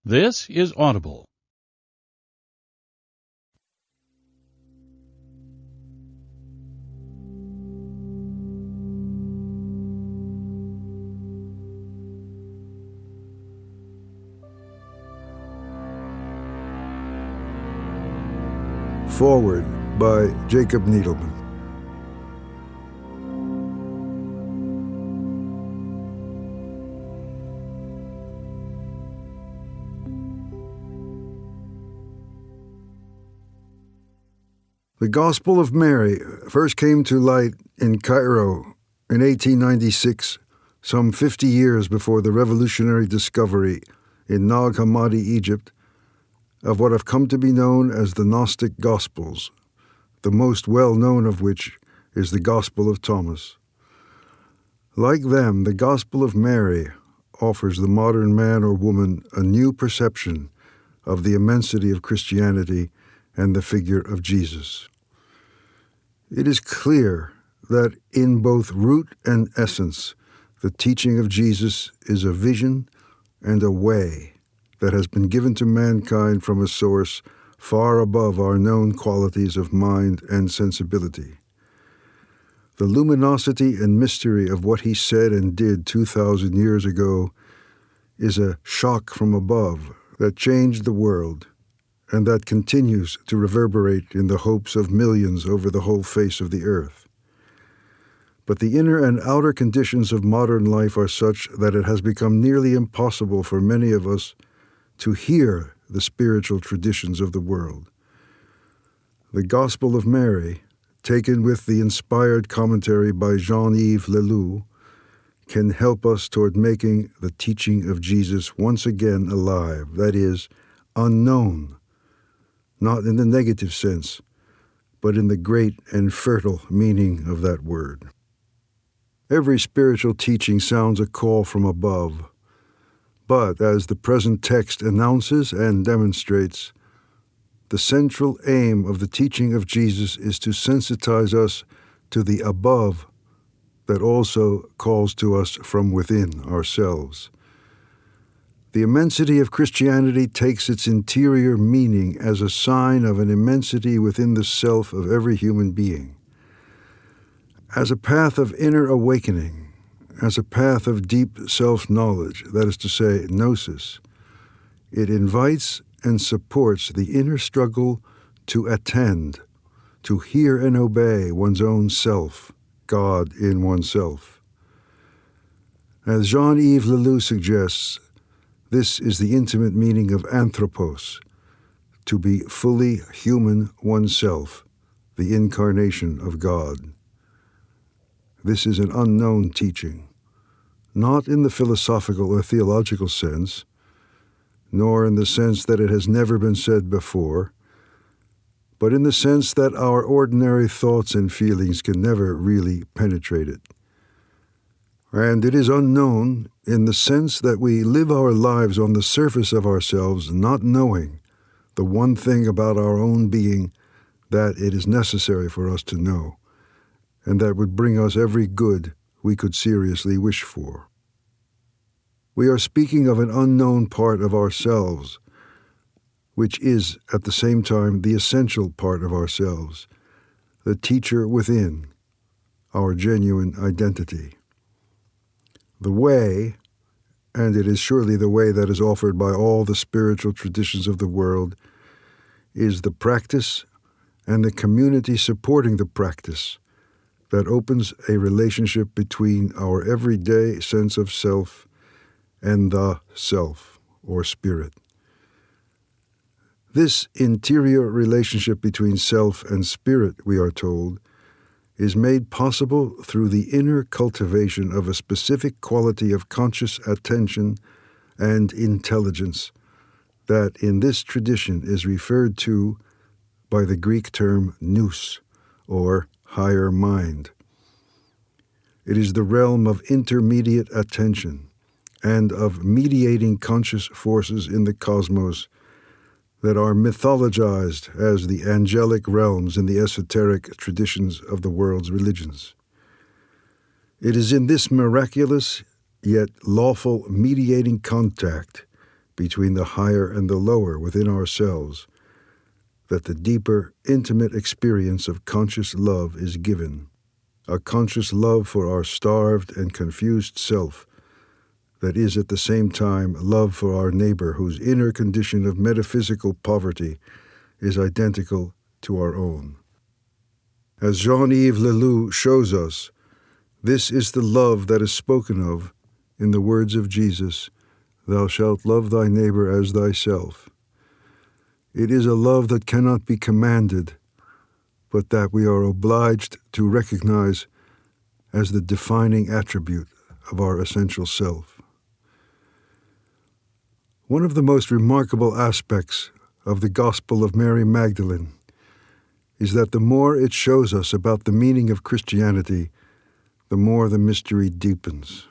This is Audible. Forward by Jacob Needleman. The Gospel of Mary first came to light in Cairo in 1896, some 50 years before the revolutionary discovery in Nag Hammadi, Egypt, of what have come to be known as the Gnostic Gospels, the most well-known of which is the Gospel of Thomas. Like them, the Gospel of Mary offers the modern man or woman a new perception of the immensity of Christianity and the figure of Jesus. It is clear that in both root and essence, the teaching of Jesus is a vision and a way that has been given to mankind from a source far above our known qualities of mind and sensibility. The luminosity and mystery of what he said and did 2,000 years ago is a shock from above that changed the world and that continues to reverberate in the hopes of millions over the whole face of the earth. But the inner and outer conditions of modern life are such that it has become nearly impossible for many of us to hear the spiritual traditions of the world. The Gospel of Mary, taken with the inspired commentary by Jean-Yves Leloup, can help us toward making the teaching of Jesus once again alive, that is, unknown, not in the negative sense, but in the great and fertile meaning of that word. Every spiritual teaching sounds a call from above, but as the present text announces and demonstrates, the central aim of the teaching of Jesus is to sensitize us to the above that also calls to us from within ourselves. The immensity of Christianity takes its interior meaning as a sign of an immensity within the self of every human being. As a path of inner awakening, as a path of deep self-knowledge, that is to say, gnosis, it invites and supports the inner struggle to attend, to hear and obey one's own self, God in oneself. As Jean-Yves Leloup suggests, this is the intimate meaning of anthropos, to be fully human oneself, the incarnation of God. This is an unknown teaching, not in the philosophical or theological sense, nor in the sense that it has never been said before, but in the sense that our ordinary thoughts and feelings can never really penetrate it. And it is unknown in the sense that we live our lives on the surface of ourselves, not knowing the one thing about our own being that it is necessary for us to know, and that would bring us every good we could seriously wish for. We are speaking of an unknown part of ourselves, which is at the same time the essential part of ourselves, the teacher within, our genuine identity. The way, and it is surely the way that is offered by all the spiritual traditions of the world, is the practice and the community supporting the practice that opens a relationship between our everyday sense of self and the self, or spirit. This interior relationship between self and spirit, we are told, is made possible through the inner cultivation of a specific quality of conscious attention and intelligence that in this tradition is referred to by the Greek term nous, or higher mind. It is the realm of intermediate attention and of mediating conscious forces in the cosmos that are mythologized as the angelic realms in the esoteric traditions of the world's religions. It is in this miraculous yet lawful mediating contact between the higher and the lower within ourselves, that the deeper, intimate experience of conscious love is given, a conscious love for our starved and confused self, that is at the same time love for our neighbor whose inner condition of metaphysical poverty is identical to our own. As Jean-Yves Leloup shows us, this is the love that is spoken of in the words of Jesus, "Thou shalt love thy neighbor as thyself." It is a love that cannot be commanded, but that we are obliged to recognize as the defining attribute of our essential self. One of the most remarkable aspects of the Gospel of Mary Magdalene is that the more it shows us about the meaning of Christianity, the more the mystery deepens.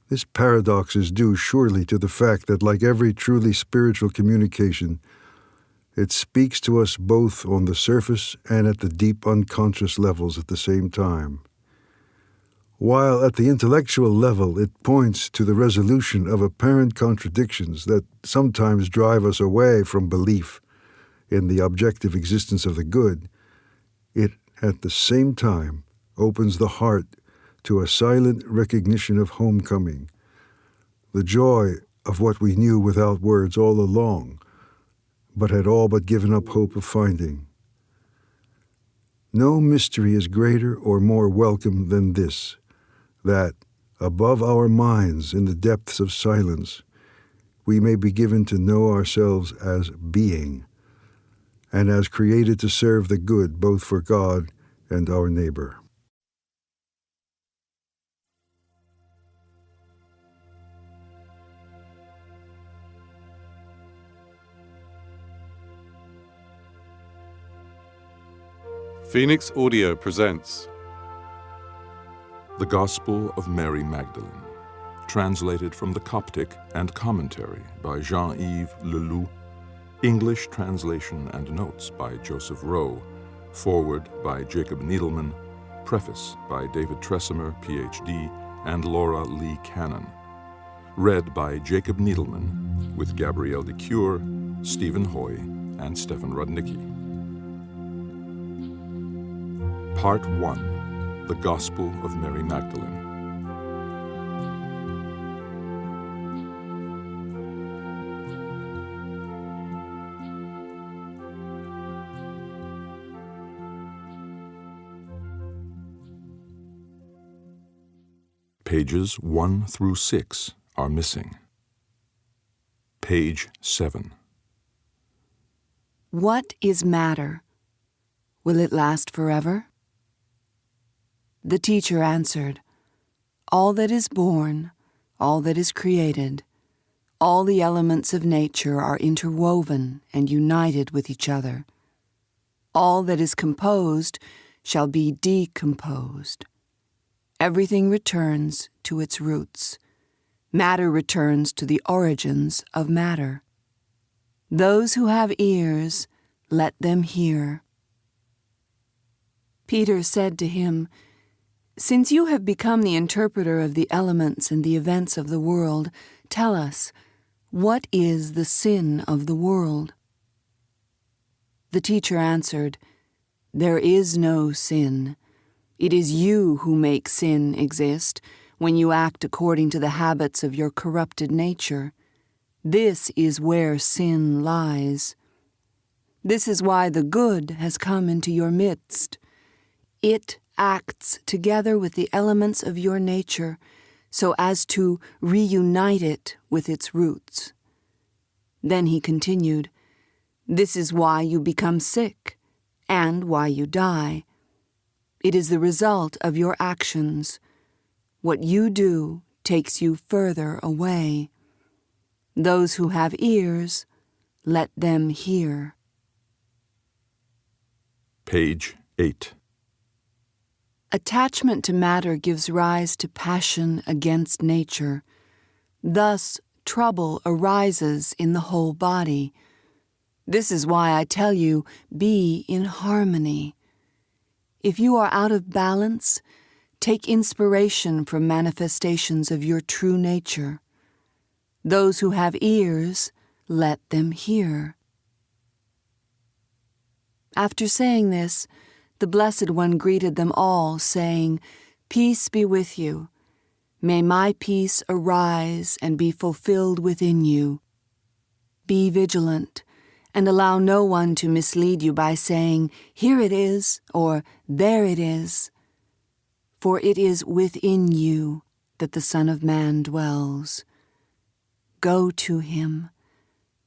This paradox is due surely to the fact that, like every truly spiritual communication, it speaks to us both on the surface and at the deep unconscious levels at the same time. While at the intellectual level it points to the resolution of apparent contradictions that sometimes drive us away from belief in the objective existence of the good, it at the same time opens the heart to a silent recognition of homecoming, the joy of what we knew without words all along, but had all but given up hope of finding. No mystery is greater or more welcome than this, that, above our minds in the depths of silence, we may be given to know ourselves as being, and as created to serve the good both for God and our neighbor. Phoenix Audio presents The Gospel of Mary Magdalene, translated from the Coptic and commentary by Jean-Yves Leloup, English translation and notes by Joseph Rowe, foreword by Jacob Needleman, preface by David Tressimer, Ph.D., and Laura Lee Cannon. Read by Jacob Needleman, with Gabrielle de Cure, Stephen Hoy, and Stefan Rudnicki. Part 1. The Gospel of Mary Magdalene. Pages 1 through 6 are missing. Page 7. What is matter? Will it last forever? The teacher answered, all that is born, all that is created, all the elements of nature are interwoven and united with each other. All that is composed shall be decomposed. Everything returns to its roots. Matter returns to the origins of matter. Those who have ears, let them hear. Peter said to him, since you have become the interpreter of the elements and the events of the world, tell us, what is the sin of the world? The teacher answered, there is no sin. It is you who make sin exist when you act according to the habits of your corrupted nature. This is where sin lies. This is why the good has come into your midst. It acts together with the elements of your nature so as to reunite it with its roots. Then he continued, this is why you become sick and why you die. It is the result of your actions. What you do takes you further away. Those who have ears, let them hear. Page 8. Attachment to matter gives rise to passion against nature. Thus, trouble arises in the whole body. This is why I tell you, be in harmony. If you are out of balance, take inspiration from manifestations of your true nature. Those who have ears, let them hear." After saying this, the Blessed One greeted them all, saying, "Peace be with you. May my peace arise and be fulfilled within you. Be vigilant, and allow no one to mislead you by saying, 'Here it is,' or 'There it is.' For it is within you that the Son of Man dwells. Go to him,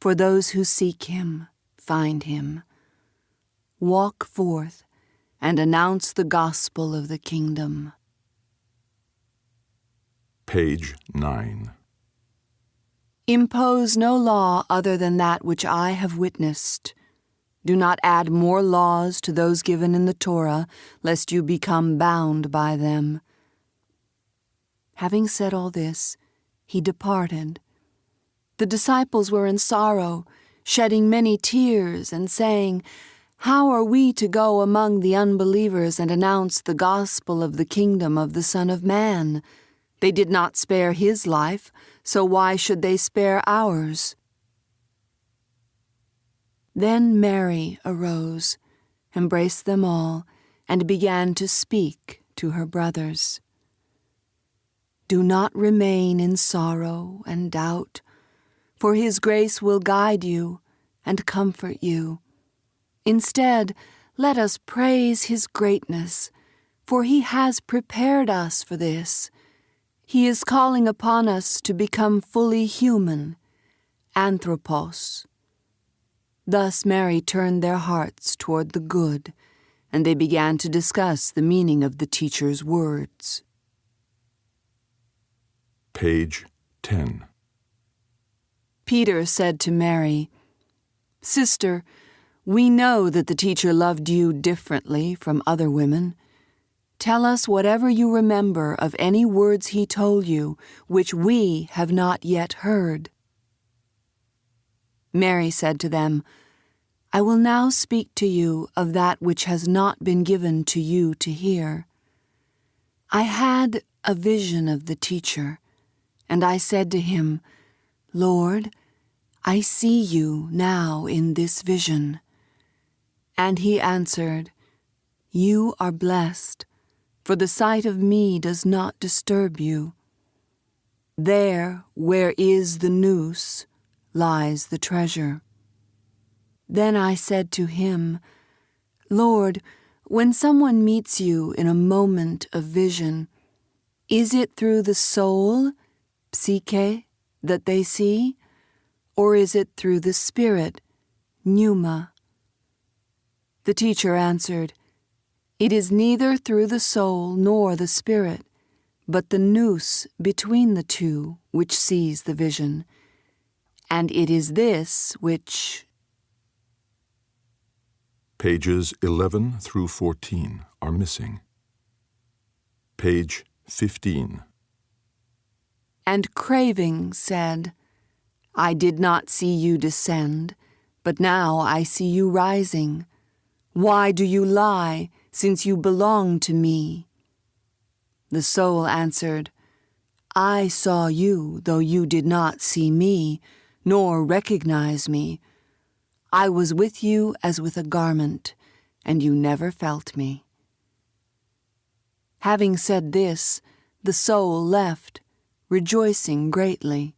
for those who seek him find him. Walk forth and announce the gospel of the kingdom." Page 9. Impose no law other than that which I have witnessed. Do not add more laws to those given in the Torah, lest you become bound by them. Having said all this, he departed. The disciples were in sorrow, shedding many tears, and saying, "How are we to go among the unbelievers and announce the gospel of the kingdom of the Son of Man? They did not spare his life, so why should they spare ours?" Then Mary arose, embraced them all, and began to speak to her brothers. "Do not remain in sorrow and doubt, for his grace will guide you and comfort you. Instead, let us praise his greatness, for he has prepared us for this. He is calling upon us to become fully human, anthropos." Thus Mary turned their hearts toward the good, and they began to discuss the meaning of the teacher's words. Page 10. Peter said to Mary, "Sister, we know that the teacher loved you differently from other women. Tell us whatever you remember of any words he told you, which we have not yet heard." Mary said to them, "I will now speak to you of that which has not been given to you to hear. I had a vision of the teacher, and I said to him, 'Lord, I see you now in this vision.' And he answered, 'You are blessed, for the sight of me does not disturb you. There, where is the noose, lies the treasure.' Then I said to him, 'Lord, when someone meets you in a moment of vision, is it through the soul, psyche, that they see, or is it through the spirit, pneuma?' The teacher answered, 'It is neither through the soul nor the spirit, but the nous between the two which sees the vision. And it is this which—'" Pages 11 through 14 are missing. Page 15. "And craving said, 'I did not see you descend, but now I see you rising. Why do you lie, since you belong to me?' The soul answered, 'I saw you, though you did not see me, nor recognize me. I was with you as with a garment, and you never felt me.' Having said this, the soul left, rejoicing greatly.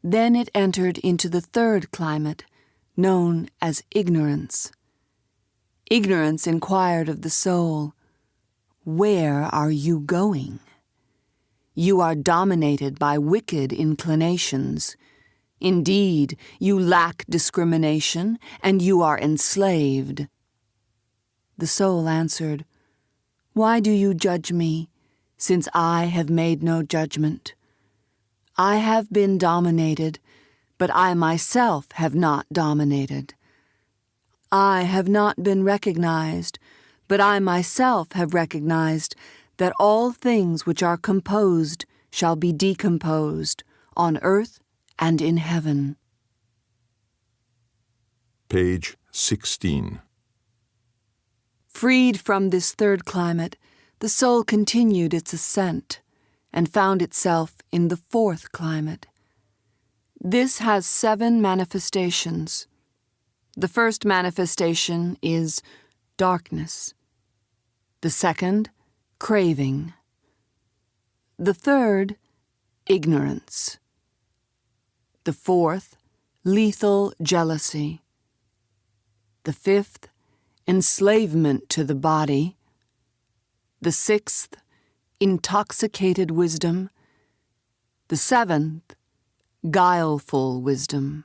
Then it entered into the third climate, known as ignorance. Ignorance inquired of the soul, 'Where are you going?' You are dominated by wicked inclinations. Indeed, you lack discrimination, and you are enslaved." The soul answered, "Why do you judge me, since I have made no judgment? I have been dominated, but I myself have not dominated. I have not been recognized, but I myself have recognized that all things which are composed shall be decomposed, on earth and in heaven." Page 16. Freed from this third climate, the soul continued its ascent and found itself in the fourth climate. This has 7 manifestations. The first manifestation is darkness. The second, craving. The third, ignorance. The fourth, lethal jealousy. The fifth, enslavement to the body. The sixth, intoxicated wisdom. The seventh, guileful wisdom.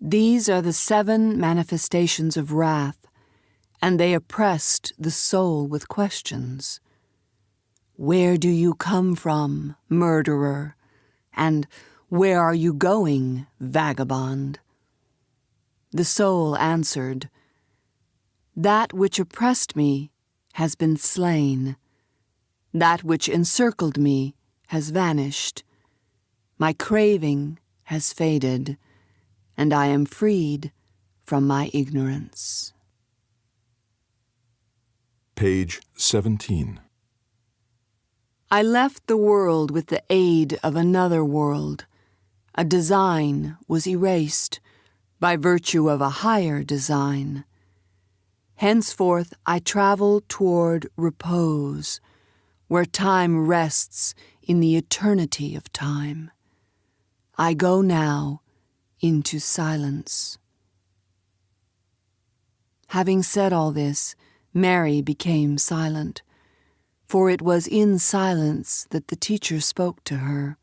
These are the 7 manifestations of wrath, and they oppressed the soul with questions. Where do you come from, murderer? And where are you going, vagabond? The soul answered, That which oppressed me has been slain. That which encircled me has vanished. My craving has faded, and I am freed from my ignorance. Page 17. I left the world with the aid of another world. A design was erased by virtue of a higher design. Henceforth I travel toward repose, where time rests in the eternity of time. I go now into silence. Having said all this, Mary became silent, for it was in silence that the teacher spoke to her.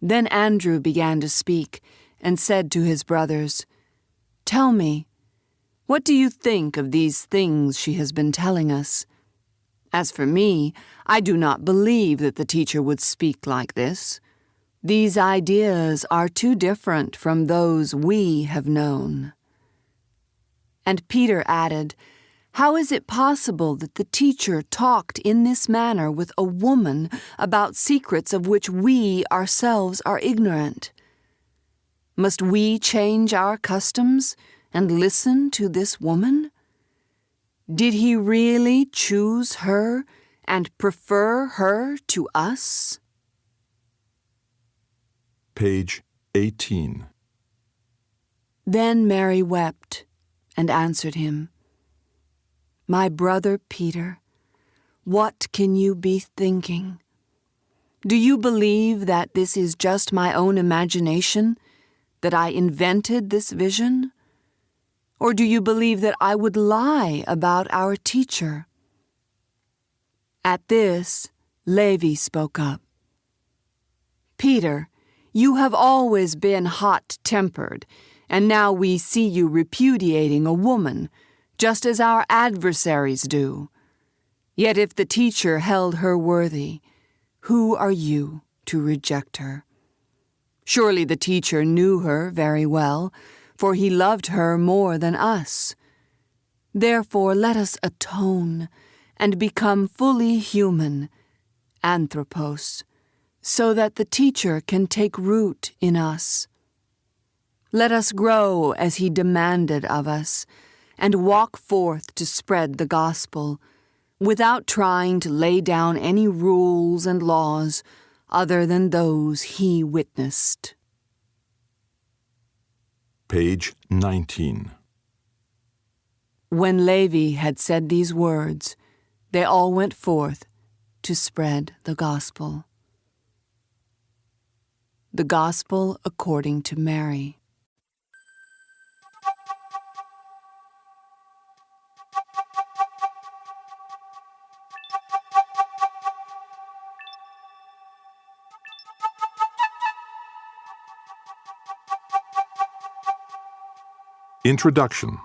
Then Andrew began to speak and said to his brothers, Tell me, what do you think of these things she has been telling us? As for me, I do not believe that the teacher would speak like this. These ideas are too different from those we have known. And Peter added, How is it possible that the teacher talked in this manner with a woman about secrets of which we ourselves are ignorant? Must we change our customs and listen to this woman? Did he really choose her and prefer her to us? Page 18. Then Mary wept and answered him, My brother Peter, what can you be thinking? Do you believe that this is just my own imagination, that I invented this vision? Or do you believe that I would lie about our teacher? At this, Levi spoke up. Peter, you have always been hot-tempered, and now we see you repudiating a woman, just as our adversaries do. Yet if the teacher held her worthy, who are you to reject her? Surely the teacher knew her very well, for he loved her more than us. Therefore let us atone and become fully human, anthropos, so that the teacher can take root in us. Let us grow as he demanded of us, and walk forth to spread the gospel, without trying to lay down any rules and laws other than those he witnessed. Page 19. When Levi had said these words, they all went forth to spread the gospel. The Gospel according to Mary. Introduction.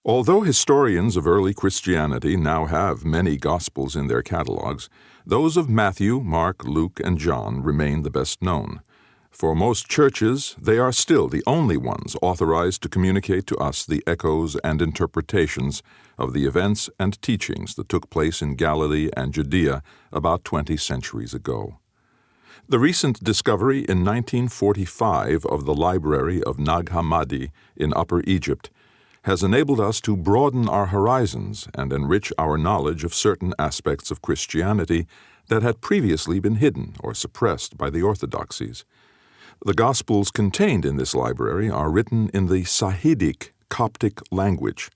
Although historians of early Christianity now have many Gospels in their catalogues, those of Matthew, Mark, Luke, and John remain the best known. For most churches, they are still the only ones authorized to communicate to us the echoes and interpretations of the events and teachings that took place in Galilee and Judea about 20 centuries ago. The recent discovery in 1945 of the library of Nag Hammadi in Upper Egypt has enabled us to broaden our horizons and enrich our knowledge of certain aspects of Christianity that had previously been hidden or suppressed by the orthodoxies. The Gospels contained in this library are written in the Sahidic Coptic language.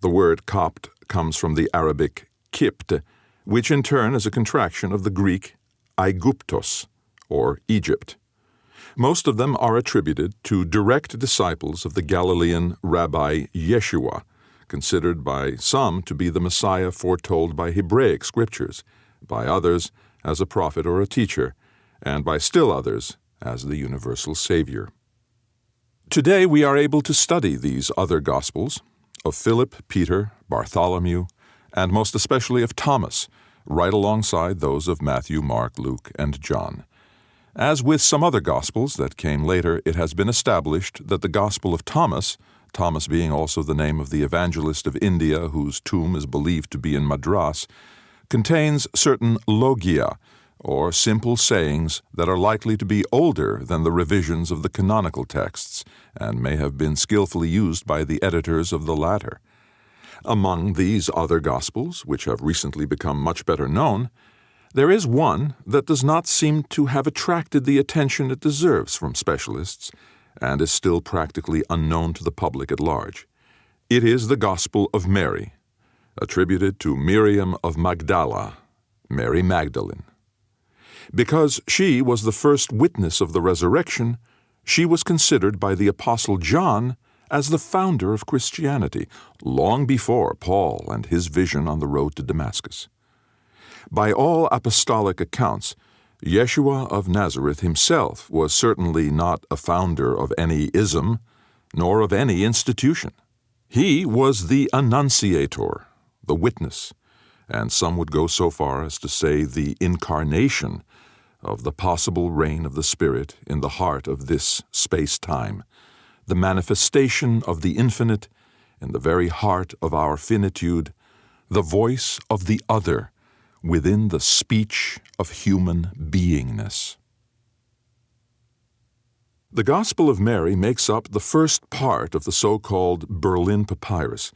The word Copt comes from the Arabic Kipt, which in turn is a contraction of the Greek Aiguptos, or Egypt. Most of them are attributed to direct disciples of the Galilean Rabbi Yeshua, considered by some to be the Messiah foretold by Hebraic scriptures, by others as a prophet or a teacher, and by still others as the universal Savior. Today we are able to study these other Gospels, of Philip, Peter, Bartholomew, and most especially of Thomas, right alongside those of Matthew, Mark, Luke, and John. As with some other Gospels that came later, it has been established that the Gospel of Thomas, Thomas being also the name of the evangelist of India whose tomb is believed to be in Madras, contains certain logia, or simple sayings that are likely to be older than the revisions of the canonical texts and may have been skillfully used by the editors of the latter. Among these other Gospels, which have recently become much better known, there is one that does not seem to have attracted the attention it deserves from specialists and is still practically unknown to the public at large. It is the Gospel of Mary, attributed to Miriam of Magdala, Mary Magdalene. Because she was the first witness of the resurrection, she was considered by the Apostle John as the founder of Christianity, long before Paul and his vision on the road to Damascus. By all apostolic accounts, Yeshua of Nazareth himself was certainly not a founder of any ism, nor of any institution. He was the annunciator, the witness, and some would go so far as to say the incarnation of the possible reign of the Spirit in the heart of this space-time, the manifestation of the infinite in the very heart of our finitude, the voice of the other within the speech of human beingness. The Gospel of Mary makes up the first part of the so-called Berlin Papyrus.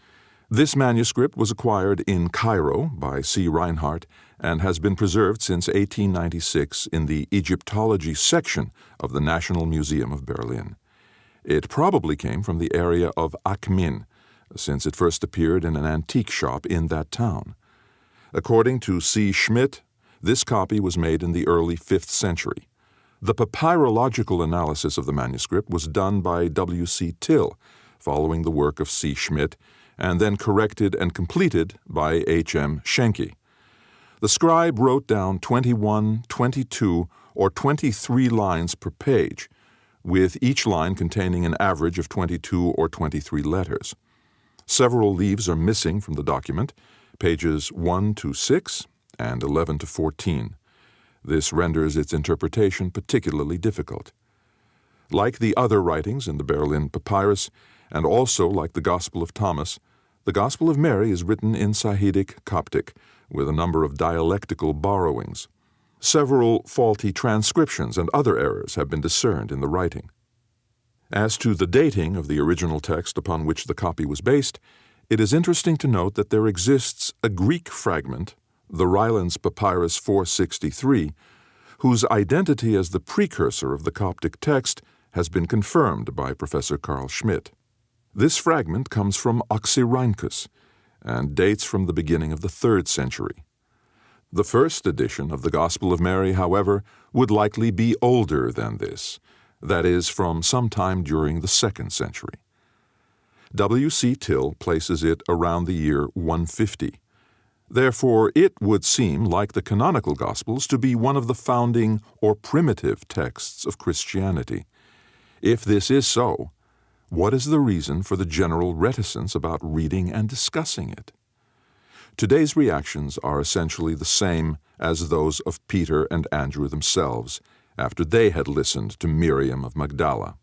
This manuscript was acquired in Cairo by C. Reinhardt and has been preserved since 1896 in the Egyptology section of the National Museum of Berlin. It probably came from the area of Akhmin, since it first appeared in an antique shop in that town. According to C. Schmidt, this copy was made in the early 5th century. The papyrological analysis of the manuscript was done by W. C. Till, following the work of C. Schmidt, and then corrected and completed by H. M. Schenke. The scribe wrote down 21, 22, or 23 lines per page, with each line containing an average of 22 or 23 letters. Several leaves are missing from the document, pages 1 to 6 and 11 to 14. This renders its interpretation particularly difficult. Like the other writings in the Berlin Papyrus, and also like the Gospel of Thomas, the Gospel of Mary is written in Sahidic Coptic, with a number of dialectical borrowings. Several faulty transcriptions and other errors have been discerned in the writing. As to the dating of the original text upon which the copy was based, it is interesting to note that there exists a Greek fragment, the Rylands Papyrus 463, whose identity as the precursor of the Coptic text has been confirmed by Professor Carl Schmidt. This fragment comes from Oxyrhynchus and dates from the beginning of the 3rd century. The first edition of the Gospel of Mary, however, would likely be older than this, that is, from some time during the 2nd century. W. C. Till places it around the year 150. Therefore, it would seem, like the canonical Gospels, to be one of the founding or primitive texts of Christianity. If this is so, what is the reason for the general reticence about reading and discussing it? Today's reactions are essentially the same as those of Peter and Andrew themselves, after they had listened to Miriam of Magdala.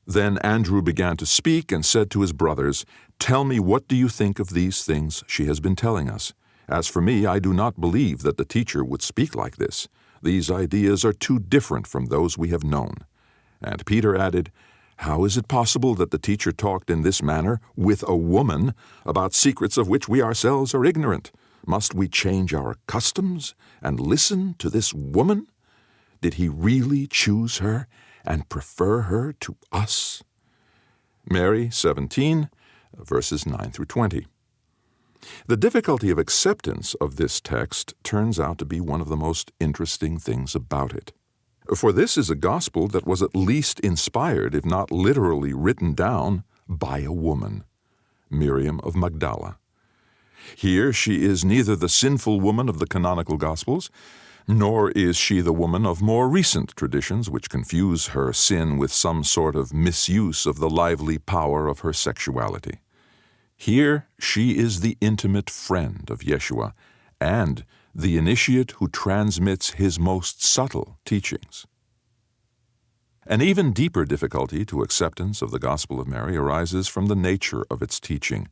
Then Andrew began to speak and said to his brothers, "Tell me, what do you think of these things she has been telling us? As for me, I do not believe that the teacher would speak like this. These ideas are too different from those we have known." And Peter added, "How is it possible that the teacher talked in this manner with a woman about secrets of which we ourselves are ignorant? Must we change our customs and listen to this woman? Did he really choose her and prefer her to us?" Mary 17, verses 9 through 20. The difficulty of acceptance of this text turns out to be one of the most interesting things about it. For this is a gospel that was at least inspired, if not literally written down, by a woman, Miriam of Magdala. Here she is neither the sinful woman of the canonical Gospels, nor is she the woman of more recent traditions which confuse her sin with some sort of misuse of the lively power of her sexuality. Here she is the intimate friend of Yeshua and the initiate who transmits his most subtle teachings. An even deeper difficulty to acceptance of the Gospel of Mary arises from the nature of its teaching,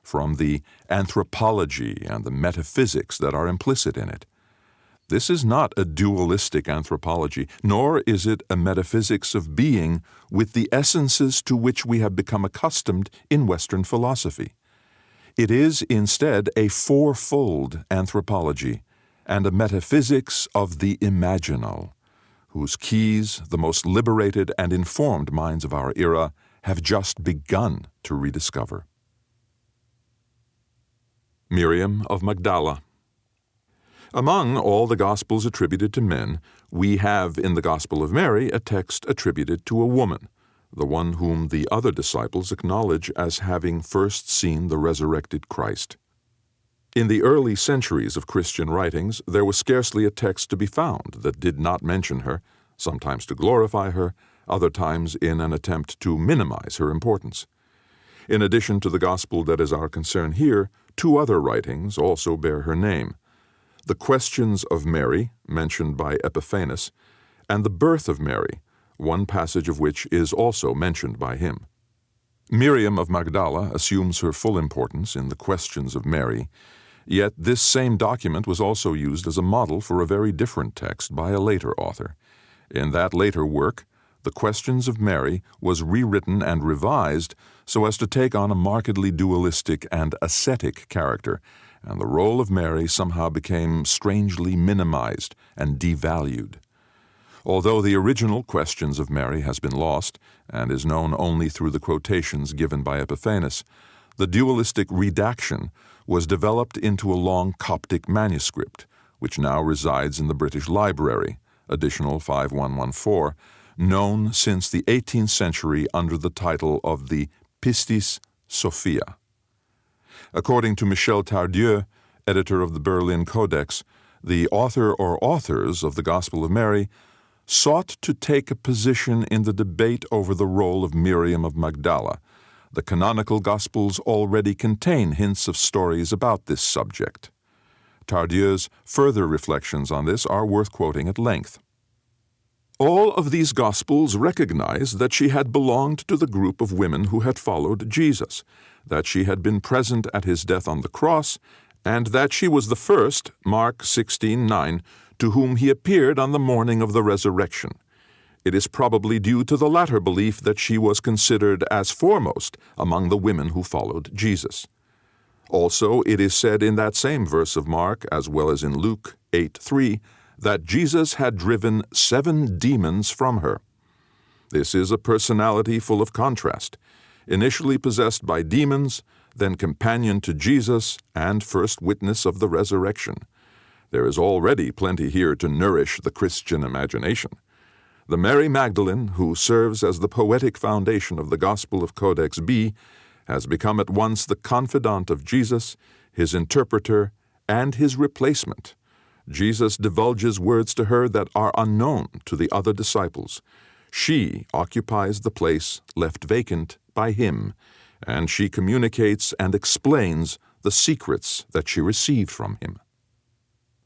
from the anthropology and the metaphysics that are implicit in it. This is not a dualistic anthropology, nor is it a metaphysics of being with the essences to which we have become accustomed in Western philosophy. It is instead a fourfold anthropology and a metaphysics of the imaginal, whose keys the most liberated and informed minds of our era have just begun to rediscover. Miriam of Magdala. Among all the Gospels attributed to men, we have in the Gospel of Mary a text attributed to a woman, the one whom the other disciples acknowledge as having first seen the resurrected Christ. In the early centuries of Christian writings, there was scarcely a text to be found that did not mention her, sometimes to glorify her, other times in an attempt to minimize her importance. In addition to the Gospel that is our concern here, two other writings also bear her name: the Questions of Mary, mentioned by Epiphanes, and the Birth of Mary, one passage of which is also mentioned by him. Miriam of Magdala assumes her full importance in the Questions of Mary, yet this same document was also used as a model for a very different text by a later author. In that later work, the Questions of Mary was rewritten and revised so as to take on a markedly dualistic and ascetic character, and the role of Mary somehow became strangely minimized and devalued. Although the original Questions of Mary has been lost and is known only through the quotations given by Epiphanes, the dualistic redaction was developed into a long Coptic manuscript, which now resides in the British Library, additional 5114, known since the 18th century under the title of the Pistis Sophia. According to Michel Tardieu, editor of the Berlin Codex, the author or authors of the Gospel of Mary sought to take a position in the debate over the role of Miriam of Magdala. The canonical Gospels already contain hints of stories about this subject. Tardieu's further reflections on this are worth quoting at length. All of these Gospels recognize that she had belonged to the group of women who had followed Jesus, that she had been present at his death on the cross, and that she was the first, Mark 16:9, to whom he appeared on the morning of the resurrection. It is probably due to the latter belief that she was considered as foremost among the women who followed Jesus. Also, it is said in that same verse of Mark, as well as in Luke 8:3, that Jesus had driven 7 demons from her. This is a personality full of contrast, initially possessed by demons, then companion to Jesus, and first witness of the resurrection. There is already plenty here to nourish the Christian imagination. The Mary Magdalene, who serves as the poetic foundation of the Gospel of Codex B, has become at once the confidant of Jesus, his interpreter, and his replacement. Jesus divulges words to her that are unknown to the other disciples. She occupies the place left vacant by him, and she communicates and explains the secrets that she received from him.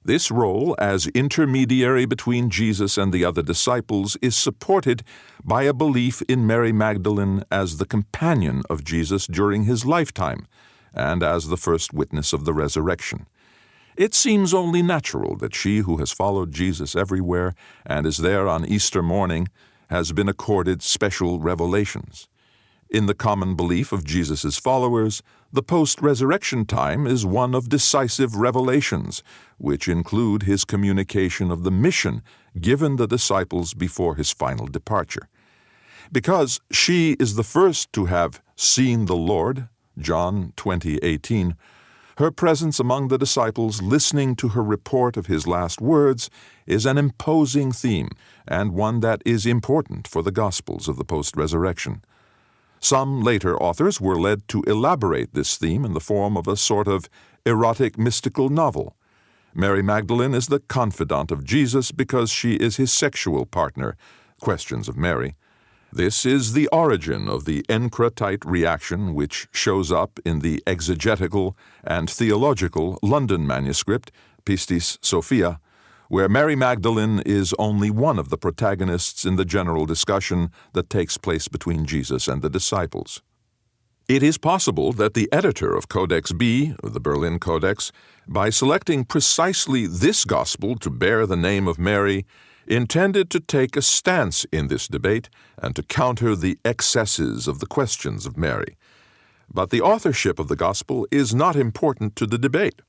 This role as intermediary between Jesus and the other disciples is supported by a belief in Mary Magdalene as the companion of Jesus during his lifetime and as the first witness of the resurrection. It seems only natural that she who has followed Jesus everywhere and is there on Easter morning has been accorded special revelations. In the common belief of Jesus' followers, the post-resurrection time is one of decisive revelations, which include his communication of the mission given the disciples before his final departure. Because she is the first to have seen the Lord, John 20:18, her presence among the disciples listening to her report of his last words is an imposing theme and one that is important for the Gospels of the post-resurrection. Some later authors were led to elaborate this theme in the form of a sort of erotic mystical novel. Mary Magdalene is the confidant of Jesus because she is his sexual partner, Questions of Mary. This is the origin of the encratite reaction which shows up in the exegetical and theological London manuscript, Pistis Sophia, where Mary Magdalene is only one of the protagonists in the general discussion that takes place between Jesus and the disciples. It is possible that the editor of Codex B, the Berlin Codex, by selecting precisely this gospel to bear the name of Mary, intended to take a stance in this debate and to counter the excesses of the Questions of Mary. But the authorship of the gospel is not important to the debate.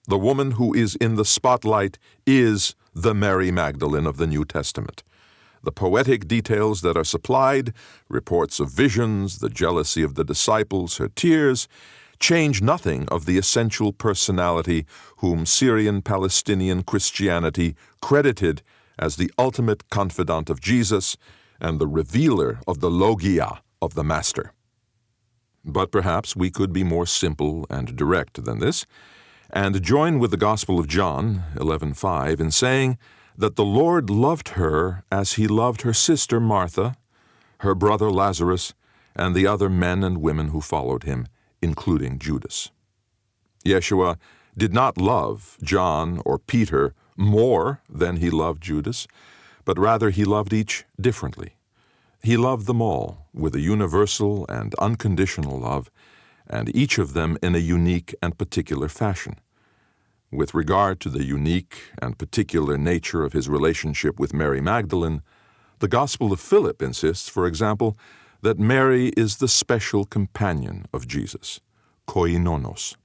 The woman who is in the spotlight is the Mary Magdalene of the New Testament. The poetic details that are supplied, reports of visions, the jealousy of the disciples, her tears, change nothing of the essential personality whom Syrian-Palestinian Christianity credited as the ultimate confidant of Jesus and the revealer of the logia of the Master. But perhaps we could be more simple and direct than this, and join with the Gospel of John 11:5 in saying that the Lord loved her as he loved her sister Martha, her brother Lazarus, and the other men and women who followed him, including Judas. Yeshua did not love John or Peter more than he loved Judas, but rather he loved each differently. He loved them all with a universal and unconditional love, and each of them in a unique and particular fashion. With regard to the unique and particular nature of his relationship with Mary Magdalene, the Gospel of Philip insists, for example, that Mary is the special companion of Jesus, koinonos.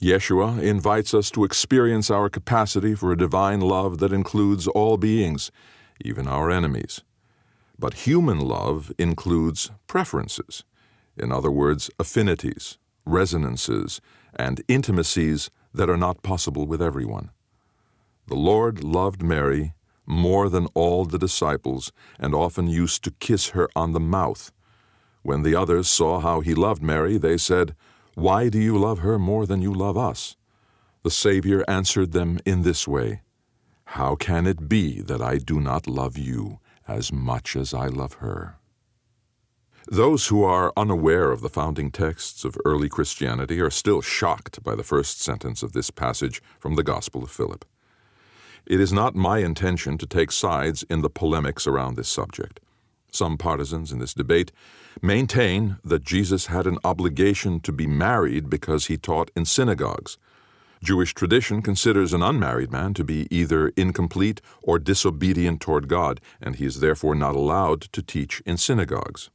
Yeshua invites us to experience our capacity for a divine love that includes all beings, even our enemies. But human love includes preferences. In other words, affinities, resonances, and intimacies that are not possible with everyone. The Lord loved Mary more than all the disciples and often used to kiss her on the mouth. When the others saw how he loved Mary, they said, "Why do you love her more than you love us?" The Savior answered them in this way, "How can it be that I do not love you as much as I love her?" Those who are unaware of the founding texts of early Christianity are still shocked by the first sentence of this passage from the Gospel of Philip. It is not my intention to take sides in the polemics around this subject. Some partisans in this debate maintain that Jesus had an obligation to be married because he taught in synagogues. Jewish tradition considers an unmarried man to be either incomplete or disobedient toward God, and he is therefore not allowed to teach in synagogues.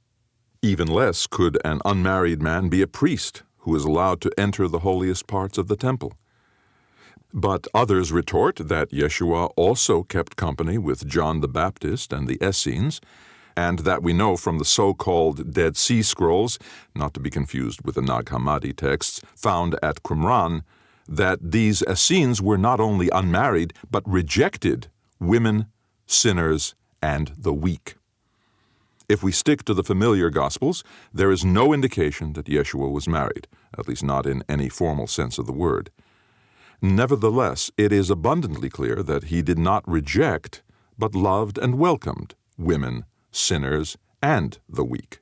Even less could an unmarried man be a priest who is allowed to enter the holiest parts of the temple. But others retort that Yeshua also kept company with John the Baptist and the Essenes, and that we know from the so-called Dead Sea Scrolls, not to be confused with the Nag Hammadi texts found at Qumran, that these Essenes were not only unmarried, but rejected women, sinners, and the weak. If we stick to the familiar Gospels, there is no indication that Yeshua was married, at least not in any formal sense of the word. Nevertheless, it is abundantly clear that he did not reject, but loved and welcomed women, sinners, and the weak.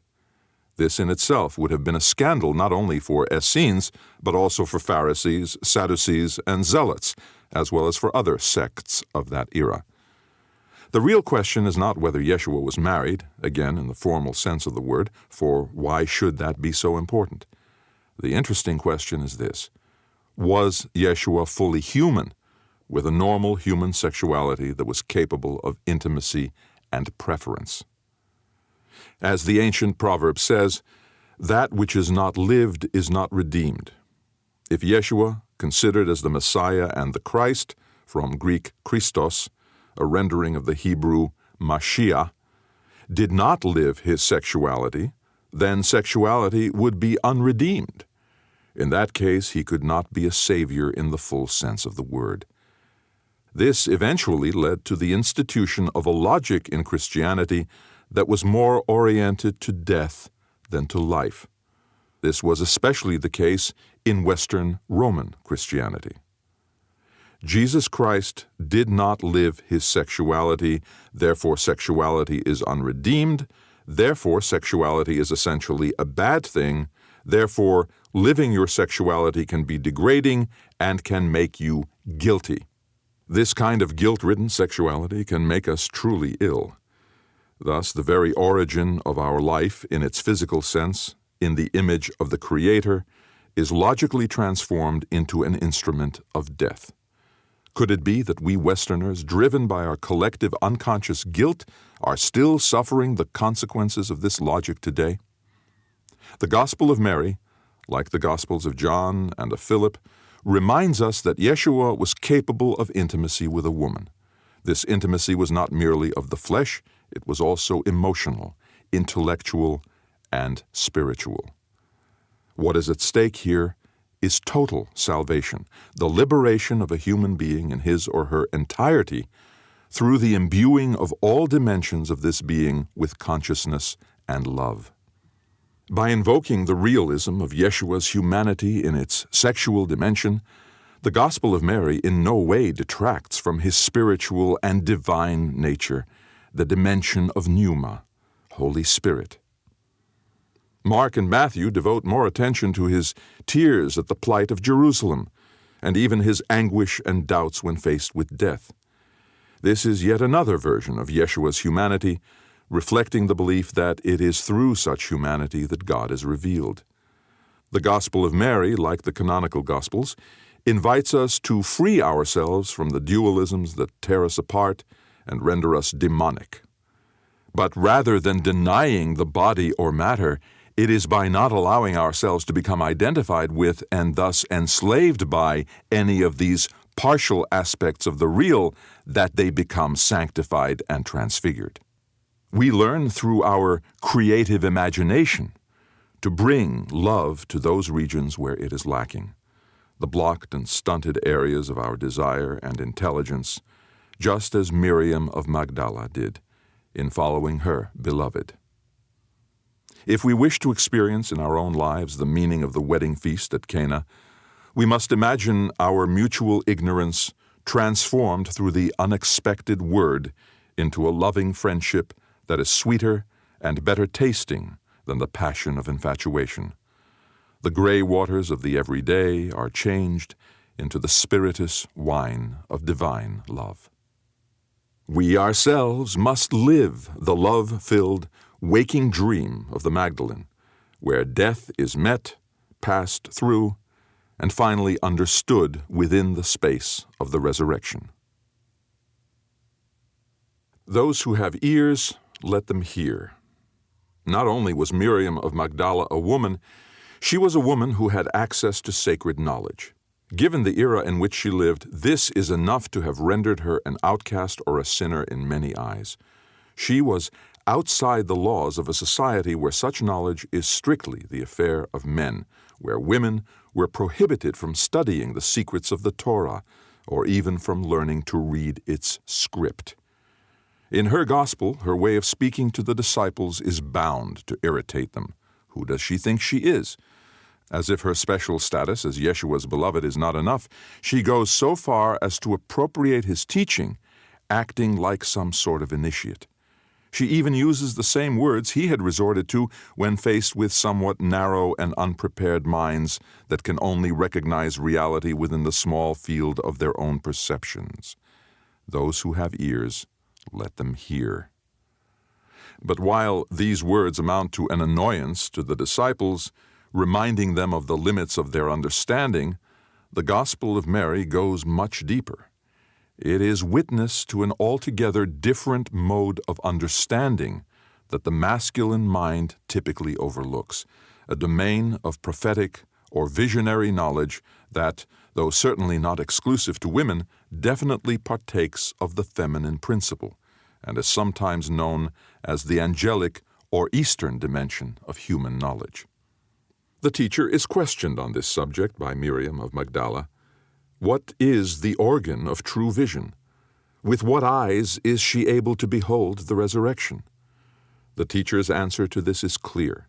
This in itself would have been a scandal not only for Essenes, but also for Pharisees, Sadducees, and Zealots, as well as for other sects of that era. The real question is not whether Yeshua was married, again in the formal sense of the word, for why should that be so important? The interesting question is this: Was Yeshua fully human, with a normal human sexuality that was capable of intimacy and preference? As the ancient proverb says, that which is not lived is not redeemed. If Yeshua, considered as the Messiah and the Christ, from Greek Christos, a rendering of the Hebrew Mashiach, did not live his sexuality, then sexuality would be unredeemed. In that case, he could not be a savior in the full sense of the word. This eventually led to the institution of a logic in Christianity that was more oriented to death than to life. This was especially the case in Western Roman Christianity. Jesus Christ did not live his sexuality, therefore sexuality is unredeemed, therefore sexuality is essentially a bad thing, therefore living your sexuality can be degrading and can make you guilty. This kind of guilt-ridden sexuality can make us truly ill. Thus, the very origin of our life in its physical sense, in the image of the Creator, is logically transformed into an instrument of death. Could it be that we Westerners, driven by our collective unconscious guilt, are still suffering the consequences of this logic today? The Gospel of Mary, like the Gospels of John and of Philip, reminds us that Yeshua was capable of intimacy with a woman. This intimacy was not merely of the flesh, it was also emotional, intellectual, and spiritual. What is at stake here is total salvation, the liberation of a human being in his or her entirety through the imbuing of all dimensions of this being with consciousness and love. By invoking the realism of Yeshua's humanity in its sexual dimension, the Gospel of Mary in no way detracts from his spiritual and divine nature, the dimension of pneuma, Holy Spirit. Mark and Matthew devote more attention to his tears at the plight of Jerusalem, and even his anguish and doubts when faced with death. This is yet another version of Yeshua's humanity, reflecting the belief that it is through such humanity that God is revealed. The Gospel of Mary, like the canonical Gospels, invites us to free ourselves from the dualisms that tear us apart and render us demonic. But rather than denying the body or matter, it is by not allowing ourselves to become identified with and thus enslaved by any of these partial aspects of the real that they become sanctified and transfigured. We learn through our creative imagination to bring love to those regions where it is lacking, the blocked and stunted areas of our desire and intelligence, just as Miriam of Magdala did in following her beloved. If we wish to experience in our own lives the meaning of the wedding feast at Cana, we must imagine our mutual ignorance transformed through the unexpected word into a loving friendship that is sweeter and better tasting than the passion of infatuation. The gray waters of the everyday are changed into the spirituous wine of divine love. We ourselves must live the love-filled, waking dream of the Magdalene, where death is met, passed through, and finally understood within the space of the resurrection. Those who have ears, let them hear. Not only was Miriam of Magdala a woman, she was a woman who had access to sacred knowledge. Given the era in which she lived, this is enough to have rendered her an outcast or a sinner in many eyes. She was outside the laws of a society where such knowledge is strictly the affair of men, where women were prohibited from studying the secrets of the Torah, or even from learning to read its script. In her gospel, her way of speaking to the disciples is bound to irritate them. Who does she think she is? As if her special status as Yeshua's beloved is not enough, she goes so far as to appropriate his teaching, acting like some sort of initiate. She even uses the same words he had resorted to when faced with somewhat narrow and unprepared minds that can only recognize reality within the small field of their own perceptions. Those who have ears, let them hear. But while these words amount to an annoyance to the disciples, reminding them of the limits of their understanding, the Gospel of Mary goes much deeper. It is witness to an altogether different mode of understanding that the masculine mind typically overlooks, a domain of prophetic or visionary knowledge that, though certainly not exclusive to women, definitely partakes of the feminine principle, and is sometimes known as the angelic or Eastern dimension of human knowledge. The teacher is questioned on this subject by Miriam of Magdala. What is the organ of true vision? With what eyes is she able to behold the resurrection? The teacher's answer to this is clear.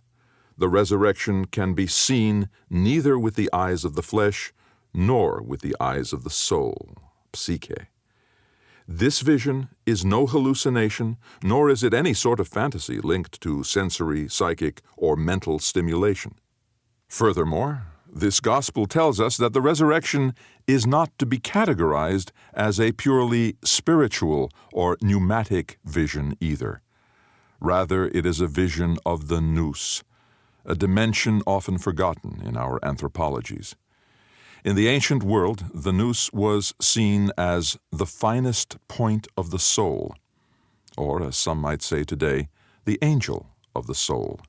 The resurrection can be seen neither with the eyes of the flesh nor with the eyes of the soul, psyche. This vision is no hallucination, nor is it any sort of fantasy linked to sensory, psychic, or mental stimulation. Furthermore, this gospel tells us that the resurrection is not to be categorized as a purely spiritual or pneumatic vision either. Rather, it is a vision of the nous, a dimension often forgotten in our anthropologies. In the ancient world, the nous was seen as the finest point of the soul, or, as some might say today, the angel of the soul.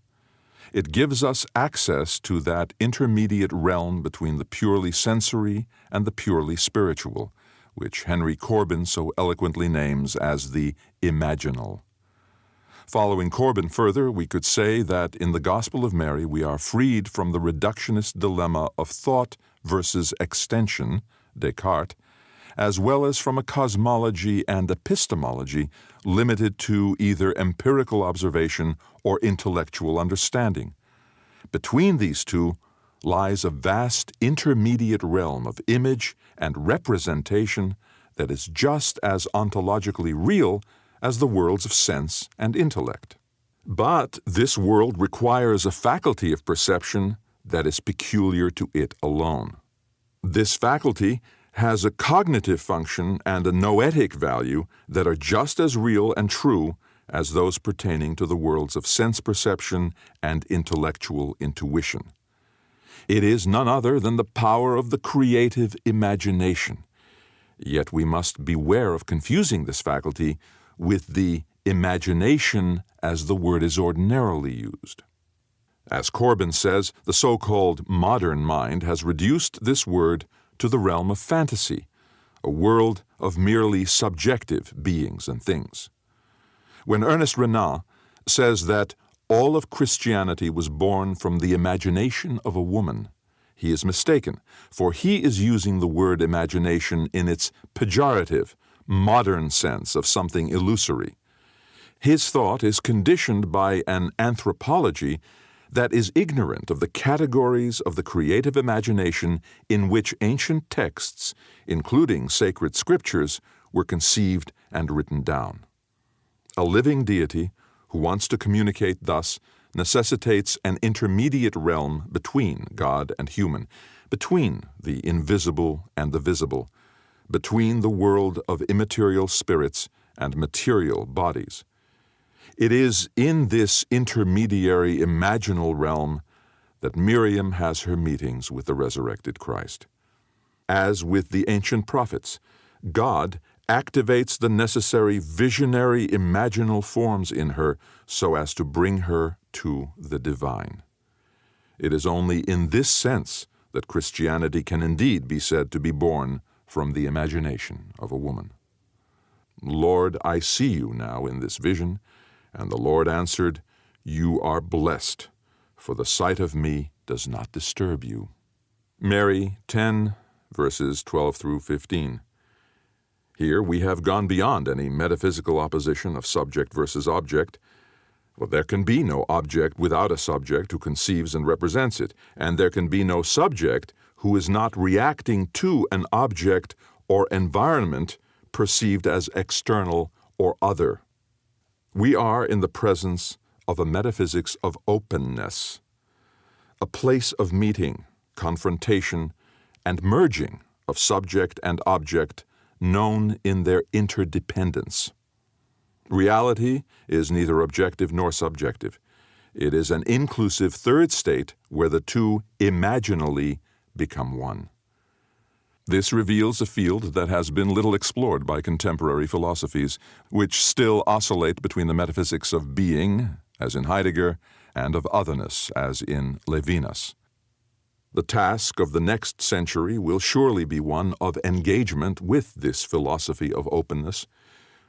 It gives us access to that intermediate realm between the purely sensory and the purely spiritual, which Henry Corbin so eloquently names as the imaginal. Following Corbin further, we could say that in the Gospel of Mary we are freed from the reductionist dilemma of thought versus extension, Descartes, as well as from a cosmology and epistemology limited to either empirical observation or intellectual understanding. Between these two lies a vast intermediate realm of image and representation that is just as ontologically real as the worlds of sense and intellect. But this world requires a faculty of perception that is peculiar to it alone. This faculty has a cognitive function and a noetic value that are just as real and true as those pertaining to the worlds of sense perception and intellectual intuition. It is none other than the power of the creative imagination. Yet we must beware of confusing this faculty with the imagination as the word is ordinarily used. As Corbin says, the so-called modern mind has reduced this word to the realm of fantasy, a world of merely subjective beings and things. When Ernest Renan says that all of Christianity was born from the imagination of a woman, he is mistaken, for he is using the word imagination in its pejorative, modern sense of something illusory. His thought is conditioned by an anthropology that is ignorant of the categories of the creative imagination in which ancient texts, including sacred scriptures, were conceived and written down. A living deity who wants to communicate thus necessitates an intermediate realm between God and human, between the invisible and the visible, between the world of immaterial spirits and material bodies. It is in this intermediary imaginal realm that Miriam has her meetings with the resurrected Christ. As with the ancient prophets, God activates the necessary visionary imaginal forms in her so as to bring her to the divine. It is only in this sense that Christianity can indeed be said to be born from the imagination of a woman. Lord, I see you now in this vision. And the Lord answered, You are blessed, for the sight of me does not disturb you. Mary 10, verses 12 through 15. Here we have gone beyond any metaphysical opposition of subject versus object. Well, there can be no object without a subject who conceives and represents it, and there can be no subject who is not reacting to an object or environment perceived as external or other. We are in the presence of a metaphysics of openness, a place of meeting, confrontation, and merging of subject and object known in their interdependence. Reality is neither objective nor subjective. It is an inclusive third state where the two imaginally become one. This reveals a field that has been little explored by contemporary philosophies, which still oscillate between the metaphysics of being, as in Heidegger, and of otherness, as in Levinas. The task of the next century will surely be one of engagement with this philosophy of openness,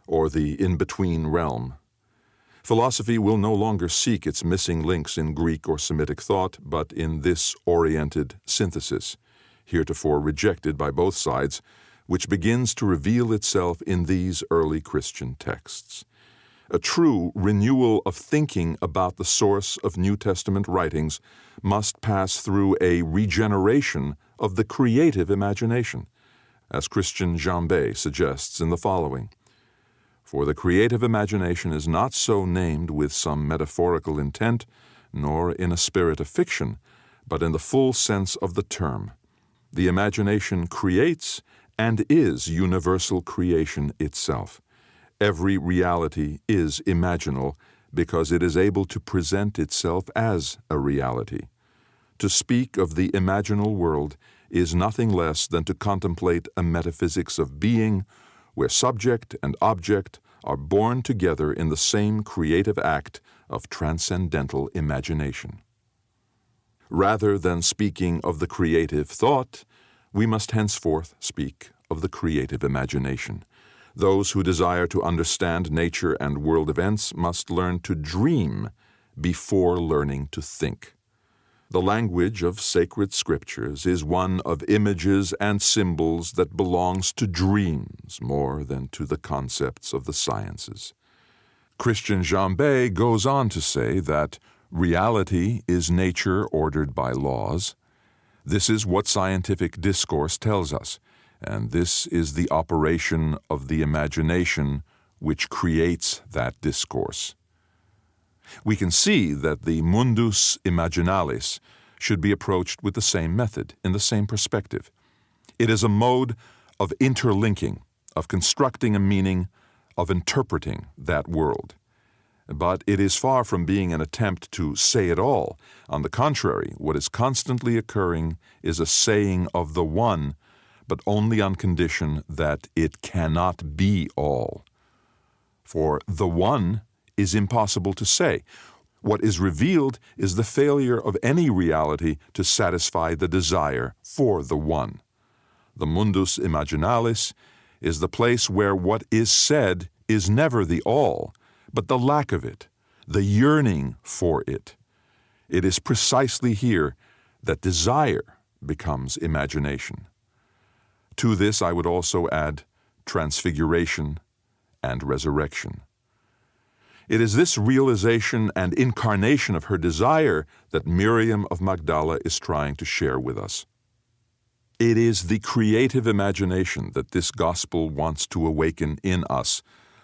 or the in-between realm. Philosophy will no longer seek its missing links in Greek or Semitic thought, but in this oriented synthesis, heretofore rejected by both sides, which begins to reveal itself in these early Christian texts. A true renewal of thinking about the source of New Testament writings must pass through a regeneration of the creative imagination, as Christian Jean-Yves suggests in the following. For the creative imagination is not so named with some metaphorical intent, nor in a spirit of fiction, but in the full sense of the term. The imagination creates and is universal creation itself. Every reality is imaginal because it is able to present itself as a reality. To speak of the imaginal world is nothing less than to contemplate a metaphysics of being where subject and object are born together in the same creative act of transcendental imagination. Rather than speaking of the creative thought, we must henceforth speak of the creative imagination. Those who desire to understand nature and world events must learn to dream before learning to think. The language of sacred scriptures is one of images and symbols that belongs to dreams more than to the concepts of the sciences. Christian Jean-Yves goes on to say that reality is nature ordered by laws. This is what scientific discourse tells us, and this is the operation of the imagination which creates that discourse. We can see that the mundus imaginalis should be approached with the same method, in the same perspective. It is a mode of interlinking, of constructing a meaning, of interpreting that world. But it is far from being an attempt to say it all. On the contrary, what is constantly occurring is a saying of the one, but only on condition that it cannot be all. For the one is impossible to say. What is revealed is the failure of any reality to satisfy the desire for the one. The mundus imaginalis is the place where what is said is never the all, but the lack of it, the yearning for it. It is precisely here that desire becomes imagination. To this I would also add transfiguration and resurrection. It is this realization and incarnation of her desire that Miriam of Magdala is trying to share with us. It is the creative imagination that this gospel wants to awaken in us,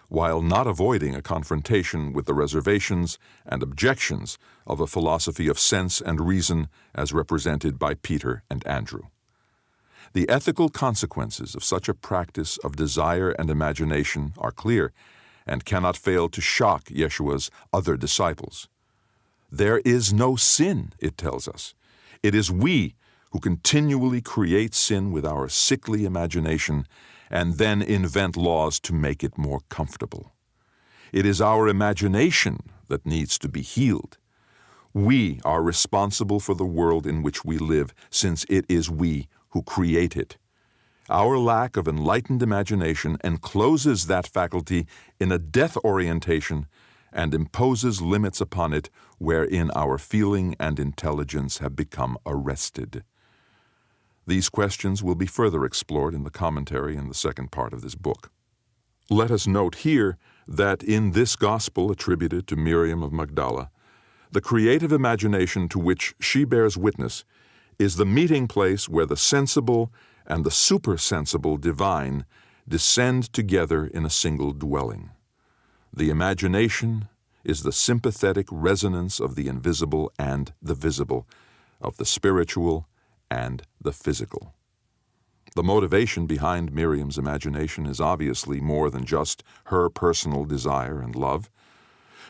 while not avoiding a confrontation with the reservations and objections of a philosophy of sense and reason as represented by Peter and Andrew. The ethical consequences of such a practice of desire and imagination are clear and cannot fail to shock Yeshua's other disciples. There is no sin, it tells us. It is we who continually create sin with our sickly imagination and then invent laws to make it more comfortable. It is our imagination that needs to be healed. We are responsible for the world in which we live, since it is we who create it. Our lack of enlightened imagination encloses that faculty in a death orientation and imposes limits upon it wherein our feeling and intelligence have become arrested. These questions will be further explored in the commentary in the second part of this book. Let us note here that in this gospel attributed to Miriam of Magdala, the creative imagination to which she bears witness is the meeting place where the sensible and the supersensible divine descend together in a single dwelling. The imagination is the sympathetic resonance of the invisible and the visible, of the spiritual and the physical. The motivation behind Miriam's imagination is obviously more than just her personal desire and love.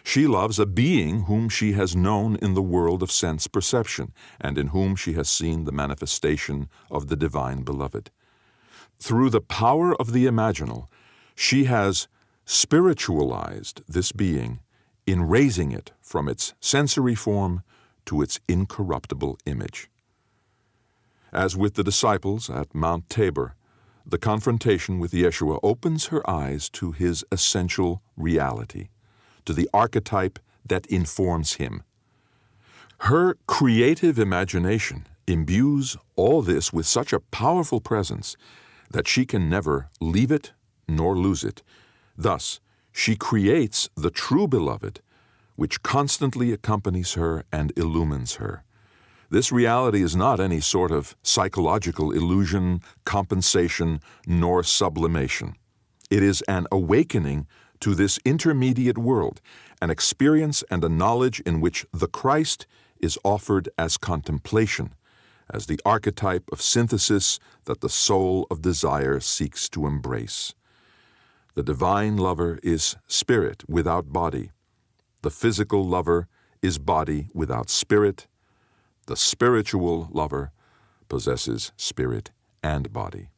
She loves a being whom she has known in the world of sense perception and in whom she has seen the manifestation of the divine beloved. Through the power of the imaginal, she has spiritualized this being in raising it from its sensory form to its incorruptible image. As with the disciples at Mount Tabor, the confrontation with Yeshua opens her eyes to his essential reality, to the archetype that informs him. Her creative imagination imbues all this with such a powerful presence that she can never leave it nor lose it. Thus, she creates the true beloved, which constantly accompanies her and illumines her. This reality is not any sort of psychological illusion, compensation, nor sublimation. It is an awakening to this intermediate world, an experience and a knowledge in which the Christ is offered as contemplation, as the archetype of synthesis that the soul of desire seeks to embrace. The divine lover is spirit without body. The physical lover is body without spirit. The spiritual lover possesses spirit and body.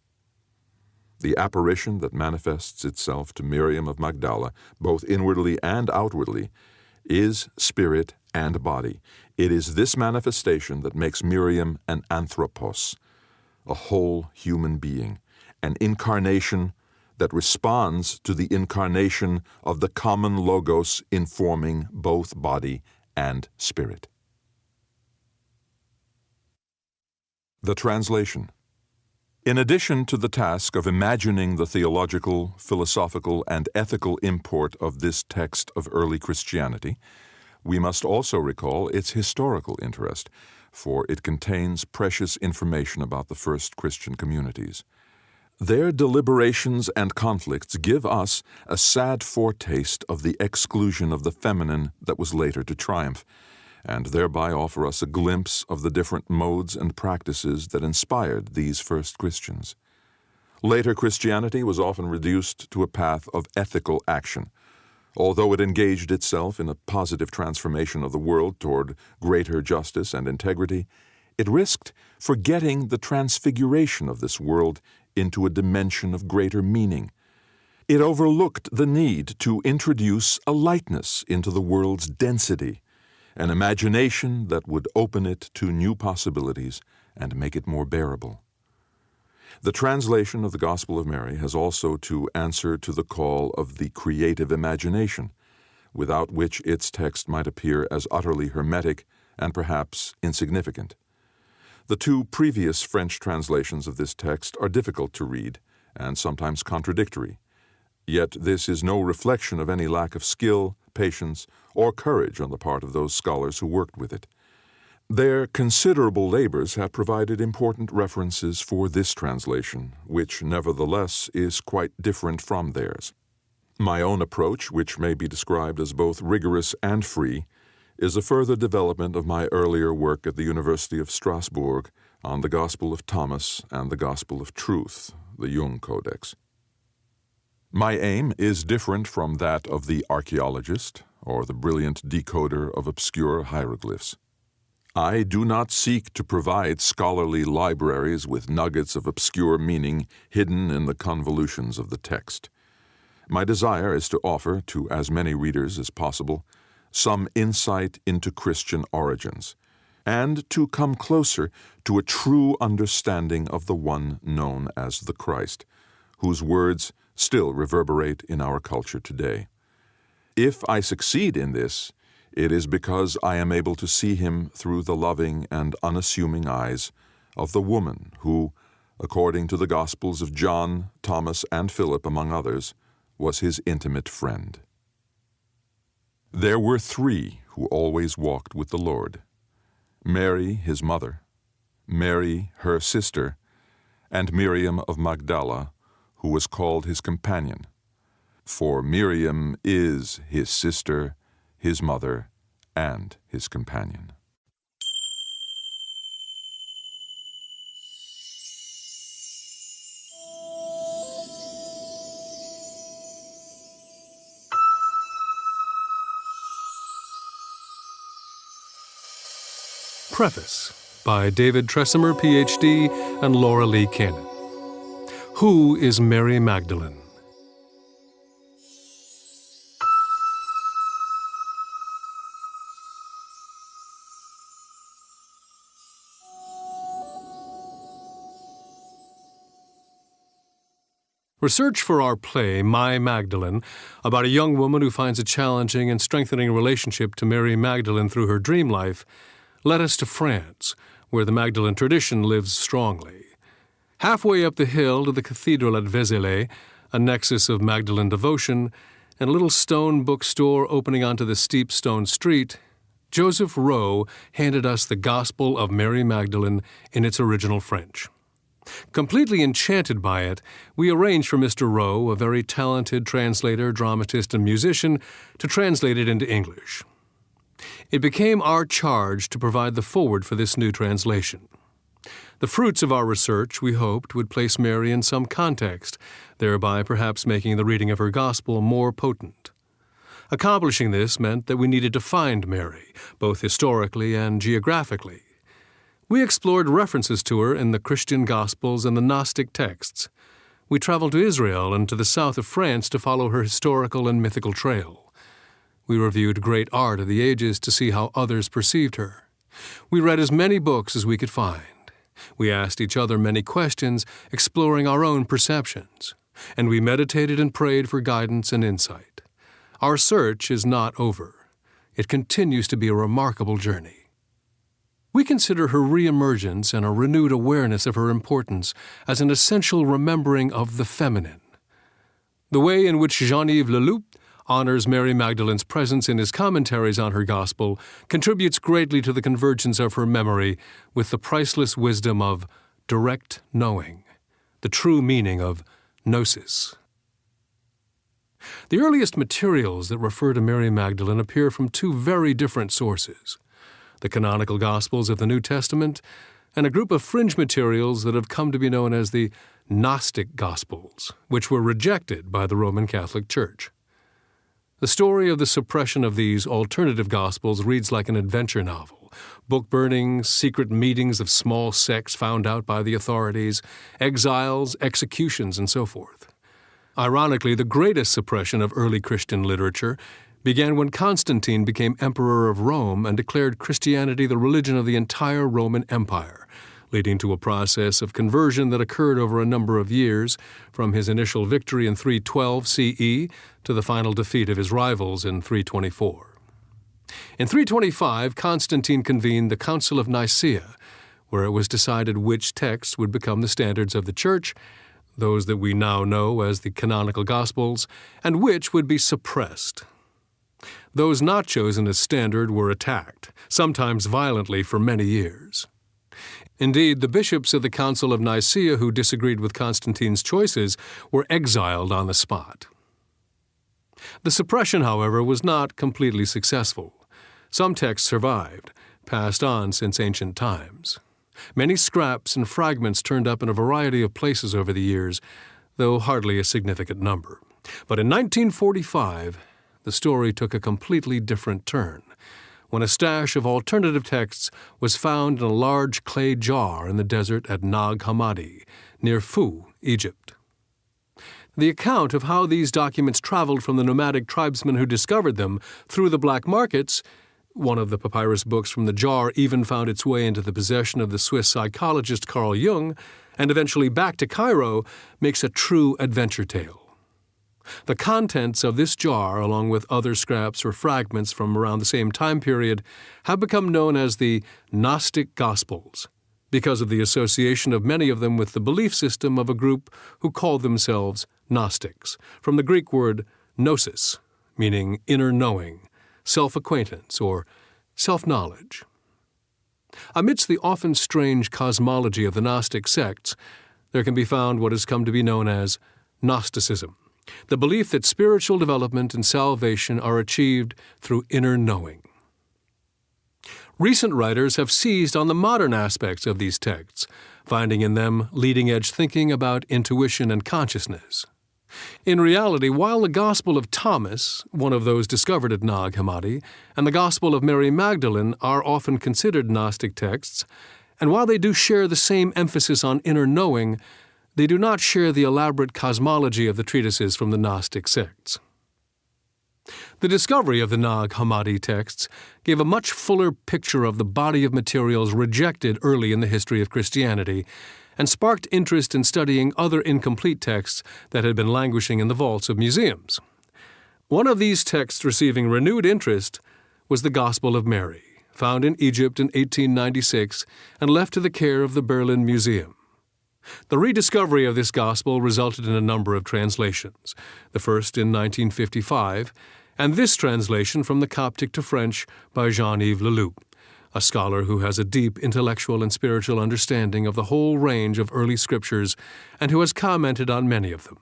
The apparition that manifests itself to Miriam of Magdala, both inwardly and outwardly, is spirit and body. It is this manifestation that makes Miriam an anthropos, a whole human being, an incarnation that responds to the incarnation of the common logos informing both body and spirit. The translation. In addition to the task of imagining the theological, philosophical, and ethical import of this text of early Christianity, we must also recall its historical interest, for it contains precious information about the first Christian communities. Their deliberations and conflicts give us a sad foretaste of the exclusion of the feminine that was later to triumph, and thereby offer us a glimpse of the different modes and practices that inspired these first Christians. Later Christianity was often reduced to a path of ethical action. Although it engaged itself in a positive transformation of the world toward greater justice and integrity, it risked forgetting the transfiguration of this world into a dimension of greater meaning. It overlooked the need to introduce a lightness into the world's density, an imagination that would open it to new possibilities and make it more bearable. The translation of the Gospel of Mary has also to answer to the call of the creative imagination, without which its text might appear as utterly hermetic and perhaps insignificant. The two previous French translations of this text are difficult to read and sometimes contradictory. Yet this is no reflection of any lack of skill, patience, or courage on the part of those scholars who worked with it. Their considerable labors have provided important references for this translation, which nevertheless is quite different from theirs. My own approach, which may be described as both rigorous and free, is a further development of my earlier work at the University of Strasbourg on the Gospel of Thomas and the Gospel of Truth, the Jung Codex. My aim is different from that of the archaeologist or the brilliant decoder of obscure hieroglyphs. I do not seek to provide scholarly libraries with nuggets of obscure meaning hidden in the convolutions of the text. My desire is to offer to as many readers as possible some insight into Christian origins, and to come closer to a true understanding of the one known as the Christ, whose words still reverberate in our culture today. If I succeed in this, it is because I am able to see him through the loving and unassuming eyes of the woman who, according to the Gospels of John, Thomas, and Philip, among others, was his intimate friend. There were three who always walked with the Lord: Mary, his mother, Mary, her sister, and Miriam of Magdala, who was called his companion. For Miriam is his sister, his mother, and his companion. Preface by David Tresimer, Ph.D., and Laura Lee Cannon. Who is Mary Magdalene? Research for our play, My Magdalene, about a young woman who finds a challenging and strengthening relationship to Mary Magdalene through her dream life, led us to France, where the Magdalene tradition lives strongly. Halfway up the hill to the cathedral at Vézelay, a nexus of Magdalene devotion, and a little stone bookstore opening onto the steep stone street, Joseph Rowe handed us the Gospel of Mary Magdalene in its original French. Completely enchanted by it, we arranged for Mr. Rowe, a very talented translator, dramatist, and musician, to translate it into English. It became our charge to provide the foreword for this new translation. The fruits of our research, we hoped, would place Mary in some context, thereby perhaps making the reading of her gospel more potent. Accomplishing this meant that we needed to find Mary, both historically and geographically. We explored references to her in the Christian Gospels and the Gnostic texts. We traveled to Israel and to the south of France to follow her historical and mythical trail. We reviewed great art of the ages to see how others perceived her. We read as many books as we could find. We asked each other many questions, exploring our own perceptions. And we meditated and prayed for guidance and insight. Our search is not over. It continues to be a remarkable journey. We consider her reemergence and a renewed awareness of her importance as an essential remembering of the feminine. The way in which Jean-Yves Leloup honors Mary Magdalene's presence in his commentaries on her gospel contributes greatly to the convergence of her memory with the priceless wisdom of direct knowing, the true meaning of gnosis. The earliest materials that refer to Mary Magdalene appear from two very different sources: the canonical Gospels of the New Testament, and a group of fringe materials that have come to be known as the Gnostic Gospels, which were rejected by the Roman Catholic Church. The story of the suppression of these alternative Gospels reads like an adventure novel: book burnings, secret meetings of small sects found out by the authorities, exiles, executions, and so forth. Ironically, the greatest suppression of early Christian literature began when Constantine became emperor of Rome and declared Christianity the religion of the entire Roman Empire, leading to a process of conversion that occurred over a number of years, from his initial victory in 312 CE to the final defeat of his rivals in 324. In 325, Constantine convened the Council of Nicaea, where it was decided which texts would become the standards of the Church, those that we now know as the canonical Gospels, and which would be suppressed. Those not chosen as standard were attacked, sometimes violently, for many years. Indeed, the bishops of the Council of Nicaea who disagreed with Constantine's choices were exiled on the spot. The suppression, however, was not completely successful. Some texts survived, passed on since ancient times. Many scraps and fragments turned up in a variety of places over the years, though hardly a significant number. But in 1945, the story took a completely different turn, when a stash of alternative texts was found in a large clay jar in the desert at Nag Hammadi, near Fou, Egypt. The account of how these documents traveled from the nomadic tribesmen who discovered them through the black markets — one of the papyrus books from the jar even found its way into the possession of the Swiss psychologist Carl Jung, and eventually back to Cairo — makes a true adventure tale. The contents of this jar, along with other scraps or fragments from around the same time period, have become known as the Gnostic Gospels, because of the association of many of them with the belief system of a group who called themselves Gnostics, from the Greek word gnosis, meaning inner knowing, self-acquaintance, or self-knowledge. Amidst the often strange cosmology of the Gnostic sects, there can be found what has come to be known as Gnosticism, the belief that spiritual development and salvation are achieved through inner knowing. Recent writers have seized on the modern aspects of these texts, finding in them leading-edge thinking about intuition and consciousness. In reality, while the Gospel of Thomas, one of those discovered at Nag Hammadi, and the Gospel of Mary Magdalene are often considered Gnostic texts, and while they do share the same emphasis on inner knowing, they do not share the elaborate cosmology of the treatises from the Gnostic sects. The discovery of the Nag Hammadi texts gave a much fuller picture of the body of materials rejected early in the history of Christianity and sparked interest in studying other incomplete texts that had been languishing in the vaults of museums. One of these texts receiving renewed interest was the Gospel of Mary, found in Egypt in 1896 and left to the care of the Berlin Museum. The rediscovery of this gospel resulted in a number of translations, the first in 1955, and this translation from the Coptic to French by Jean-Yves Leloup, a scholar who has a deep intellectual and spiritual understanding of the whole range of early scriptures and who has commented on many of them.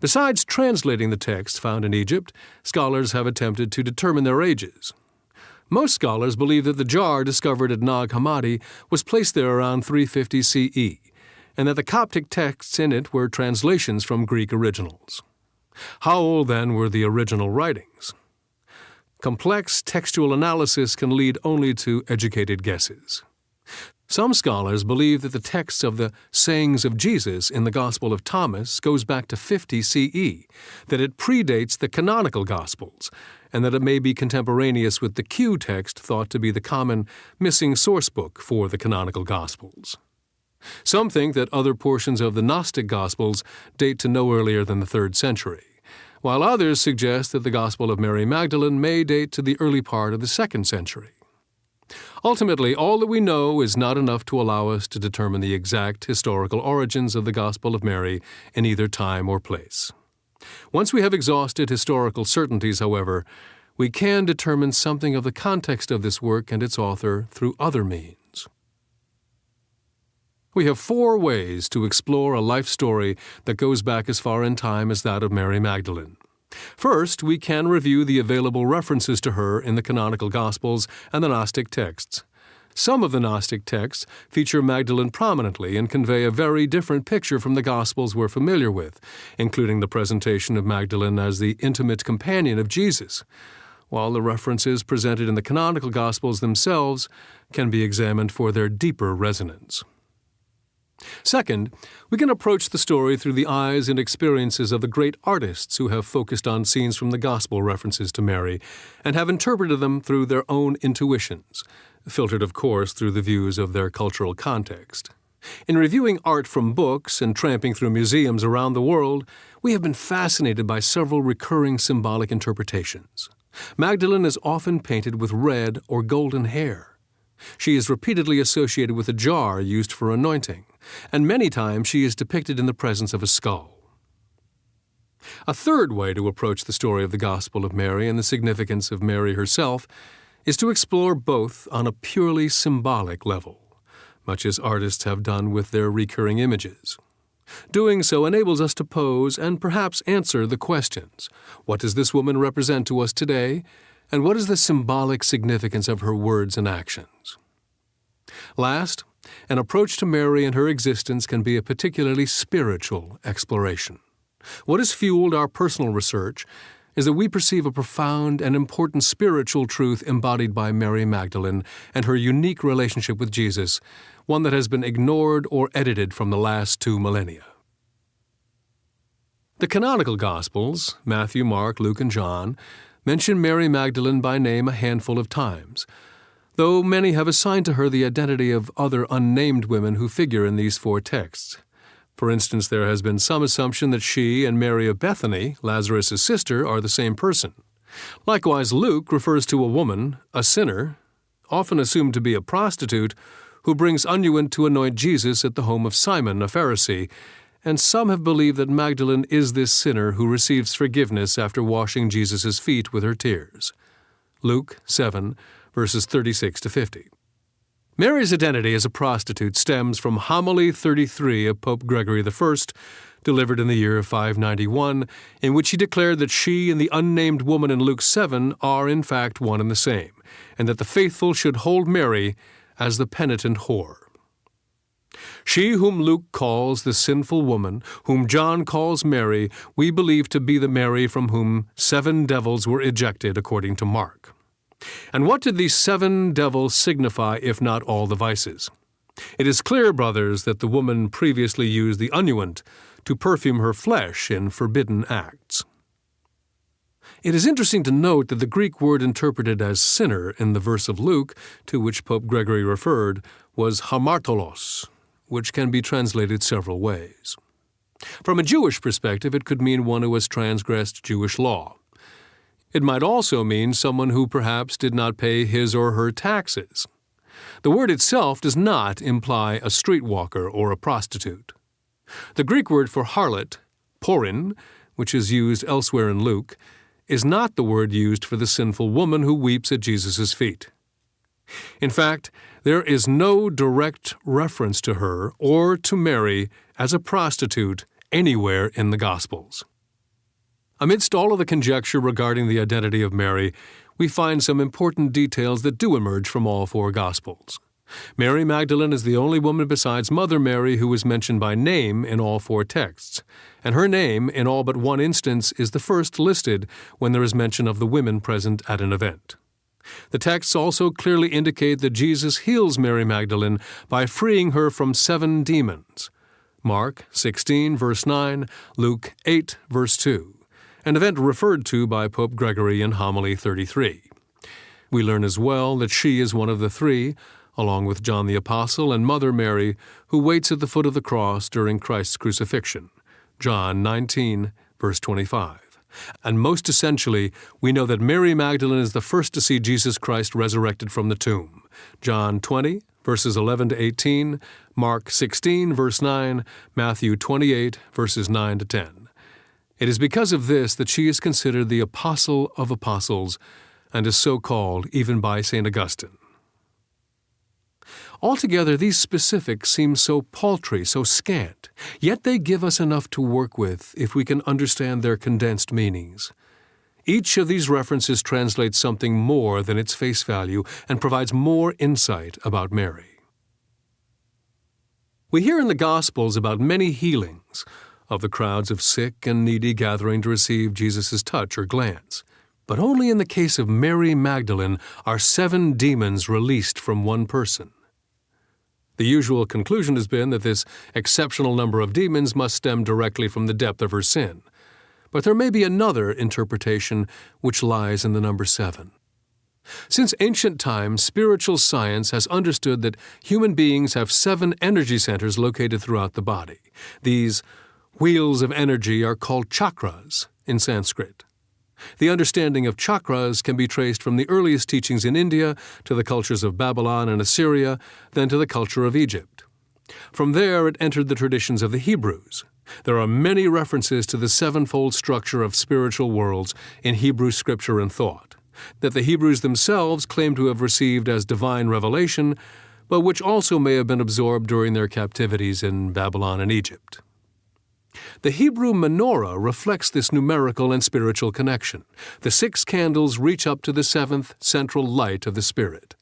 Besides translating the texts found in Egypt, scholars have attempted to determine their ages. Most scholars believe that the jar discovered at Nag Hammadi was placed there around 350 CE, and that the Coptic texts in it were translations from Greek originals. How old, then, were the original writings? Complex textual analysis can lead only to educated guesses. Some scholars believe that the text of the sayings of Jesus in the Gospel of Thomas goes back to 50 CE, that it predates the canonical Gospels, and that it may be contemporaneous with the Q text thought to be the common missing source book for the canonical Gospels. Some think that other portions of the Gnostic Gospels date to no earlier than the 3rd century, while others suggest that the Gospel of Mary Magdalene may date to the early part of the 2nd century. Ultimately, all that we know is not enough to allow us to determine the exact historical origins of the Gospel of Mary in either time or place. Once we have exhausted historical certainties, however, we can determine something of the context of this work and its author through other means. We have 4 ways to explore a life story that goes back as far in time as that of Mary Magdalene. First, we can review the available references to her in the canonical Gospels and the Gnostic texts. Some of the Gnostic texts feature Magdalene prominently and convey a very different picture from the Gospels we're familiar with, including the presentation of Magdalene as the intimate companion of Jesus, while the references presented in the canonical Gospels themselves can be examined for their deeper resonance. Second, we can approach the story through the eyes and experiences of the great artists who have focused on scenes from the Gospel references to Mary and have interpreted them through their own intuitions, filtered, of course, through the views of their cultural context. In reviewing art from books and tramping through museums around the world, we have been fascinated by several recurring symbolic interpretations. Magdalene is often painted with red or golden hair. She is repeatedly associated with a jar used for anointing, and many times she is depicted in the presence of a skull. A third way to approach the story of the Gospel of Mary and the significance of Mary herself is to explore both on a purely symbolic level, much as artists have done with their recurring images. Doing so enables us to pose and perhaps answer the questions: what does this woman represent to us today? And what is the symbolic significance of her words and actions? Last, an approach to Mary and her existence can be a particularly spiritual exploration. What has fueled our personal research is that we perceive a profound and important spiritual truth embodied by Mary Magdalene and her unique relationship with Jesus, one that has been ignored or edited from the last 2 millennia. The canonical Gospels, Matthew, Mark, Luke, and John, mention Mary Magdalene by name a handful of times, though many have assigned to her the identity of other unnamed women who figure in these 4 texts. For instance, there has been some assumption that she and Mary of Bethany, Lazarus' sister, are the same person. Likewise, Luke refers to a woman, a sinner, often assumed to be a prostitute, who brings unguent to anoint Jesus at the home of Simon, a Pharisee, and some have believed that Magdalene is this sinner who receives forgiveness after washing Jesus' feet with her tears. Luke 7, verses 36 to 50. Mary's identity as a prostitute stems from Homily 33 of Pope Gregory I, delivered in the year 591, in which he declared that she and the unnamed woman in Luke 7 are in fact one and the same, and that the faithful should hold Mary as the penitent whore. She whom Luke calls the sinful woman, whom John calls Mary, we believe to be the Mary from whom 7 devils were ejected, according to Mark. And what did these 7 devils signify, if not all the vices? It is clear, brothers, that the woman previously used the unguent to perfume her flesh in forbidden acts. It is interesting to note that the Greek word interpreted as sinner in the verse of Luke, to which Pope Gregory referred, was hamartolos, which can be translated several ways. From a Jewish perspective, it could mean one who has transgressed Jewish law. It might also mean someone who perhaps did not pay his or her taxes. The word itself does not imply a streetwalker or a prostitute. The Greek word for harlot, porin, which is used elsewhere in Luke, is not the word used for the sinful woman who weeps at Jesus' feet. In fact, there is no direct reference to her or to Mary as a prostitute anywhere in the Gospels. Amidst all of the conjecture regarding the identity of Mary, we find some important details that do emerge from all four Gospels. Mary Magdalene is the only woman besides Mother Mary who is mentioned by name in all four texts, and her name, in all but one instance, is the first listed when there is mention of the women present at an event. The texts also clearly indicate that Jesus heals Mary Magdalene by freeing her from 7 demons. Mark 16, verse 9, Luke 8, verse 2, an event referred to by Pope Gregory in Homily 33. We learn as well that she is one of the 3, along with John the Apostle and Mother Mary, who waits at the foot of the cross during Christ's crucifixion. John 19, verse 25. And most essentially, we know that Mary Magdalene is the first to see Jesus Christ resurrected from the tomb. John 20, verses 11 to 18, Mark 16, verse 9, Matthew 28, verses 9 to 10. It is because of this that she is considered the Apostle of Apostles and is so called even by St. Augustine. Altogether, these specifics seem so paltry, so scant, yet they give us enough to work with if we can understand their condensed meanings. Each of these references translates something more than its face value and provides more insight about Mary. We hear in the Gospels about many healings, of the crowds of sick and needy gathering to receive Jesus' touch or glance. But only in the case of Mary Magdalene are 7 demons released from one person. The usual conclusion has been that this exceptional number of demons must stem directly from the depth of her sin. But there may be another interpretation which lies in the number 7. Since ancient times, spiritual science has understood that human beings have 7 energy centers located throughout the body. These wheels of energy are called chakras in Sanskrit. The understanding of chakras can be traced from the earliest teachings in India to the cultures of Babylon and Assyria, then to the culture of Egypt. From there it entered the traditions of the Hebrews. There are many references to the 7-fold structure of spiritual worlds in Hebrew scripture and thought, that the Hebrews themselves claim to have received as divine revelation, but which also may have been absorbed during their captivities in Babylon and Egypt. The Hebrew menorah reflects this numerical and spiritual connection. The 6 candles reach up to the 7th central light of the Spirit.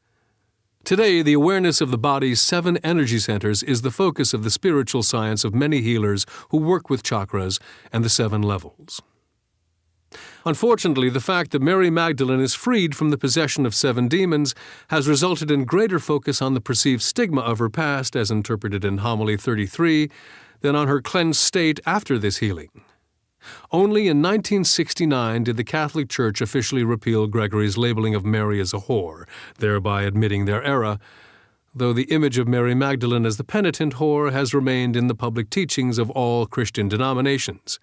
Today, the awareness of the body's 7 energy centers is the focus of the spiritual science of many healers who work with chakras and the 7 levels. Unfortunately, the fact that Mary Magdalene is freed from the possession of 7 demons has resulted in greater focus on the perceived stigma of her past, as interpreted in Homily 33, than on her cleansed state after this healing. Only in 1969 did the Catholic Church officially repeal Gregory's labeling of Mary as a whore, thereby admitting their error, though the image of Mary Magdalene as the penitent whore has remained in the public teachings of all Christian denominations.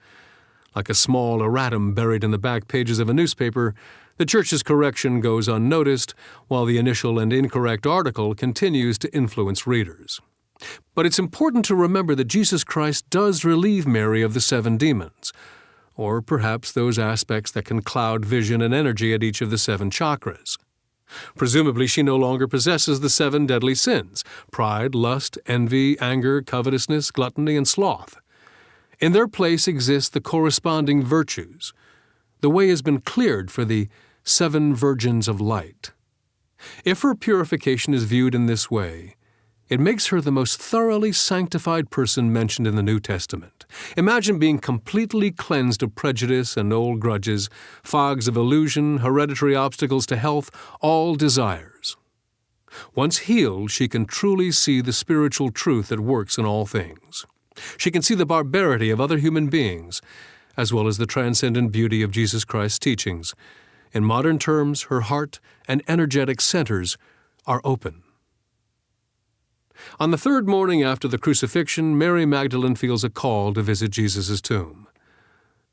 Like a small erratum buried in the back pages of a newspaper, the Church's correction goes unnoticed, while the initial and incorrect article continues to influence readers. But it's important to remember that Jesus Christ does relieve Mary of the 7 demons, or perhaps those aspects that can cloud vision and energy at each of the 7 chakras. Presumably, she no longer possesses the 7 deadly sins: pride, lust, envy, anger, covetousness, gluttony, and sloth. In their place exist the corresponding virtues. The way has been cleared for the 7 virgins of light. If her purification is viewed in this way, it makes her the most thoroughly sanctified person mentioned in the New Testament. Imagine being completely cleansed of prejudice and old grudges, fogs of illusion, hereditary obstacles to health, all desires. Once healed, she can truly see the spiritual truth that works in all things. She can see the barbarity of other human beings, as well as the transcendent beauty of Jesus Christ's teachings. In modern terms, her heart and energetic centers are open. On the third morning after the crucifixion, Mary Magdalene feels a call to visit Jesus' tomb.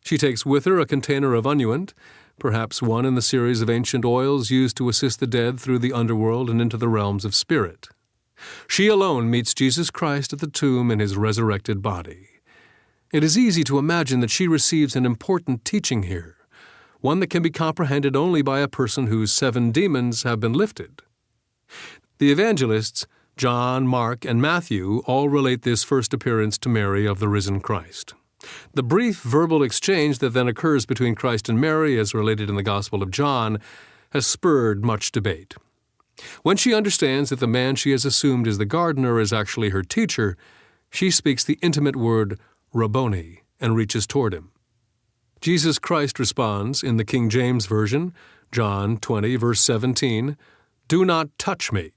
She takes with her a container of unguent, perhaps one in the series of ancient oils used to assist the dead through the underworld and into the realms of spirit. She alone meets Jesus Christ at the tomb in his resurrected body. It is easy to imagine that she receives an important teaching here, one that can be comprehended only by a person whose 7 demons have been lifted. The evangelists, John, Mark, and Matthew, all relate this first appearance to Mary of the risen Christ. The brief verbal exchange that then occurs between Christ and Mary, as related in the Gospel of John, has spurred much debate. When she understands that the man she has assumed is the gardener is actually her teacher, she speaks the intimate word Rabboni and reaches toward him. Jesus Christ responds in the King James Version, John 20, verse 17, "Do not touch me."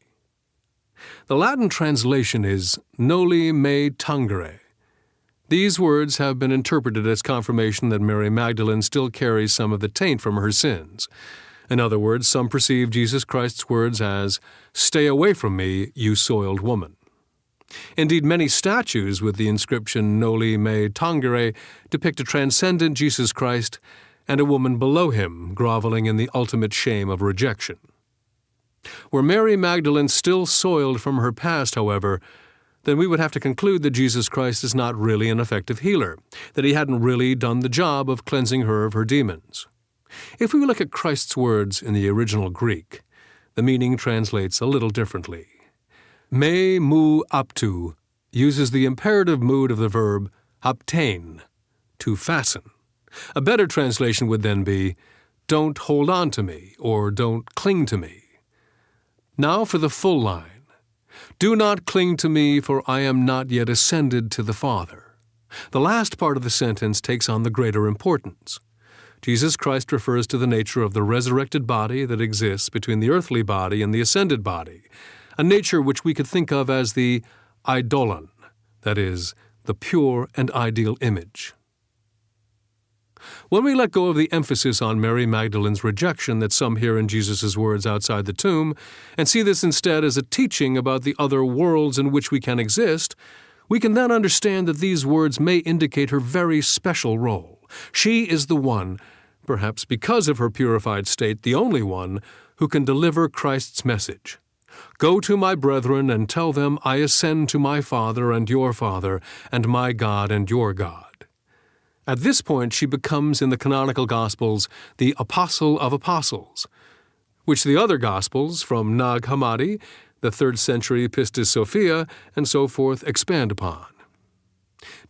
The Latin translation is noli me tangere. These words have been interpreted as confirmation that Mary Magdalene still carries some of the taint from her sins. In other words, some perceive Jesus Christ's words as, "Stay away from me, you soiled woman." Indeed, many statues with the inscription Noli me tangere depict a transcendent Jesus Christ and a woman below him groveling in the ultimate shame of rejection. Were Mary Magdalene still soiled from her past, however, then we would have to conclude that Jesus Christ is not really an effective healer, that he hadn't really done the job of cleansing her of her demons. If we look at Christ's words in the original Greek, the meaning translates a little differently. Me mu aptu uses the imperative mood of the verb aptein, to fasten. A better translation would then be, don't hold on to me, or don't cling to me. Now for the full line. Do not cling to me, for I am not yet ascended to the Father. The last part of the sentence takes on the greater importance. Jesus Christ refers to the nature of the resurrected body that exists between the earthly body and the ascended body, a nature which we could think of as the eidolon, that is, the pure and ideal image. When we let go of the emphasis on Mary Magdalene's rejection that some hear in Jesus' words outside the tomb, and see this instead as a teaching about the other worlds in which we can exist, we can then understand that these words may indicate her very special role. She is the one, perhaps because of her purified state, the only one, who can deliver Christ's message. Go to my brethren and tell them, I ascend to my Father and your Father, and my God and your God. At this point, she becomes, in the canonical Gospels, the Apostle of Apostles, which the other Gospels, from Nag Hammadi, the 3rd century Pistis Sophia, and so forth, expand upon.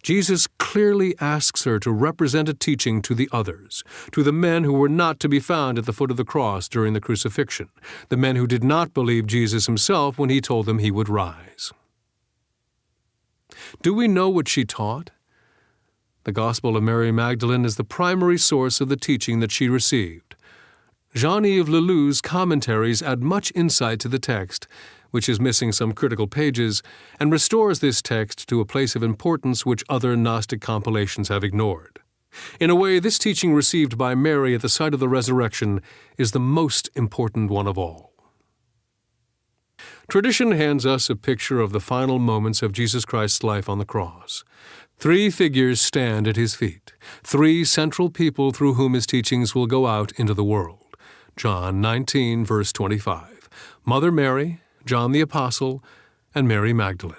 Jesus clearly asks her to represent a teaching to the others, to the men who were not to be found at the foot of the cross during the crucifixion, the men who did not believe Jesus himself when he told them he would rise. Do we know what she taught? The Gospel of Mary Magdalene is the primary source of the teaching that she received. Jean-Yves Leloup's commentaries add much insight to the text, which is missing some critical pages, and restores this text to a place of importance which other Gnostic compilations have ignored. In a way, this teaching received by Mary at the site of the resurrection is the most important one of all. Tradition hands us a picture of the final moments of Jesus Christ's life on the cross. 3 figures stand at his feet, 3 central people through whom his teachings will go out into the world. John 19, verse 25. Mother Mary, John the Apostle, and Mary Magdalene.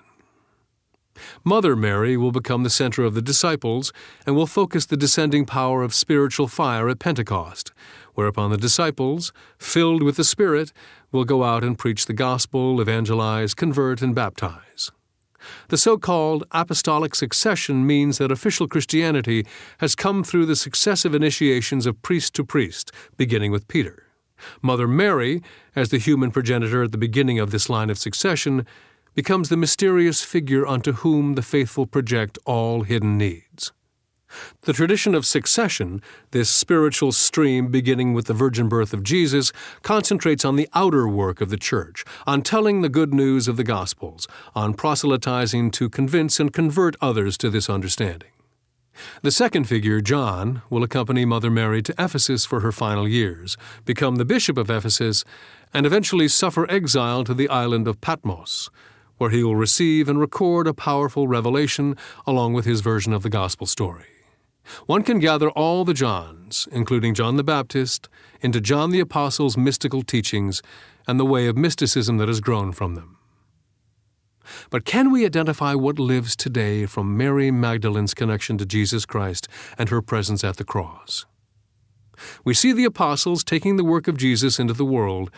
Mother Mary will become the center of the disciples and will focus the descending power of spiritual fire at Pentecost, whereupon the disciples, filled with the Spirit, will go out and preach the gospel, evangelize, convert, and baptize. The so-called apostolic succession means that official Christianity has come through the successive initiations of priest to priest, beginning with Peter. Mother Mary, as the human progenitor at the beginning of this line of succession, becomes the mysterious figure unto whom the faithful project all hidden needs. The tradition of succession, this spiritual stream beginning with the virgin birth of Jesus, concentrates on the outer work of the Church, on telling the good news of the Gospels, on proselytizing to convince and convert others to this understanding. The second figure, John, will accompany Mother Mary to Ephesus for her final years, become the bishop of Ephesus, and eventually suffer exile to the island of Patmos, where he will receive and record a powerful revelation along with his version of the Gospel story. One can gather all the Johns, including John the Baptist, into John the Apostle's mystical teachings and the way of mysticism that has grown from them. But can we identify what lives today from Mary Magdalene's connection to Jesus Christ and her presence at the cross? We see the apostles taking the work of Jesus into the world,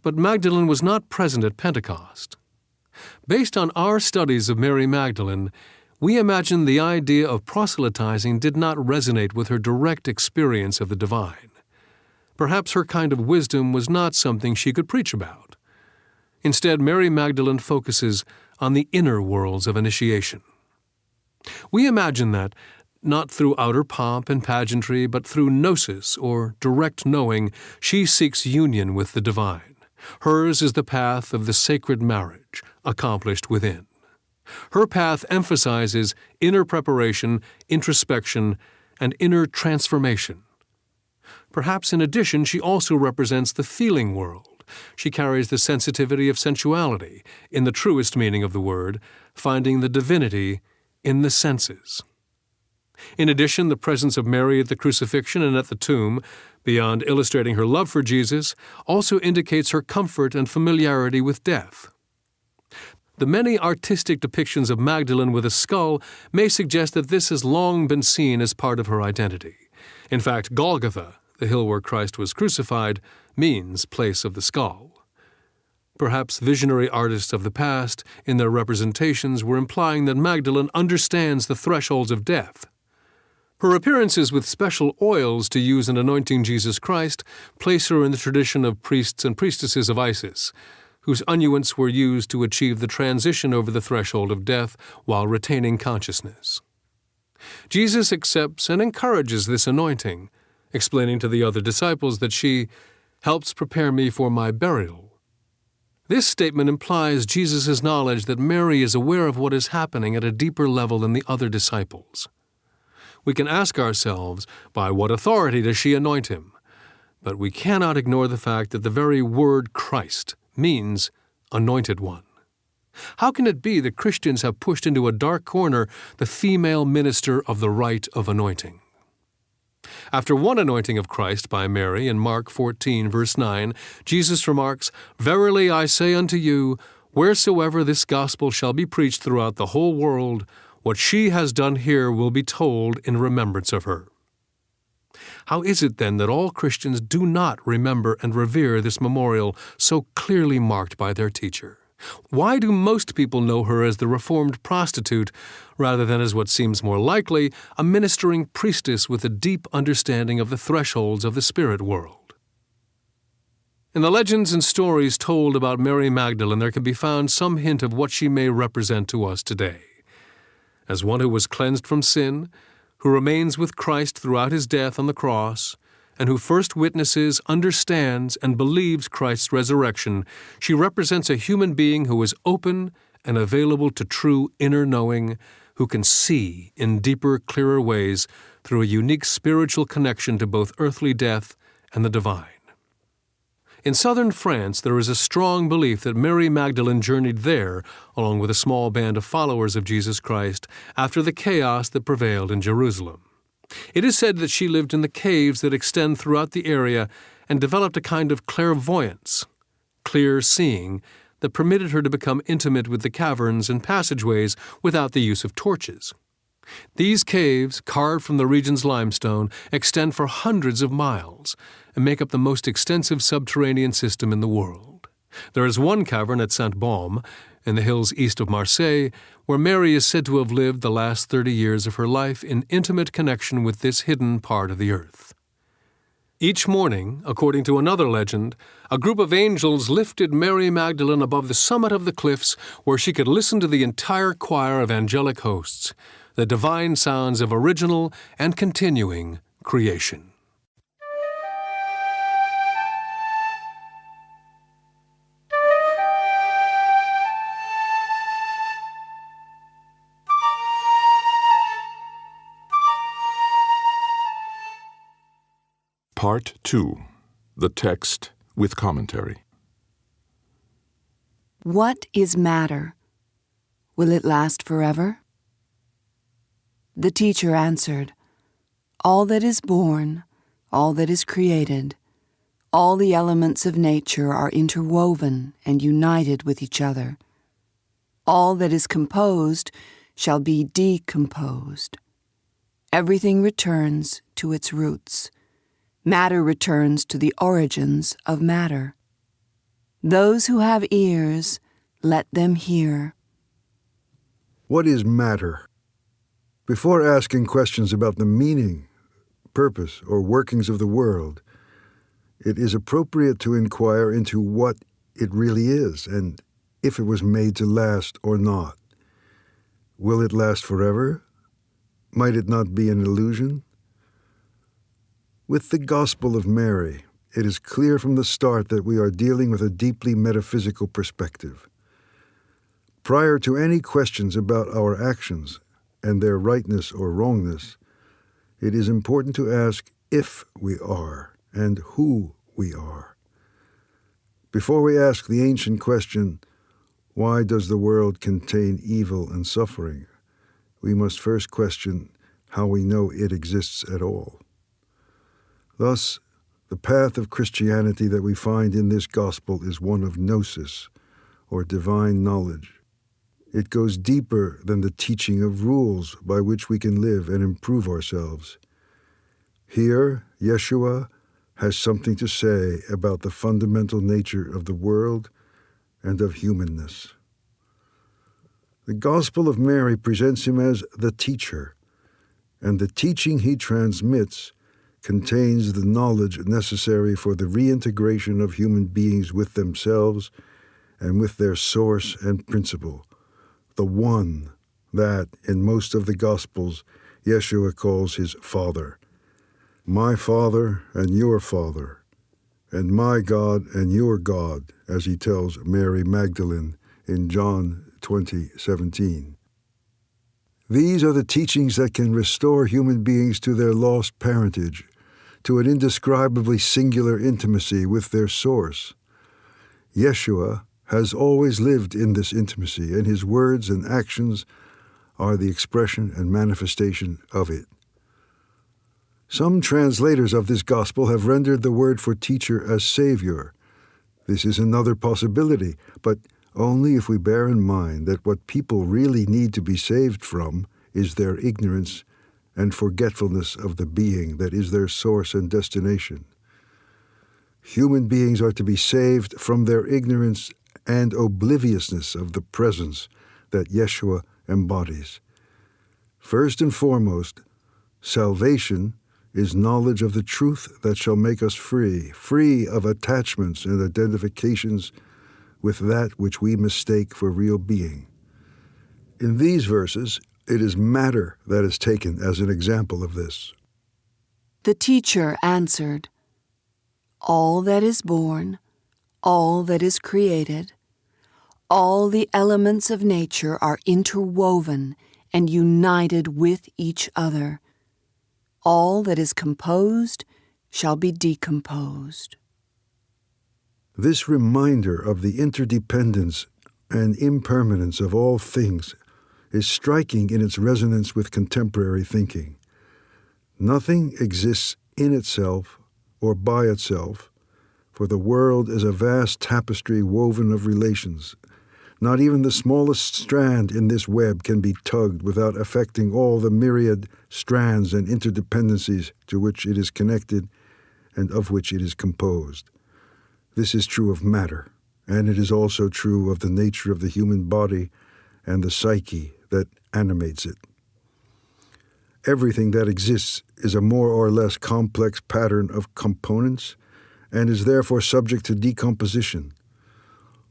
but Magdalene was not present at Pentecost. Based on our studies of Mary Magdalene, we imagine the idea of proselytizing did not resonate with her direct experience of the divine. Perhaps her kind of wisdom was not something she could preach about. Instead, Mary Magdalene focuses on the inner worlds of initiation. We imagine that, not through outer pomp and pageantry, but through gnosis, or direct knowing, she seeks union with the divine. Hers is the path of the sacred marriage, accomplished within. Her path emphasizes inner preparation, introspection, and inner transformation. Perhaps in addition, she also represents the feeling world. She carries the sensitivity of sensuality, in the truest meaning of the word, finding the divinity in the senses. In addition, the presence of Mary at the crucifixion and at the tomb, beyond illustrating her love for Jesus, also indicates her comfort and familiarity with death. The many artistic depictions of Magdalene with a skull may suggest that this has long been seen as part of her identity. In fact, Golgotha, the hill where Christ was crucified, means place of the skull. Perhaps visionary artists of the past, in their representations, were implying that Magdalene understands the thresholds of death. Her appearances with special oils to use in anointing Jesus Christ place her in the tradition of priests and priestesses of Isis, whose unguents were used to achieve the transition over the threshold of death while retaining consciousness. Jesus accepts and encourages this anointing, explaining to the other disciples that she helps prepare me for my burial. This statement implies Jesus' knowledge that Mary is aware of what is happening at a deeper level than the other disciples. We can ask ourselves, by what authority does she anoint him? But we cannot ignore the fact that the very word Christ means anointed one. How can it be that Christians have pushed into a dark corner the female minister of the rite of anointing? After one anointing of Christ by Mary in Mark 14, verse 9, Jesus remarks, "Verily I say unto you, wheresoever this gospel shall be preached throughout the whole world, what she has done here will be told in remembrance of her." How is it then that all Christians do not remember and revere this memorial so clearly marked by their teacher? Why do most people know her as the reformed prostitute rather than as what seems more likely, a ministering priestess with a deep understanding of the thresholds of the spirit world? In the legends and stories told about Mary Magdalene, there can be found some hint of what she may represent to us today. As one who was cleansed from sin, who remains with Christ throughout his death on the cross, and who first witnesses, understands, and believes Christ's resurrection, she represents a human being who is open and available to true inner knowing, who can see in deeper, clearer ways through a unique spiritual connection to both earthly death and the divine. In southern France, there is a strong belief that Mary Magdalene journeyed there, along with a small band of followers of Jesus Christ, after the chaos that prevailed in Jerusalem. It is said that she lived in the caves that extend throughout the area and developed a kind of clairvoyance, clear seeing, that permitted her to become intimate with the caverns and passageways without the use of torches. These caves, carved from the region's limestone, extend for hundreds of miles and make up the most extensive subterranean system in the world. There is one cavern at Saint-Baume, in the hills east of Marseille, where Mary is said to have lived the last 30 years of her life in intimate connection with this hidden part of the earth. Each morning, according to another legend, a group of angels lifted Mary Magdalene above the summit of the cliffs where she could listen to the entire choir of angelic hosts, the divine sounds of original and continuing creation. Part 2. The Text with Commentary. What is matter? Will it last forever? The teacher answered, all that is born, all that is created, all the elements of nature are interwoven and united with each other. All that is composed shall be decomposed. Everything returns to its roots. Matter returns to the origins of matter. Those who have ears, let them hear. What is matter? Before asking questions about the meaning, purpose, or workings of the world, it is appropriate to inquire into what it really is and if it was made to last or not. Will it last forever? Might it not be an illusion? With the Gospel of Mary, it is clear from the start that we are dealing with a deeply metaphysical perspective. Prior to any questions about our actions and their rightness or wrongness, it is important to ask if we are and who we are. Before we ask the ancient question, why does the world contain evil and suffering, we must first question how we know it exists at all. Thus, the path of Christianity that we find in this gospel is one of gnosis, or divine knowledge. It goes deeper than the teaching of rules by which we can live and improve ourselves. Here, Yeshua has something to say about the fundamental nature of the world and of humanness. The Gospel of Mary presents him as the teacher, and the teaching he transmits contains the knowledge necessary for the reintegration of human beings with themselves and with their source and principle, the one that, in most of the Gospels, Yeshua calls his Father. My Father and your Father, and my God and your God, as he tells Mary Magdalene in John 20:17. These are the teachings that can restore human beings to their lost parentage, to an indescribably singular intimacy with their source. Yeshua has always lived in this intimacy, and his words and actions are the expression and manifestation of it. Some translators of this gospel have rendered the word for teacher as Savior. This is another possibility, but only if we bear in mind that what people really need to be saved from is their ignorance and forgetfulness of the being that is their source and destination. Human beings are to be saved from their ignorance and obliviousness of the presence that Yeshua embodies. First and foremost, salvation is knowledge of the truth that shall make us free, free of attachments and identifications with that which we mistake for real being. In these verses, it is matter that is taken as an example of this. The teacher answered, all that is born, all that is created, all the elements of nature are interwoven and united with each other. All that is composed shall be decomposed. This reminder of the interdependence and impermanence of all things is striking in its resonance with contemporary thinking. Nothing exists in itself or by itself, for the world is a vast tapestry woven of relations. Not even the smallest strand in this web can be tugged without affecting all the myriad strands and interdependencies to which it is connected and of which it is composed. This is true of matter, and it is also true of the nature of the human body and the psyche that animates it. Everything that exists is a more or less complex pattern of components and is therefore subject to decomposition.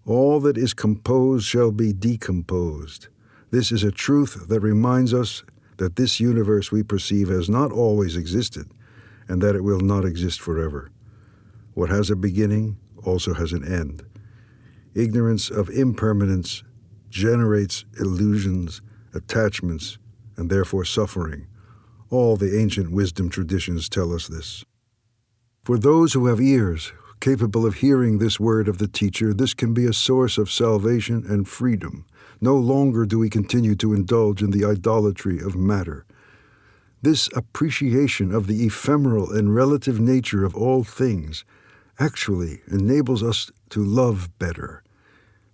All that is composed shall be decomposed. This is a truth that reminds us that this universe we perceive has not always existed, and that it will not exist forever. What has a beginning also has an end. Ignorance of impermanence generates illusions, attachments, and therefore suffering. All the ancient wisdom traditions tell us this. For those who have ears, capable of hearing this word of the teacher, this can be a source of salvation and freedom. No longer do we continue to indulge in the idolatry of matter. This appreciation of the ephemeral and relative nature of all things actually enables us to love better.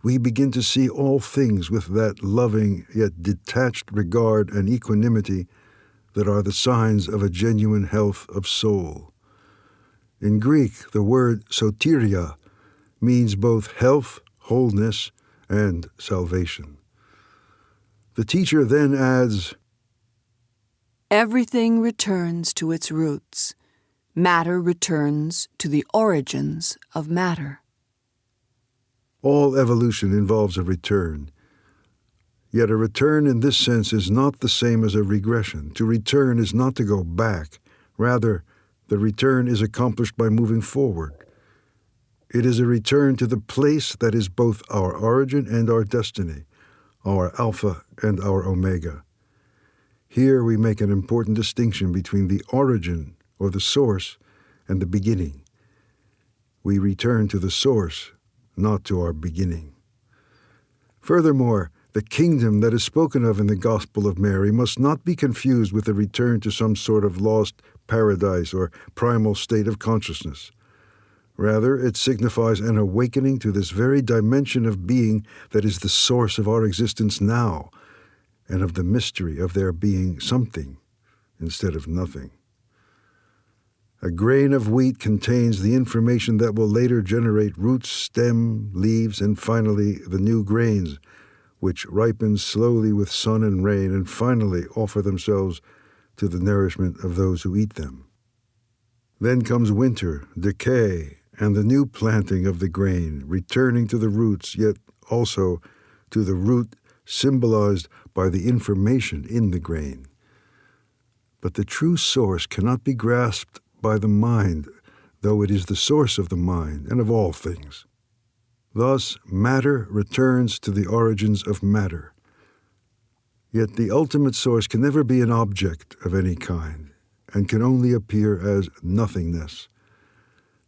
We begin to see all things with that loving yet detached regard and equanimity that are the signs of a genuine health of soul. In Greek, the word soteria means both health, wholeness, and salvation. The teacher then adds, Everything returns to its roots. Matter returns to the origins of matter. All evolution involves a return. Yet a return in this sense is not the same as a regression. To return is not to go back. Rather, the return is accomplished by moving forward. It is a return to the place that is both our origin and our destiny, our Alpha and our Omega. Here we make an important distinction between the origin, or the source, and the beginning. We return to the source, not to our beginning. Furthermore, the kingdom that is spoken of in the Gospel of Mary must not be confused with a return to some sort of lost paradise or primal state of consciousness. Rather, it signifies an awakening to this very dimension of being that is the source of our existence now, and of the mystery of there being something instead of nothing. A grain of wheat contains the information that will later generate roots, stem, leaves, and finally the new grains, which ripen slowly with sun and rain and finally offer themselves to the nourishment of those who eat them. Then comes winter, decay, and the new planting of the grain, returning to the roots, yet also to the root symbolized by the information in the grain. But the true source cannot be grasped by the mind, though it is the source of the mind and of all things. Thus, matter returns to the origins of matter. Yet the ultimate source can never be an object of any kind, and can only appear as nothingness.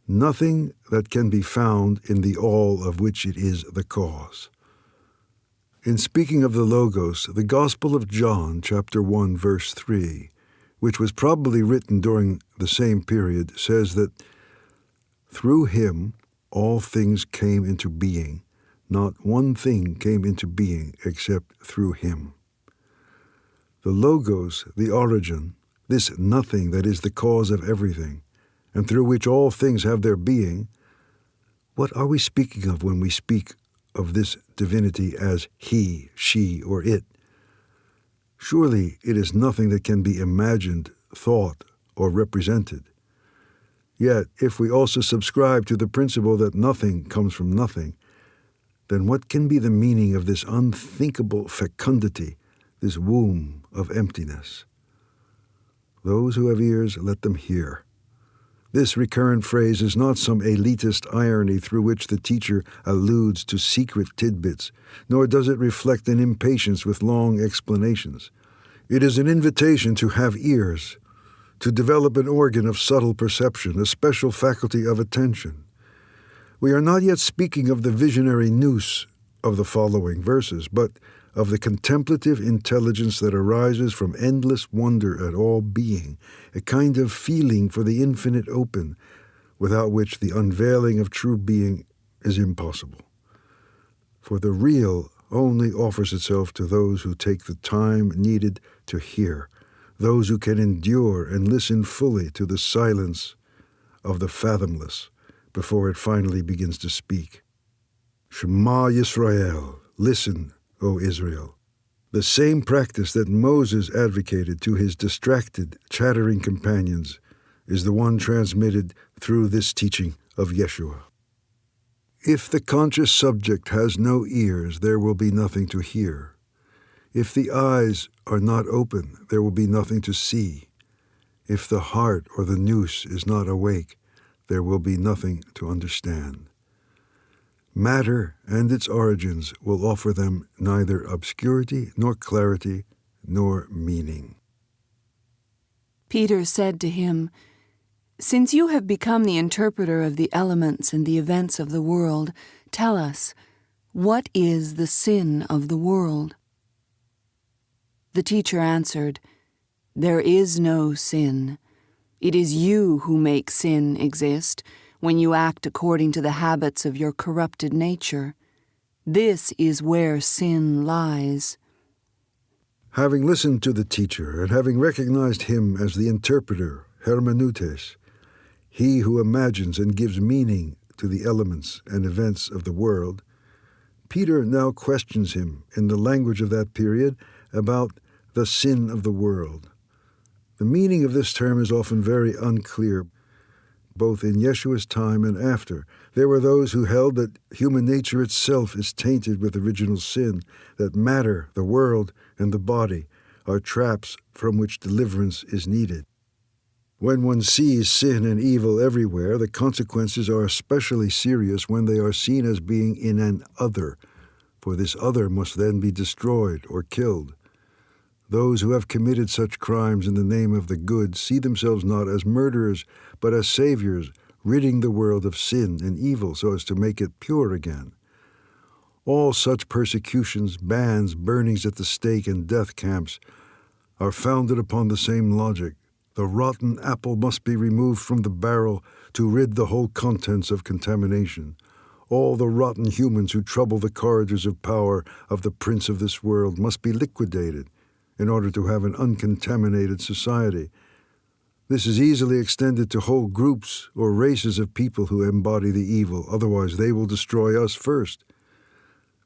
Nothing that can be found in the all of which it is the cause. In speaking of the Logos, the Gospel of John, chapter 1, verse 3, which was probably written during the same period, says that through him all things came into being. Not one thing came into being except through him. The Logos, the origin, this nothing that is the cause of everything, and through which all things have their being, what are we speaking of when we speak of this divinity as he, she, or it? Surely it is nothing that can be imagined, thought, or represented. Yet, if we also subscribe to the principle that nothing comes from nothing, then what can be the meaning of this unthinkable fecundity, this womb of emptiness? Those who have ears, let them hear. This recurrent phrase is not some elitist irony through which the teacher alludes to secret tidbits, nor does it reflect an impatience with long explanations. It is an invitation to have ears, to develop an organ of subtle perception, a special faculty of attention. We are not yet speaking of the visionary nous of the following verses, but of the contemplative intelligence that arises from endless wonder at all being, a kind of feeling for the infinite open, without which the unveiling of true being is impossible. For the real only offers itself to those who take the time needed to hear, those who can endure and listen fully to the silence of the fathomless before it finally begins to speak. Shema Yisrael, listen, O Israel. The same practice that Moses advocated to his distracted, chattering companions is the one transmitted through this teaching of Yeshua. If the conscious subject has no ears, there will be nothing to hear. If the eyes are not open, there will be nothing to see. If the heart or the nous is not awake, there will be nothing to understand. Matter and its origins will offer them neither obscurity nor clarity nor meaning. Peter said to him, "Since you have become the interpreter of the elements and the events of the world, tell us, what is the sin of the world?" The teacher answered, "There is no sin. It is you who make sin exist when you act according to the habits of your corrupted nature. This is where sin lies." Having listened to the teacher and having recognized him as the interpreter, hermeneutes, he who imagines and gives meaning to the elements and events of the world, Peter now questions him in the language of that period about the sin of the world. The meaning of this term is often very unclear, both in Yeshua's time and after. There were those who held that human nature itself is tainted with original sin, that matter, the world, and the body are traps from which deliverance is needed. When one sees sin and evil everywhere, the consequences are especially serious when they are seen as being in an other, for this other must then be destroyed or killed. Those who have committed such crimes in the name of the good see themselves not as murderers, but as saviors, ridding the world of sin and evil so as to make it pure again. All such persecutions, bans, burnings at the stake, and death camps are founded upon the same logic. The rotten apple must be removed from the barrel to rid the whole contents of contamination. All the rotten humans who trouble the corridors of power of the prince of this world must be liquidated in order to have an uncontaminated society. This is easily extended to whole groups or races of people who embody the evil, otherwise they will destroy us first.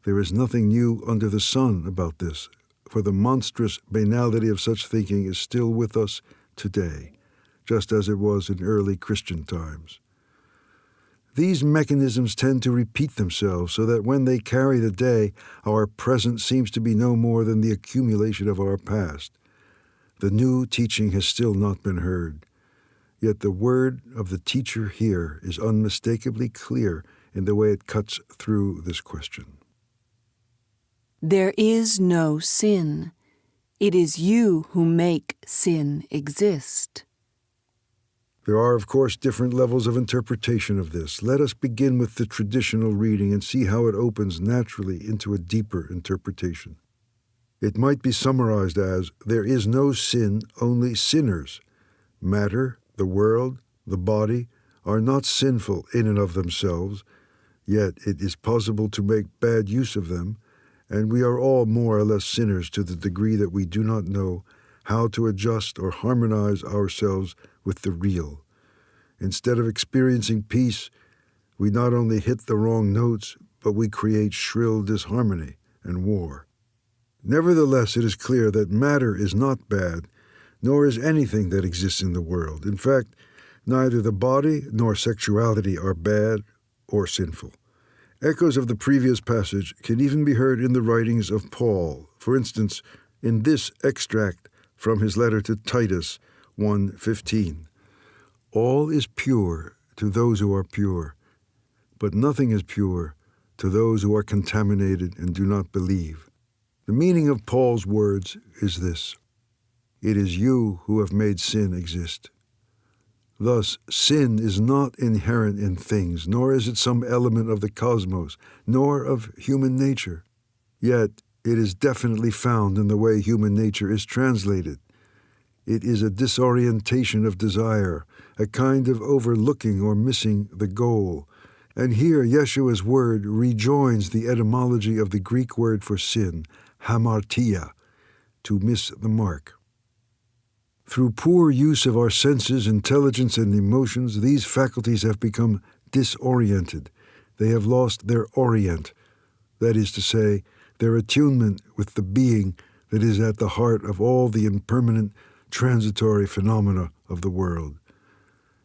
There is nothing new under the sun about this, for the monstrous banality of such thinking is still with us today, just as it was in early Christian times. These mechanisms tend to repeat themselves so that when they carry the day, our present seems to be no more than the accumulation of our past. The new teaching has still not been heard, yet the word of the teacher here is unmistakably clear in the way it cuts through this question. There is no sin. It is you who make sin exist. There are, of course, different levels of interpretation of this. Let us begin with the traditional reading and see how it opens naturally into a deeper interpretation. It might be summarized as, there is no sin, only sinners. Matter, the world, the body, are not sinful in and of themselves, yet it is possible to make bad use of them, and we are all more or less sinners to the degree that we do not know how to adjust or harmonize ourselves with the real. Instead of experiencing peace, we not only hit the wrong notes, but we create shrill disharmony and war. Nevertheless, it is clear that matter is not bad, nor is anything that exists in the world. In fact, neither the body nor sexuality are bad or sinful. Echoes of the previous passage can even be heard in the writings of Paul, for instance, in this extract from his letter to Titus 1:15. All is pure to those who are pure, but nothing is pure to those who are contaminated and do not believe. The meaning of Paul's words is this: it is you who have made sin exist. Thus, sin is not inherent in things, nor is it some element of the cosmos, nor of human nature. Yet, it is definitely found in the way human nature is translated. It is a disorientation of desire, a kind of overlooking or missing the goal. And here, Yeshua's word rejoins the etymology of the Greek word for sin, hamartia, to miss the mark. Through poor use of our senses, intelligence, and emotions, these faculties have become disoriented. They have lost their orient, that is to say, their attunement with the being that is at the heart of all the impermanent, transitory phenomena of the world.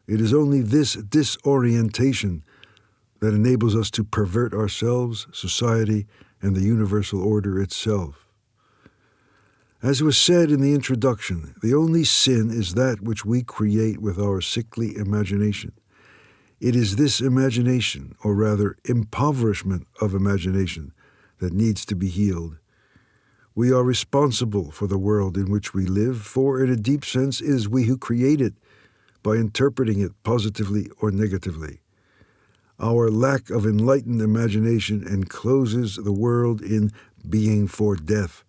It is only this disorientation that enables us to pervert ourselves, society, and the universal order itself. As was said in the introduction, the only sin is that which we create with our sickly imagination. It is this imagination, or rather impoverishment of imagination, that needs to be healed. We are responsible for the world in which we live, for in a deep sense it is we who create it by interpreting it positively or negatively. Our lack of enlightened imagination encloses the world in being for death,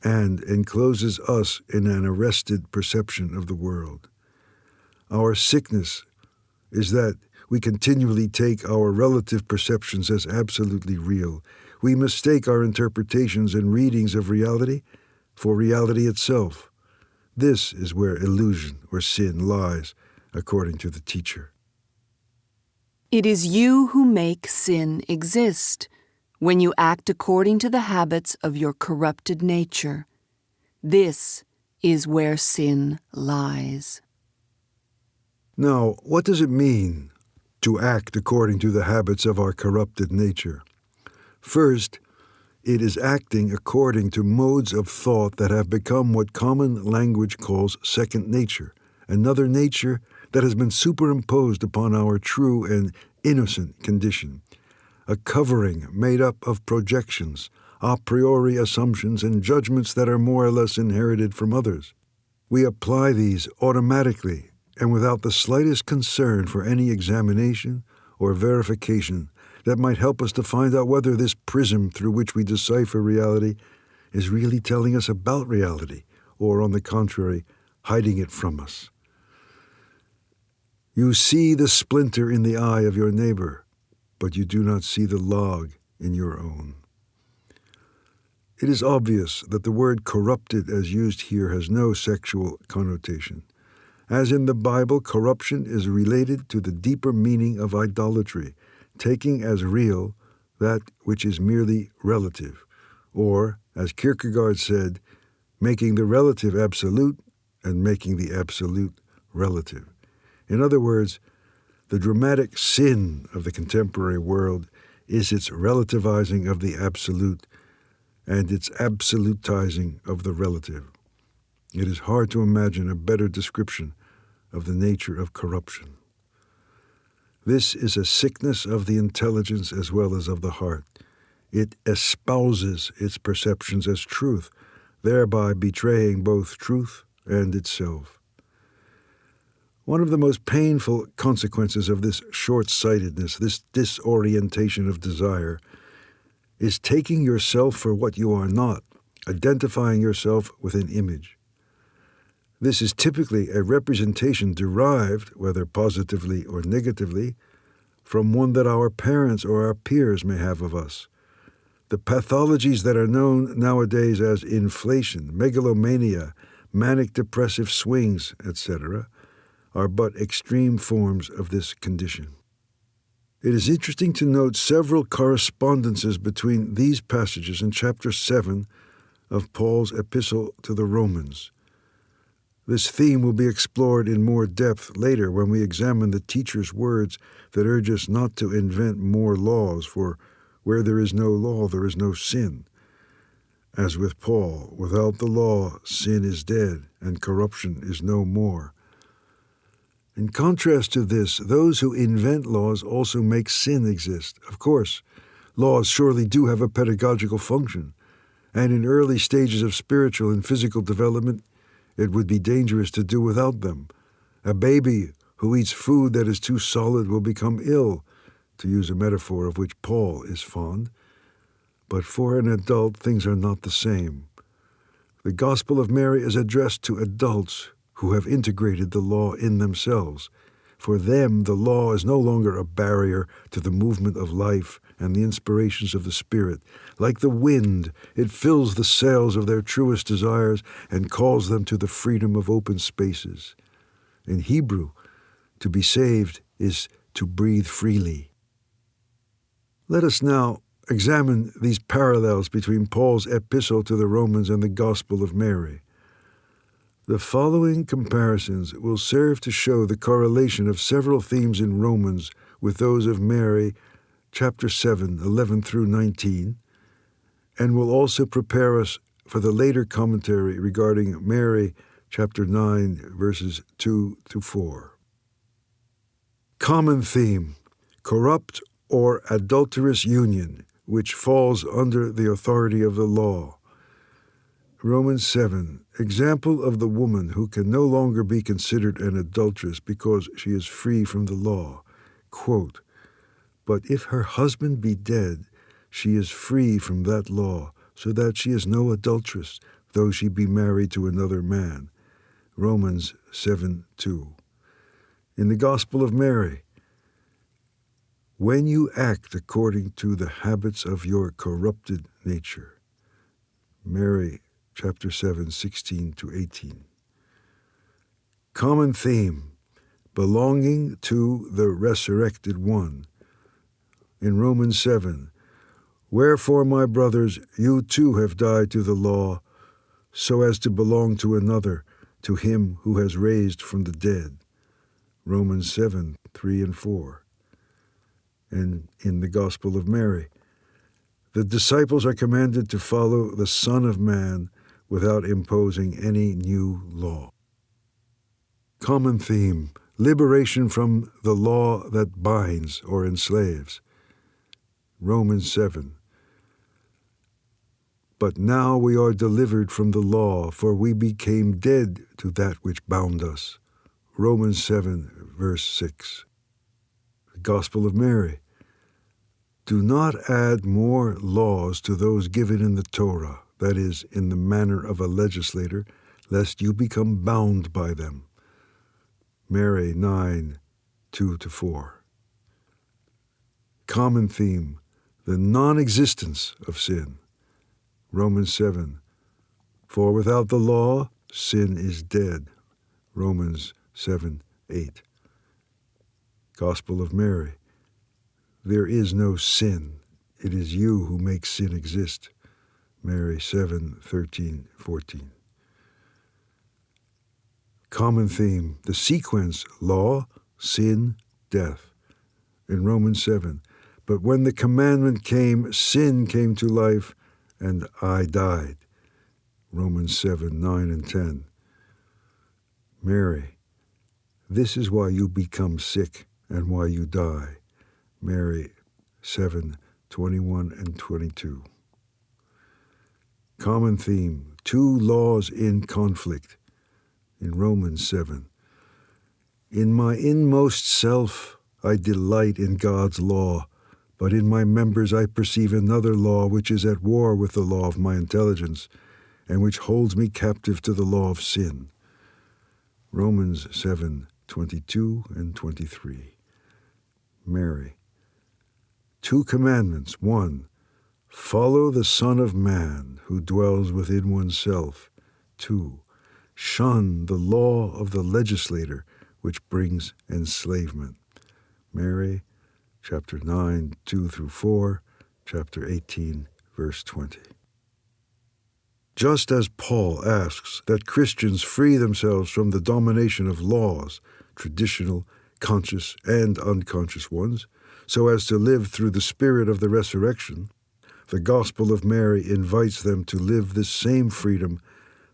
and encloses us in an arrested perception of the world. Our sickness is that we continually take our relative perceptions as absolutely real. We mistake our interpretations and readings of reality for reality itself. This is where illusion or sin lies, according to the teacher. It is you who make sin exist when you act according to the habits of your corrupted nature. This is where sin lies. Now, what does it mean to act according to the habits of our corrupted nature? First, it is acting according to modes of thought that have become what common language calls second nature, another nature that has been superimposed upon our true and innocent condition, a covering made up of projections, a priori assumptions, and judgments that are more or less inherited from others. We apply these automatically and without the slightest concern for any examination or verification that might help us to find out whether this prism through which we decipher reality is really telling us about reality, or, on the contrary, hiding it from us. You see the splinter in the eye of your neighbor, but you do not see the log in your own. It is obvious that the word corrupted as used here has no sexual connotation. As in the Bible, corruption is related to the deeper meaning of idolatry, taking as real that which is merely relative, or, as Kierkegaard said, making the relative absolute and making the absolute relative. In other words, the dramatic sin of the contemporary world is its relativizing of the absolute and its absolutizing of the relative. It is hard to imagine a better description of the nature of corruption. This is a sickness of the intelligence as well as of the heart. It espouses its perceptions as truth, thereby betraying both truth and itself. One of the most painful consequences of this short-sightedness, this disorientation of desire, is taking yourself for what you are not, identifying yourself with an image. This is typically a representation derived, whether positively or negatively, from one that our parents or our peers may have of us. The pathologies that are known nowadays as inflation, megalomania, manic depressive swings, etc., are but extreme forms of this condition. It is interesting to note several correspondences between these passages in chapter 7 of Paul's epistle to the Romans. This theme will be explored in more depth later when we examine the teacher's words that urge us not to invent more laws, for where there is no law, there is no sin. As with Paul, without the law, sin is dead, and corruption is no more. In contrast to this, those who invent laws also make sin exist. Of course, laws surely do have a pedagogical function, and in early stages of spiritual and physical development, it would be dangerous to do without them. A baby who eats food that is too solid will become ill, to use a metaphor of which Paul is fond. But for an adult, things are not the same. The Gospel of Mary is addressed to adults who have integrated the law in themselves. For them, the law is no longer a barrier to the movement of life and the inspirations of the Spirit. Like the wind, it fills the sails of their truest desires and calls them to the freedom of open spaces. In Hebrew, to be saved is to breathe freely. Let us now examine these parallels between Paul's epistle to the Romans and the Gospel of Mary. The following comparisons will serve to show the correlation of several themes in Romans with those of Mary, chapter 7, 11 through 19, and will also prepare us for the later commentary regarding Mary, chapter 9, verses 2 to 4. Common theme: corrupt or adulterous union, which falls under the authority of the law. Romans 7, example of the woman who can no longer be considered an adulteress because she is free from the law. Quote, "But if her husband be dead, she is free from that law, so that she is no adulteress, though she be married to another man." Romans 7:2. In the Gospel of Mary, when you act according to the habits of your corrupted nature. Mary, chapter 7, 16 to 18. Common theme: belonging to the resurrected one. In Romans 7, "Wherefore, my brothers, you too have died to the law, so as to belong to another, to him who has raised from the dead." Romans 7, 3 and 4. And in the Gospel of Mary, the disciples are commanded to follow the Son of Man without imposing any new law. Common theme: liberation from the law that binds or enslaves. Romans 7. "But now we are delivered from the law, for we became dead to that which bound us." Romans 7, verse 6. The Gospel of Mary: do not add more laws to those given in the Torah, that is, in the manner of a legislator, lest you become bound by them. Mary 9, 2 to 4. Common theme: the non-existence of sin. Romans 7, "For without the law, sin is dead." Romans 7, 8. Gospel of Mary: there is no sin. It is you who make sin exist. Mary 7, 13, 14. Common theme: the sequence: law, sin, death. In Romans 7, "But when the commandment came, sin came to life, and I died." Romans 7, 9 and 10. Mary: this is why you become sick and why you die. Mary 7, 21 and 22. Common theme: two laws in conflict. In Romans 7, "In my inmost self I delight in God's law, but in my members I perceive another law which is at war with the law of my intelligence, and which holds me captive to the law of sin." Romans 7, 22 and 23. Mary: two commandments. 1. Follow the Son of Man who dwells within oneself. 2. Shun the law of the legislator which brings enslavement. Mary, chapter 9, 2 through 4, chapter 18, verse 20. Just as Paul asks that Christians free themselves from the domination of laws, traditional, conscious, and unconscious ones, so as to live through the spirit of the resurrection, the Gospel of Mary invites them to live this same freedom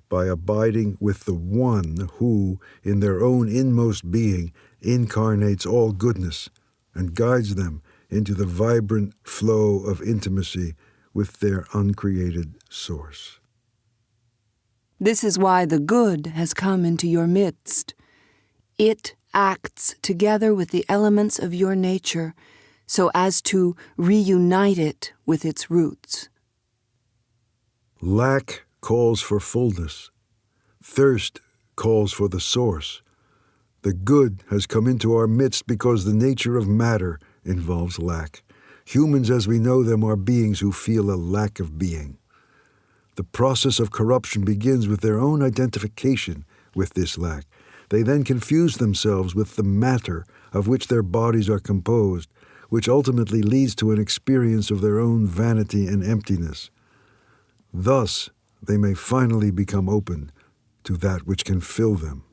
by abiding with the one who, in their own inmost being, incarnates all goodness and guides them into the vibrant flow of intimacy with their uncreated source. This is why the good has come into your midst. It acts together with the elements of your nature so as to reunite it with its roots. Lack calls for fullness. Thirst calls for the source. The good has come into our midst because the nature of matter involves lack. Humans as we know them are beings who feel a lack of being. The process of corruption begins with their own identification with this lack. They then confuse themselves with the matter of which their bodies are composed, which ultimately leads to an experience of their own vanity and emptiness. Thus, they may finally become open to that which can fill them.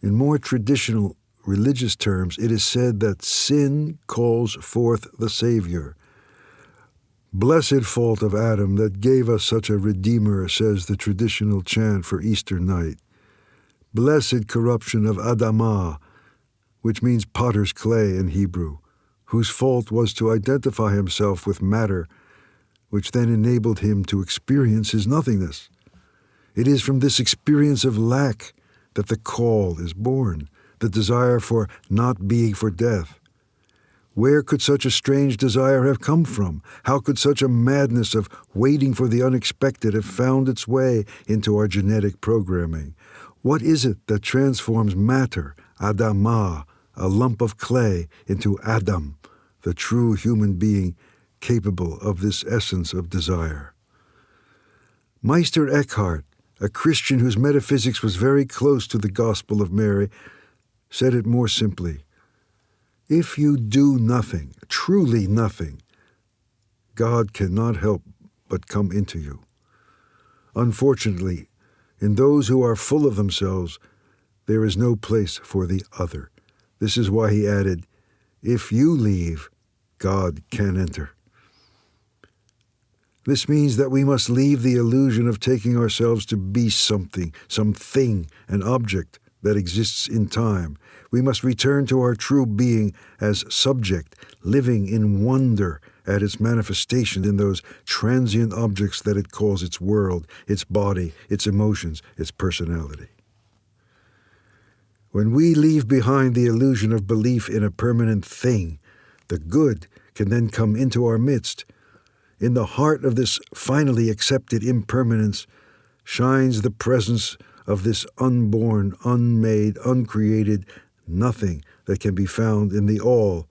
In more traditional religious terms, it is said that sin calls forth the Savior, Blessed fault of Adam that gave us such a Redeemer, says the traditional chant for Easter night. Blessed corruption of Adamah, which means potter's clay in Hebrew, whose fault was to identify himself with matter, which then enabled him to experience his nothingness. It is from this experience of lack that the call is born, the desire for not being for death. Where could such a strange desire have come from? How could such a madness of waiting for the unexpected have found its way into our genetic programming? What is it that transforms matter, Adamah, a lump of clay, into Adam, the true human being capable of this essence of desire? Meister Eckhart, a Christian whose metaphysics was very close to the Gospel of Mary, said it more simply. If you do nothing, truly nothing, God cannot help but come into you. Unfortunately, in those who are full of themselves, there is no place for the other. This is why he added, if you leave, God can enter. This means that we must leave the illusion of taking ourselves to be something, an object that exists in time. We must return to our true being as subject, living in wonder at its manifestation in those transient objects that it calls its world, its body, its emotions, its personality. When we leave behind the illusion of belief in a permanent thing, the good can then come into our midst. In the heart of this finally accepted impermanence shines the presence of this unborn, unmade, uncreated nothing that can be found in the all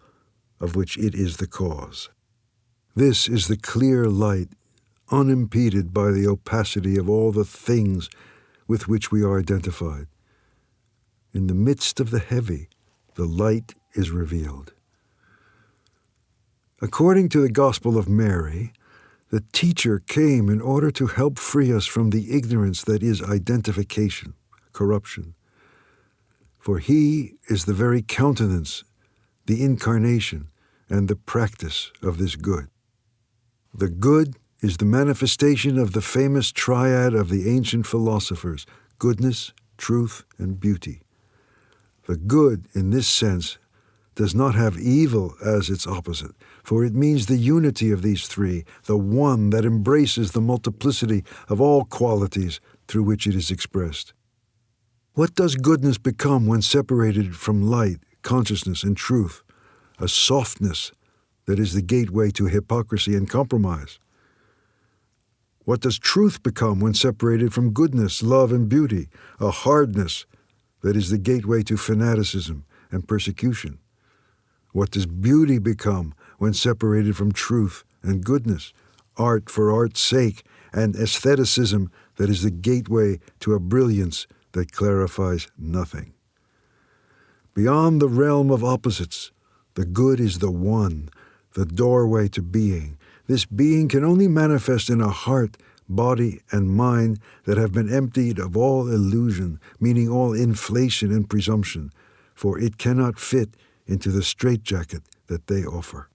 of which it is the cause. This is the clear light, unimpeded by the opacity of all the things with which we are identified. In the midst of the heavy, the light is revealed. According to the Gospel of Mary, the teacher came in order to help free us from the ignorance that is identification, corruption. For he is the very countenance, the incarnation, and the practice of this good. The good is the manifestation of the famous triad of the ancient philosophers, goodness, truth, and beauty. The good, in this sense, does not have evil as its opposite, for it means the unity of these three, the one that embraces the multiplicity of all qualities through which it is expressed. What does goodness become when separated from light, consciousness, and truth? A softness that is the gateway to hypocrisy and compromise. What does truth become when separated from goodness, love, and beauty? A hardness that is the gateway to fanaticism and persecution. What does beauty become when separated from truth and goodness? Art for art's sake, and aestheticism that is the gateway to a brilliance that clarifies nothing. Beyond the realm of opposites, the good is the one, the doorway to being. This being can only manifest in a heart, body, and mind that have been emptied of all illusion, meaning all inflation and presumption, for it cannot fit into the straitjacket that they offer.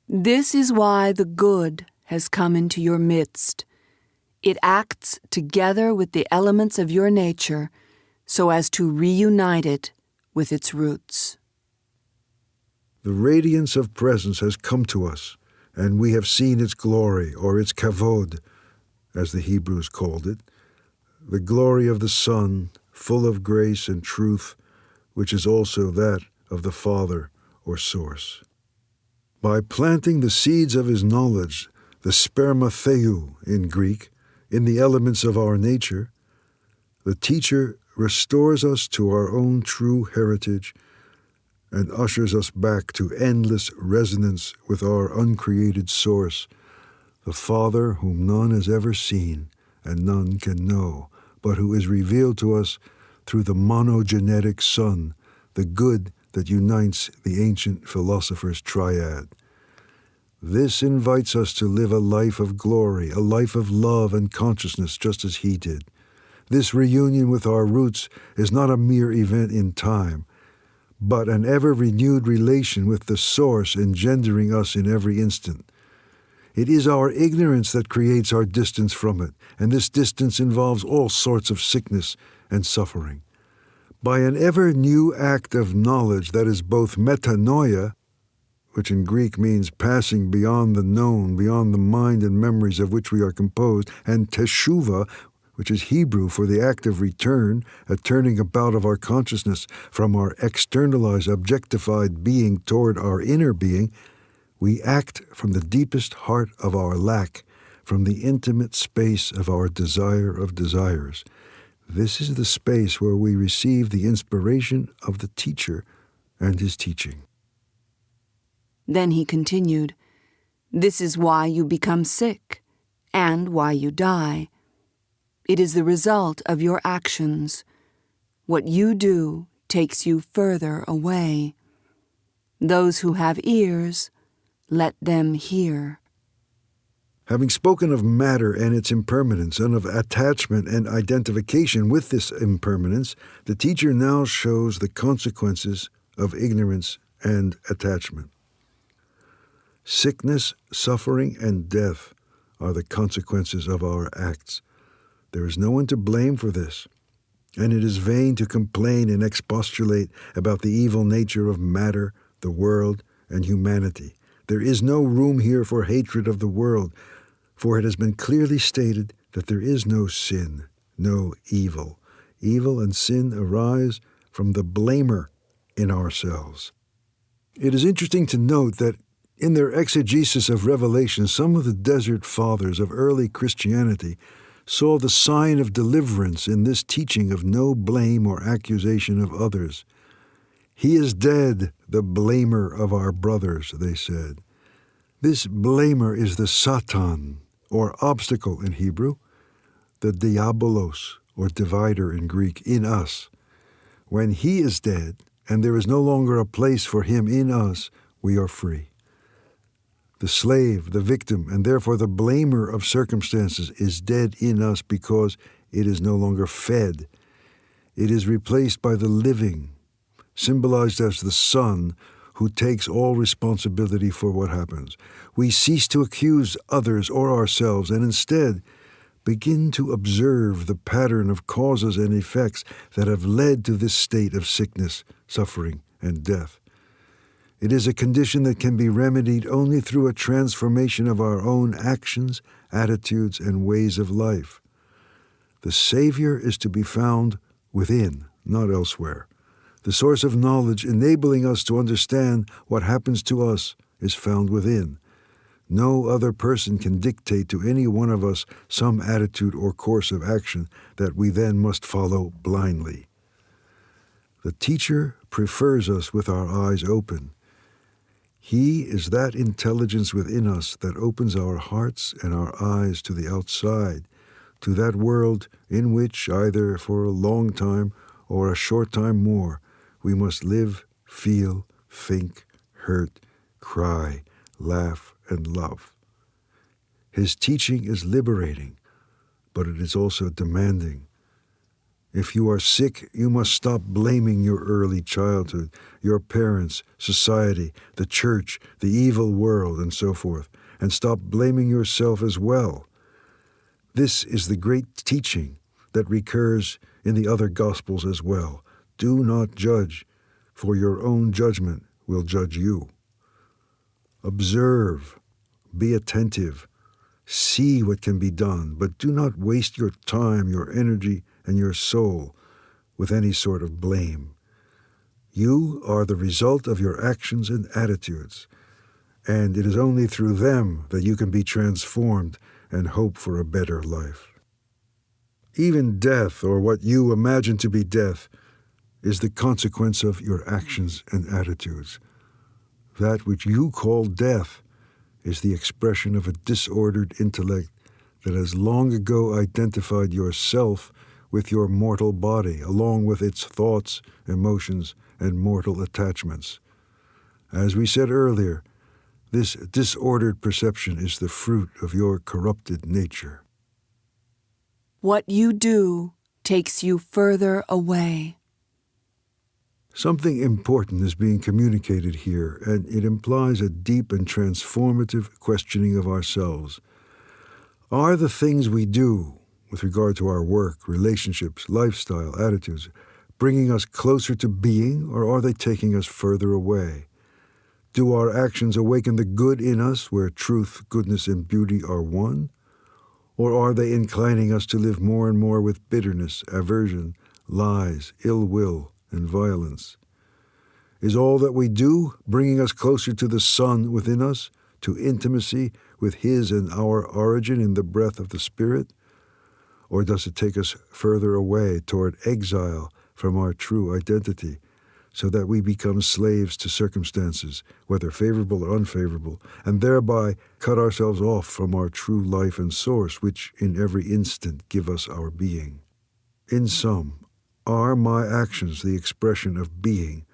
This is why the good has come into your midst. It acts together with the elements of your nature so as to reunite it with its roots. The radiance of presence has come to us, and we have seen its glory, or its kavod, as the Hebrews called it, the glory of the Son, full of grace and truth, which is also that of the Father or Source. By planting the seeds of his knowledge, the spermatheou in Greek, in the elements of our nature, the teacher restores us to our own true heritage and ushers us back to endless resonance with our uncreated source, the Father whom none has ever seen and none can know, but who is revealed to us through the monogenetic Son, the good that unites the ancient philosophers' triad. This invites us to live a life of glory, a life of love and consciousness, just as he did. This reunion with our roots is not a mere event in time, but an ever-renewed relation with the Source engendering us in every instant. It is our ignorance that creates our distance from it, and this distance involves all sorts of sickness and suffering. By an ever new act of knowledge that is both metanoia, which in Greek means passing beyond the known, beyond the mind and memories of which we are composed, and teshuva, which is Hebrew for the act of return, a turning about of our consciousness from our externalized, objectified being toward our inner being, we act from the deepest heart of our lack, from the intimate space of our desire of desires. This is the space where we receive the inspiration of the teacher and his teaching. Then he continued, "This is why you become sick, and why you die. It is the result of your actions. What you do takes you further away. Those who have ears, let them hear." Having spoken of matter and its impermanence, and of attachment and identification with this impermanence, the teacher now shows the consequences of ignorance and attachment. Sickness, suffering, and death are the consequences of our acts. There is no one to blame for this, and it is vain to complain and expostulate about the evil nature of matter, the world, and humanity. There is no room here for hatred of the world, for it has been clearly stated that there is no sin, no evil. Evil and sin arise from the blamer in ourselves. It is interesting to note that in their exegesis of Revelation, some of the desert fathers of early Christianity saw the sign of deliverance in this teaching of no blame or accusation of others. "He is dead, the blamer of our brothers," they said. This blamer is the Satan, or obstacle in Hebrew, the diabolos, or divider in Greek, in us. When he is dead, and there is no longer a place for him in us, we are free. The slave, the victim, and therefore the blamer of circumstances is dead in us because it is no longer fed. It is replaced by the living, symbolized as the Son, who takes all responsibility for what happens. We cease to accuse others or ourselves and instead begin to observe the pattern of causes and effects that have led to this state of sickness, suffering, and death. It is a condition that can be remedied only through a transformation of our own actions, attitudes, and ways of life. The Savior is to be found within, not elsewhere. The source of knowledge enabling us to understand what happens to us is found within. No other person can dictate to any one of us some attitude or course of action that we then must follow blindly. The teacher prefers us with our eyes open. He is that intelligence within us that opens our hearts and our eyes to the outside, to that world in which, either for a long time or a short time more, we must live, feel, think, hurt, cry, laugh, and love. His teaching is liberating, but it is also demanding. If you are sick, you must stop blaming your early childhood, your parents, society, the church, the evil world, and so forth, and stop blaming yourself as well. This is the great teaching that recurs in the other Gospels as well. Do not judge, for your own judgment will judge you. Observe, be attentive, see what can be done, but do not waste your time, your energy, and your soul with any sort of blame. You are the result of your actions and attitudes, and it is only through them that you can be transformed and hope for a better life. Even death, or what you imagine to be death, is the consequence of your actions and attitudes. That which you call death is the expression of a disordered intellect that has long ago identified yourself with your mortal body, along with its thoughts, emotions, and mortal attachments. As we said earlier, this disordered perception is the fruit of your corrupted nature. What you do takes you further away. Something important is being communicated here, and it implies a deep and transformative questioning of ourselves. Are the things we do, with regard to our work, relationships, lifestyle, attitudes, bringing us closer to being, or are they taking us further away? Do our actions awaken the good in us, where truth, goodness, and beauty are one? Or are they inclining us to live more and more with bitterness, aversion, lies, ill will, and violence? Is all that we do bringing us closer to the Son within us, to intimacy with His and our origin in the breath of the Spirit? Or does it take us further away toward exile from our true identity, so that we become slaves to circumstances, whether favorable or unfavorable, and thereby cut ourselves off from our true life and source, which in every instant give us our being? In sum, are my actions the expression of being,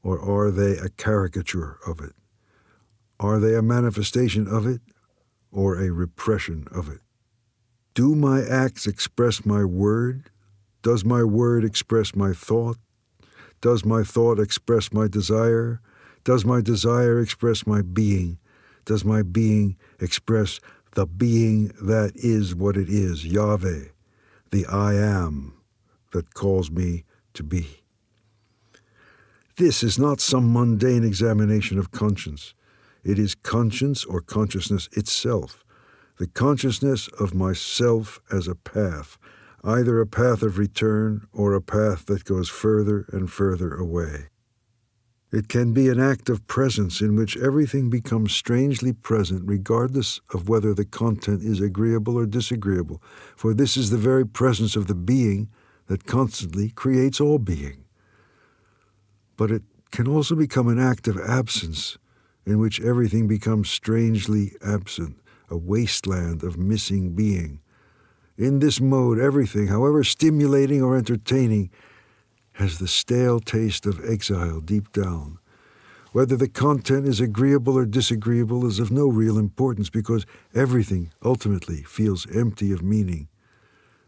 or are they a caricature of it? Are they a manifestation of it, or a repression of it? Do my acts express my word? Does my word express my thought? Does my thought express my desire? Does my desire express my being? Does my being express the being that is what it is, Yahweh, the I am that calls me to be? This is not some mundane examination of conscience. It is conscience or consciousness itself, the consciousness of myself as a path, either a path of return or a path that goes further and further away. It can be an act of presence in which everything becomes strangely present regardless of whether the content is agreeable or disagreeable, for this is the very presence of the being that constantly creates all being. But it can also become an act of absence in which everything becomes strangely absent, a wasteland of missing being. In this mode, everything, however stimulating or entertaining, has the stale taste of exile deep down. Whether the content is agreeable or disagreeable is of no real importance, because everything ultimately feels empty of meaning.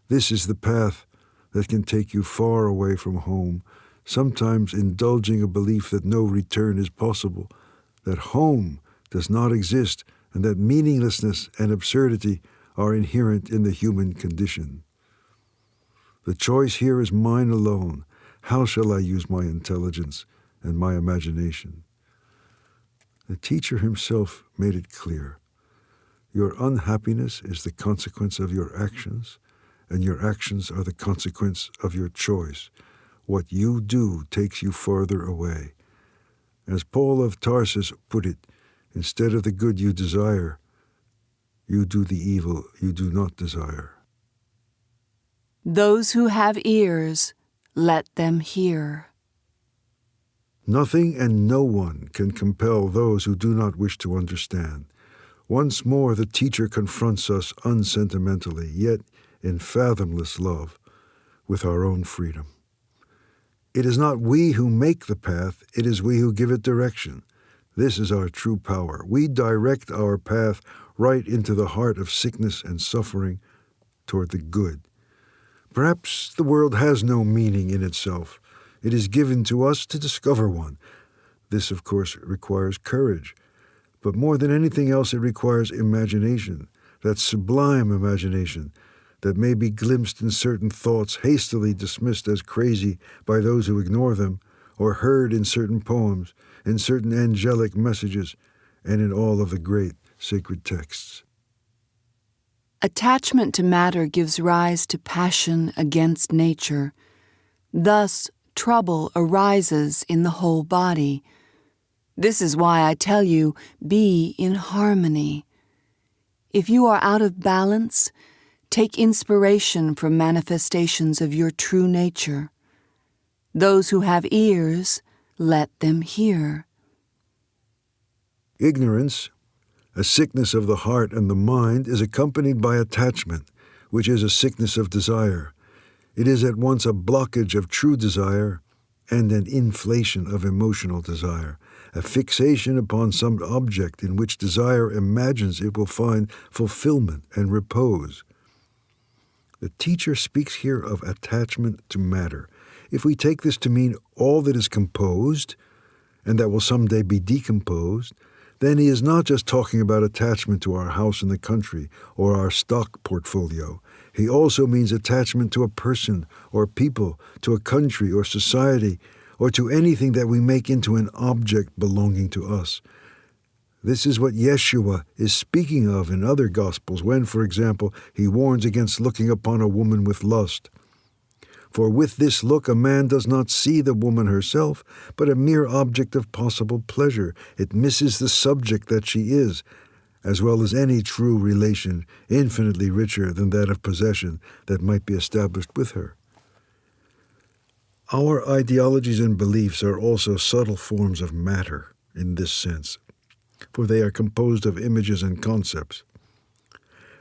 This is the path that can take you far away from home, sometimes indulging a belief that no return is possible, that home does not exist, and that meaninglessness and absurdity are inherent in the human condition. The choice here is mine alone. How shall I use my intelligence and my imagination? The teacher himself made it clear. Your unhappiness is the consequence of your actions, and your actions are the consequence of your choice. What you do takes you farther away. As Paul of Tarsus put it, instead of the good you desire, you do the evil you do not desire. Those who have ears, let them hear. Nothing and no one can compel those who do not wish to understand. Once more the teacher confronts us unsentimentally, yet in fathomless love, with our own freedom. It is not we who make the path, it is we who give it direction. This is our true power. We direct our path right into the heart of sickness and suffering toward the good. Perhaps the world has no meaning in itself. It is given to us to discover one. This, of course, requires courage. But more than anything else, it requires imagination, that sublime imagination that may be glimpsed in certain thoughts hastily dismissed as crazy by those who ignore them, or heard in certain poems, in certain angelic messages, and in all of the great sacred texts. Attachment to matter gives rise to passion against nature. Thus, trouble arises in the whole body. This is why I tell you, be in harmony. If you are out of balance, take inspiration from manifestations of your true nature. Those who have ears, let them hear. Ignorance, a sickness of the heart and the mind, is accompanied by attachment, which is a sickness of desire. It is at once a blockage of true desire and an inflation of emotional desire, a fixation upon some object in which desire imagines it will find fulfillment and repose. The teacher speaks here of attachment to matter. If we take this to mean all that is composed, and that will someday be decomposed, then he is not just talking about attachment to our house in the country or our stock portfolio. He also means attachment to a person or people, to a country or society, or to anything that we make into an object belonging to us. This is what Yeshua is speaking of in other Gospels when, for example, he warns against looking upon a woman with lust. For with this look a man does not see the woman herself, but a mere object of possible pleasure. It misses the subject that she is, as well as any true relation, infinitely richer than that of possession that might be established with her. Our ideologies and beliefs are also subtle forms of matter in this sense, for they are composed of images and concepts.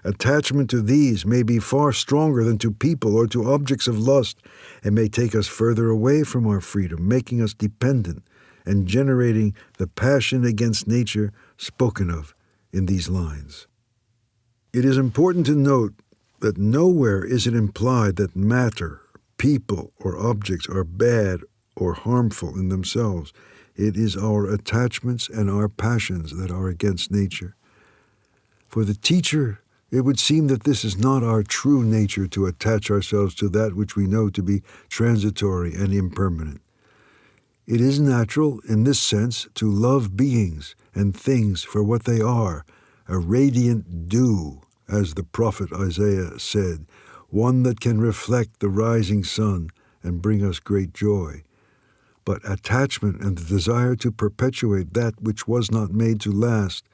Attachment to these may be far stronger than to people or to objects of lust, and may take us further away from our freedom, making us dependent and generating the passion against nature spoken of in these lines. It is important to note that nowhere is it implied that matter, people, or objects are bad or harmful in themselves. It is our attachments and our passions that are against nature. For the teacher, it would seem that this is not our true nature to attach ourselves to that which we know to be transitory and impermanent. It is natural, in this sense, to love beings and things for what they are, a radiant dew, as the prophet Isaiah said, one that can reflect the rising sun and bring us great joy. But attachment and the desire to perpetuate that which was not made to last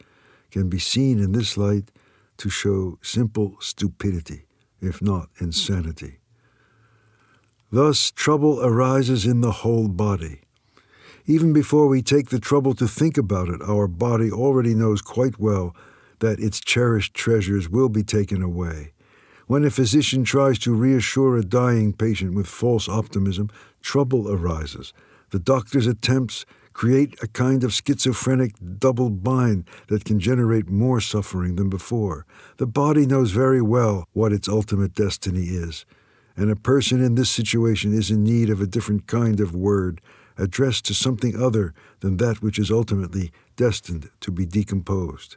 can be seen in this light to show simple stupidity, if not insanity. Thus, trouble arises in the whole body. Even before we take the trouble to think about it, our body already knows quite well that its cherished treasures will be taken away. When a physician tries to reassure a dying patient with false optimism, trouble arises. The doctor's attempts create a kind of schizophrenic double bind that can generate more suffering than before. The body knows very well what its ultimate destiny is, and a person in this situation is in need of a different kind of word, addressed to something other than that which is ultimately destined to be decomposed.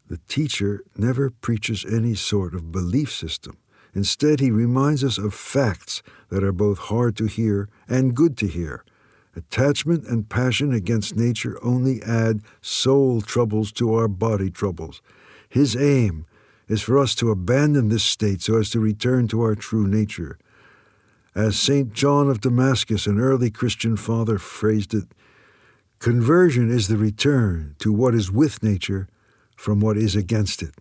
The teacher never preaches any sort of belief system. Instead, he reminds us of facts that are both hard to hear and good to hear. Attachment and passion against nature only add soul troubles to our body troubles. His aim is for us to abandon this state so as to return to our true nature. As St. John of Damascus, an early Christian father, phrased it, conversion is the return to what is with nature from what is against it.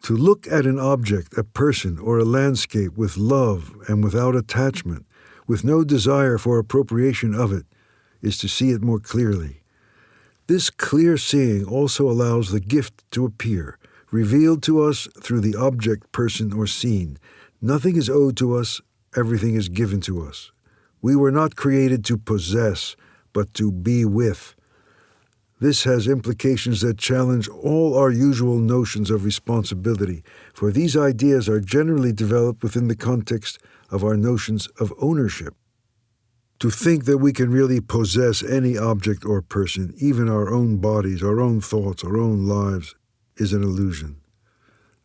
To look at an object, a person, or a landscape with love and without attachment, with no desire for appropriation of it, is to see it more clearly. This clear seeing also allows the gift to appear, revealed to us through the object, person, or scene. Nothing is owed to us, everything is given to us. We were not created to possess, but to be with. This has implications that challenge all our usual notions of responsibility, for these ideas are generally developed within the context of our notions of ownership. To think that we can really possess any object or person, even our own bodies, our own thoughts, our own lives, is an illusion.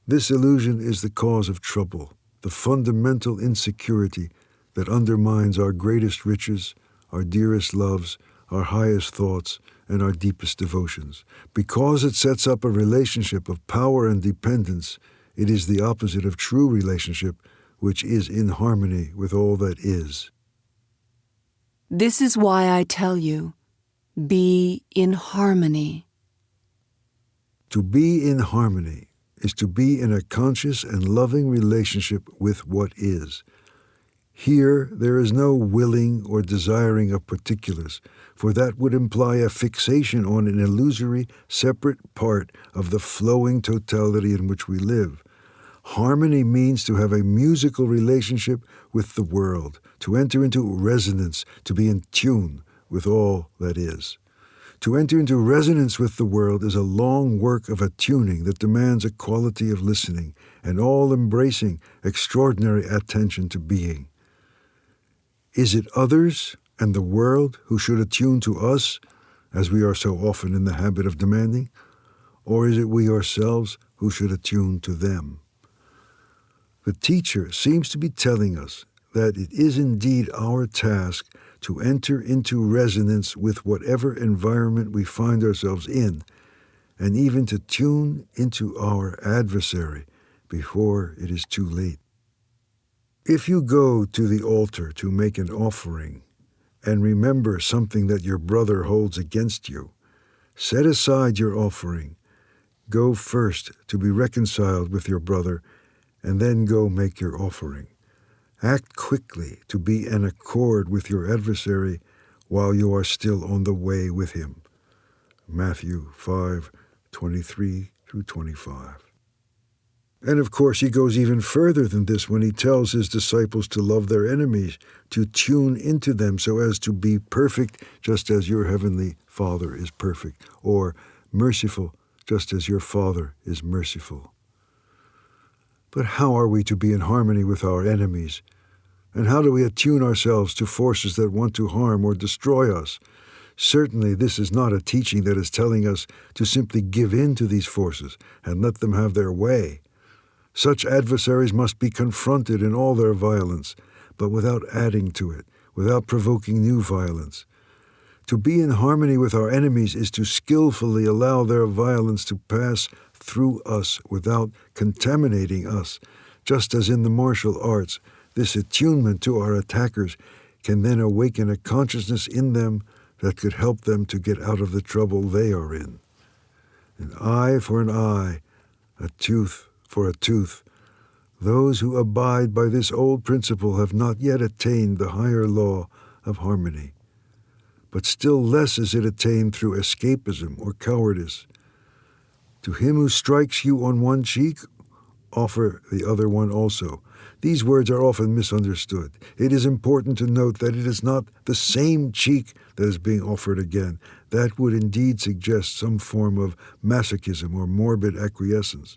This illusion is the cause of trouble, the fundamental insecurity that undermines our greatest riches, our dearest loves, our highest thoughts, and our deepest devotions. Because it sets up a relationship of power and dependence, it is the opposite of true relationship, which is in harmony with all that is. This is why I tell you, be in harmony. To be in harmony is to be in a conscious and loving relationship with what is. Here, there is no willing or desiring of particulars, for that would imply a fixation on an illusory, separate part of the flowing totality in which we live. Harmony means to have a musical relationship with the world, to enter into resonance, to be in tune with all that is. To enter into resonance with the world is a long work of attuning that demands a quality of listening and all-embracing, extraordinary attention to being. Is it others and the world who should attune to us, as we are so often in the habit of demanding? Or is it we ourselves who should attune to them? The teacher seems to be telling us that it is indeed our task to enter into resonance with whatever environment we find ourselves in, and even to tune into our adversary before it is too late. If you go to the altar to make an offering and remember something that your brother holds against you, set aside your offering, go first to be reconciled with your brother, and then go make your offering. Act quickly to be in accord with your adversary while you are still on the way with him. Matthew 5:23-25. And of course, he goes even further than this when he tells his disciples to love their enemies, to tune into them so as to be perfect just as your heavenly Father is perfect, or merciful just as your Father is merciful. But how are we to be in harmony with our enemies? And how do we attune ourselves to forces that want to harm or destroy us? Certainly, this is not a teaching that is telling us to simply give in to these forces and let them have their way. Such adversaries must be confronted in all their violence, but without adding to it, without provoking new violence. To be in harmony with our enemies is to skillfully allow their violence to pass through us without contaminating us, just as in the martial arts, this attunement to our attackers can then awaken a consciousness in them that could help them to get out of the trouble they are in. An eye for an eye, a tooth for a tooth. Those who abide by this old principle have not yet attained the higher law of harmony. But still less is it attained through escapism or cowardice. To him who strikes you on one cheek, offer the other one also. These words are often misunderstood. It is important to note that it is not the same cheek that is being offered again. That would indeed suggest some form of masochism or morbid acquiescence.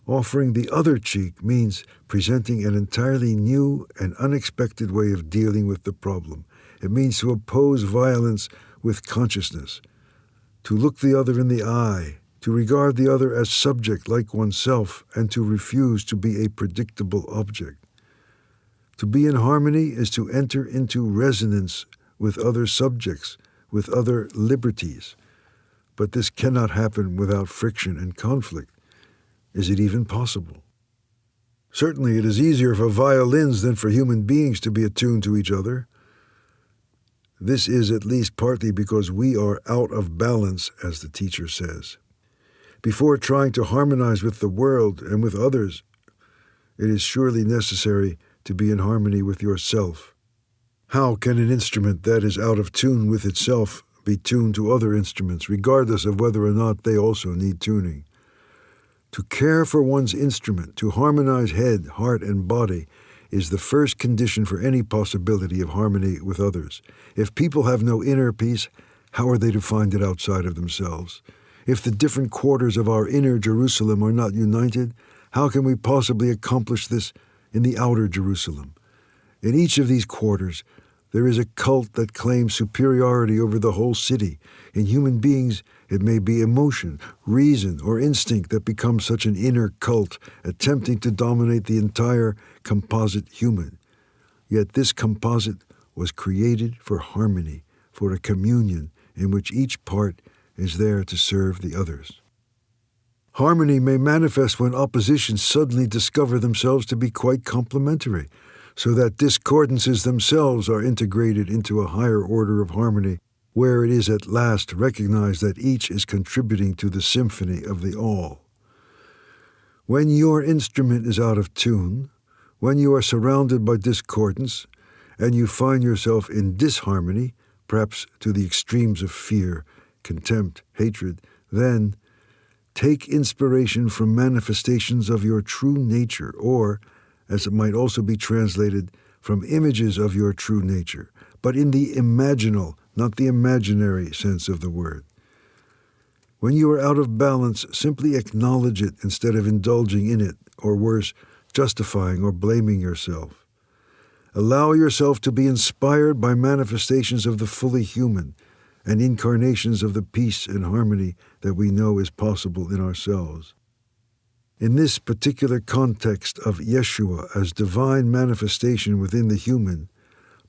Offering the other cheek means presenting an entirely new and unexpected way of dealing with the problem. It means to oppose violence with consciousness, to look the other in the eye, to regard the other as subject like oneself, and to refuse to be a predictable object. To be in harmony is to enter into resonance with other subjects, with other liberties. But this cannot happen without friction and conflict. Is it even possible? Certainly it is easier for violins than for human beings to be attuned to each other. This is at least partly because we are out of balance, as the teacher says. Before trying to harmonize with the world and with others, it is surely necessary to be in harmony with yourself. How can an instrument that is out of tune with itself be tuned to other instruments, regardless of whether or not they also need tuning? To care for one's instrument, to harmonize head, heart, and body, is the first condition for any possibility of harmony with others. If people have no inner peace, how are they to find it outside of themselves? If the different quarters of our inner Jerusalem are not united, how can we possibly accomplish this in the outer Jerusalem? In each of these quarters, there is a cult that claims superiority over the whole city. In human beings, it may be emotion, reason, or instinct that becomes such an inner cult, attempting to dominate the entire composite human. Yet this composite was created for harmony, for a communion in which each part is there to serve the others. Harmony may manifest when oppositions suddenly discover themselves to be quite complementary, so that discordances themselves are integrated into a higher order of harmony, where it is at last recognized that each is contributing to the symphony of the all. When your instrument is out of tune, when you are surrounded by discordance, and you find yourself in disharmony, perhaps to the extremes of fear, contempt, hatred, then take inspiration from manifestations of your true nature, or, as it might also be translated, from images of your true nature, but in the imaginal, not the imaginary sense of the word. When you are out of balance, simply acknowledge it instead of indulging in it, or worse, justifying or blaming yourself. Allow yourself to be inspired by manifestations of the fully human and incarnations of the peace and harmony that we know is possible in ourselves. In this particular context of Yeshua as divine manifestation within the human,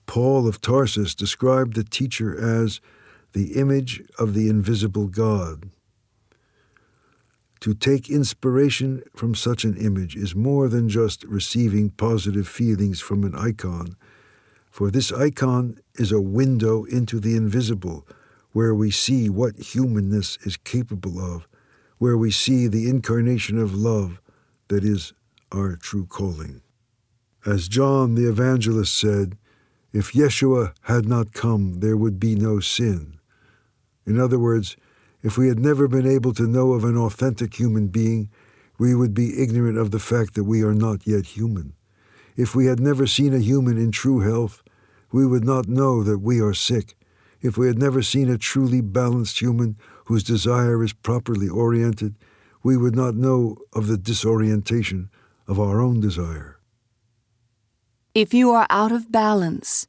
Paul of Tarsus described the teacher as the image of the invisible God. To take inspiration from such an image is more than just receiving positive feelings from an icon, for this icon is a window into the invisible, where we see what humanness is capable of, where we see the incarnation of love that is our true calling. As John the Evangelist said, if Yeshua had not come, there would be no sin. In other words, if we had never been able to know of an authentic human being, we would be ignorant of the fact that we are not yet human. If we had never seen a human in true health, we would not know that we are sick. If we had never seen a truly balanced human whose desire is properly oriented, we would not know of the disorientation of our own desire. If you are out of balance,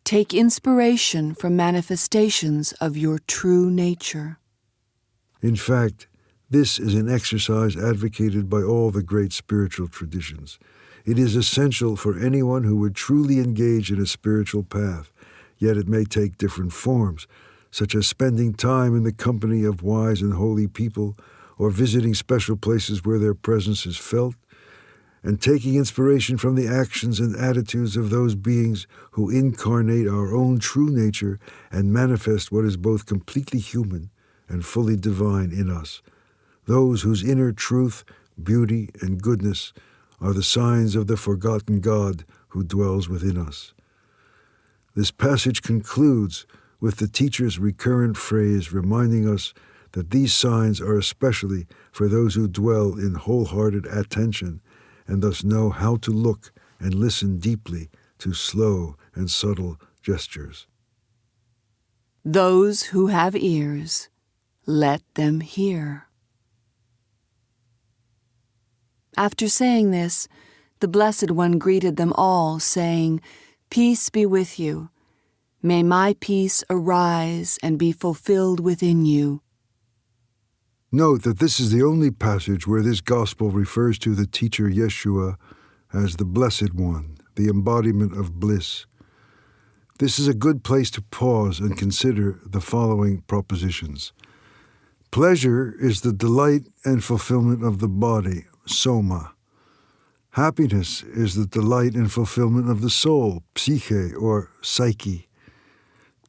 take inspiration from manifestations of your true nature. In fact, this is an exercise advocated by all the great spiritual traditions. It is essential for anyone who would truly engage in a spiritual path, yet it may take different forms, such as spending time in the company of wise and holy people, or visiting special places where their presence is felt, and taking inspiration from the actions and attitudes of those beings who incarnate our own true nature and manifest what is both completely human and fully divine in us, those whose inner truth, beauty, and goodness are the signs of the forgotten God who dwells within us. This passage concludes with the teacher's recurrent phrase reminding us that these signs are especially for those who dwell in wholehearted attention and thus know how to look and listen deeply to slow and subtle gestures. Those who have ears, let them hear. After saying this, the Blessed One greeted them all, saying, "Peace be with you. May my peace arise and be fulfilled within you." Note that this is the only passage where this gospel refers to the teacher Yeshua as the Blessed One, the embodiment of bliss. This is a good place to pause and consider the following propositions. Pleasure is the delight and fulfillment of the body, soma. Happiness is the delight and fulfillment of the soul, psyche or psyche.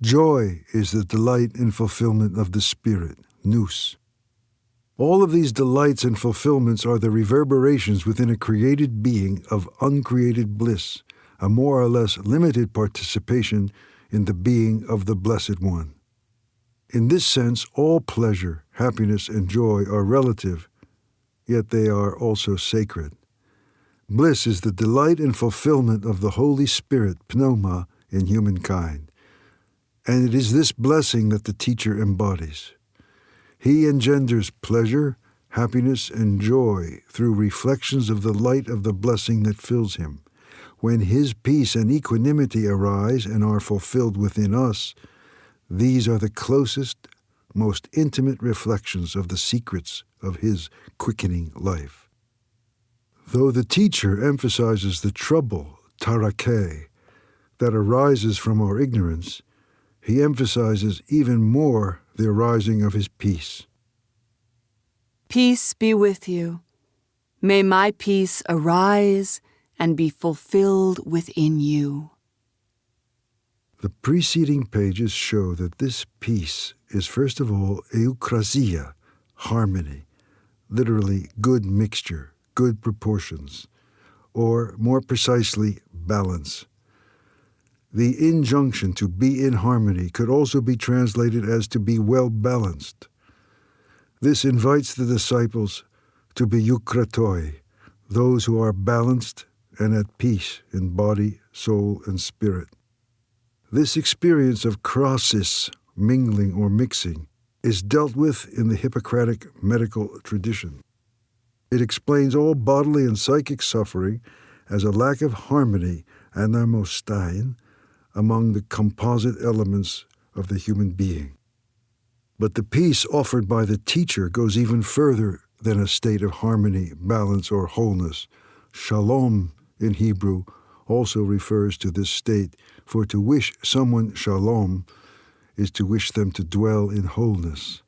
Joy is the delight and fulfillment of the spirit, nous. All of these delights and fulfillments are the reverberations within a created being of uncreated bliss, a more or less limited participation in the being of the Blessed One. In this sense, all pleasure, happiness, and joy are relative, yet they are also sacred. Bliss is the delight and fulfillment of the Holy Spirit, pneuma, in humankind. And it is this blessing that the teacher embodies. He engenders pleasure, happiness, and joy through reflections of the light of the blessing that fills him. When his peace and equanimity arise and are fulfilled within us, these are the closest, most intimate reflections of the secrets of his quickening life. Though the teacher emphasizes the trouble, tarakeh, that arises from our ignorance, he emphasizes even more the arising of his peace. Peace be with you. May my peace arise and be fulfilled within you. The preceding pages show that this peace is first of all eukrasia, harmony, literally good mixture, good proportions, or more precisely, balance. The injunction to be in harmony could also be translated as to be well balanced. This invites the disciples to be eukratoi, those who are balanced and at peace in body, soul, and spirit. This experience of krasis, mingling or mixing, is dealt with in the Hippocratic medical tradition. It explains all bodily and psychic suffering as a lack of harmony anamostein, among the composite elements of the human being. But the peace offered by the teacher goes even further than a state of harmony, balance, or wholeness. Shalom in Hebrew also refers to this state, for to wish someone shalom is to wish them to dwell in wholeness.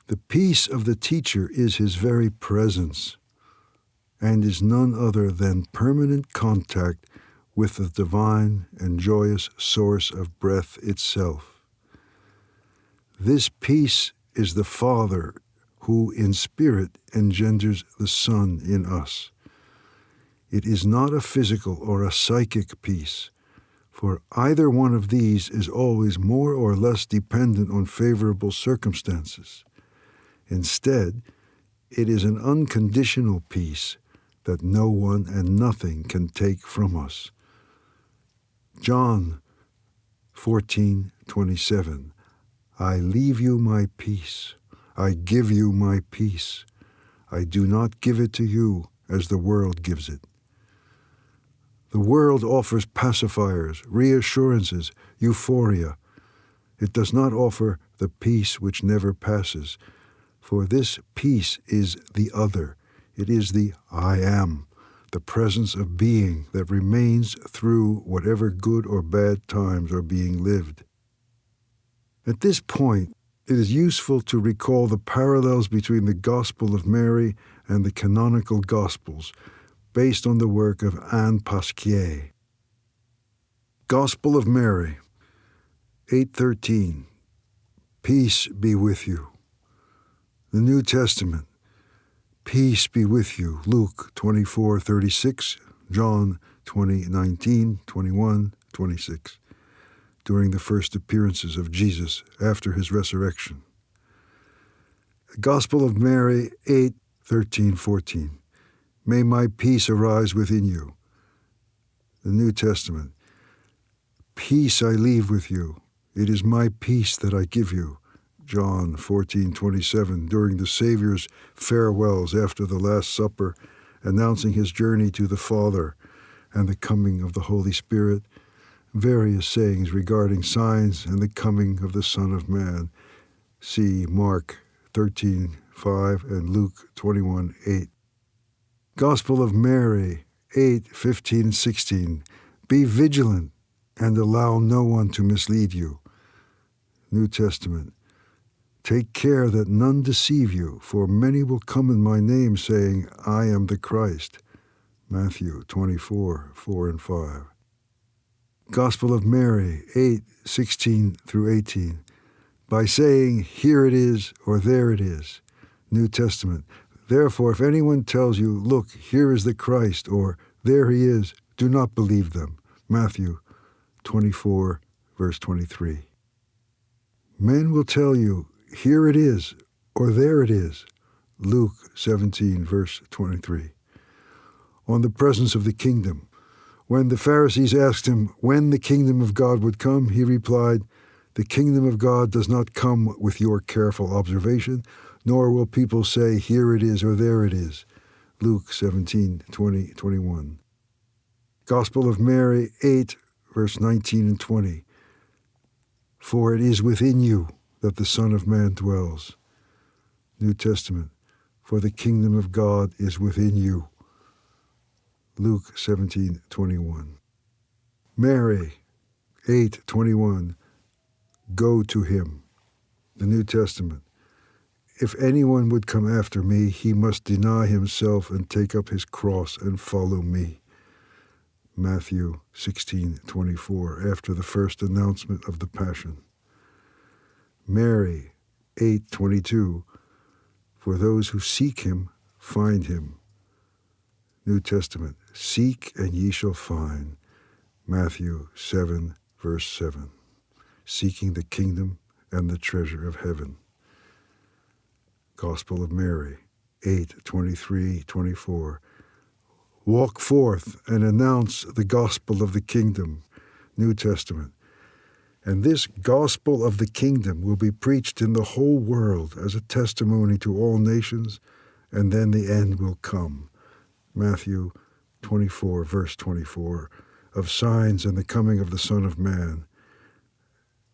The peace of the teacher is his very presence and is none other than permanent contact with the divine and joyous source of breath itself. This peace is the Father who in spirit engenders the Son in us. It is not a physical or a psychic peace, for either one of these is always more or less dependent on favorable circumstances. Instead, it is an unconditional peace that no one and nothing can take from us. John 14:27, I leave you my peace. I give you my peace. I do not give it to you as the world gives it. The world offers pacifiers, reassurances, euphoria. It does not offer the peace which never passes, for this peace is the other. It is the I am, the presence of being that remains through whatever good or bad times are being lived. At this point, it is useful to recall the parallels between the Gospel of Mary and the canonical Gospels, based on the work of Anne Pasquier. Gospel of Mary, 8:13, Peace be with you. The New Testament, Peace be with you, Luke 24:36, John 20:19, 21, 26, during the first appearances of Jesus after his resurrection. Gospel of Mary, 8:13, 14, May my peace arise within you. The New Testament, Peace I leave with you. It is my peace that I give you. John 14:27, during the Savior's farewells after the Last Supper, announcing his journey to the Father and the coming of the Holy Spirit. Various sayings regarding signs and the coming of the Son of Man. See Mark 13:5 and Luke 21:8. Gospel of Mary, 8:15 and 16. Be vigilant and allow no one to mislead you. New Testament. Take care that none deceive you, for many will come in my name, saying, I am the Christ. Matthew 24:4 and 5. Gospel of Mary, 8:16 through 18. By saying, here it is, or there it is. New Testament. Therefore, if anyone tells you, look, here is the Christ, or there he is, do not believe them. Matthew 24, verse 23. Men will tell you, here it is, or there it is. Luke 17, verse 23. On the presence of the kingdom. When the Pharisees asked him when the kingdom of God would come, he replied, the kingdom of God does not come with your careful observation, nor will people say, here it is or there it is. Luke 17:20, 21. Gospel of Mary 8, verse 19 and 20. For it is within you that the Son of Man dwells. New Testament. For the kingdom of God is within you. Luke 17:21. Mary 8:21. Go to him. The New Testament. If anyone would come after me, he must deny himself and take up his cross and follow me. Matthew 16:24, after the first announcement of the Passion. Mary 8:22, for those who seek him, find him. New Testament, seek and ye shall find. Matthew 7, verse 7, seeking the kingdom and the treasure of heaven. Gospel of Mary 8:23, 24. Walk forth and announce the gospel of the kingdom. New Testament. And this gospel of the kingdom will be preached in the whole world as a testimony to all nations, and then the end will come. Matthew 24, verse 24, of signs and the coming of the Son of Man.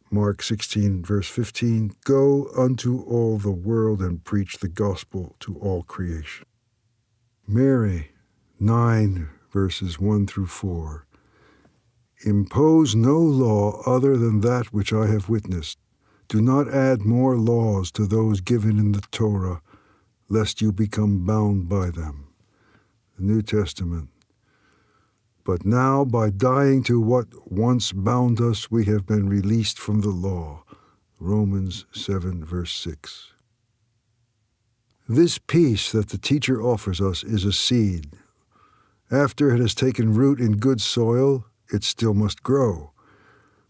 Mark 16, verse 15, go unto all the world and preach the gospel to all creation. Mary 9, verses 1 through 4, impose no law other than that which I have witnessed. Do not add more laws to those given in the Torah, lest you become bound by them. The New Testament. But now, by dying to what once bound us, we have been released from the law. Romans 7, verse 6. This peace that the teacher offers us is a seed. After it has taken root in good soil, it still must grow.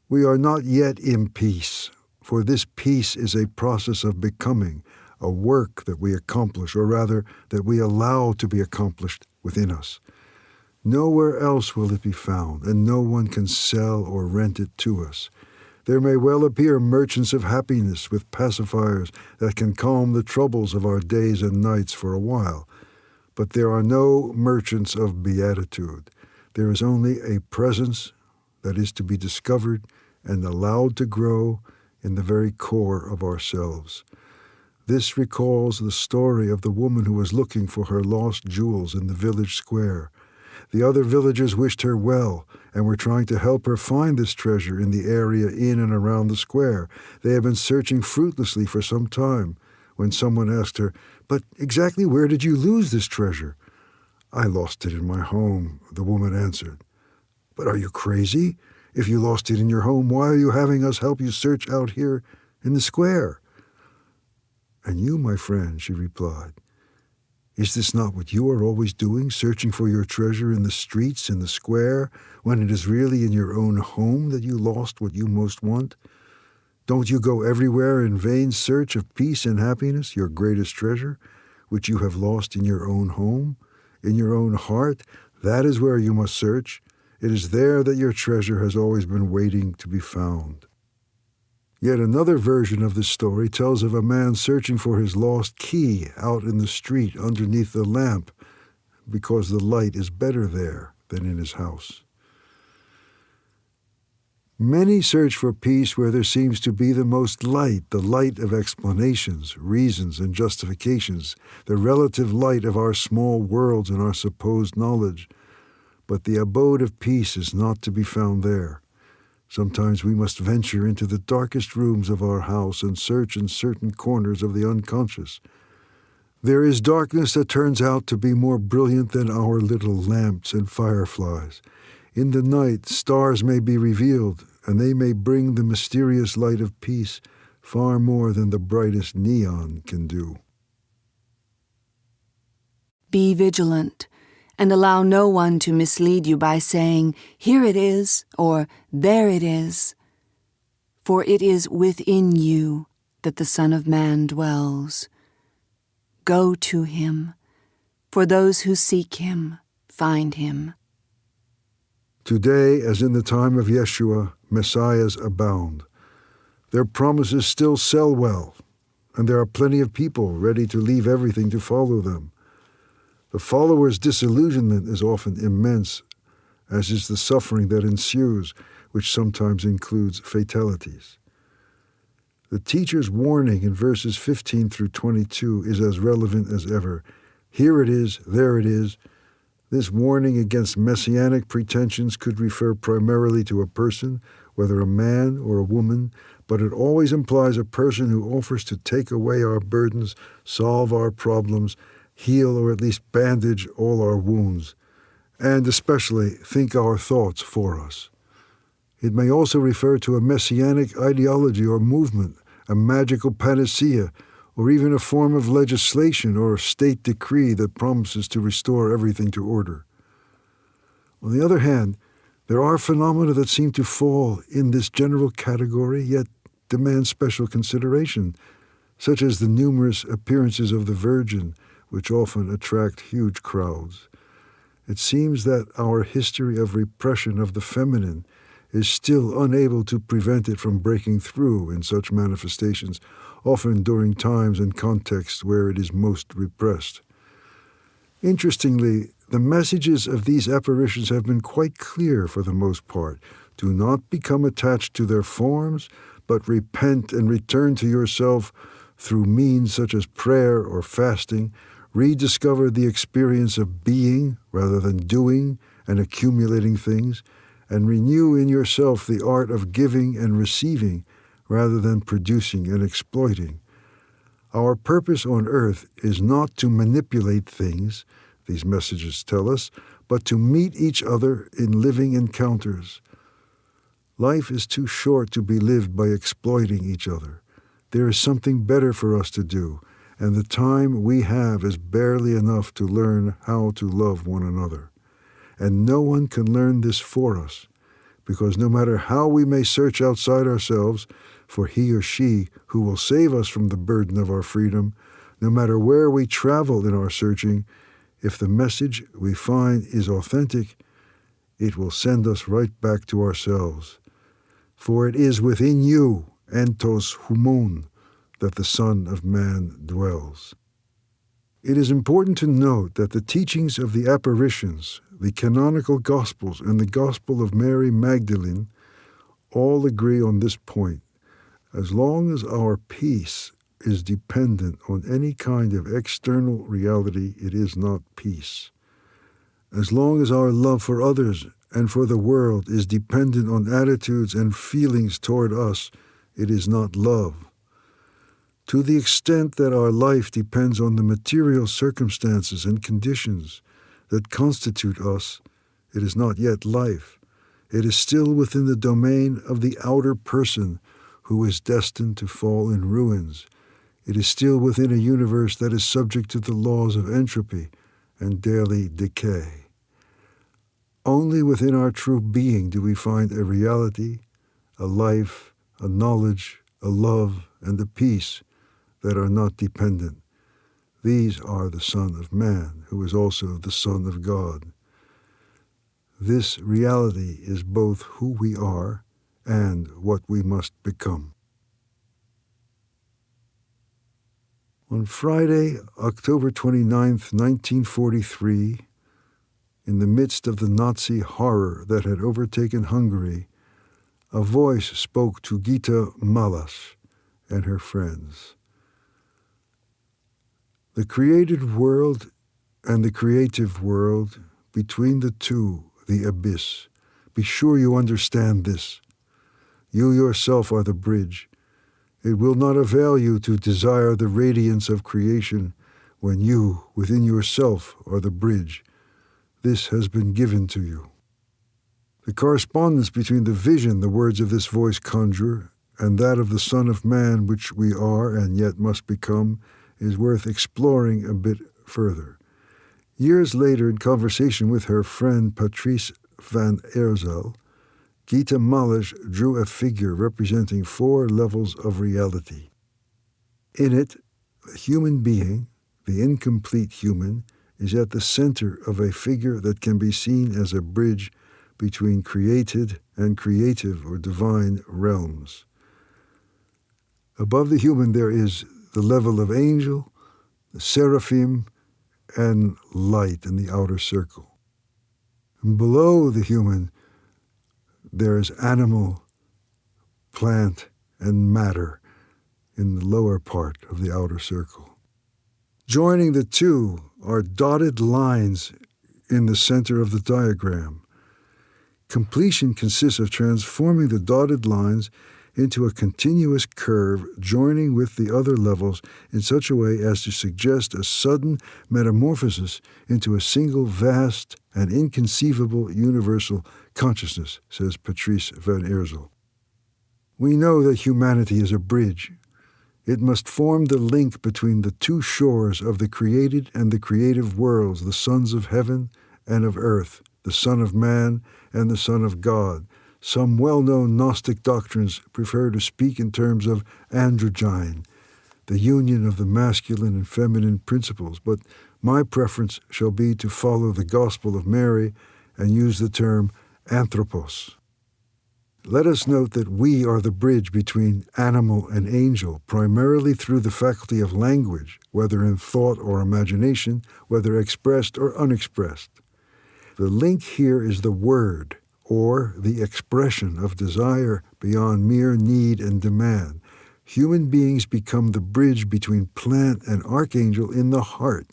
We are not yet in peace, for this peace is a process of becoming, a work that we accomplish, or rather, that we allow to be accomplished within us. Nowhere else will it be found, and no one can sell or rent it to us. There may well appear merchants of happiness with pacifiers that can calm the troubles of our days and nights for a while, but there are no merchants of beatitude. There is only a presence that is to be discovered and allowed to grow in the very core of ourselves. This recalls the story of the woman who was looking for her lost jewels in the village square. The other villagers wished her well and were trying to help her find this treasure in the area in and around the square. They had been searching fruitlessly for some time when someone asked her, "But exactly where did you lose this treasure?" "I lost it in my home," the woman answered. "But are you crazy? If you lost it in your home, why are you having us help you search out here in the square?" "And you, my friend," she replied, "is this not what you are always doing, searching for your treasure in the streets, in the square, when it is really in your own home that you lost what you most want? Don't you go everywhere in vain search of peace and happiness, your greatest treasure, which you have lost in your own home, in your own heart? That is where you must search. It is there that your treasure has always been waiting to be found." Yet another version of this story tells of a man searching for his lost key out in the street underneath the lamp because the light is better there than in his house. Many search for peace where there seems to be the most light, the light of explanations, reasons, and justifications, the relative light of our small worlds and our supposed knowledge. But the abode of peace is not to be found there. Sometimes we must venture into the darkest rooms of our house and search in certain corners of the unconscious. There is darkness that turns out to be more brilliant than our little lamps and fireflies. In the night, stars may be revealed, and they may bring the mysterious light of peace far more than the brightest neon can do. Be vigilant, and allow no one to mislead you by saying, "Here it is," or "There it is." For it is within you that the Son of Man dwells. Go to him, for those who seek him find him. Today, as in the time of Yeshua, messiahs abound. Their promises still sell well, and there are plenty of people ready to leave everything to follow them. The follower's disillusionment is often immense, as is the suffering that ensues, which sometimes includes fatalities. The teacher's warning in verses 15 through 22 is as relevant as ever. Here it is, there it is. This warning against messianic pretensions could refer primarily to a person, whether a man or a woman, but it always implies a person who offers to take away our burdens, solve our problems, heal or at least bandage all our wounds, and especially think our thoughts for us. It may also refer to a messianic ideology or movement, a magical panacea, or even a form of legislation or a state decree that promises to restore everything to order. On the other hand, there are phenomena that seem to fall in this general category, yet demand special consideration, such as the numerous appearances of the Virgin, which often attract huge crowds. It seems that our history of repression of the feminine is still unable to prevent it from breaking through in such manifestations, often during times and contexts where it is most repressed. Interestingly, The messages of these apparitions have been quite clear for the most part. Do not become attached to their forms, but repent and return to yourself through means such as prayer or fasting. Rediscover the experience of being rather than doing and accumulating things, and renew in yourself the art of giving and receiving rather than producing and exploiting. Our purpose on earth is not to manipulate things, these messages tell us, but to meet each other in living encounters. Life is too short to be lived by exploiting each other. There is something better for us to do, and the time we have is barely enough to learn how to love one another. And no one can learn this for us, because no matter how we may search outside ourselves for he or she who will save us from the burden of our freedom, no matter where we travel in our searching, if the message we find is authentic, it will send us right back to ourselves. For it is within you, entos humon, that the Son of Man dwells. It is important to note that the teachings of the apparitions, the canonical Gospels, and the Gospel of Mary Magdalene all agree on this point. As long as our peace is dependent on any kind of external reality, it is not peace. As long as our love for others and for the world is dependent on attitudes and feelings toward us, it is not love. To the extent that our life depends on the material circumstances and conditions that constitute us, it is not yet life. It is still within the domain of the outer person who is destined to fall in ruins. It is still within a universe that is subject to the laws of entropy and daily decay. Only within our true being do we find a reality, a life, a knowledge, a love, and a peace that are not dependent. These are the Son of Man, who is also the Son of God. This reality is both who we are and what we must become. On Friday, October 29th, 1943, in the midst of the Nazi horror that had overtaken Hungary, a voice spoke to Gita Malas and her friends. The created world and the creative world, between the two, the abyss. Be sure you understand this. You yourself are the bridge. It will not avail you to desire the radiance of creation when you, within yourself, are the bridge. This has been given to you. The correspondence between the vision the words of this voice conjure and that of the Son of Man, which we are and yet must become, is worth exploring a bit further. Years later, in conversation with her friend Patrice van Eerzel, Gita Malas drew a figure representing 4 levels of reality. In it, the human being, the incomplete human, is at the center of a figure that can be seen as a bridge between created and creative or divine realms. Above the human there is the level of angel, the seraphim, and light in the outer circle. And below the human, there is animal, plant, and matter in the lower part of the outer circle. Joining the two are dotted lines in the center of the diagram. Completion consists of transforming the dotted lines into a continuous curve joining with the other levels in such a way as to suggest a sudden metamorphosis into a single vast and inconceivable universal consciousness, says Patrice van Eerzel. We know that humanity is a bridge. It must form the link between the two shores of the created and the creative worlds, the sons of heaven and of earth, the Son of Man and the Son of God. Some well-known Gnostic doctrines prefer to speak in terms of androgyne, the union of the masculine and feminine principles, but my preference shall be to follow the Gospel of Mary and use the term anthropos. let us note that we are the bridge between animal and angel, primarily through the faculty of language, whether in thought or imagination, whether expressed or unexpressed. The link here is the word, or the expression of desire beyond mere need and demand. Human beings become the bridge between plant and archangel in the heart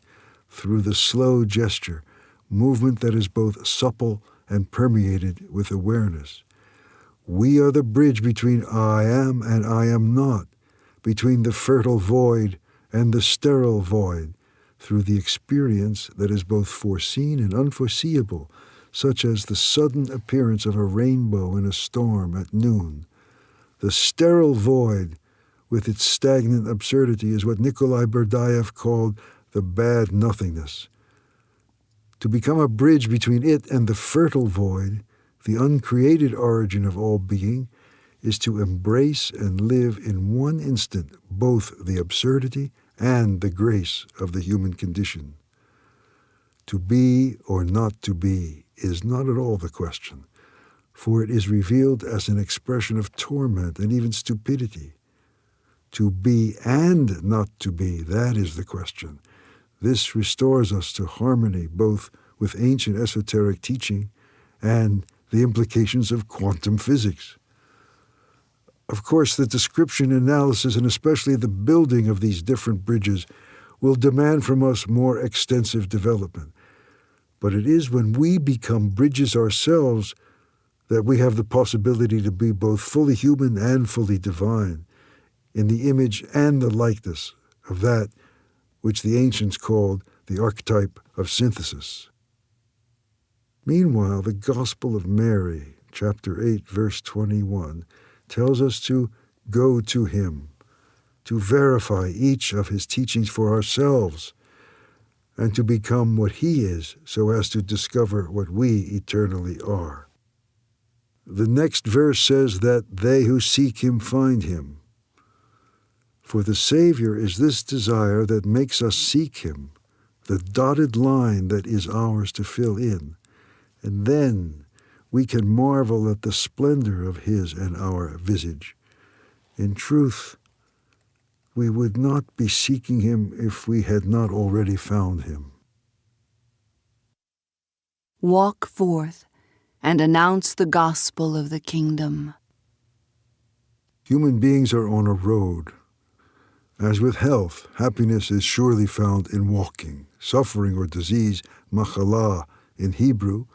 through the slow gesture, movement that is both supple and permeated with awareness. We are the bridge between I am and I am not, between the fertile void and the sterile void, through the experience that is both foreseen and unforeseeable, such as the sudden appearance of a rainbow in a storm at noon. The sterile void, with its stagnant absurdity, is what Nikolai Berdyaev called the bad nothingness. To become a bridge between it and the fertile void, the uncreated origin of all being, is to embrace and live in one instant both the absurdity and the grace of the human condition. To be or not to be is not at all the question, for it is revealed as an expression of torment and even stupidity. To be and not to be, that is the question. This restores us to harmony both with ancient esoteric teaching and the implications of quantum physics. Of course, the description, analysis, and especially the building of these different bridges will demand from us more extensive development. But it is when we become bridges ourselves that we have the possibility to be both fully human and fully divine, in the image and the likeness of that which the ancients called the archetype of synthesis. Meanwhile, the Gospel of Mary, chapter 8, verse 21, tells us to go to him, to verify each of his teachings for ourselves, and to become what he is so as to discover what we eternally are. The next verse says that they who seek him find him. For the Savior is this desire that makes us seek him, the dotted line that is ours to fill in. And then we can marvel at the splendor of his and our visage. In truth, we would not be seeking him if we had not already found him. Walk forth and announce the gospel of the kingdom. Human beings are on a road. As with health, happiness is surely found in walking. Suffering or disease, machala in Hebrew,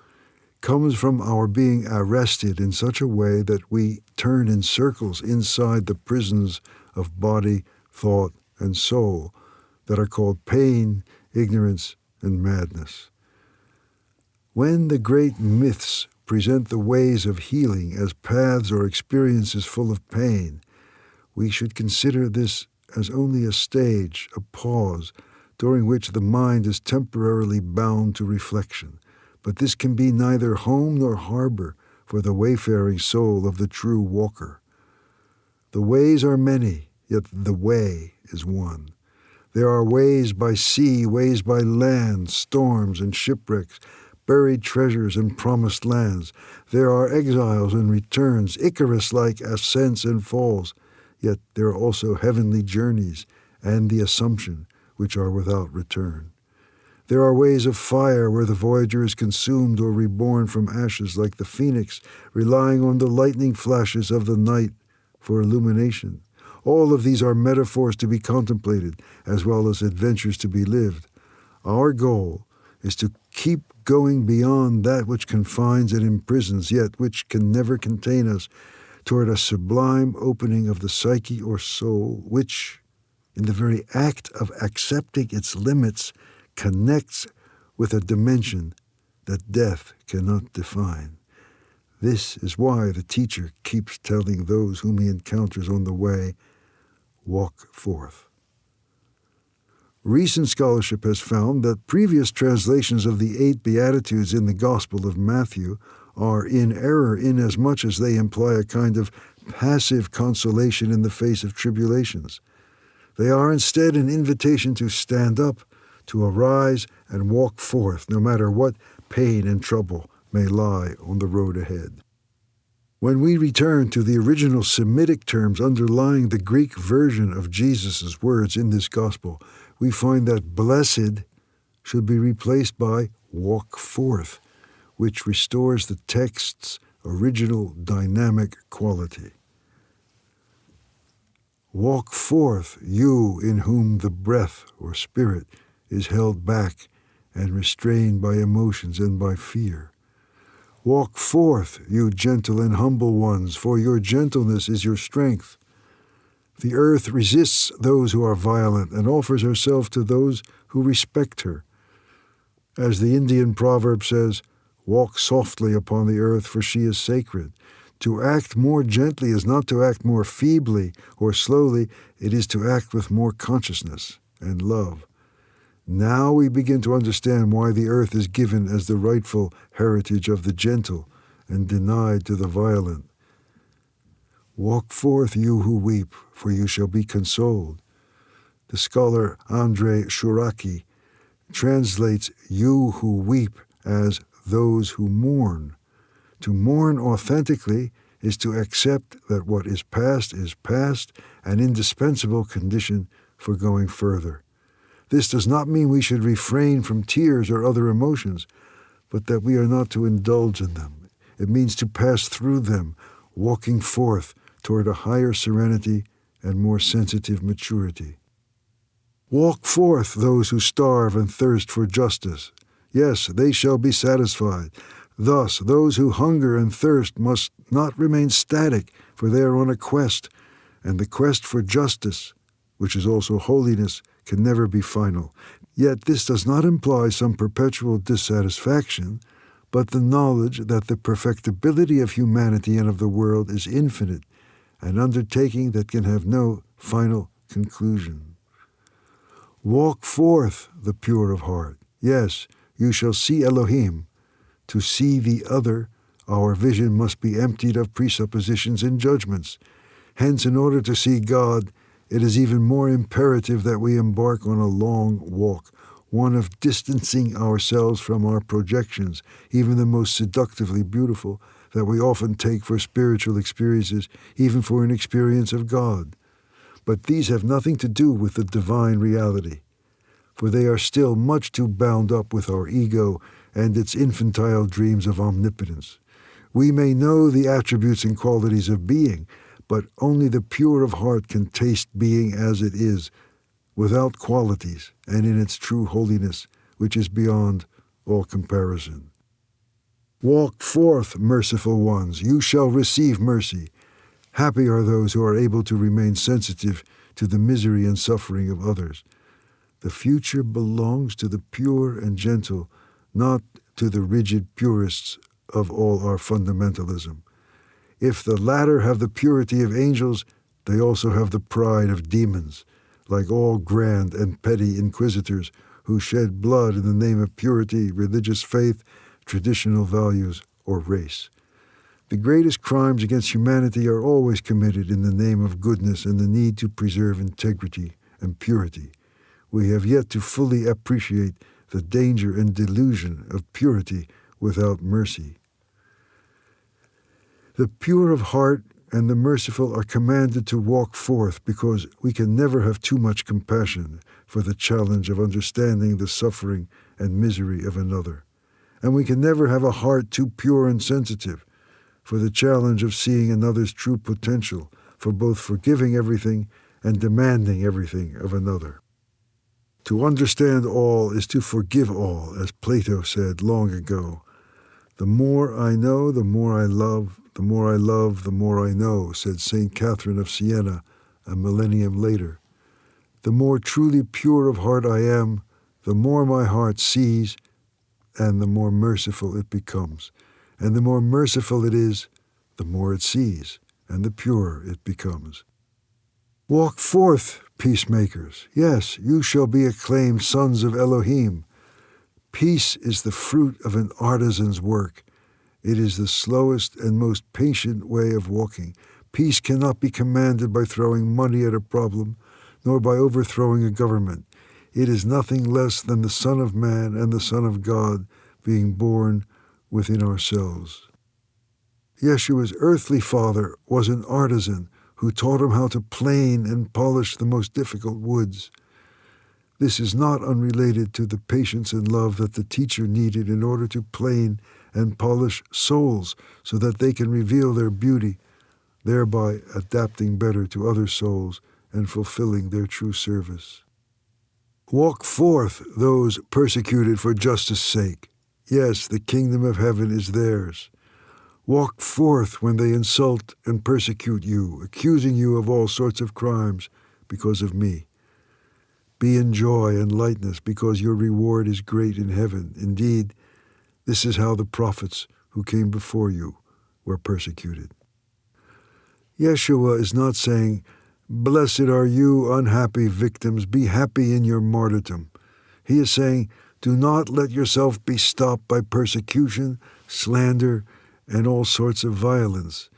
comes from our being arrested in such a way that we turn in circles inside the prisons of body, thought, and soul that are called pain, ignorance, and madness. When the great myths present the ways of healing as paths or experiences full of pain, we should consider this as only a stage, a pause, during which the mind is temporarily bound to reflection. But this can be neither home nor harbor for the wayfaring soul of the true walker. The ways are many, yet the way is one. There are ways by sea, ways by land, storms and shipwrecks, buried treasures and promised lands. There are exiles and returns, Icarus-like ascents and falls, yet there are also heavenly journeys and the Assumption, which are without return. There are ways of fire where the voyager is consumed or reborn from ashes like the phoenix, relying on the lightning flashes of the night for illumination. All of these are metaphors to be contemplated, as well as adventures to be lived. Our goal is to keep going beyond that which confines and imprisons, yet which can never contain us, toward a sublime opening of the psyche or soul, which, in the very act of accepting its limits, connects with a dimension that death cannot define. This is why the teacher keeps telling those whom he encounters on the way, walk forth. Recent scholarship has found that previous translations of the 8 Beatitudes in the Gospel of Matthew are in error inasmuch as they imply a kind of passive consolation in the face of tribulations. They are instead an invitation to stand up, to arise and walk forth, no matter what pain and trouble may lie on the road ahead. When we return to the original Semitic terms underlying the Greek version of Jesus' words in this gospel, we find that blessed should be replaced by walk forth, which restores the text's original dynamic quality. Walk forth, you in whom the breath or spirit is held back and restrained by emotions and by fear. Walk forth, you gentle and humble ones, for your gentleness is your strength. The earth resists those who are violent and offers herself to those who respect her. As the Indian proverb says, walk softly upon the earth, for she is sacred. To act more gently is not to act more feebly or slowly, it is to act with more consciousness and love. Now we begin to understand why the earth is given as the rightful heritage of the gentle and denied to the violent. Walk forth, you who weep, for you shall be consoled. The scholar Andrei Shuraki translates you who weep as those who mourn. To mourn authentically is to accept that what is past, an indispensable condition for going further. This does not mean we should refrain from tears or other emotions, but that we are not to indulge in them. It means to pass through them, walking forth toward a higher serenity and more sensitive maturity. Walk forth, those who starve and thirst for justice. Yes, they shall be satisfied. Thus, those who hunger and thirst must not remain static, for they are on a quest, and the quest for justice, which is also holiness, can never be final. Yet this does not imply some perpetual dissatisfaction, but the knowledge that the perfectibility of humanity and of the world is infinite, an undertaking that can have no final conclusion. Walk forth, the pure of heart. Yes, you shall see Elohim. To see the other, our vision must be emptied of presuppositions and judgments. Hence, in order to see God, it is even more imperative that we embark on a long walk, one of distancing ourselves from our projections, even the most seductively beautiful, that we often take for spiritual experiences, even for an experience of God. But these have nothing to do with the divine reality, for they are still much too bound up with our ego and its infantile dreams of omnipotence. We may know the attributes and qualities of being, but only the pure of heart can taste being as it is, without qualities and in its true holiness, which is beyond all comparison. Walk forth, merciful ones, you shall receive mercy. Happy are those who are able to remain sensitive to the misery and suffering of others. The future belongs to the pure and gentle, not to the rigid purists of all our fundamentalism. If the latter have the purity of angels, they also have the pride of demons, like all grand and petty inquisitors who shed blood in the name of purity, religious faith, traditional values, or race. The greatest crimes against humanity are always committed in the name of goodness and the need to preserve integrity and purity. We have yet to fully appreciate the danger and delusion of purity without mercy. The pure of heart and the merciful are commanded to walk forth because we can never have too much compassion for the challenge of understanding the suffering and misery of another. And we can never have a heart too pure and sensitive for the challenge of seeing another's true potential, for both forgiving everything and demanding everything of another. To understand all is to forgive all, as Plato said long ago. The more I know, the more I love. The more I love, the more I know, said St. Catherine of Siena a millennium later. The more truly pure of heart I am, the more my heart sees, and the more merciful it becomes. And the more merciful it is, the more it sees, and the purer it becomes. Walk forth, peacemakers. Yes, you shall be acclaimed sons of Elohim. Peace is the fruit of an artisan's work. It is the slowest and most patient way of walking. Peace cannot be commanded by throwing money at a problem, nor by overthrowing a government. It is nothing less than the Son of Man and the Son of God being born within ourselves. Yeshua's earthly father was an artisan who taught him how to plane and polish the most difficult woods. This is not unrelated to the patience and love that the teacher needed in order to plane and polish souls so that they can reveal their beauty, thereby adapting better to other souls and fulfilling their true service. Walk forth, those persecuted for justice' sake. Yes, the kingdom of heaven is theirs. Walk forth when they insult and persecute you, accusing you of all sorts of crimes because of me. Be in joy and lightness, because your reward is great in heaven. Indeed, this is how the prophets who came before you were persecuted. Yeshua is not saying, "Blessed are you, unhappy victims, be happy in your martyrdom." He is saying, do not let yourself be stopped by persecution, slander, and all sorts of violence.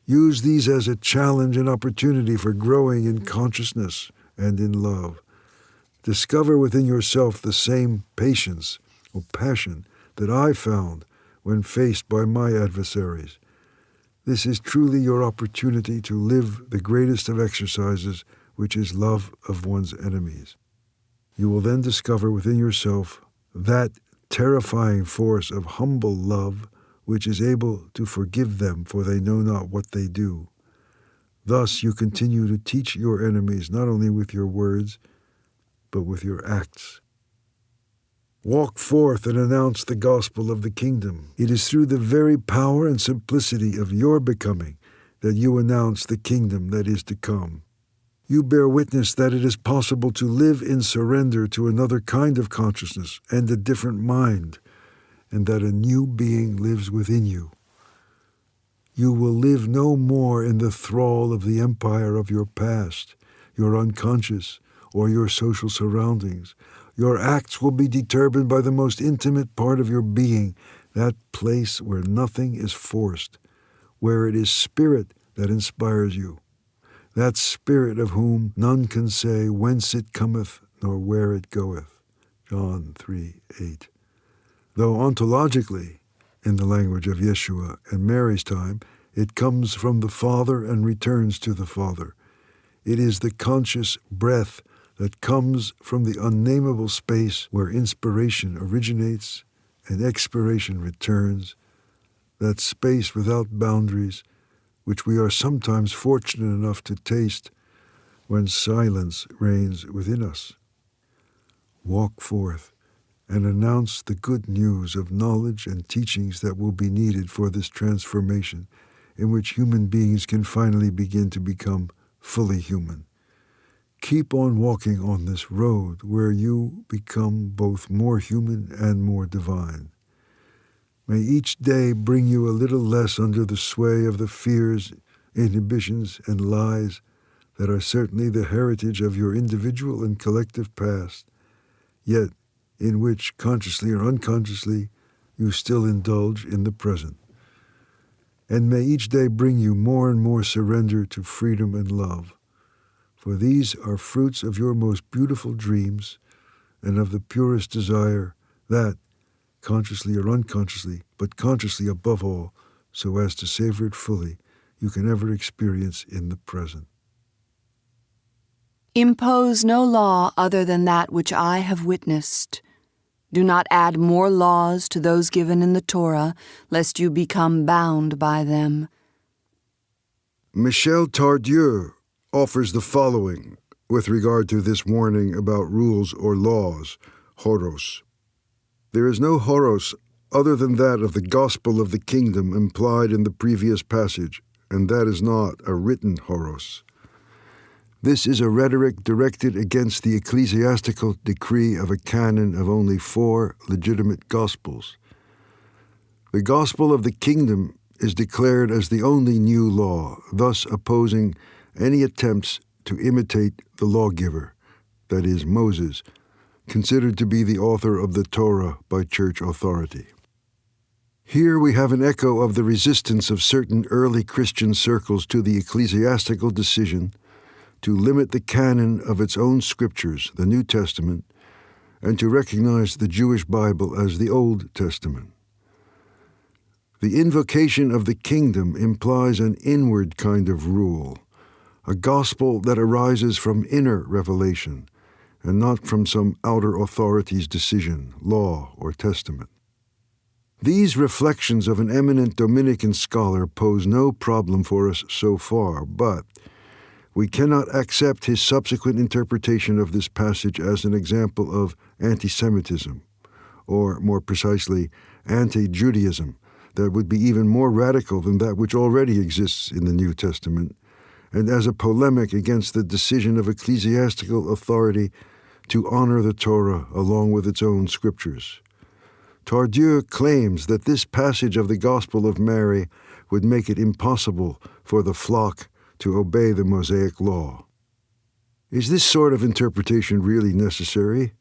Use these as a challenge and opportunity for growing in consciousness and in love. Discover within yourself the same patience or passion that I found when faced by my adversaries. This is truly your opportunity to live the greatest of exercises, which is love of one's enemies. You will then discover within yourself that terrifying force of humble love, which is able to forgive them, for they know not what they do. Thus you continue to teach your enemies not only with your words, but with your acts. Walk forth and announce the gospel of the kingdom. It is through the very power and simplicity of your becoming that you announce the kingdom that is to come. You bear witness that it is possible to live in surrender to another kind of consciousness and a different mind, and that a new being lives within you. You will live no more in the thrall of the empire of your past, your unconscious, or your social surroundings. Your acts will be determined by the most intimate part of your being, that place where nothing is forced, where it is spirit that inspires you, that spirit of whom none can say whence it cometh nor where it goeth. John 3:8. Though ontologically, in the language of Yeshua and Mary's time, it comes from the Father and returns to the Father. It is the conscious breath that comes from the unnameable space where inspiration originates and expiration returns, that space without boundaries, which we are sometimes fortunate enough to taste when silence reigns within us. Walk forth and announce the good news of knowledge and teachings that will be needed for this transformation in which human beings can finally begin to become fully human. Keep on walking on this road where you become both more human and more divine. May each day bring you a little less under the sway of the fears, inhibitions, and lies that are certainly the heritage of your individual and collective past, yet in which, consciously or unconsciously, you still indulge in the present. And may each day bring you more and more surrender to freedom and love, for these are fruits of your most beautiful dreams and of the purest desire that, consciously or unconsciously, but consciously above all, so as to savor it fully, you can ever experience in the present. Impose no law other than that which I have witnessed. Do not add more laws to those given in the Torah, lest you become bound by them. Michel Tardieu offers the following with regard to this warning about rules or laws, horos. There is no horos other than that of the gospel of the kingdom implied in the previous passage, and that is not a written horos. This is a rhetoric directed against the ecclesiastical decree of a canon of only 4 legitimate gospels. The gospel of the kingdom is declared as the only new law, thus opposing any attempts to imitate the lawgiver, that is, Moses, considered to be the author of the Torah by church authority. Here we have an echo of the resistance of certain early Christian circles to the ecclesiastical decision to limit the canon of its own scriptures, the New Testament, and to recognize the Jewish Bible as the Old Testament. The invocation of the kingdom implies an inward kind of rule, a gospel that arises from inner revelation, and not from some outer authority's decision, law, or testament. These reflections of an eminent Dominican scholar pose no problem for us so far, but we cannot accept his subsequent interpretation of this passage as an example of anti-Semitism, or more precisely, anti-Judaism, that would be even more radical than that which already exists in the New Testament, and as a polemic against the decision of ecclesiastical authority to honor the Torah along with its own scriptures. Tardieu claims that this passage of the Gospel of Mary would make it impossible for the flock to obey the Mosaic law. Is this sort of interpretation really necessary?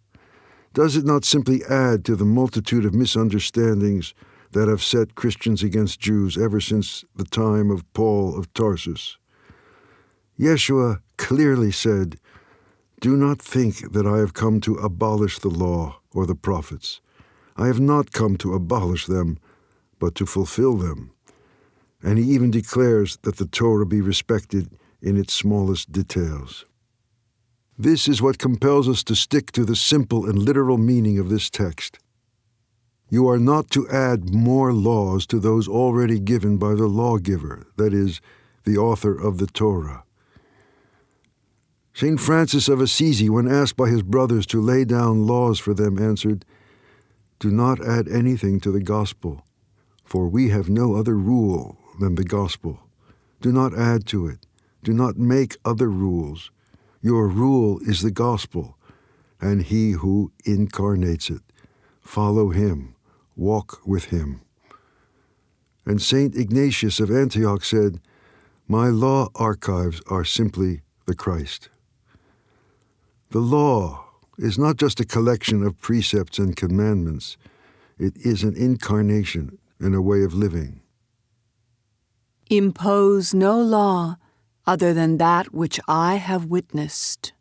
Does it not simply add to the multitude of misunderstandings that have set Christians against Jews ever since the time of Paul of Tarsus? Yeshua clearly said, "Do not think that I have come to abolish the law or the prophets. I have not come to abolish them, but to fulfill them." And he even declares that the Torah be respected in its smallest details. This is what compels us to stick to the simple and literal meaning of this text. You are not to add more laws to those already given by the lawgiver, that is, the author of the Torah. St. Francis of Assisi, when asked by his brothers to lay down laws for them, answered, "Do not add anything to the gospel, for we have no other rule than the gospel. Do not add to it. Do not make other rules. Your rule is the gospel, and he who incarnates it. Follow him. Walk with him." And St. Ignatius of Antioch said, "My law archives are simply the Christ." The law is not just a collection of precepts and commandments. It is an incarnation and a way of living. Impose no law other than that which I have witnessed.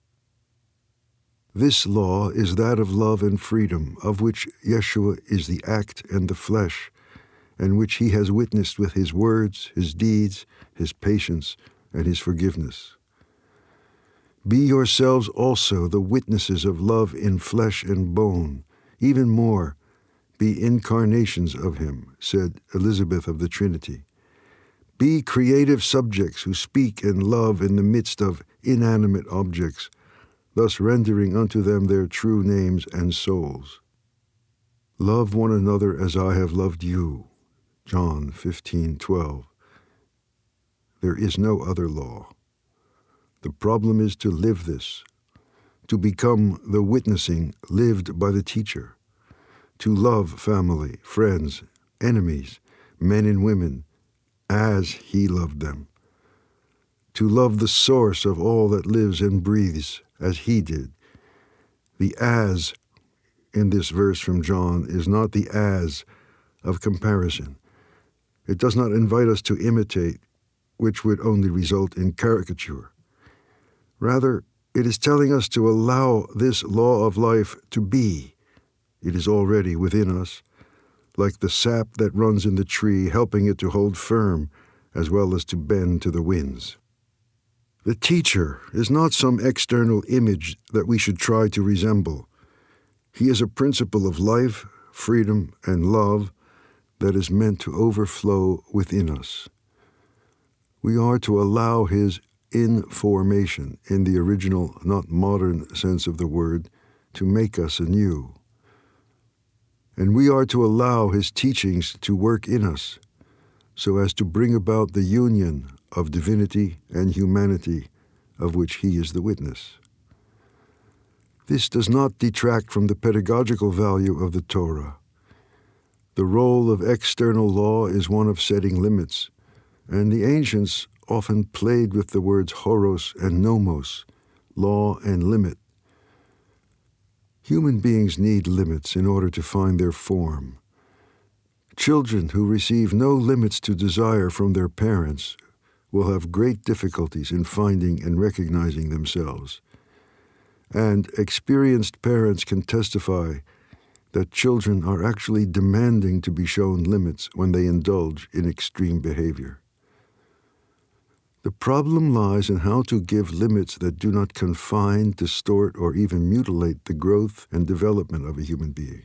This law is that of love and freedom, of which Yeshua is the act and the flesh, and which he has witnessed with his words, his deeds, his patience, and his forgiveness. Be yourselves also the witnesses of love in flesh and bone. Even more, be incarnations of him, said Elizabeth of the Trinity. Be creative subjects who speak and love in the midst of inanimate objects, thus rendering unto them their true names and souls. Love one another as I have loved you. John 15:12. There is no other law. The problem is to live this, to become the witnessing lived by the teacher, to love family, friends, enemies, men and women, as he loved them, to love the source of all that lives and breathes, as he did. The as in this verse from John is not the as of comparison. It does not invite us to imitate, which would only result in caricature. Rather, it is telling us to allow this law of life to be. It is already within us, like the sap that runs in the tree, helping it to hold firm as well as to bend to the winds. The teacher is not some external image that we should try to resemble. He is a principle of life, freedom, and love that is meant to overflow within us. We are to allow his information, in the original, not modern sense of the word, to make us anew. And we are to allow his teachings to work in us, so as to bring about the union of divinity and humanity, of which he is the witness. This does not detract from the pedagogical value of the Torah. The role of external law is one of setting limits, and the ancients often played with the words horos and nomos, law and limit. Human beings need limits in order to find their form. Children who receive no limits to desire from their parents will have great difficulties in finding and recognizing themselves. And experienced parents can testify that children are actually demanding to be shown limits when they indulge in extreme behavior. The problem lies in how to give limits that do not confine, distort, or even mutilate the growth and development of a human being.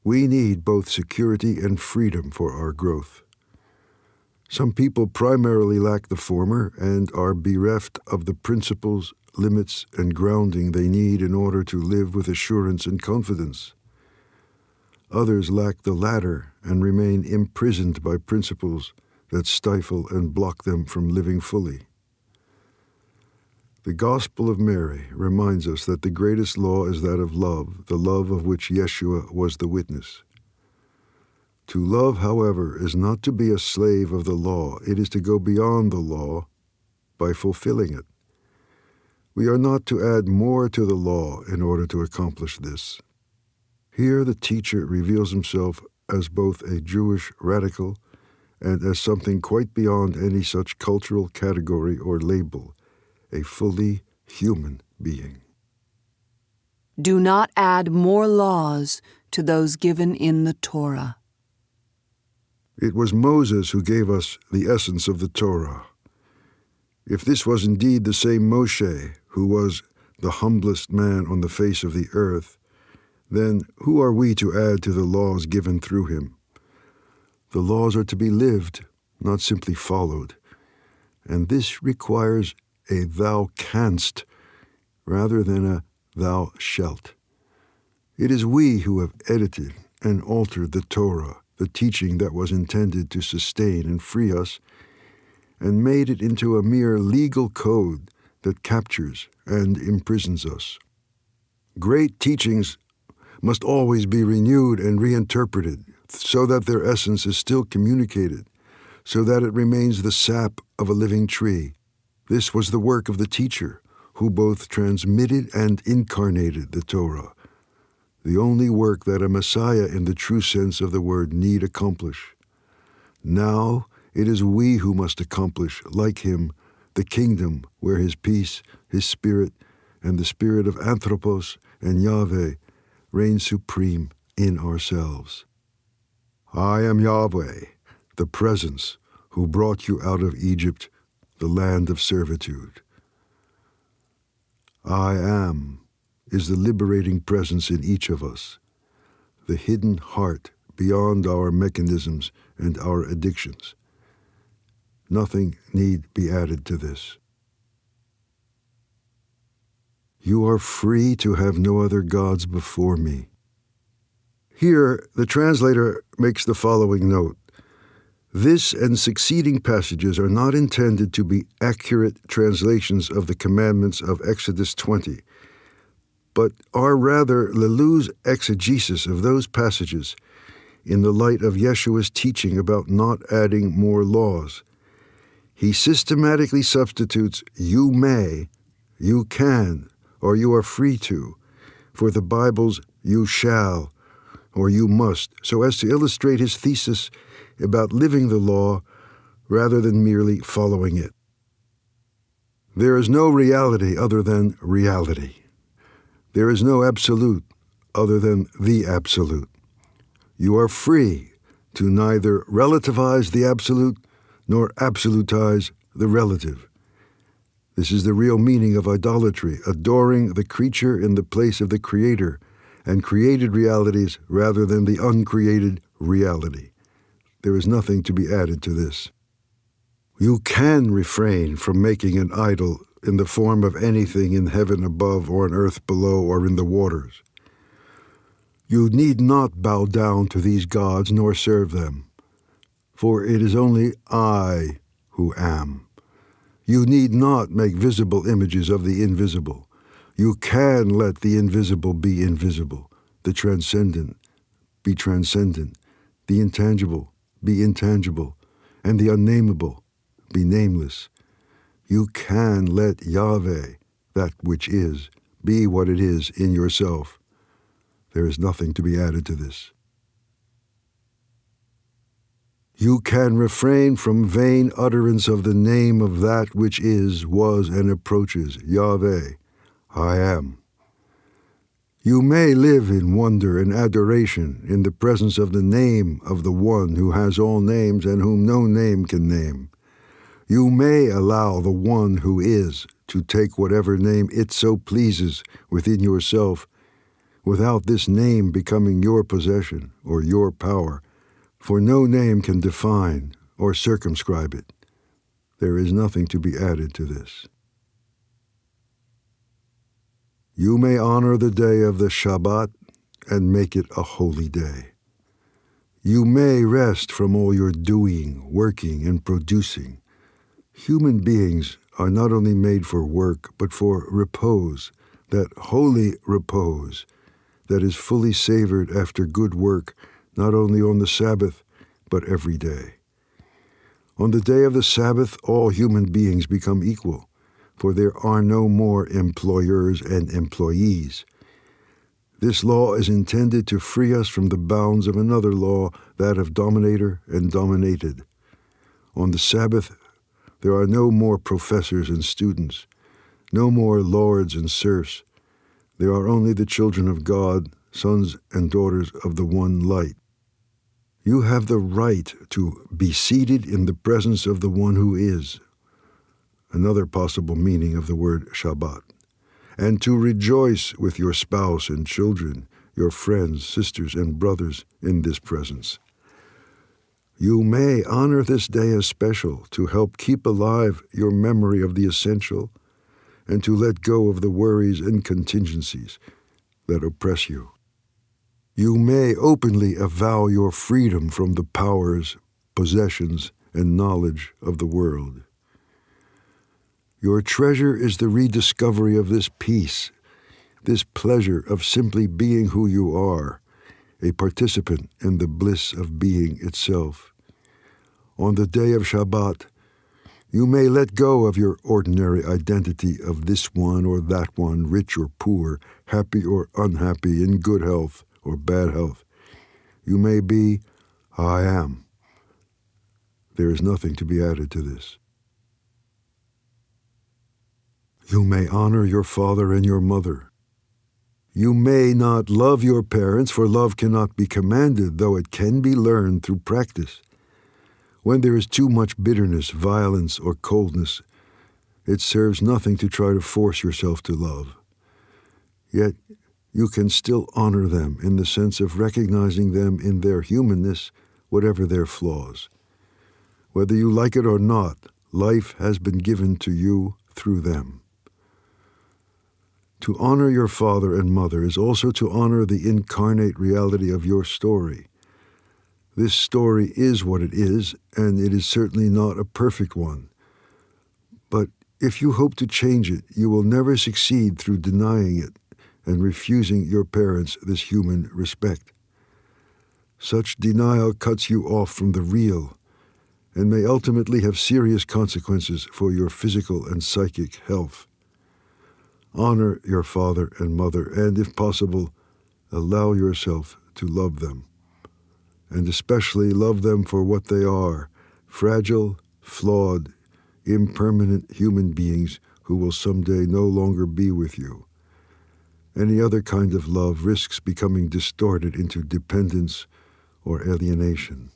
We need both security and freedom for our growth. Some people primarily lack the former and are bereft of the principles, limits, and grounding they need in order to live with assurance and confidence. Others lack the latter and remain imprisoned by principles that stifle and block them from living fully. The Gospel of Mary reminds us that the greatest law is that of love, the love of which Yeshua was the witness. To love, however, is not to be a slave of the law. It is to go beyond the law by fulfilling it. We are not to add more to the law in order to accomplish this. Here the teacher reveals himself as both a Jewish radical and as something quite beyond any such cultural category or label, a fully human being. Do not add more laws to those given in the Torah. It was Moses who gave us the essence of the Torah. If this was indeed the same Moshe, who was the humblest man on the face of the earth, then who are we to add to the laws given through him? The laws are to be lived, not simply followed. And this requires a thou canst rather than a thou shalt. It is we who have edited and altered the Torah, the teaching that was intended to sustain and free us, and made it into a mere legal code that captures and imprisons us. Great teachings must always be renewed and reinterpreted so that their essence is still communicated, so that it remains the sap of a living tree. This was the work of the teacher, who both transmitted and incarnated the Torah, the only work that a Messiah in the true sense of the word need accomplish. Now it is we who must accomplish, like him, the kingdom where his peace, his spirit, and the spirit of Anthropos and Yahweh reign supreme in ourselves. I am Yahweh, the presence, who brought you out of Egypt, the land of servitude. I am is the liberating presence in each of us, the hidden heart beyond our mechanisms and our addictions. Nothing need be added to this. You are free to have no other gods before me. Here, the translator makes the following note. This and succeeding passages are not intended to be accurate translations of the commandments of Exodus 20, but are rather Leloup's exegesis of those passages in the light of Yeshua's teaching about not adding more laws. He systematically substitutes you may, you can, or you are free to, for the Bible's you shall, or you must, so as to illustrate his thesis about living the law rather than merely following it. There is no reality other than reality. There is no absolute other than the absolute. You are free to neither relativize the absolute nor absolutize the relative. This is the real meaning of idolatry, adoring the creature in the place of the Creator, and created realities rather than the uncreated reality. There is nothing to be added to this. You can refrain from making an idol in the form of anything in heaven above or on earth below or in the waters. You need not bow down to these gods nor serve them, for it is only I who am. You need not make visible images of the invisible. You can let the invisible be invisible, the transcendent be transcendent, the intangible be intangible, and the unnameable be nameless. You can let Yahweh, that which is, be what it is in yourself. There is nothing to be added to this. You can refrain from vain utterance of the name of that which is, was, and approaches, Yahweh, I am. You may live in wonder and adoration in the presence of the name of the one who has all names and whom no name can name. You may allow the one who is to take whatever name it so pleases within yourself, without this name becoming your possession or your power, for no name can define or circumscribe it. There is nothing to be added to this. You may honor the day of the Shabbat and make it a holy day. You may rest from all your doing, working, and producing. Human beings are not only made for work, but for repose, that holy repose that is fully savored after good work, not only on the Sabbath, but every day. On the day of the Sabbath, all human beings become equal, for there are no more employers and employees. This law is intended to free us from the bounds of another law, that of dominator and dominated. On the Sabbath, there are no more professors and students, no more lords and serfs. There are only the children of God, sons and daughters of the one light. You have the right to be seated in the presence of the one who is, another possible meaning of the word Shabbat, and to rejoice with your spouse and children, your friends, sisters, and brothers in this presence. You may honor this day as special to help keep alive your memory of the essential and to let go of the worries and contingencies that oppress you. You may openly avow your freedom from the powers, possessions, and knowledge of the world. Your treasure is the rediscovery of this peace, this pleasure of simply being who you are, a participant in the bliss of being itself. On the day of Shabbat, you may let go of your ordinary identity of this one or that one, rich or poor, happy or unhappy, in good health or bad health. You may be, I am. There is nothing to be added to this. You may honor your father and your mother. You may not love your parents, for love cannot be commanded, though it can be learned through practice. When there is too much bitterness, violence, or coldness, it serves nothing to try to force yourself to love. Yet you can still honor them in the sense of recognizing them in their humanness, whatever their flaws. Whether you like it or not, life has been given to you through them. To honor your father and mother is also to honor the incarnate reality of your story. This story is what it is, and it is certainly not a perfect one. But if you hope to change it, you will never succeed through denying it and refusing your parents this human respect. Such denial cuts you off from the real and may ultimately have serious consequences for your physical and psychic health. Honor your father and mother, and if possible, allow yourself to love them. And especially love them for what they are, fragile, flawed, impermanent human beings who will someday no longer be with you. Any other kind of love risks becoming distorted into dependence or alienation.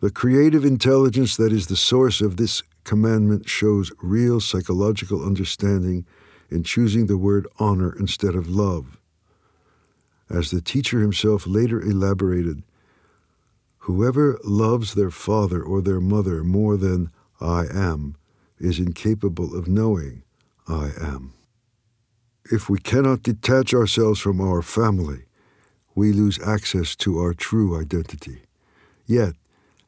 The creative intelligence that is the source of this commandment shows real psychological understanding in choosing the word honor instead of love. As the teacher himself later elaborated, whoever loves their father or their mother more than I am is incapable of knowing I am. If we cannot detach ourselves from our family, we lose access to our true identity. Yet,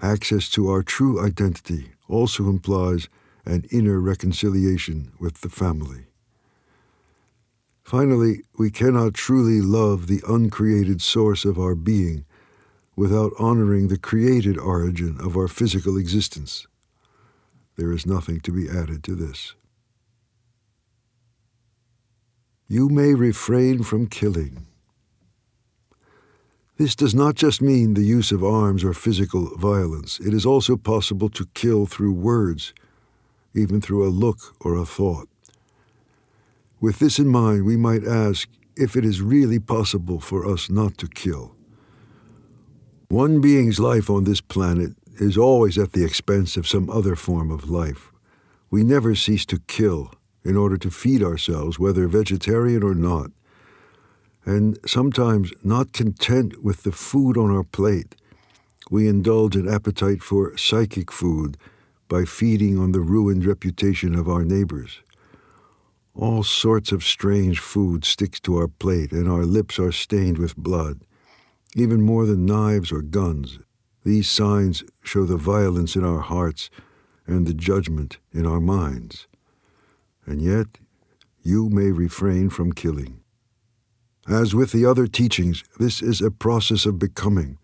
access to our true identity also implies an inner reconciliation with the family. Finally, we cannot truly love the uncreated source of our being without honoring the created origin of our physical existence. There is nothing to be added to this. You may refrain from killing. This does not just mean the use of arms or physical violence. It is also possible to kill through words, even through a look or a thought. With this in mind, we might ask, if it is really possible for us not to kill. One being's life on this planet is always at the expense of some other form of life. We never cease to kill in order to feed ourselves, whether vegetarian or not. And sometimes, not content with the food on our plate, we indulge an appetite for psychic food by feeding on the ruined reputation of our neighbors. All sorts of strange food sticks to our plate, and our lips are stained with blood. Even more than knives or guns, these signs show the violence in our hearts and the judgment in our minds. And yet, you may refrain from killing. As with the other teachings, this is a process of becoming,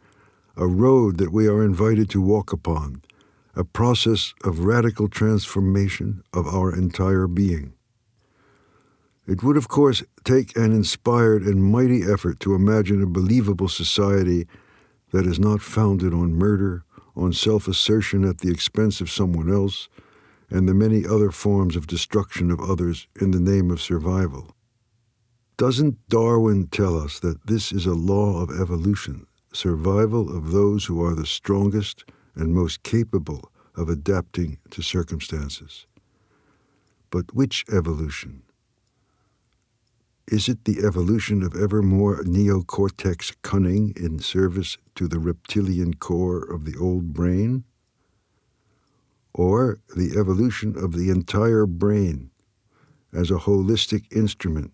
a road that we are invited to walk upon, a process of radical transformation of our entire being. It would, of course, take an inspired and mighty effort to imagine a believable society that is not founded on murder, on self-assertion at the expense of someone else, and the many other forms of destruction of others in the name of survival. Doesn't Darwin tell us that this is a law of evolution, survival of those who are the strongest and most capable of adapting to circumstances? But which evolution? Is it the evolution of ever more neocortex cunning in service to the reptilian core of the old brain? Or the evolution of the entire brain as a holistic instrument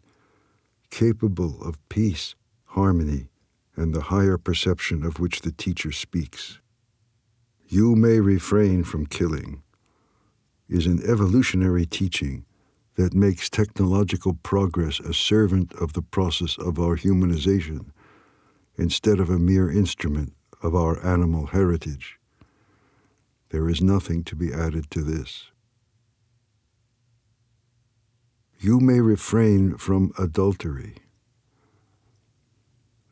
capable of peace, harmony, and the higher perception of which the teacher speaks? You may refrain from killing is an evolutionary teaching that makes technological progress a servant of the process of our humanization instead of a mere instrument of our animal heritage. There is nothing to be added to this. You may refrain from adultery.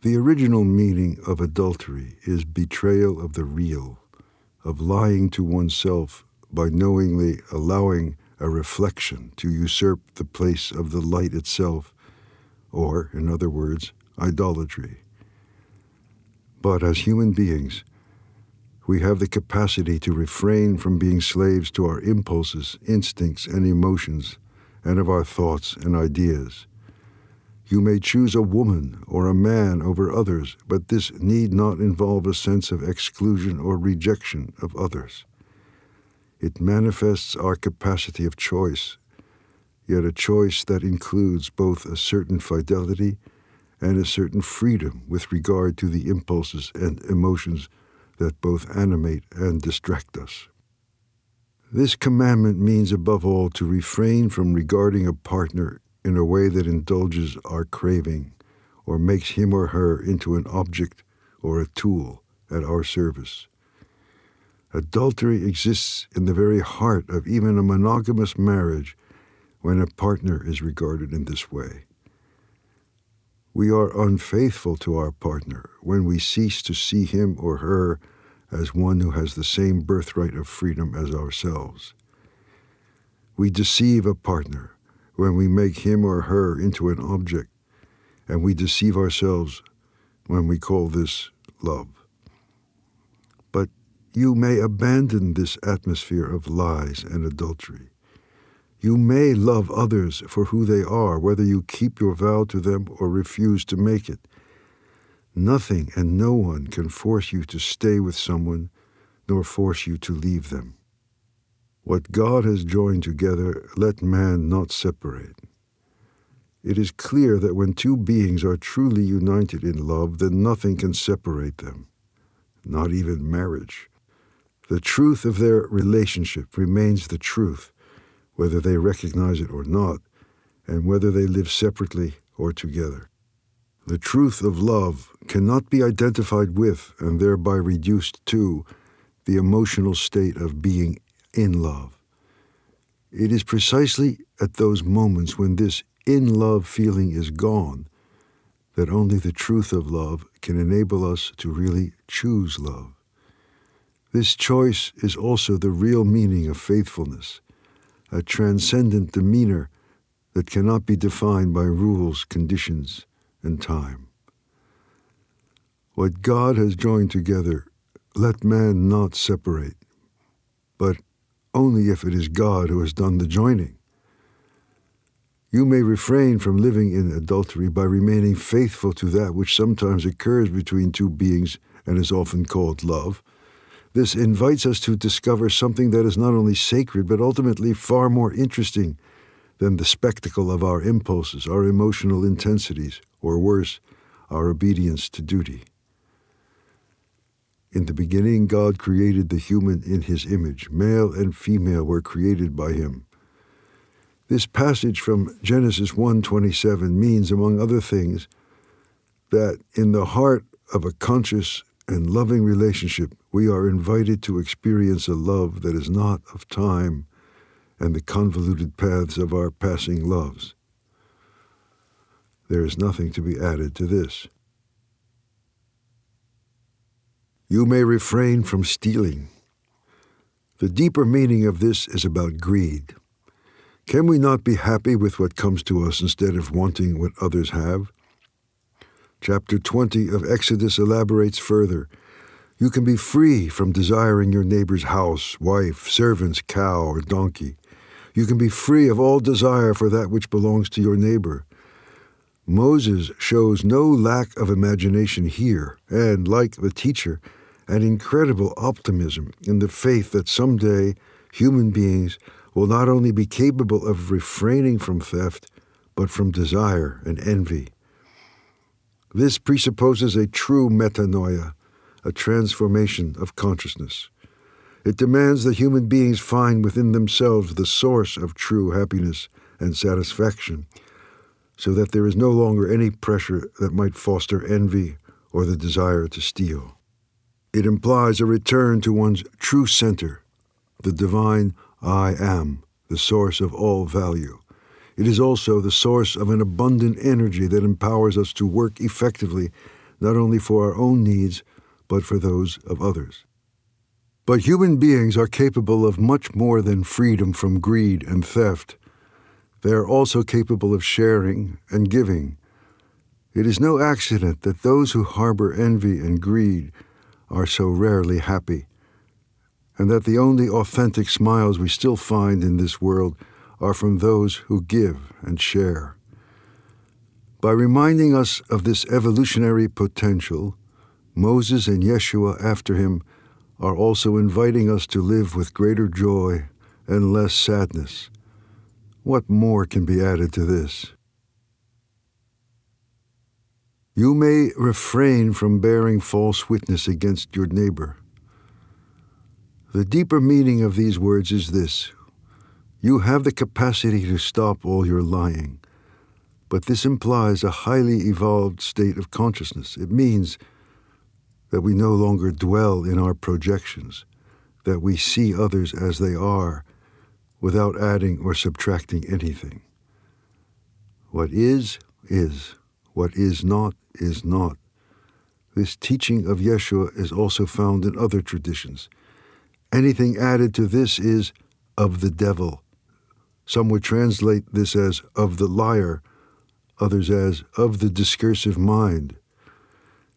The original meaning of adultery is betrayal of the real, of lying to oneself by knowingly allowing a reflection to usurp the place of the light itself, or, in other words, idolatry. But as human beings, we have the capacity to refrain from being slaves to our impulses, instincts, and emotions, and of our thoughts and ideas. You may choose a woman or a man over others, but this need not involve a sense of exclusion or rejection of others. It manifests our capacity of choice, yet a choice that includes both a certain fidelity and a certain freedom with regard to the impulses and emotions that both animate and distract us. This commandment means above all to refrain from regarding a partner in a way that indulges our craving or makes him or her into an object or a tool at our service. Adultery exists in the very heart of even a monogamous marriage when a partner is regarded in this way. We are unfaithful to our partner when we cease to see him or her as one who has the same birthright of freedom as ourselves. We deceive a partner when we make him or her into an object, and we deceive ourselves when we call this love. But you may abandon this atmosphere of lies and adultery. You may love others for who they are, whether you keep your vow to them or refuse to make it. Nothing and no one can force you to stay with someone, nor force you to leave them. What God has joined together, let man not separate. It is clear that when two beings are truly united in love, then nothing can separate them, not even marriage. The truth of their relationship remains the truth, whether they recognize it or not, and whether they live separately or together. The truth of love cannot be identified with and thereby reduced to the emotional state of being in love. It is precisely at those moments when this in-love feeling is gone that only the truth of love can enable us to really choose love. This choice is also the real meaning of faithfulness, a transcendent demeanor that cannot be defined by rules, conditions, and time. What God has joined together, let man not separate, but only if it is God who has done the joining. You may refrain from living in adultery by remaining faithful to that which sometimes occurs between two beings and is often called love. This invites us to discover something that is not only sacred, but ultimately far more interesting than the spectacle of our impulses, our emotional intensities, or worse, our obedience to duty. In the beginning, God created the human in his image. Male and female were created by him. This passage from Genesis 1:27 means, among other things, that in the heart of a conscious and loving relationship, we are invited to experience a love that is not of time and the convoluted paths of our passing loves. There is nothing to be added to this. You may refrain from stealing. The deeper meaning of this is about greed. Can we not be happy with what comes to us instead of wanting what others have? Chapter 20 of Exodus elaborates further. You can be free from desiring your neighbor's house, wife, servants, cow, or donkey. You can be free of all desire for that which belongs to your neighbor. Moses shows no lack of imagination here, and, like the teacher, an incredible optimism in the faith that someday human beings will not only be capable of refraining from theft, but from desire and envy. This presupposes a true metanoia, a transformation of consciousness. It demands that human beings find within themselves the source of true happiness and satisfaction, so that there is no longer any pressure that might foster envy or the desire to steal. It implies a return to one's true center, the divine I am, the source of all value. It is also the source of an abundant energy that empowers us to work effectively, not only for our own needs, but for those of others. But human beings are capable of much more than freedom from greed and theft. They are also capable of sharing and giving. It is no accident that those who harbor envy and greed are so rarely happy, and that the only authentic smiles we still find in this world are from those who give and share. By reminding us of this evolutionary potential, Moses and Yeshua after him are also inviting us to live with greater joy and less sadness. What more can be added to this? You may refrain from bearing false witness against your neighbor. The deeper meaning of these words is this: you have the capacity to stop all your lying, but this implies a highly evolved state of consciousness. It means that we no longer dwell in our projections, that we see others as they are, without adding or subtracting anything. What is, is. What is not, is not. This teaching of Yeshua is also found in other traditions. Anything added to this is of the devil. Some would translate this as of the liar, others as of the discursive mind.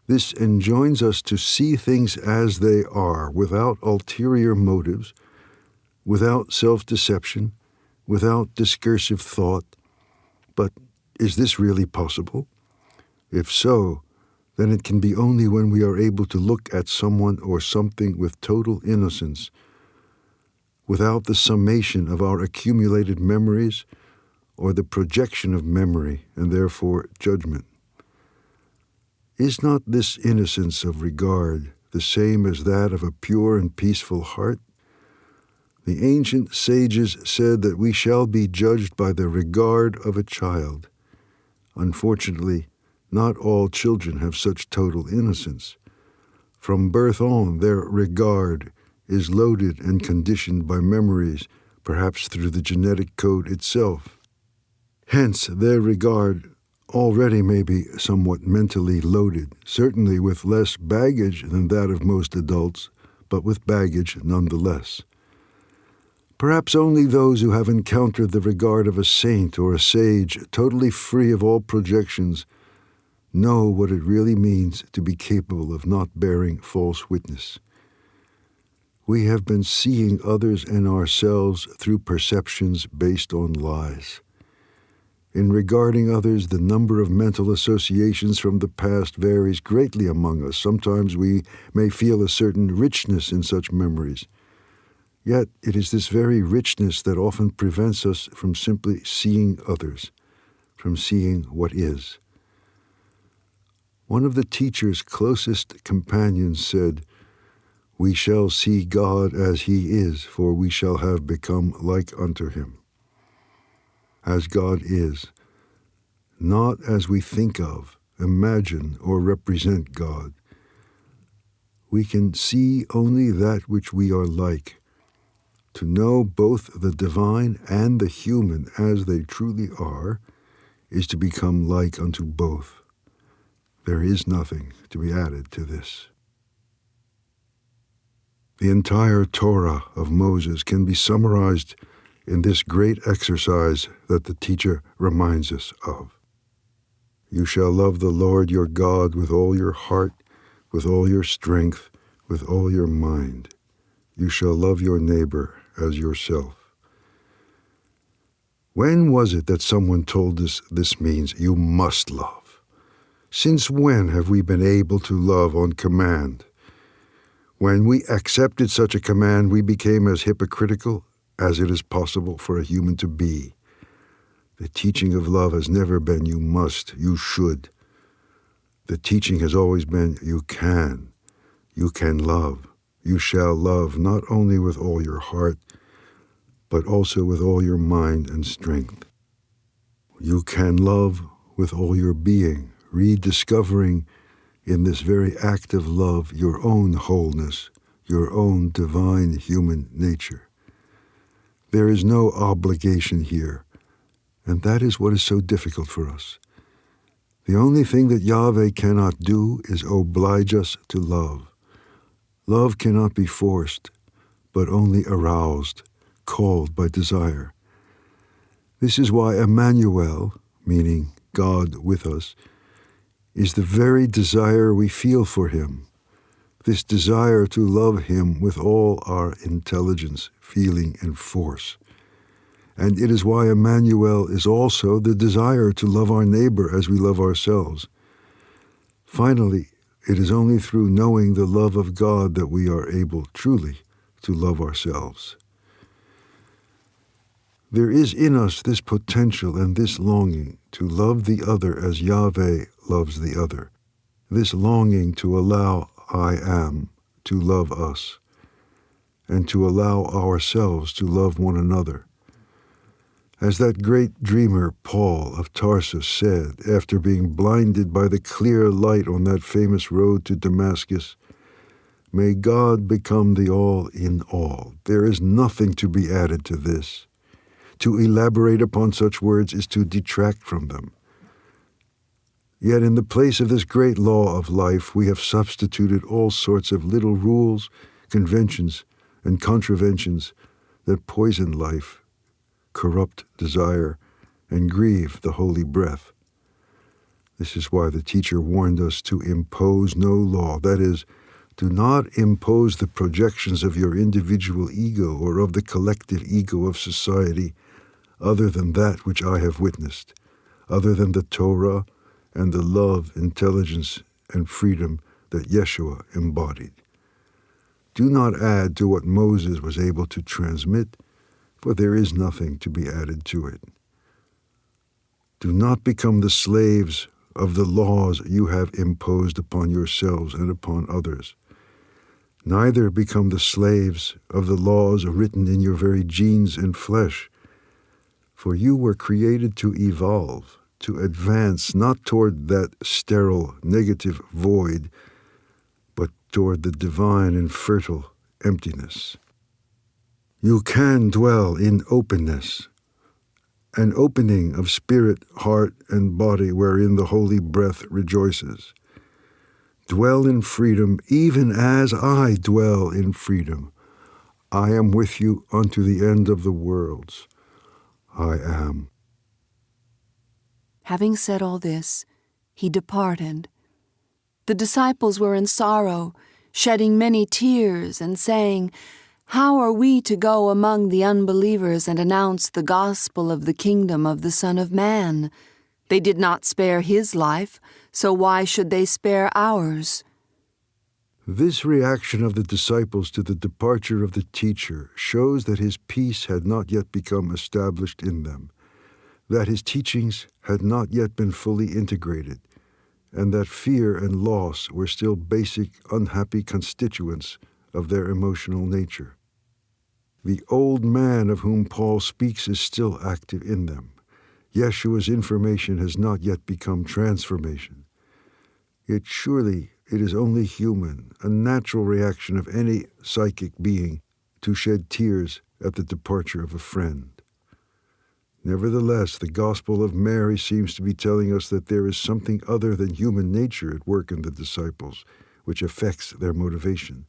This enjoins us to see things as they are, without ulterior motives, without self-deception, without discursive thought. But is this really possible? If so, then it can be only when we are able to look at someone or something with total innocence, without the summation of our accumulated memories or the projection of memory and therefore judgment. Is not this innocence of regard the same as that of a pure and peaceful heart? The ancient sages said that we shall be judged by the regard of a child. Unfortunately, not all children have such total innocence. From birth on, their regard is loaded and conditioned by memories, perhaps through the genetic code itself. Hence, their regard already may be somewhat mentally loaded, certainly with less baggage than that of most adults, but with baggage nonetheless. Perhaps only those who have encountered the regard of a saint or a sage, totally free of all projections, know what it really means to be capable of not bearing false witness. We have been seeing others and ourselves through perceptions based on lies. In regarding others, the number of mental associations from the past varies greatly among us. Sometimes we may feel a certain richness in such memories. Yet it is this very richness that often prevents us from simply seeing others, from seeing what is. One of the teacher's closest companions said, "We shall see God as he is, for we shall have become like unto him." As God is, not as we think of, imagine, or represent God. We can see only that which we are like. To know both the divine and the human as they truly are is to become like unto both. There is nothing to be added to this. The entire Torah of Moses can be summarized in this great exercise that the teacher reminds us of. You shall love the Lord your God with all your heart, with all your strength, with all your mind. You shall love your neighbor as yourself. When was it that someone told us this means you must love? Since when have we been able to love on command? When we accepted such a command, we became as hypocritical as it is possible for a human to be. The teaching of love has never been you must, you should. The teaching has always been you can love. You shall love not only with all your heart, but also with all your mind and strength. You can love with all your being, rediscovering in this very act of love your own wholeness, your own divine human nature. There is no obligation here, and that is what is so difficult for us. The only thing that Yahweh cannot do is oblige us to love. Love cannot be forced, but only aroused, called by desire. This is why Emmanuel, meaning God with us, is the very desire we feel for him, this desire to love him with all our intelligence, feeling, and force. And it is why Emmanuel is also the desire to love our neighbor as we love ourselves. Finally, it is only through knowing the love of God that we are able truly to love ourselves. There is in us this potential and this longing to love the other as Yahweh loves the other, this longing to allow I am to love us, and to allow ourselves to love one another. As that great dreamer Paul of Tarsus said after being blinded by the clear light on that famous road to Damascus, "May God become the all in all." There is nothing to be added to this. To elaborate upon such words is to detract from them. Yet in the place of this great law of life, we have substituted all sorts of little rules, conventions, and contraventions that poison life, corrupt desire, and grieve the holy breath. This is why the teacher warned us to impose no law, that is, do not impose the projections of your individual ego or of the collective ego of society other than that which I have witnessed, other than the Torah and the love, intelligence, and freedom that Yeshua embodied. Do not add to what Moses was able to transmit, for there is nothing to be added to it. Do not become the slaves of the laws you have imposed upon yourselves and upon others. Neither become the slaves of the laws written in your very genes and flesh, for you were created to evolve, to advance not toward that sterile, negative void, but toward the divine and fertile emptiness. You can dwell in openness, an opening of spirit, heart, and body wherein the holy breath rejoices. Dwell in freedom even as I dwell in freedom. I am with you unto the end of the worlds. I am. Having said all this, he departed. The disciples were in sorrow, shedding many tears and saying, "How are we to go among the unbelievers and announce the gospel of the kingdom of the Son of Man? They did not spare his life, so why should they spare ours?" This reaction of the disciples to the departure of the teacher shows that his peace had not yet become established in them, that his teachings had not yet been fully integrated, and that fear and loss were still basic, unhappy constituents of their emotional nature. The old man of whom Paul speaks is still active in them. Yeshua's information has not yet become transformation. Yet surely it is only human, a natural reaction of any psychic being, to shed tears at the departure of a friend. Nevertheless, the Gospel of Mary seems to be telling us that there is something other than human nature at work in the disciples, which affects their motivation.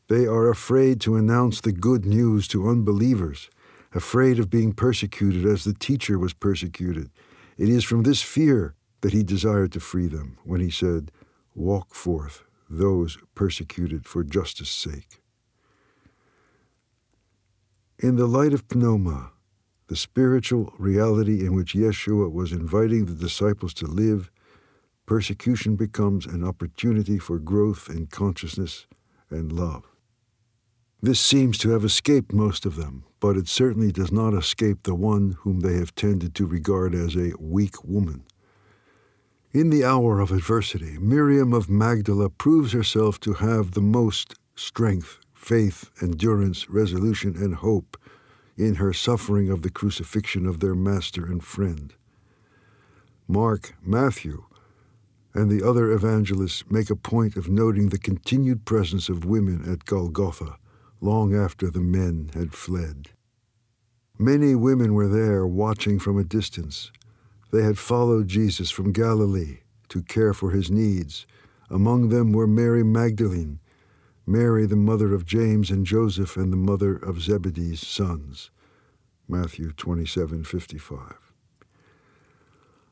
They are afraid to announce the good news to unbelievers, afraid of being persecuted as the teacher was persecuted. It is from this fear that he desired to free them when he said, "Walk forth those persecuted for justice' sake." In the light of Pneuma, the spiritual reality in which Yeshua was inviting the disciples to live, persecution becomes an opportunity for growth in consciousness and love. This seems to have escaped most of them, but it certainly does not escape the one whom they have tended to regard as a weak woman. In the hour of adversity, Miriam of Magdala proves herself to have the most strength, faith, endurance, resolution, and hope in her suffering of the crucifixion of their master and friend. Mark, Matthew, and the other evangelists make a point of noting the continued presence of women at Golgotha long after the men had fled. Many women were there watching from a distance. They had followed Jesus from Galilee to care for his needs. Among them were Mary Magdalene, Mary the mother of James and Joseph and the mother of Zebedee's sons. Matthew 27:55.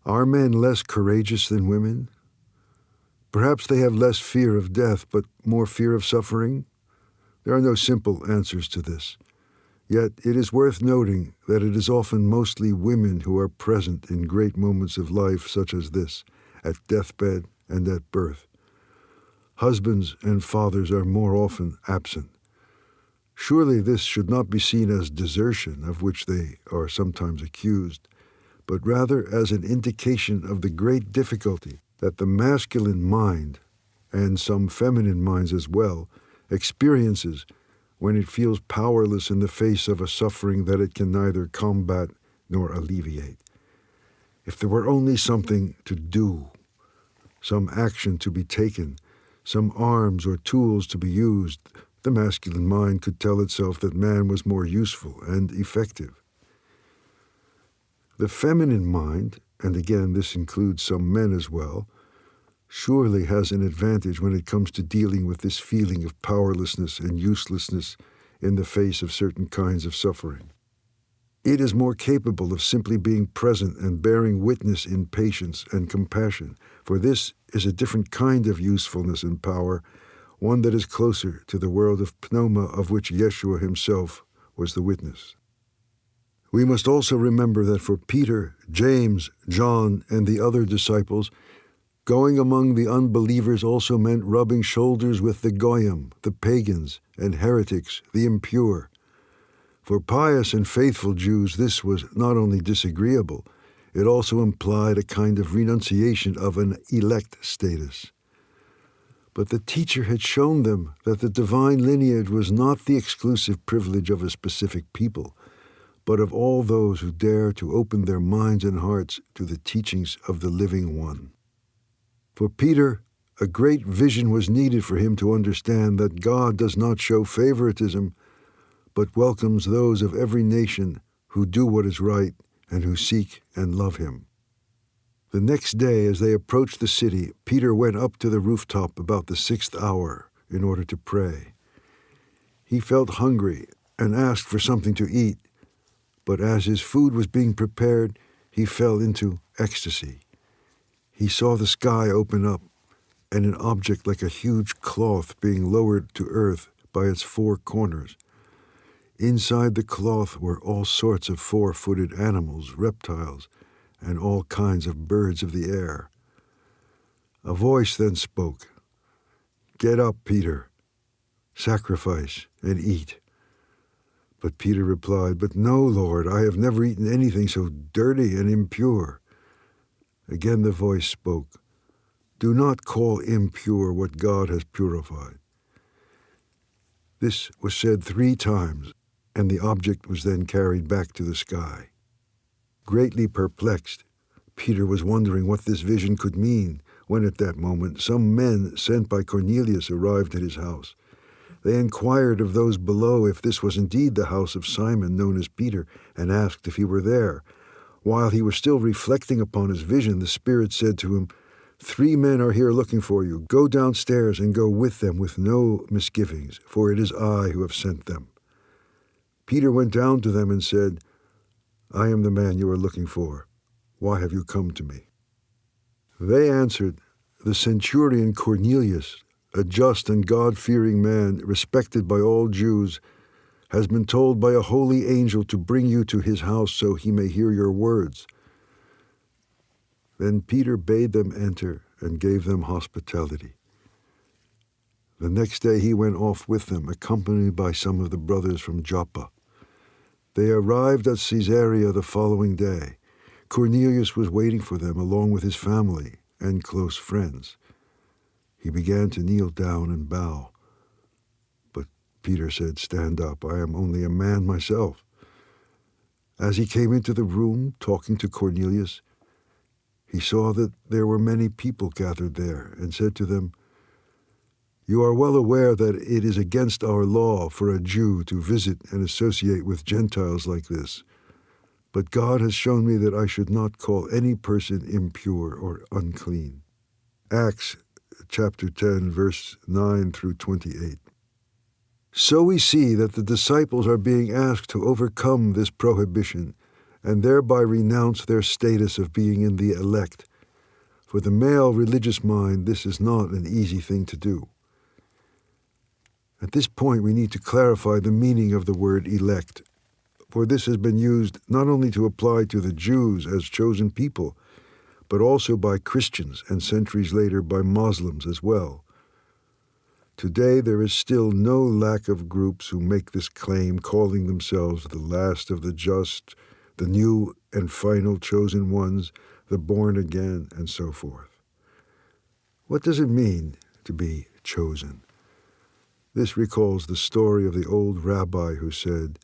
Are men less courageous than women? Perhaps they have less fear of death, but more fear of suffering? There are no simple answers to this. Yet it is worth noting that it is often mostly women who are present in great moments of life such as this, at deathbed and at birth. Husbands and fathers are more often absent. Surely this should not be seen as desertion, of which they are sometimes accused, but rather as an indication of the great difficulty that the masculine mind, and some feminine minds as well, experiences when it feels powerless in the face of a suffering that it can neither combat nor alleviate. If there were only something to do, some action to be taken, some arms or tools to be used, the masculine mind could tell itself that man was more useful and effective. The feminine mind, and again this includes some men as well, surely has an advantage when it comes to dealing with this feeling of powerlessness and uselessness in the face of certain kinds of suffering. It is more capable of simply being present and bearing witness in patience and compassion, for this is a different kind of usefulness and power, one that is closer to the world of pneuma of which Yeshua himself was the witness. We must also remember that for Peter, James, John, and the other disciples, going among the unbelievers also meant rubbing shoulders with the goyim, the pagans, and heretics, the impure. For pious and faithful Jews, this was not only disagreeable, it also implied a kind of renunciation of an elect status. But the teacher had shown them that the divine lineage was not the exclusive privilege of a specific people, but of all those who dare to open their minds and hearts to the teachings of the living one. For Peter, a great vision was needed for him to understand that God does not show favoritism, but welcomes those of every nation who do what is right and who seek and love him. The next day, as they approached the city, Peter went up to the rooftop about the 6th hour in order to pray. He felt hungry and asked for something to eat, but as his food was being prepared, he fell into ecstasy. he saw the sky open up and an object like a huge cloth being lowered to earth by its four corners. Inside the cloth were all sorts of four-footed animals, reptiles, and all kinds of birds of the air. A voice then spoke, "Get up, Peter, sacrifice and eat." But Peter replied, "But no, Lord, I have never eaten anything so dirty and impure." Again the voice spoke, "Do not call impure what God has purified." This was said 3 times, and the object was then carried back to the sky. Greatly perplexed, Peter was wondering what this vision could mean when at that moment some men sent by Cornelius arrived at his house. They inquired of those below if this was indeed the house of Simon, known as Peter, and asked if he were there. While he was still reflecting upon his vision, the Spirit said to him, "3 men are here looking for you. Go downstairs and go with them with no misgivings, for it is I who have sent them." Peter went down to them and said, "I am the man you are looking for. Why have you come to me?" They answered, "The centurion Cornelius, a just and God-fearing man, respected by all Jews, has been told by a holy angel to bring you to his house so he may hear your words." Then Peter bade them enter and gave them hospitality. The next day he went off with them, accompanied by some of the brothers from Joppa. They arrived at Caesarea the following day. Cornelius was waiting for them along with his family and close friends. He began to kneel down and bow. But Peter said, "Stand up, I am only a man myself." As he came into the room talking to Cornelius, he saw that there were many people gathered there and said to them, "You are well aware that it is against our law for a Jew to visit and associate with Gentiles like this. But God has shown me that I should not call any person impure or unclean." Acts chapter 10, verse 9 through 28. So we see that the disciples are being asked to overcome this prohibition and thereby renounce their status of being in the elect. For the male religious mind, this is not an easy thing to do. At this point, we need to clarify the meaning of the word elect, for this has been used not only to apply to the Jews as chosen people, but also by Christians and centuries later by Muslims as well. Today, there is still no lack of groups who make this claim, calling themselves the last of the just, the new and final chosen ones, the born again, and so forth. What does it mean to be chosen? This recalls the story of the old rabbi who said,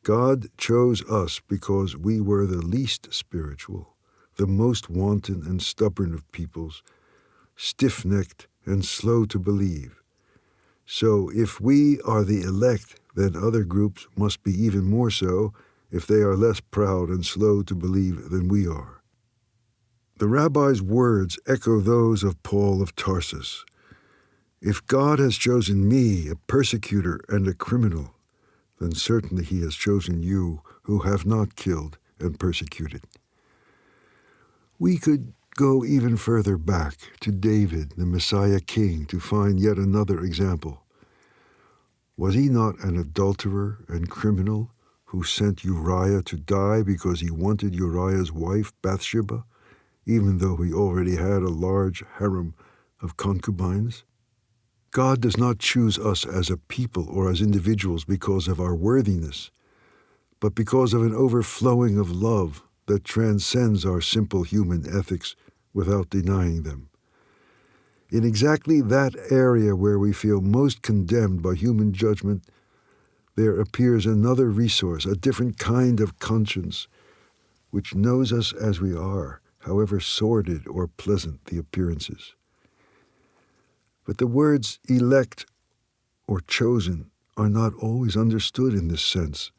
"God chose us because we were the least spiritual, the most wanton and stubborn of peoples, stiff-necked and slow to believe. So if we are the elect, then other groups must be even more so if they are less proud and slow to believe than we are." The rabbi's words echo those of Paul of Tarsus. "If God has chosen me, a persecutor and a criminal, then certainly he has chosen you who have not killed and persecuted." We could go even further back to David, the Messiah king, to find yet another example. Was he not an adulterer and criminal who sent Uriah to die because he wanted Uriah's wife, Bathsheba, even though he already had a large harem of concubines? God does not choose us as a people or as individuals because of our worthiness, but because of an overflowing of love that transcends our simple human ethics without denying them. In exactly that area where we feel most condemned by human judgment, there appears another resource, a different kind of conscience, which knows us as we are, however sordid or pleasant the appearances. But the words elect or chosen are not always understood in this sense,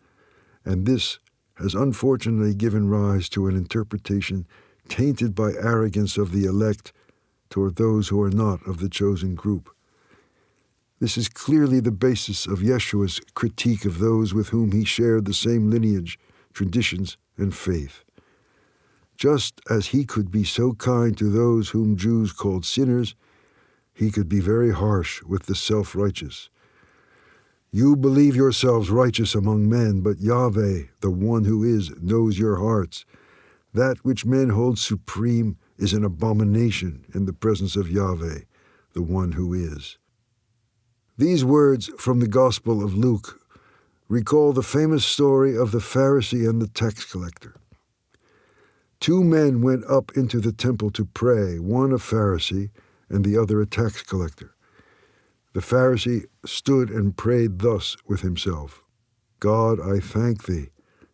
and this has unfortunately given rise to an interpretation tainted by arrogance of the elect toward those who are not of the chosen group. This is clearly the basis of Yeshua's critique of those with whom he shared the same lineage, traditions, and faith. Just as he could be so kind to those whom Jews called sinners, he could be very harsh with the self-righteous. You believe yourselves righteous among men, but Yahweh, the one who is, knows your hearts. That which men hold supreme is an abomination in the presence of Yahweh, the one who is. These words from the Gospel of Luke recall the famous story of the Pharisee and the tax collector. Two men went up into the temple to pray, one a Pharisee and the other a tax collector. The Pharisee stood and prayed thus with himself, God, I thank thee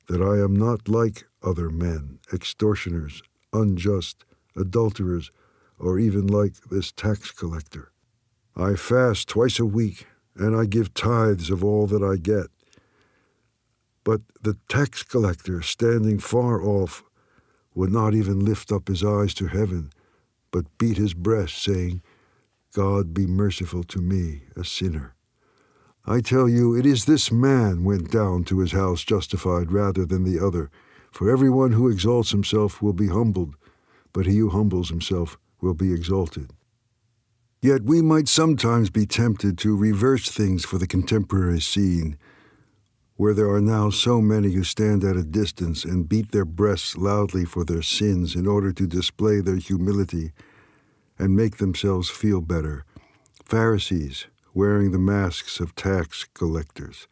that I am not like other men, extortioners, unjust, adulterers, or even like this tax collector. I fast twice a week, and I give tithes of all that I get. But the tax collector, standing far off, would not even lift up his eyes to heaven, but beat his breast, saying, God be merciful to me, a sinner. I tell you, it is this man went down to his house justified rather than the other. For everyone who exalts himself will be humbled, but he who humbles himself will be exalted. Yet we might sometimes be tempted to reverse things for the contemporary scene, where there are now so many who stand at a distance and beat their breasts loudly for their sins in order to display their humility and make themselves feel better. Pharisees wearing the masks of tax collectors.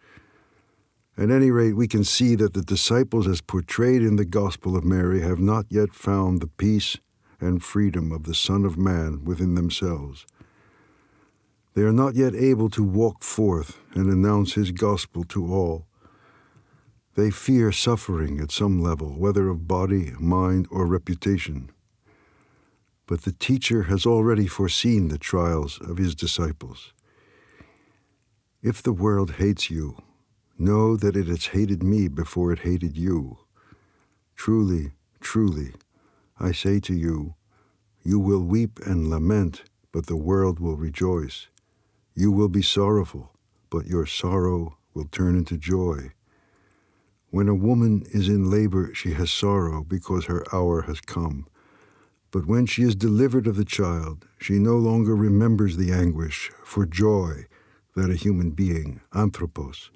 At any rate, we can see that the disciples as portrayed in the Gospel of Mary have not yet found the peace and freedom of the Son of Man within themselves. They are not yet able to walk forth and announce his gospel to all. They fear suffering at some level, whether of body, mind, or reputation. But the teacher has already foreseen the trials of his disciples. If the world hates you, know that it has hated me before it hated you. Truly, truly, I say to you, you will weep and lament, but the world will rejoice. You will be sorrowful, but your sorrow will turn into joy. When a woman is in labor, she has sorrow because her hour has come. But when she is delivered of the child, she no longer remembers the anguish for joy that a human being, anthropos,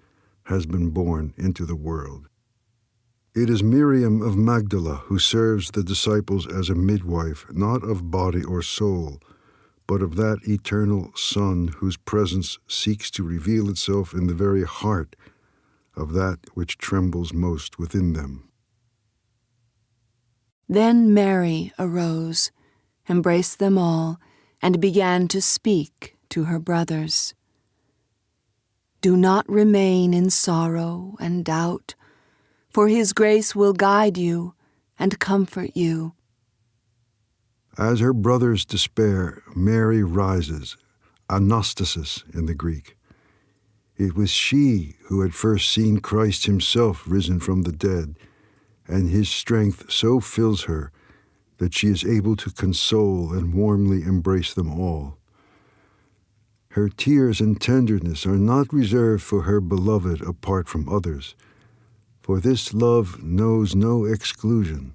has been born into the world. It is Miriam of Magdala who serves the disciples as a midwife, not of body or soul, but of that eternal Son whose presence seeks to reveal itself in the very heart of that which trembles most within them. Then Mary arose, embraced them all, and began to speak to her brothers. Do not remain in sorrow and doubt, for his grace will guide you and comfort you. As her brothers despair, Mary rises, anastasis in the Greek. It was she who had first seen Christ himself risen from the dead, and his strength so fills her that she is able to console and warmly embrace them all. Her tears and tenderness are not reserved for her beloved apart from others, for this love knows no exclusion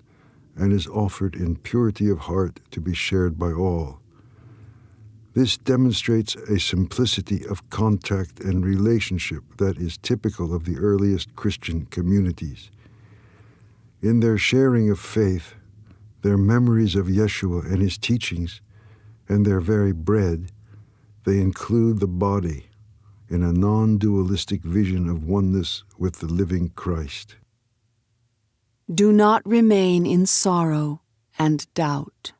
and is offered in purity of heart to be shared by all. This demonstrates a simplicity of contact and relationship that is typical of the earliest Christian communities. In their sharing of faith, their memories of Yeshua and his teachings, and their very bread, they include the body in a non-dualistic vision of oneness with the living Christ. Do not remain in sorrow and doubt.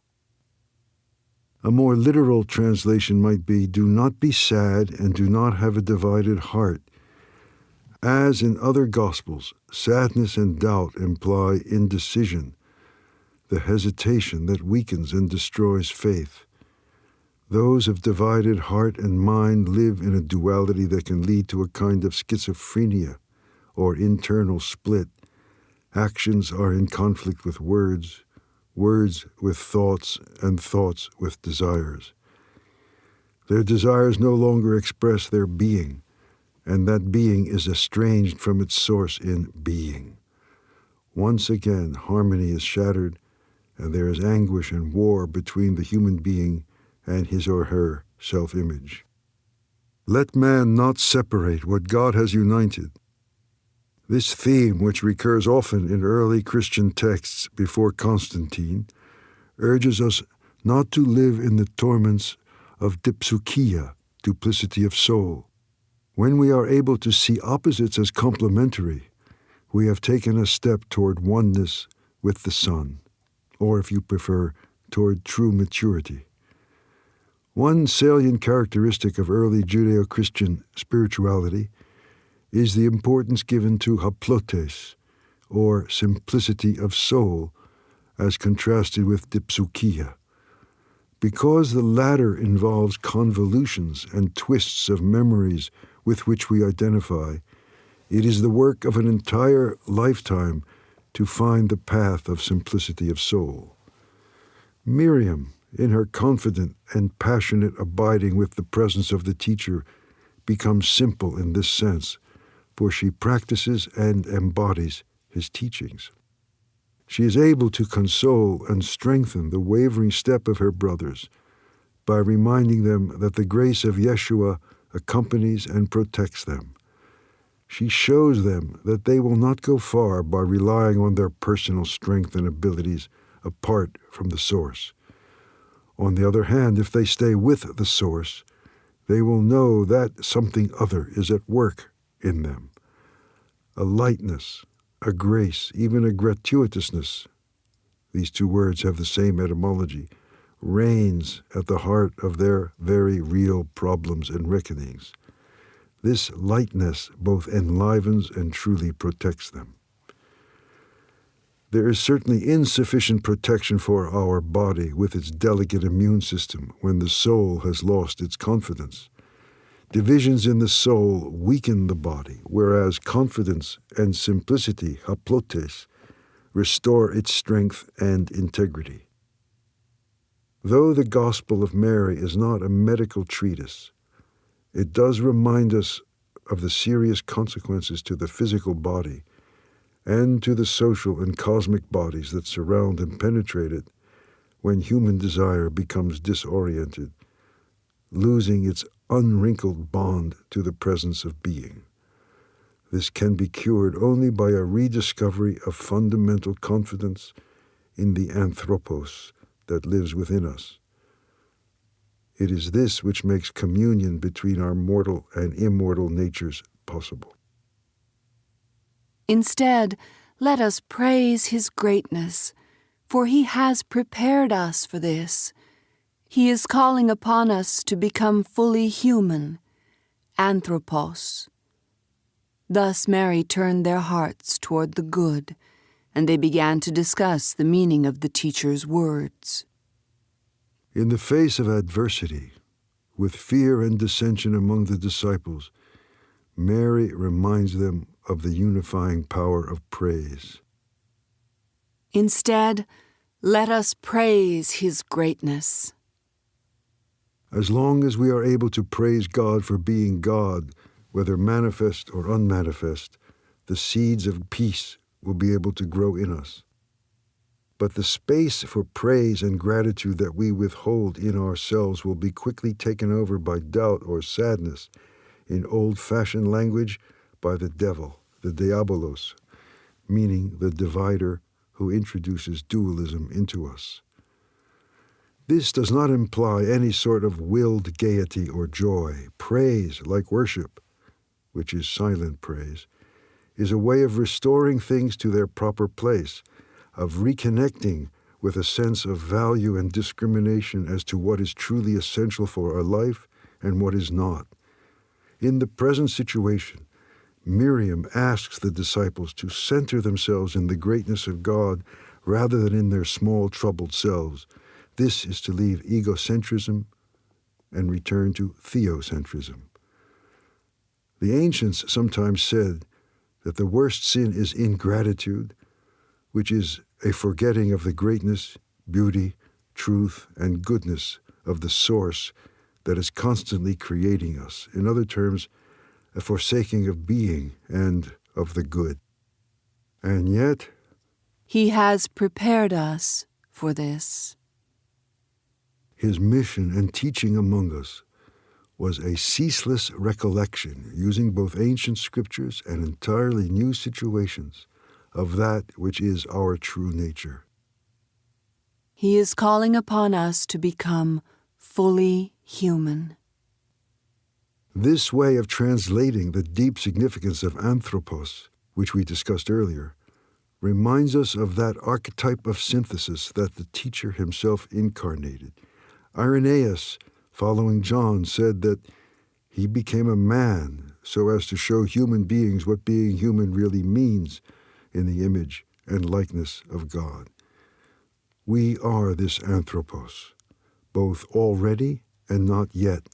A more literal translation might be, do not be sad and do not have a divided heart. As in other Gospels, sadness and doubt imply indecision, the hesitation that weakens and destroys faith. Those of divided heart and mind live in a duality that can lead to a kind of schizophrenia or internal split. Actions are in conflict with words, words with thoughts, and thoughts with desires. Their desires no longer express their being, and that being is estranged from its source in being. Once again, harmony is shattered, and there is anguish and war between the human being and his or her self-image. Let man not separate what God has united. This theme, which recurs often in early Christian texts before Constantine, urges us not to live in the torments of dipsukia, duplicity of soul. When we are able to see opposites as complementary, we have taken a step toward oneness with the Son, or if you prefer, toward true maturity. One salient characteristic of early Judeo-Christian spirituality is the importance given to haplotes, or simplicity of soul, as contrasted with dipsukia. Because the latter involves convolutions and twists of memories with which we identify, it is the work of an entire lifetime to find the path of simplicity of soul. Miriam, in her confident and passionate abiding with the presence of the teacher, becomes simple in this sense, for she practices and embodies his teachings. She is able to console and strengthen the wavering step of her brothers by reminding them that the grace of Yeshua accompanies and protects them. She shows them that they will not go far by relying on their personal strength and abilities apart from the source. On the other hand, if they stay with the source, they will know that something other is at work in them. A lightness, a grace, even a gratuitousness, these two words have the same etymology, reigns at the heart of their very real problems and reckonings. This lightness both enlivens and truly protects them. There is certainly insufficient protection for our body with its delicate immune system when the soul has lost its confidence. Divisions in the soul weaken the body, whereas confidence and simplicity, haplotes, restore its strength and integrity. Though the Gospel of Mary is not a medical treatise, it does remind us of the serious consequences to the physical body and to the social and cosmic bodies that surround and penetrate it when human desire becomes disoriented, losing its unwrinkled bond to the presence of being. This can be cured only by a rediscovery of fundamental confidence in the anthropos that lives within us. It is this which makes communion between our mortal and immortal natures possible. Instead, let us praise his greatness, for he has prepared us for this. He is calling upon us to become fully human, anthropos. Thus Mary turned their hearts toward the good, and they began to discuss the meaning of the teacher's words. In the face of adversity, with fear and dissension among the disciples, Mary reminds them of the unifying power of praise. Instead, let us praise his greatness. As long as we are able to praise God for being God, whether manifest or unmanifest, the seeds of peace will be able to grow in us. But the space for praise and gratitude that we withhold in ourselves will be quickly taken over by doubt or sadness, in old-fashioned language, by the devil, the diabolos, meaning the divider who introduces dualism into us. This does not imply any sort of willed gaiety or joy. Praise, like worship, which is silent praise, is a way of restoring things to their proper place, of reconnecting with a sense of value and discrimination as to what is truly essential for our life and what is not. In the present situation, Miriam asks the disciples to center themselves in the greatness of God rather than in their small, troubled selves. This is to leave egocentrism and return to theocentrism. The ancients sometimes said that the worst sin is ingratitude, which is a forgetting of the greatness, beauty, truth, and goodness of the source that is constantly creating us. In other terms, a forsaking of being and of the good. And yet, He has prepared us for this. His mission and teaching among us was a ceaseless recollection, using both ancient scriptures and entirely new situations, of that which is our true nature. He is calling upon us to become fully human. This way of translating the deep significance of anthropos, which we discussed earlier, reminds us of that archetype of synthesis that the teacher himself incarnated. Irenaeus, following John, said that he became a man so as to show human beings what being human really means in the image and likeness of God. We are this anthropos, both already and not yet,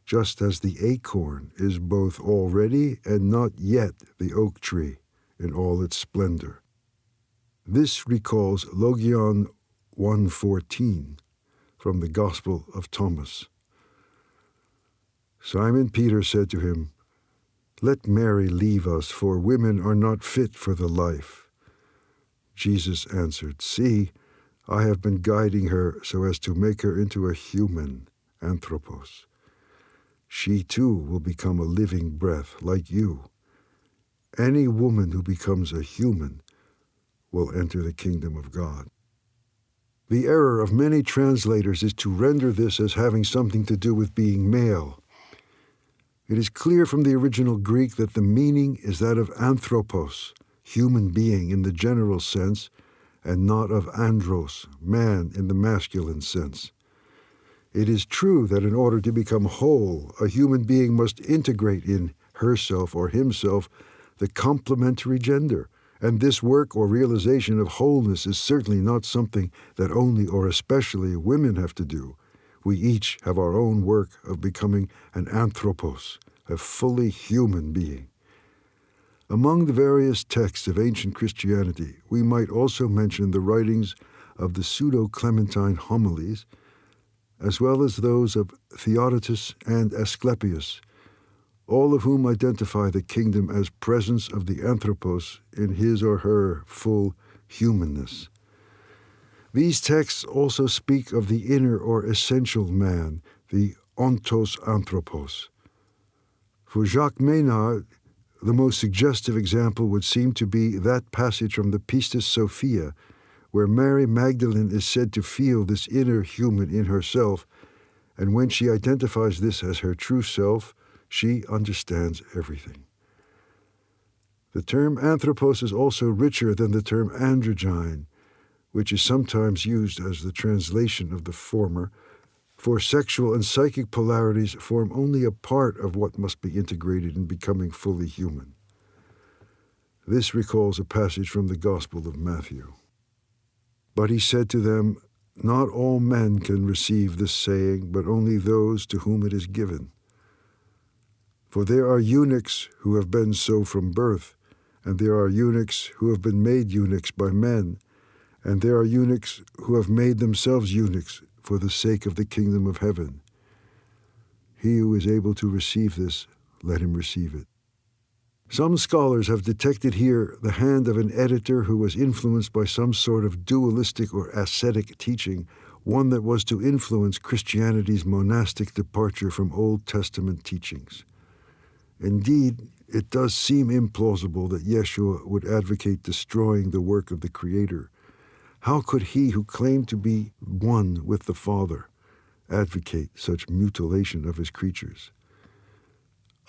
just as the acorn is both already and not yet the oak tree in all its splendor. This recalls Logion 1:14 from the Gospel of Thomas. Simon Peter said to him, "Let Mary leave us, for women are not fit for the life." Jesus answered, "See, I have been guiding her so as to make her into a human, anthropos. She too will become a living breath like you. Any woman who becomes a human will enter the kingdom of God." The error of many translators is to render this as having something to do with being male. It is clear from the original Greek that the meaning is that of anthropos, human being in the general sense, and not of andros, man in the masculine sense. It is true that in order to become whole, a human being must integrate in herself or himself the complementary gender, and this work or realization of wholeness is certainly not something that only or especially women have to do. We each have our own work of becoming an anthropos, a fully human being. Among the various texts of ancient Christianity, we might also mention the writings of the pseudo-Clementine homilies, as well as those of Theodotus and Asclepius, all of whom identify the kingdom as presence of the anthropos in his or her full humanness. These texts also speak of the inner or essential man, the ontos anthropos. For Jacques Maynard, the most suggestive example would seem to be that passage from the Pistis Sophia, where Mary Magdalene is said to feel this inner human in herself, and when she identifies this as her true self, she understands everything. The term anthropos is also richer than the term androgyne, which is sometimes used as the translation of the former, for sexual and psychic polarities form only a part of what must be integrated in becoming fully human. This recalls a passage from the Gospel of Matthew. "But he said to them, 'Not all men can receive this saying, but only those to whom it is given. For there are eunuchs who have been so from birth, and there are eunuchs who have been made eunuchs by men, and there are eunuchs who have made themselves eunuchs for the sake of the kingdom of heaven. He who is able to receive this, let him receive it.'" Some scholars have detected here the hand of an editor who was influenced by some sort of dualistic or ascetic teaching, one that was to influence Christianity's monastic departure from Old Testament teachings. Indeed, it does seem implausible that Yeshua would advocate destroying the work of the Creator. How could he who claimed to be one with the Father advocate such mutilation of his creatures?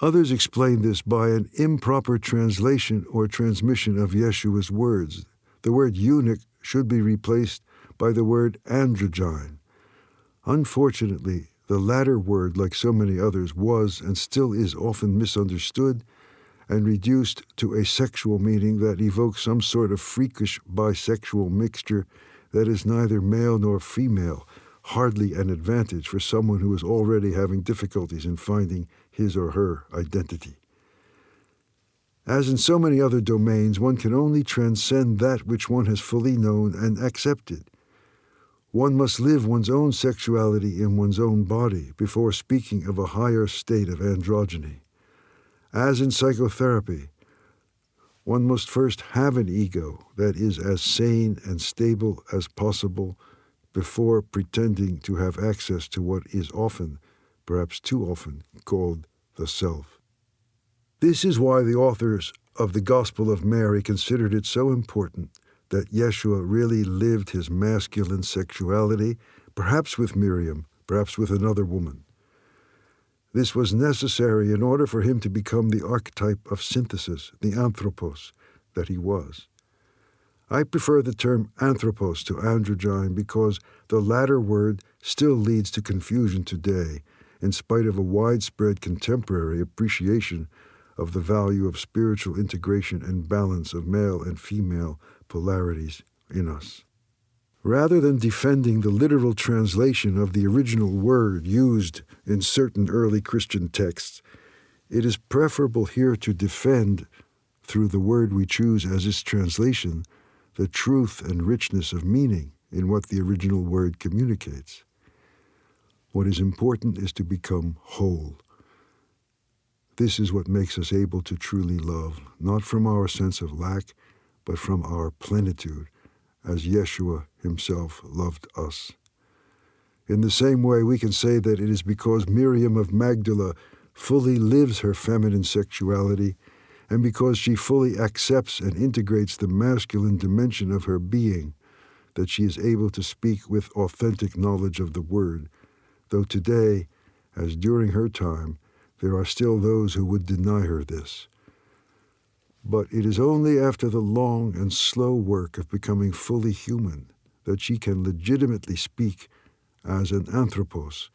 Others explain this by an improper translation or transmission of Yeshua's words. The word eunuch should be replaced by the word androgyne. Unfortunately, the latter word, like so many others, was and still is often misunderstood and reduced to a sexual meaning that evokes some sort of freakish bisexual mixture that is neither male nor female, hardly an advantage for someone who is already having difficulties in finding his or her identity. As in so many other domains, one can only transcend that which one has fully known and accepted. One must live one's own sexuality in one's own body before speaking of a higher state of androgyny. As in psychotherapy, one must first have an ego that is as sane and stable as possible before pretending to have access to what is often, perhaps too often, called the self. This is why the authors of the Gospel of Mary considered it so important that Yeshua really lived his masculine sexuality, perhaps with Miriam, perhaps with another woman. This was necessary in order for him to become the archetype of synthesis, the anthropos, that he was. I prefer the term anthropos to androgyne because the latter word still leads to confusion today, in spite of a widespread contemporary appreciation of the value of spiritual integration and balance of male and female polarities in us. Rather than defending the literal translation of the original word used in certain early Christian texts, it is preferable here to defend, through the word we choose as its translation, the truth and richness of meaning in what the original word communicates. What is important is to become whole. This is what makes us able to truly love, not from our sense of lack, but from our plenitude, as Yeshua himself loved us. In the same way, we can say that it is because Miriam of Magdala fully lives her feminine sexuality, and because she fully accepts and integrates the masculine dimension of her being, that she is able to speak with authentic knowledge of the Word, though today, as during her time, there are still those who would deny her this. But it is only after the long and slow work of becoming fully human that she can legitimately speak as an anthropos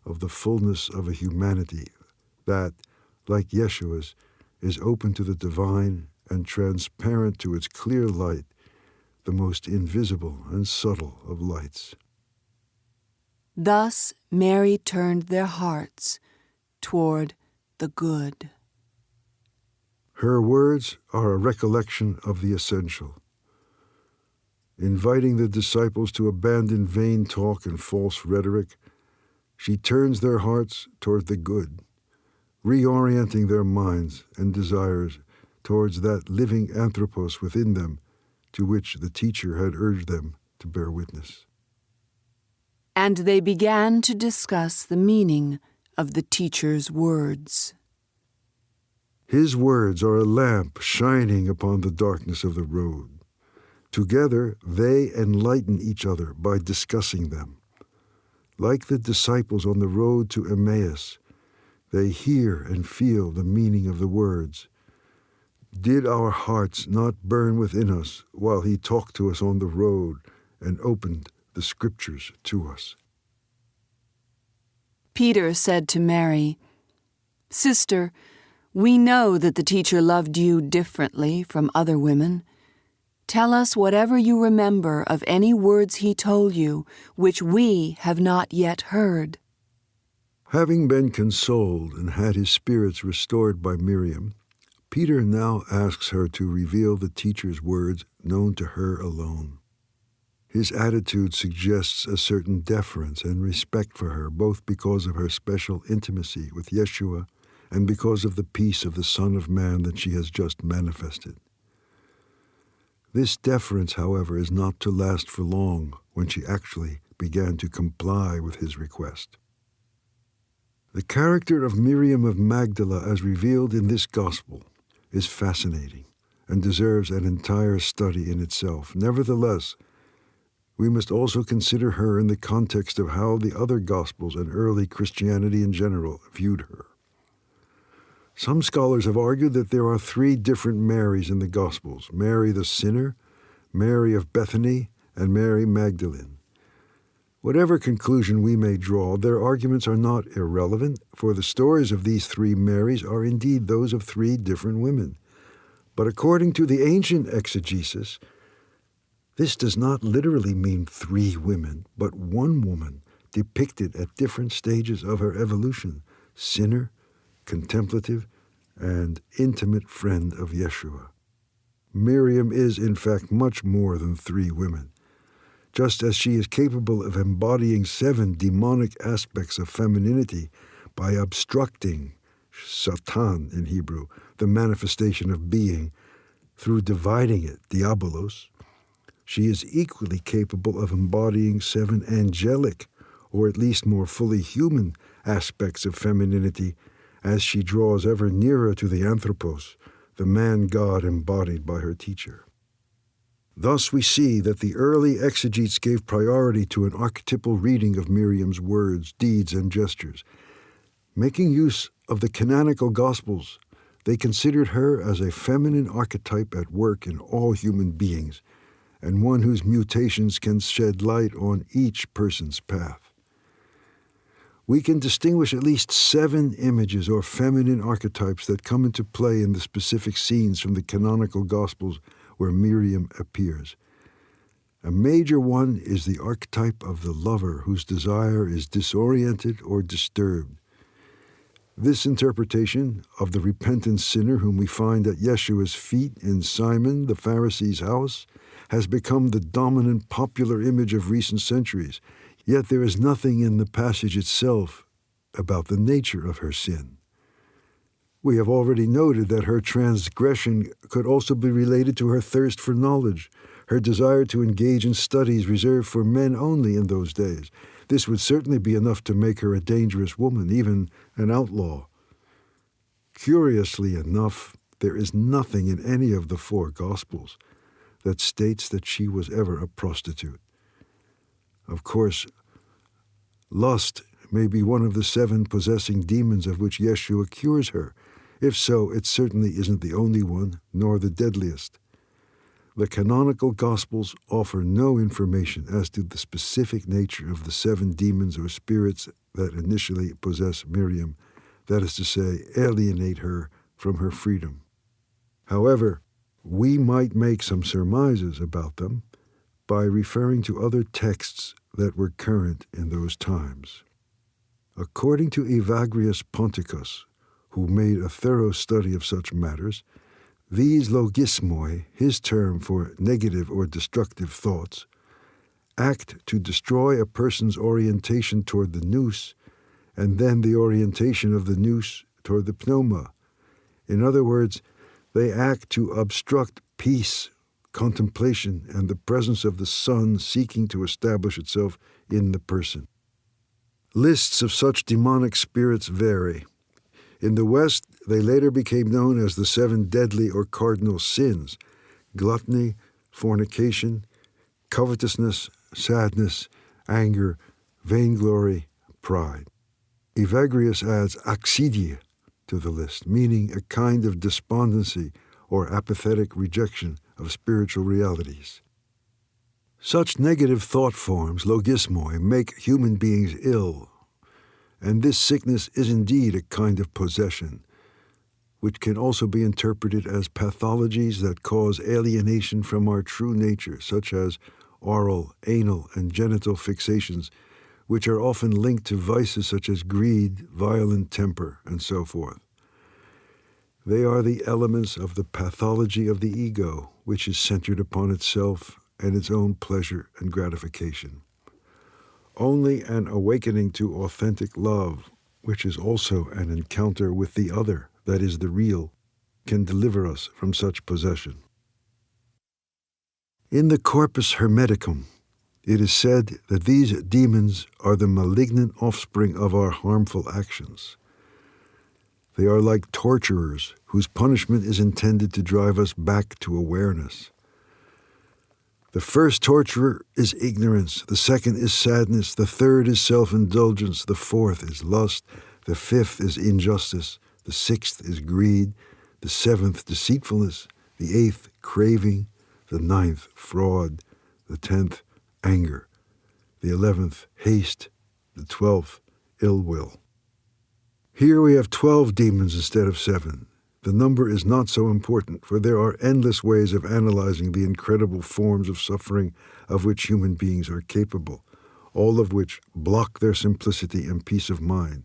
of the fullness of a humanity that, like Yeshua's, is open to the divine and transparent to its clear light, the most invisible and subtle of lights. Thus Mary turned their hearts toward the good. Her words are a recollection of the essential, inviting the disciples to abandon vain talk and false rhetoric. She turns their hearts toward the good, reorienting their minds and desires towards that living anthropos within them to which the teacher had urged them to bear witness. And they began to discuss the meaning of the teacher's words. His words are a lamp shining upon the darkness of the road. Together, they enlighten each other by discussing them. Like the disciples on the road to Emmaus, they hear and feel the meaning of the words. Did our hearts not burn within us while he talked to us on the road and opened the Scriptures to us? Peter said to Mary, "Sister, we know that the teacher loved you differently from other women. Tell us whatever you remember of any words he told you, which we have not yet heard." Having been consoled and had his spirits restored by Miriam, Peter now asks her to reveal the teacher's words known to her alone. His attitude suggests a certain deference and respect for her, both because of her special intimacy with Yeshua and because of the peace of the Son of Man that she has just manifested. This deference, however, is not to last for long when she actually began to comply with his request. The character of Miriam of Magdala, as revealed in this gospel, is fascinating and deserves an entire study in itself. Nevertheless, we must also consider her in the context of how the other Gospels and early Christianity in general viewed her. Some scholars have argued that there are three different Marys in the Gospels: Mary the sinner, Mary of Bethany, and Mary Magdalene. Whatever conclusion we may draw, their arguments are not irrelevant, for the stories of these three Marys are indeed those of three different women. But according to the ancient exegesis, this does not literally mean three women, but one woman depicted at different stages of her evolution: sinner, contemplative, and intimate friend of Yeshua. Miriam is, in fact, much more than three women. Just as she is capable of embodying 7 demonic aspects of femininity by obstructing, Satan in Hebrew, the manifestation of being, through dividing it, diabolos, she is equally capable of embodying 7 angelic, or at least more fully human, aspects of femininity as she draws ever nearer to the anthropos, the man-God embodied by her teacher. Thus we see that the early exegetes gave priority to an archetypal reading of Miriam's words, deeds, and gestures. Making use of the canonical Gospels, they considered her as a feminine archetype at work in all human beings, and one whose mutations can shed light on each person's path. We can distinguish at least 7 images or feminine archetypes that come into play in the specific scenes from the canonical Gospels where Miriam appears. A major one is the archetype of the lover whose desire is disoriented or disturbed. This interpretation of the repentant sinner whom we find at Yeshua's feet in Simon the Pharisee's house has become the dominant popular image of recent centuries, yet there is nothing in the passage itself about the nature of her sin. We have already noted that her transgression could also be related to her thirst for knowledge, her desire to engage in studies reserved for men only in those days. This would certainly be enough to make her a dangerous woman, even an outlaw. Curiously enough, there is nothing in any of the 4 Gospels that states that she was ever a prostitute. Of course, lust may be one of the 7 possessing demons of which Yeshua cures her. If so, it certainly isn't the only one, nor the deadliest. The canonical Gospels offer no information as to the specific nature of the 7 demons or spirits that initially possess Miriam, that is to say, alienate her from her freedom. However, we might make some surmises about them by referring to other texts that were current in those times. According to Evagrius Ponticus, who made a thorough study of such matters, these logismoi, his term for negative or destructive thoughts, act to destroy a person's orientation toward the nous, and then the orientation of the nous toward the pneuma. In other words, they act to obstruct peace, contemplation, and the presence of the Son seeking to establish itself in the person. Lists of such demonic spirits vary. In the West, they later became known as the 7 deadly or cardinal sins: gluttony, fornication, covetousness, sadness, anger, vainglory, pride. Evagrius adds axidia to the list, meaning a kind of despondency or apathetic rejection of spiritual realities. Such negative thought forms, logismoi, make human beings ill, and this sickness is indeed a kind of possession, which can also be interpreted as pathologies that cause alienation from our true nature, such as oral, anal, and genital fixations, which are often linked to vices such as greed, violent temper, and so forth. They are the elements of the pathology of the ego, which is centered upon itself and its own pleasure and gratification. Only an awakening to authentic love, which is also an encounter with the other, that is the real, can deliver us from such possession. In the Corpus Hermeticum, it is said that these demons are the malignant offspring of our harmful actions. They are like torturers whose punishment is intended to drive us back to awareness. The first torturer is ignorance, the second is sadness, the third is self-indulgence, the fourth is lust, the fifth is injustice, the sixth is greed, the seventh deceitfulness, the eighth craving, the ninth fraud, the 10th anger, the 11th haste, the 12th ill will. Here we have 12 demons instead of 7. The number is not so important, for there are endless ways of analyzing the incredible forms of suffering of which human beings are capable, all of which block their simplicity and peace of mind.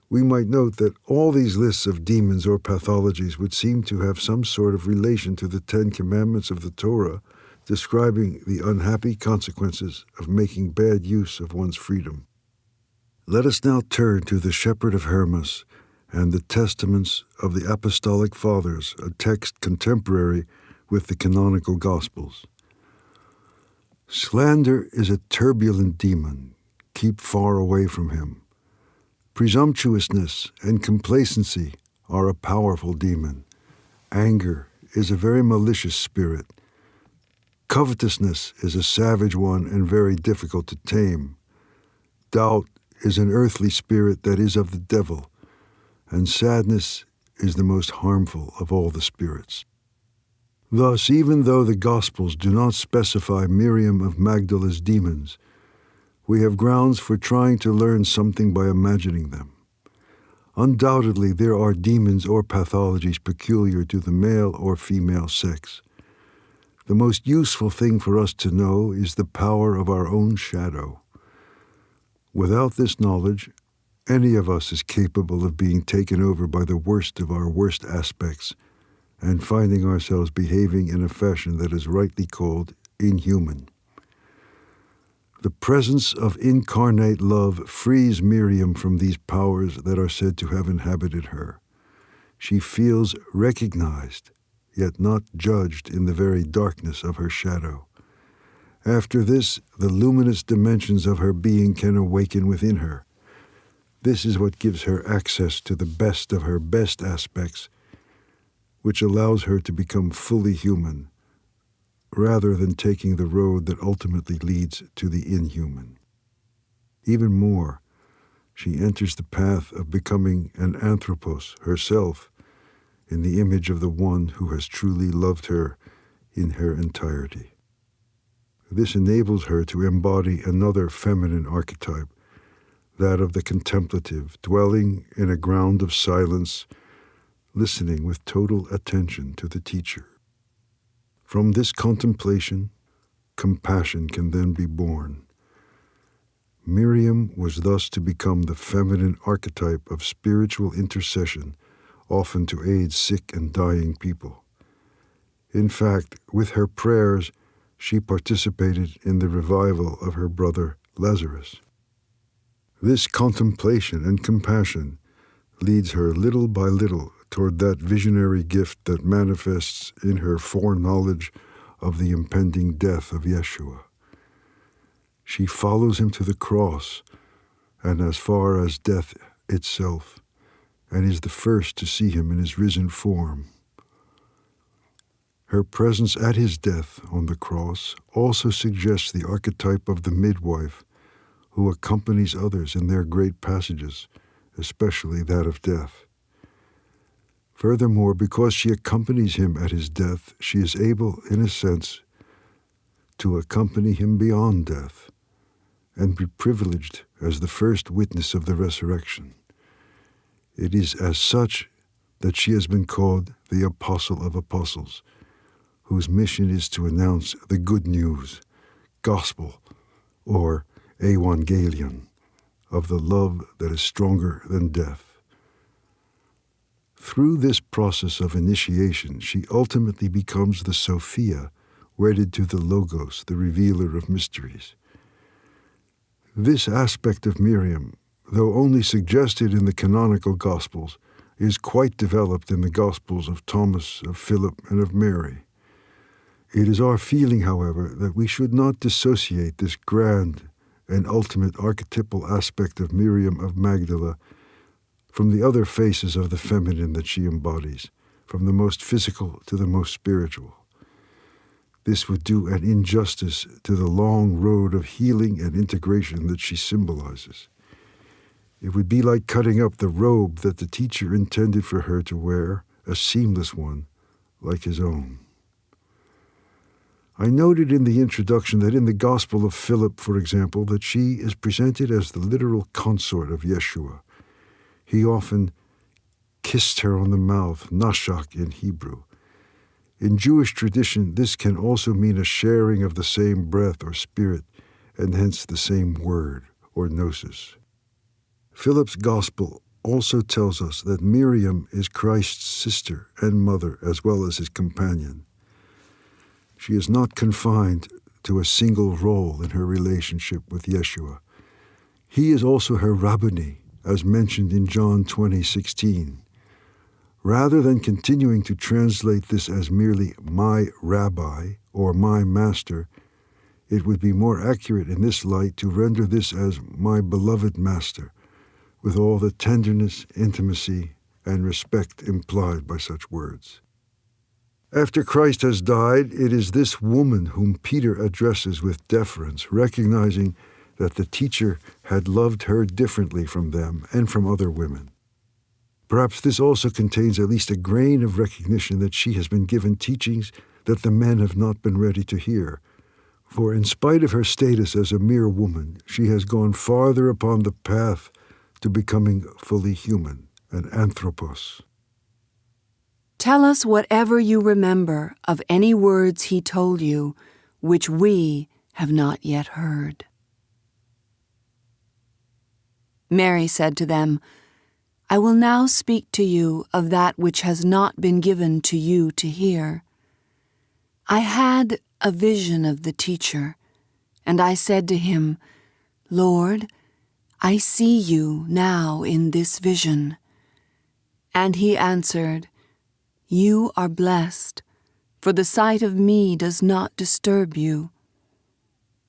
We might note that all these lists of demons or pathologies would seem to have some sort of relation to the 10 Commandments of the Torah, describing the unhappy consequences of making bad use of one's freedom. Let us now turn to the Shepherd of Hermas and the Testaments of the Apostolic Fathers, a text contemporary with the canonical Gospels. Slander is a turbulent demon. Keep far away from him. Presumptuousness and complacency are a powerful demon. Anger is a very malicious spirit. Covetousness is a savage one and very difficult to tame. Doubt is an earthly spirit that is of the devil, and sadness is the most harmful of all the spirits. Thus, even though the Gospels do not specify Miriam of Magdala's demons, we have grounds for trying to learn something by imagining them. Undoubtedly, there are demons or pathologies peculiar to the male or female sex. The most useful thing for us to know is the power of our own shadow. Without this knowledge, any of us is capable of being taken over by the worst of our worst aspects and finding ourselves behaving in a fashion that is rightly called inhuman. The presence of incarnate love frees Miriam from these powers that are said to have inhabited her. She feels recognized, yet not judged in the very darkness of her shadow. After this, the luminous dimensions of her being can awaken within her. This is what gives her access to the best of her best aspects, which allows her to become fully human, rather than taking the road that ultimately leads to the inhuman. Even more, she enters the path of becoming an anthropos herself, in the image of the one who has truly loved her in her entirety. This enables her to embody another feminine archetype, that of the contemplative, dwelling in a ground of silence, listening with total attention to the teacher. From this contemplation, compassion can then be born. Miriam was thus to become the feminine archetype of spiritual intercession, often to aid sick and dying people. In fact, with her prayers, she participated in the revival of her brother Lazarus. This contemplation and compassion leads her little by little toward that visionary gift that manifests in her foreknowledge of the impending death of Yeshua. She follows him to the cross and as far as death itself, and is the first to see him in his risen form. Her presence at his death on the cross also suggests the archetype of the midwife who accompanies others in their great passages, especially that of death. Furthermore, because she accompanies him at his death, she is able, in a sense, to accompany him beyond death and be privileged as the first witness of the resurrection. It is as such that she has been called the Apostle of Apostles, whose mission is to announce the good news, gospel, or evangelion, of the love that is stronger than death. Through this process of initiation, she ultimately becomes the Sophia, wedded to the Logos, the revealer of mysteries. This aspect of Miriam, though only suggested in the canonical Gospels, is quite developed in the Gospels of Thomas, of Philip, and of Mary. It is our feeling, however, that we should not dissociate this grand and ultimate archetypal aspect of Miriam of Magdala from the other faces of the feminine that she embodies, from the most physical to the most spiritual. This would do an injustice to the long road of healing and integration that she symbolizes. It would be like cutting up the robe that the teacher intended for her to wear, a seamless one, like his own. I noted in the introduction that in the Gospel of Philip, for example, that she is presented as the literal consort of Yeshua. He often kissed her on the mouth, nashak in Hebrew. In Jewish tradition, this can also mean a sharing of the same breath or spirit, and hence the same word, or gnosis. Philip's Gospel also tells us that Miriam is Christ's sister and mother, as well as his companion. She is not confined to a single role in her relationship with Yeshua. He is also her rabboni, as mentioned in John 20:16. Rather than continuing to translate this as merely my rabbi or my master, It would be more accurate in this light to render this as my beloved Master, with all the tenderness, intimacy, and respect implied by such words. After Christ has died, it is this woman whom Peter addresses with deference, recognizing that the teacher had loved her differently from them and from other women. Perhaps this also contains at least a grain of recognition that she has been given teachings that the men have not been ready to hear. For in spite of her status as a mere woman, she has gone farther upon the path to becoming fully human, an anthropos. Tell us whatever you remember of any words he told you, which we have not yet heard. Mary said to them, I will now speak to you of that which has not been given to you to hear. I had a vision of the teacher, and I said to him, Lord, I see you now in this vision. And he answered, You are blessed, for the sight of me does not disturb you.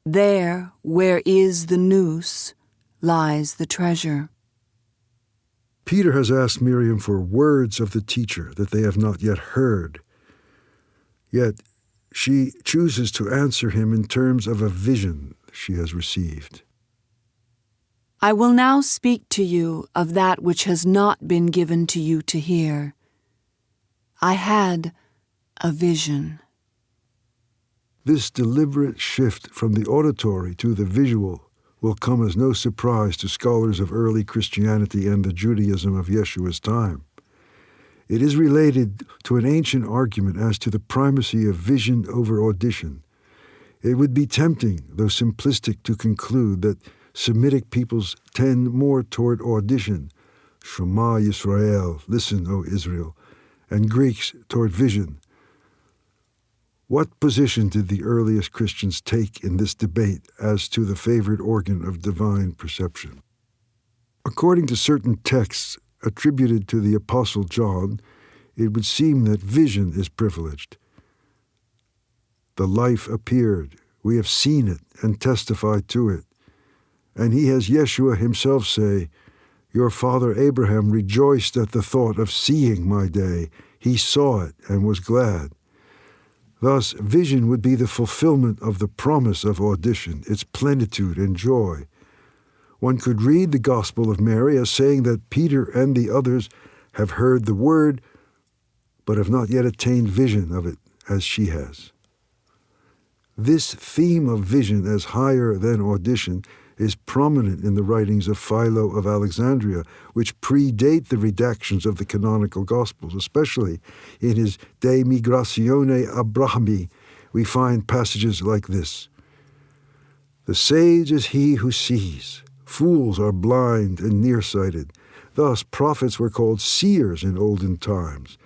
There, where is the noose, lies the treasure. Peter has asked Miriam for words of the teacher that they have not yet heard. Yet she chooses to answer him in terms of a vision she has received. I will now speak to you of that which has not been given to you to hear. I had a vision. This deliberate shift from the auditory to the visual will come as no surprise to scholars of early Christianity and the Judaism of Yeshua's time. It is related to an ancient argument as to the primacy of vision over audition. It would be tempting, though simplistic, to conclude that Semitic peoples tend more toward audition, Shema Yisrael, listen, O Israel, and Greeks toward vision. What position did the earliest Christians take in this debate as to the favored organ of divine perception? According to certain texts attributed to the Apostle John, it would seem that vision is privileged. The life appeared, we have seen it and testified to it. And he has Yeshua himself say, Your father Abraham rejoiced at the thought of seeing my day. He saw it and was glad. Thus, vision would be the fulfillment of the promise of audition, its plenitude and joy. One could read the Gospel of Mary as saying that Peter and the others have heard the word, but have not yet attained vision of it as she has. This theme of vision as higher than audition is prominent in the writings of Philo of Alexandria, which predate the redactions of the canonical Gospels, especially in his De Migratione Abrahami. We find passages like this. The sage is he who sees. Fools are blind and nearsighted. Thus prophets were called seers in olden times.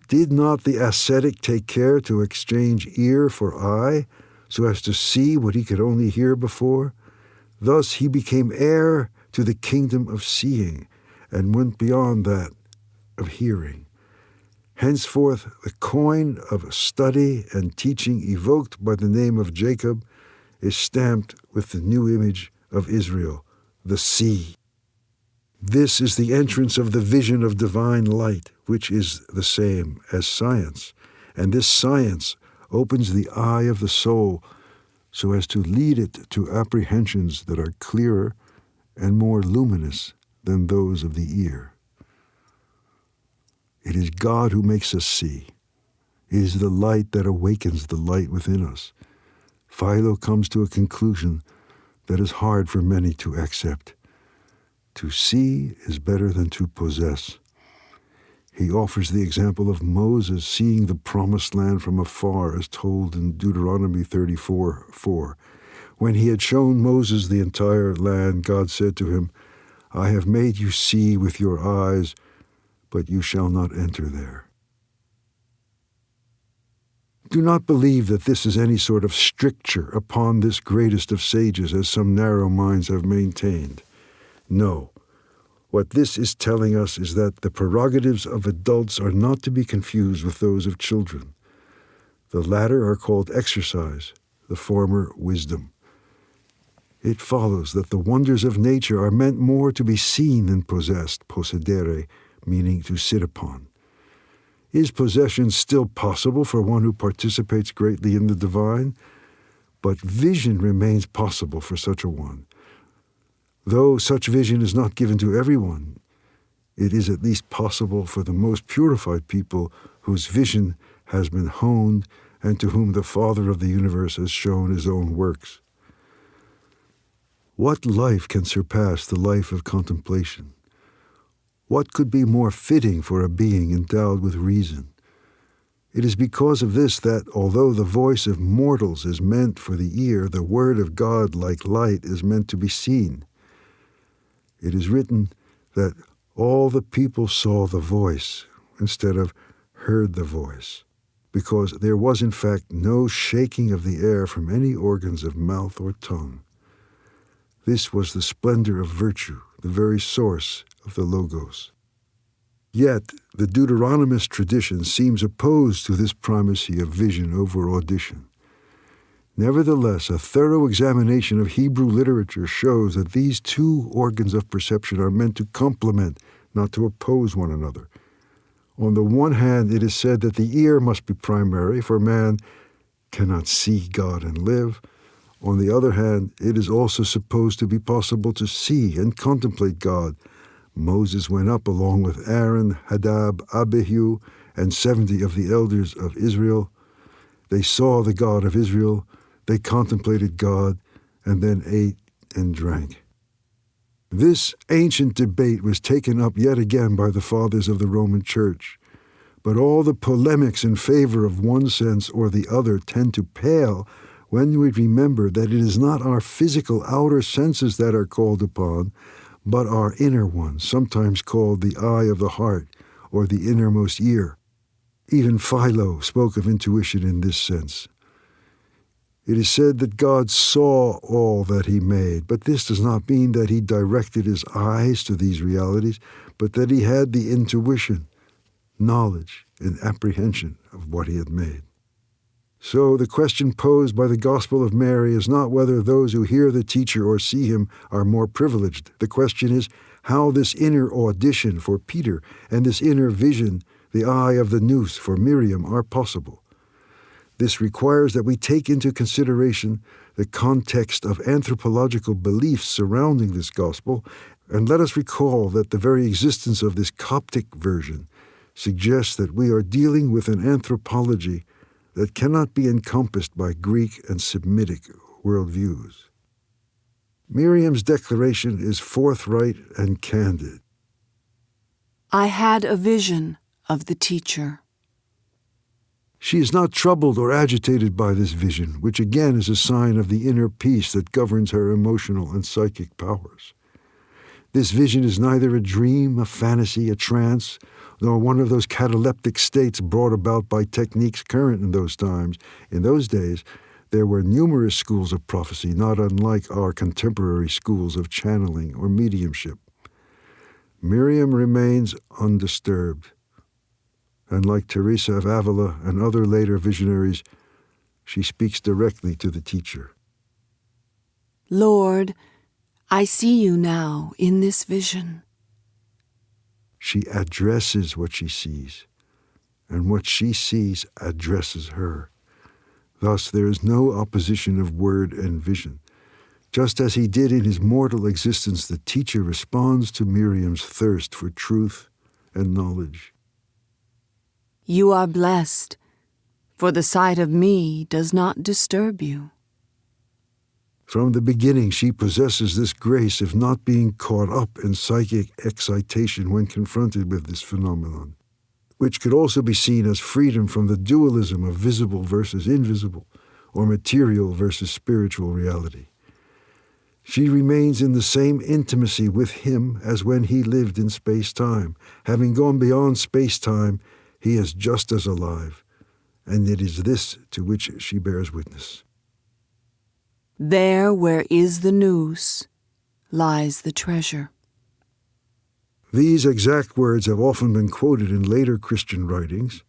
Did not the ascetic take care to exchange ear for eye, so as to see what he could only hear before? Thus he became heir to the kingdom of seeing, and went beyond that of hearing. Henceforth the coin of study and teaching evoked by the name of Jacob is stamped with the new image of Israel, the sea. This is the entrance of the vision of divine light, which is the same as science, and this science opens the eye of the soul so as to lead it to apprehensions that are clearer and more luminous than those of the ear. It is God who makes us see. It is the light that awakens the light within us. Philo comes to a conclusion that is hard for many to accept. To see is better than to possess. He offers the example of Moses seeing the promised land from afar, as told in Deuteronomy 34:4. When he had shown Moses the entire land, God said to him, I have made you see with your eyes, but you shall not enter there. Do not believe that this is any sort of stricture upon this greatest of sages, as some narrow minds have maintained. No. What this is telling us is that the prerogatives of adults are not to be confused with those of children. The latter are called exercise, the former wisdom. It follows that the wonders of nature are meant more to be seen than possessed, possedere, meaning to sit upon. Is possession still possible for one who participates greatly in the divine? But vision remains possible for such a one. Though such vision is not given to everyone, it is at least possible for the most purified people whose vision has been honed and to whom the Father of the universe has shown his own works. What life can surpass the life of contemplation? What could be more fitting for a being endowed with reason? It is because of this that, although the voice of mortals is meant for the ear, the word of God, like light, is meant to be seen. It is written that all the people saw the voice instead of heard the voice, because there was in fact no shaking of the air from any organs of mouth or tongue. This was the splendor of virtue, the very source of the Logos. Yet the Deuteronomist tradition seems opposed to this primacy of vision over audition. Nevertheless, a thorough examination of Hebrew literature shows that these two organs of perception are meant to complement, not to oppose one another. On the one hand, it is said that the ear must be primary, for man cannot see God and live. On the other hand, it is also supposed to be possible to see and contemplate God. Moses went up along with Aaron, Hadab, Abihu, and 70 of the elders of Israel. They saw the God of Israel, they contemplated God, and then ate and drank. This ancient debate was taken up yet again by the fathers of the Roman Church, but all the polemics in favor of one sense or the other tend to pale when we remember that it is not our physical outer senses that are called upon, but our inner ones, sometimes called the eye of the heart or the innermost ear. Even Philo spoke of intuition in this sense. It is said that God saw all that he made, but this does not mean that he directed his eyes to these realities, but that he had the intuition, knowledge, and apprehension of what he had made. So the question posed by the Gospel of Mary is not whether those who hear the teacher or see him are more privileged. The question is how this inner audition for Peter and this inner vision, the eye of the nous for Miriam, are possible. This requires that we take into consideration the context of anthropological beliefs surrounding this gospel, and let us recall that the very existence of this Coptic version suggests that we are dealing with an anthropology that cannot be encompassed by Greek and Semitic worldviews. Miriam's declaration is forthright and candid. I had a vision of the teacher. She is not troubled or agitated by this vision, which again is a sign of the inner peace that governs her emotional and psychic powers. This vision is neither a dream, a fantasy, a trance, nor one of those cataleptic states brought about by techniques current in those times. In those days, there were numerous schools of prophecy, not unlike our contemporary schools of channeling or mediumship. Miriam remains undisturbed, and like Teresa of Avila and other later visionaries, she speaks directly to the teacher. Lord, I see you now in this vision. She addresses what she sees, and what she sees addresses her. Thus, there is no opposition of word and vision. Just as he did in his mortal existence, the teacher responds to Miriam's thirst for truth and knowledge. You are blessed, for the sight of me does not disturb you. From the beginning, she possesses this grace of not being caught up in psychic excitation when confronted with this phenomenon, which could also be seen as freedom from the dualism of visible versus invisible, or material versus spiritual reality. She remains in the same intimacy with him as when he lived in space-time. Having gone beyond space-time, he is just as alive, and it is this to which she bears witness. There where is the nous lies the treasure. These exact words have often been quoted in later Christian writings,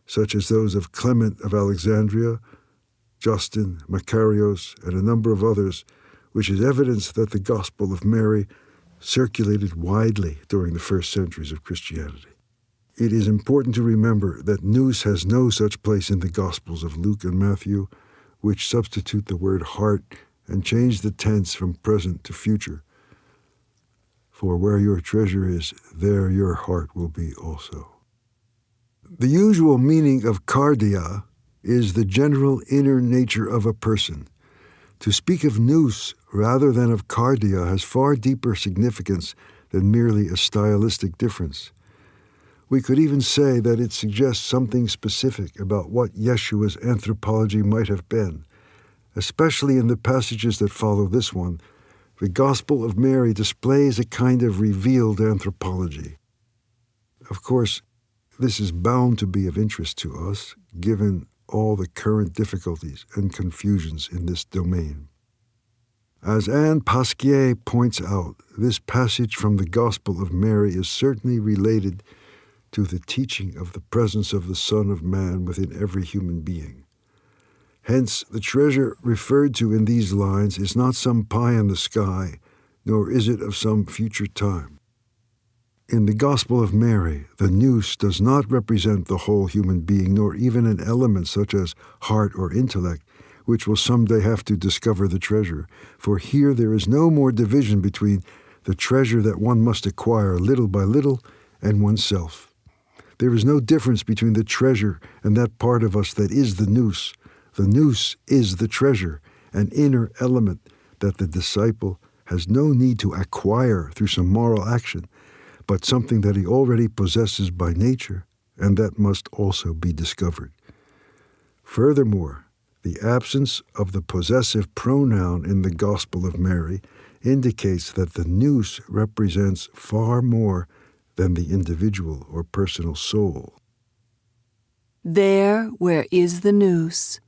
such as those of Clement of Alexandria, Justin, Macarius, and a number of others, which is evidence that the Gospel of Mary circulated widely during the first centuries of Christianity. It is important to remember that nous has no such place in the Gospels of Luke and Matthew, which substitute the word heart and change the tense from present to future. For where your treasure is, there your heart will be also. The usual meaning of cardia is the general inner nature of a person. To speak of nous rather than of cardia has far deeper significance than merely a stylistic difference. We could even say that it suggests something specific about what Yeshua's anthropology might have been. Especially in the passages that follow this one, the Gospel of Mary displays a kind of revealed anthropology. Of course, this is bound to be of interest to us, given all the current difficulties and confusions in this domain. As Anne Pasquier points out, this passage from the Gospel of Mary is certainly related to the teaching of the presence of the Son of Man within every human being. Hence, the treasure referred to in these lines is not some pie in the sky, nor is it of some future time. In the Gospel of Mary, the nous does not represent the whole human being, nor even an element such as heart or intellect, which will someday have to discover the treasure. For here there is no more division between the treasure that one must acquire little by little and oneself. There is no difference between the treasure and that part of us that is the nous. The nous is the treasure, an inner element that the disciple has no need to acquire through some moral action, but something that he already possesses by nature and that must also be discovered. Furthermore, the absence of the possessive pronoun in the Gospel of Mary indicates that the nous represents far more than the individual or personal soul. There where is the nous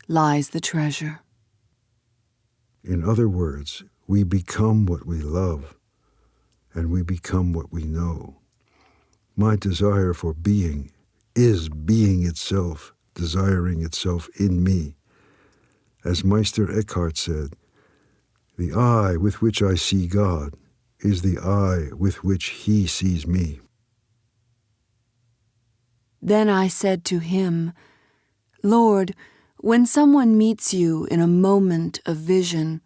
lies the treasure. In other words, we become what we love, and we become what we know. My desire for being is being itself, desiring itself in me. As Meister Eckhart said, the eye with which I see God is the eye with which he sees me. Then I said to him, Lord, when someone meets you in a moment of vision,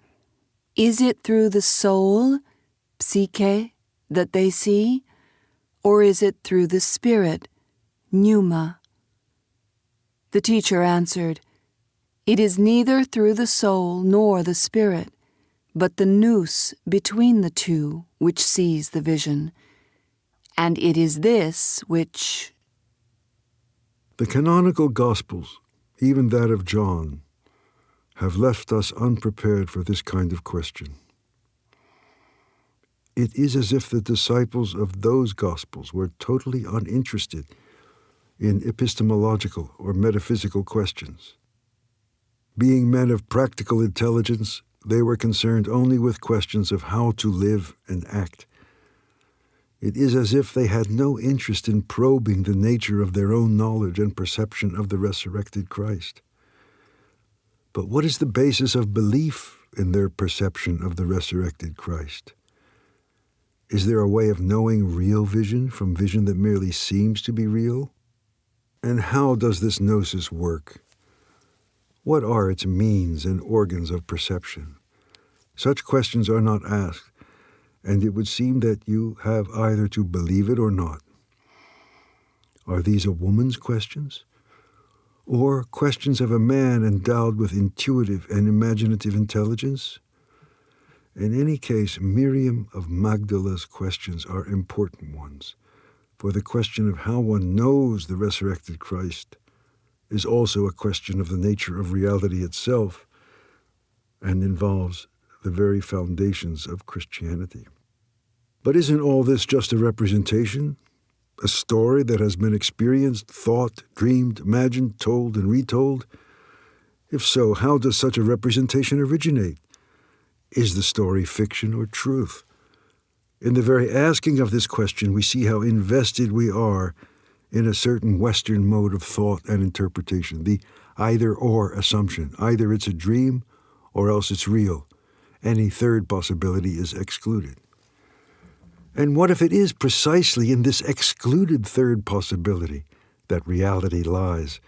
is it through the soul, psyche, that they see, or is it through the spirit, pneuma? The teacher answered, It is neither through the soul nor the spirit, but the nous between the two which sees the vision. And it is this which... The canonical Gospels, even that of John, have left us unprepared for this kind of question. It is as if the disciples of those Gospels were totally uninterested in epistemological or metaphysical questions. Being men of practical intelligence, they were concerned only with questions of how to live and act. It is as if they had no interest in probing the nature of their own knowledge and perception of the resurrected Christ. But what is the basis of belief in their perception of the resurrected Christ? Is there a way of knowing real vision from vision that merely seems to be real? And how does this gnosis work? What are its means and organs of perception? Such questions are not asked, and it would seem that you have either to believe it or not. Are these a woman's questions? Or questions of a man endowed with intuitive and imaginative intelligence? In any case, Miriam of Magdala's questions are important ones, for the question of how one knows the resurrected Christ is also a question of the nature of reality itself and involves the very foundations of Christianity. But isn't all this just a representation? A story that has been experienced, thought, dreamed, imagined, told, and retold? If so, how does such a representation originate? Is the story fiction or truth? In the very asking of this question, we see how invested we are in a certain Western mode of thought and interpretation, the either-or assumption. Either it's a dream or else it's real. Any third possibility is excluded. And what if it is precisely in this excluded third possibility that reality lies,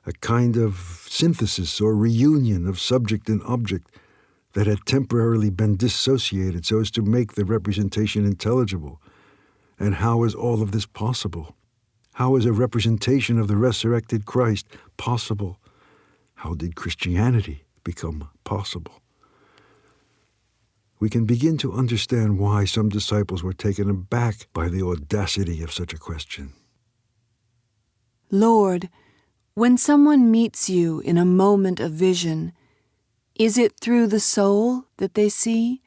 a kind of synthesis or reunion of subject and object that had temporarily been dissociated so as to make the representation intelligible? And how is all of this possible? How is a representation of the resurrected Christ possible? How did Christianity become possible? We can begin to understand why some disciples were taken aback by the audacity of such a question. Lord, when someone meets you in a moment of vision, is it through the soul that they see,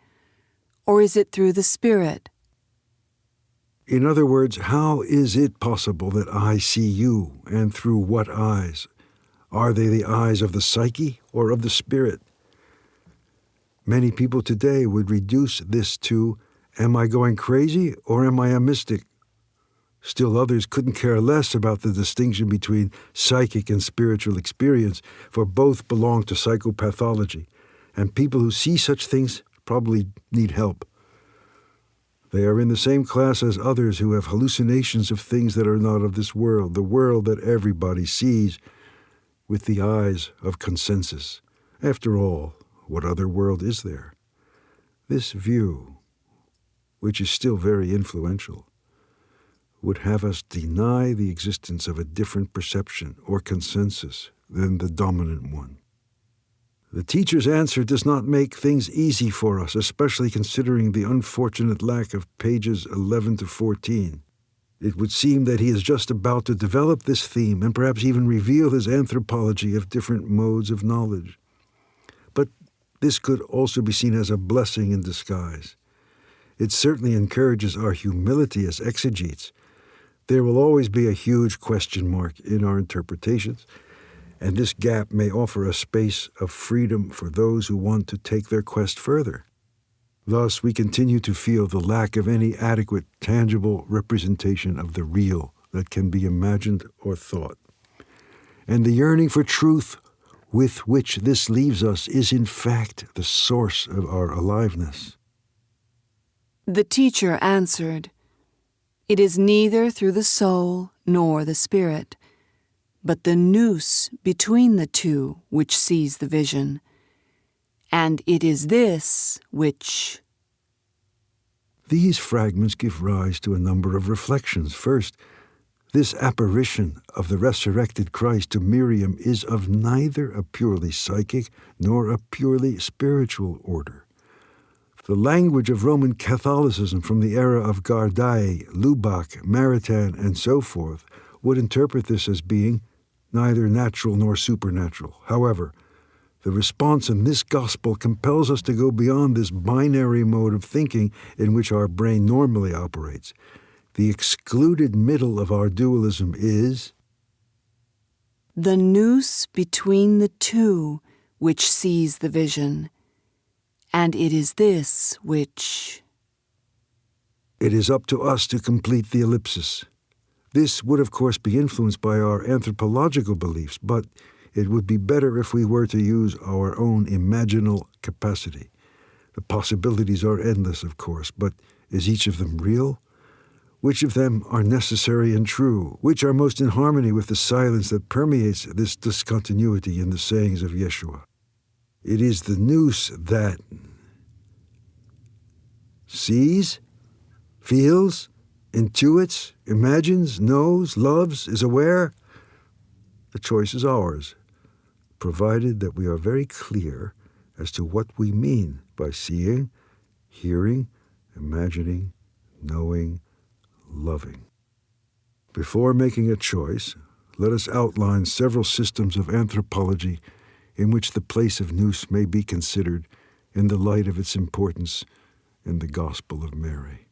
or is it through the spirit? In other words, how is it possible that I see you, and through what eyes? Are they the eyes of the psyche or of the spirit? Many people today would reduce this to, am I going crazy or am I a mystic? Still others couldn't care less about the distinction between psychic and spiritual experience, for both belong to psychopathology, and people who see such things probably need help. They are in the same class as others who have hallucinations of things that are not of this world, the world that everybody sees with the eyes of consensus. After all, what other world is there? This view, which is still very influential, would have us deny the existence of a different perception or consensus than the dominant one. The teacher's answer does not make things easy for us, especially considering the unfortunate lack of pages 11 to 14. It would seem that he is just about to develop this theme and perhaps even reveal his anthropology of different modes of knowledge. But this could also be seen as a blessing in disguise. It certainly encourages our humility as exegetes. There will always be a huge question mark in our interpretations, and this gap may offer a space of freedom for those who want to take their quest further. Thus, we continue to feel the lack of any adequate, tangible representation of the real that can be imagined or thought. And the yearning for truth with which this leaves us is in fact the source of our aliveness. The teacher answered, "It is neither through the soul nor the spirit, but the nous between the two which sees the vision. And it is this which..." These fragments give rise to a number of reflections. First, this apparition of the resurrected Christ to Miriam is of neither a purely psychic nor a purely spiritual order. The language of Roman Catholicism from the era of Gardai, Lubac, Maritain, and so forth would interpret this as being neither natural nor supernatural. However, the response in this gospel compels us to go beyond this binary mode of thinking in which our brain normally operates. The excluded middle of our dualism is the nous between the two which sees the vision. And it is this which... It is up to us to complete the ellipsis. This would, of course, be influenced by our anthropological beliefs, but it would be better if we were to use our own imaginal capacity. The possibilities are endless, of course, but is each of them real? Which of them are necessary and true? Which are most in harmony with the silence that permeates this discontinuity in the sayings of Yeshua? It is the nous that sees, feels, intuits, imagines, knows, loves, is aware. The choice is ours, provided that we are very clear as to what we mean by seeing, hearing, imagining, knowing, loving. Before making a choice, let us outline several systems of anthropology in which the place of nous may be considered in the light of its importance in the Gospel of Mary.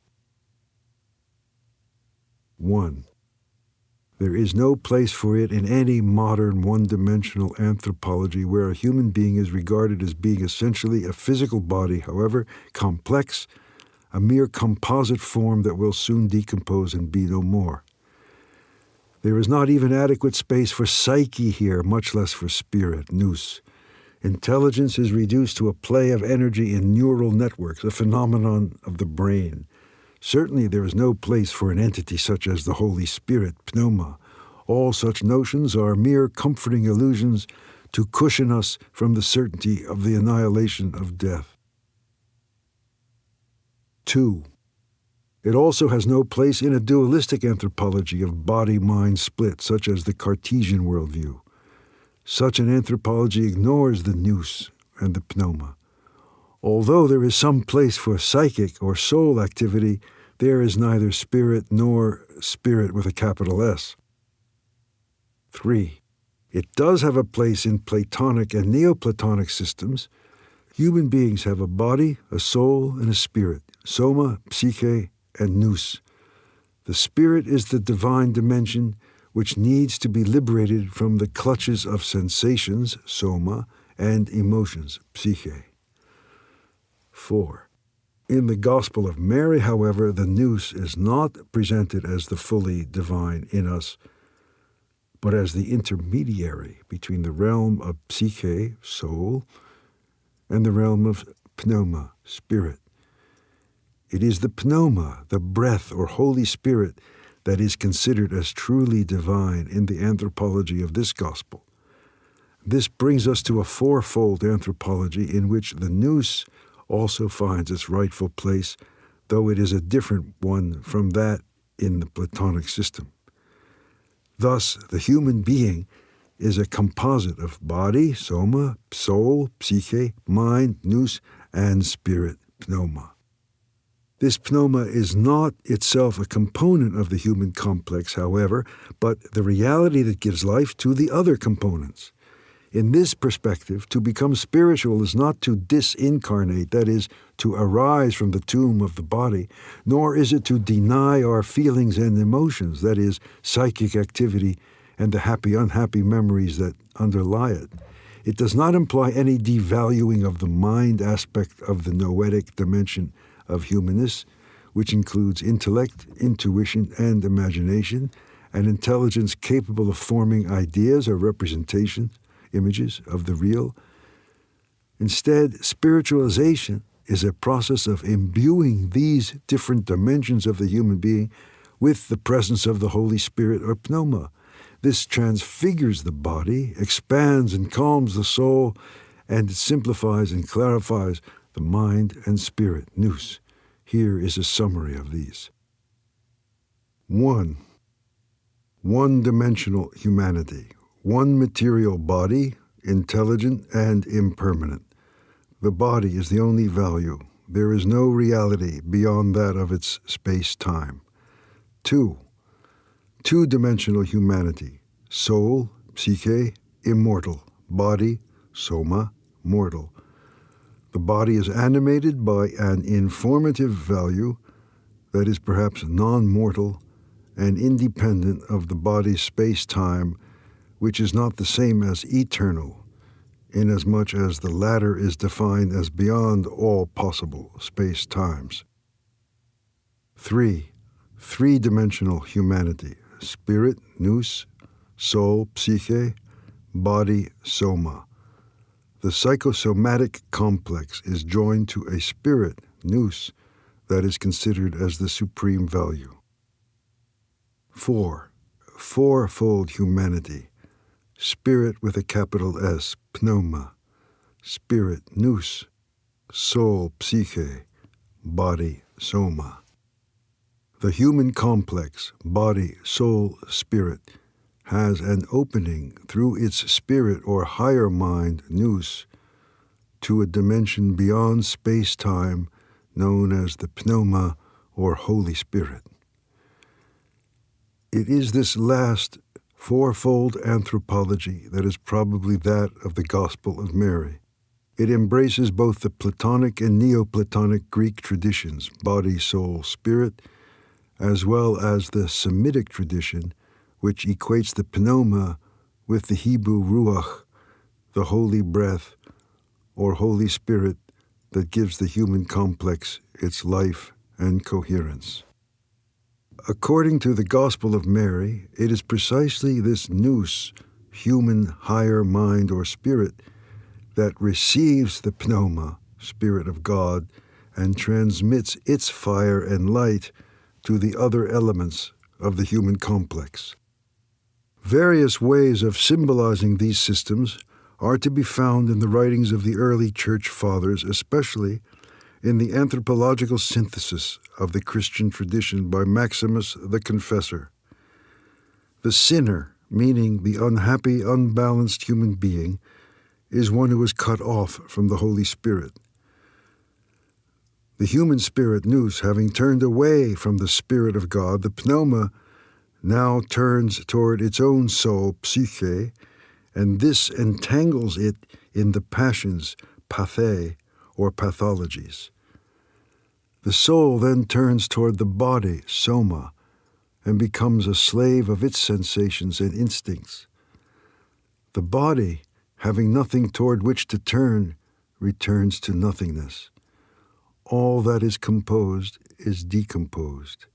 1. There is no place for it in any modern one-dimensional anthropology where a human being is regarded as being essentially a physical body, however complex, a mere composite form that will soon decompose and be no more. There is not even adequate space for psyche here, much less for spirit, nous. Intelligence is reduced to a play of energy in neural networks, a phenomenon of the brain. Certainly there is no place for an entity such as the Holy Spirit, pneuma. All such notions are mere comforting illusions to cushion us from the certainty of the annihilation of death. 2. It also has no place in a dualistic anthropology of body-mind split, such as the Cartesian worldview. Such an anthropology ignores the nous and the pneuma. Although there is some place for psychic or soul activity, there is neither spirit nor spirit with a capital S. 3. It does have a place in Platonic and Neoplatonic systems. Human beings have a body, a soul, and a spirit, soma, psyche, and nous. The spirit is the divine dimension which needs to be liberated from the clutches of sensations, soma, and emotions, psyche. 4. In the Gospel of Mary, however, the nous is not presented as the fully divine in us, but as the intermediary between the realm of psyche, soul, and the realm of pneuma, spirit. It is the pneuma, the breath or Holy Spirit, that is considered as truly divine in the anthropology of this gospel. This brings us to a fourfold anthropology in which the nous also finds its rightful place, though it is a different one from that in the Platonic system. Thus, the human being is a composite of body, soma, soul, psyche, mind, nous, and spirit, pneuma. This pneuma is not itself a component of the human complex, however, but the reality that gives life to the other components. In this perspective, to become spiritual is not to disincarnate, that is, to arise from the tomb of the body, nor is it to deny our feelings and emotions, that is, psychic activity and the happy-unhappy memories that underlie it. It does not imply any devaluing of the mind aspect of the noetic dimension of humanness, which includes intellect, intuition, and imagination, and intelligence capable of forming ideas or representations, images of the real. Instead, spiritualization is a process of imbuing these different dimensions of the human being with the presence of the Holy Spirit or pneuma. This transfigures the body, expands and calms the soul, and it simplifies and clarifies the mind and spirit, nous. Here is a summary of these. 1. One-dimensional humanity. One material body, intelligent and impermanent. The body is the only value. There is no reality beyond that of its space-time. 2. Two-dimensional humanity. Soul, psyche, immortal. Body, soma, mortal. The body is animated by an informative value that is perhaps non-mortal and independent of the body's space-time, which is not the same as eternal, inasmuch as the latter is defined as beyond all possible space-times. 3. Three-dimensional humanity. Spirit, nous, soul, psyche, body, soma. The psychosomatic complex is joined to a spirit, nous, that is considered as the supreme value. 4. Fourfold humanity. Spirit with a capital S, pneuma. Spirit, nous. Soul, psyche. Body, soma. The human complex, body, soul, spirit, has an opening through its spirit or higher mind, nous, to a dimension beyond space-time known as the pneuma or Holy Spirit. It is this last fourfold anthropology that is probably that of the Gospel of Mary. It embraces both the Platonic and Neoplatonic Greek traditions, body, soul, spirit, as well as the Semitic tradition, which equates the pneuma with the Hebrew ruach, the holy breath or Holy Spirit that gives the human complex its life and coherence. According to the Gospel of Mary, it is precisely this nous, human higher mind or spirit, that receives the pneuma, Spirit of God, and transmits its fire and light to the other elements of the human complex. Various ways of symbolizing these systems are to be found in the writings of the early church fathers, especially in the anthropological synthesis of the Christian tradition by Maximus the Confessor. The sinner, meaning the unhappy, unbalanced human being, is one who is cut off from the Holy Spirit. The human spirit, nous, having turned away from the Spirit of God, the pneuma now turns toward its own soul, psyche, and this entangles it in the passions, pathe, or pathologies. The soul then turns toward the body, soma, and becomes a slave of its sensations and instincts. The body, having nothing toward which to turn, returns to nothingness. All that is composed is decomposed.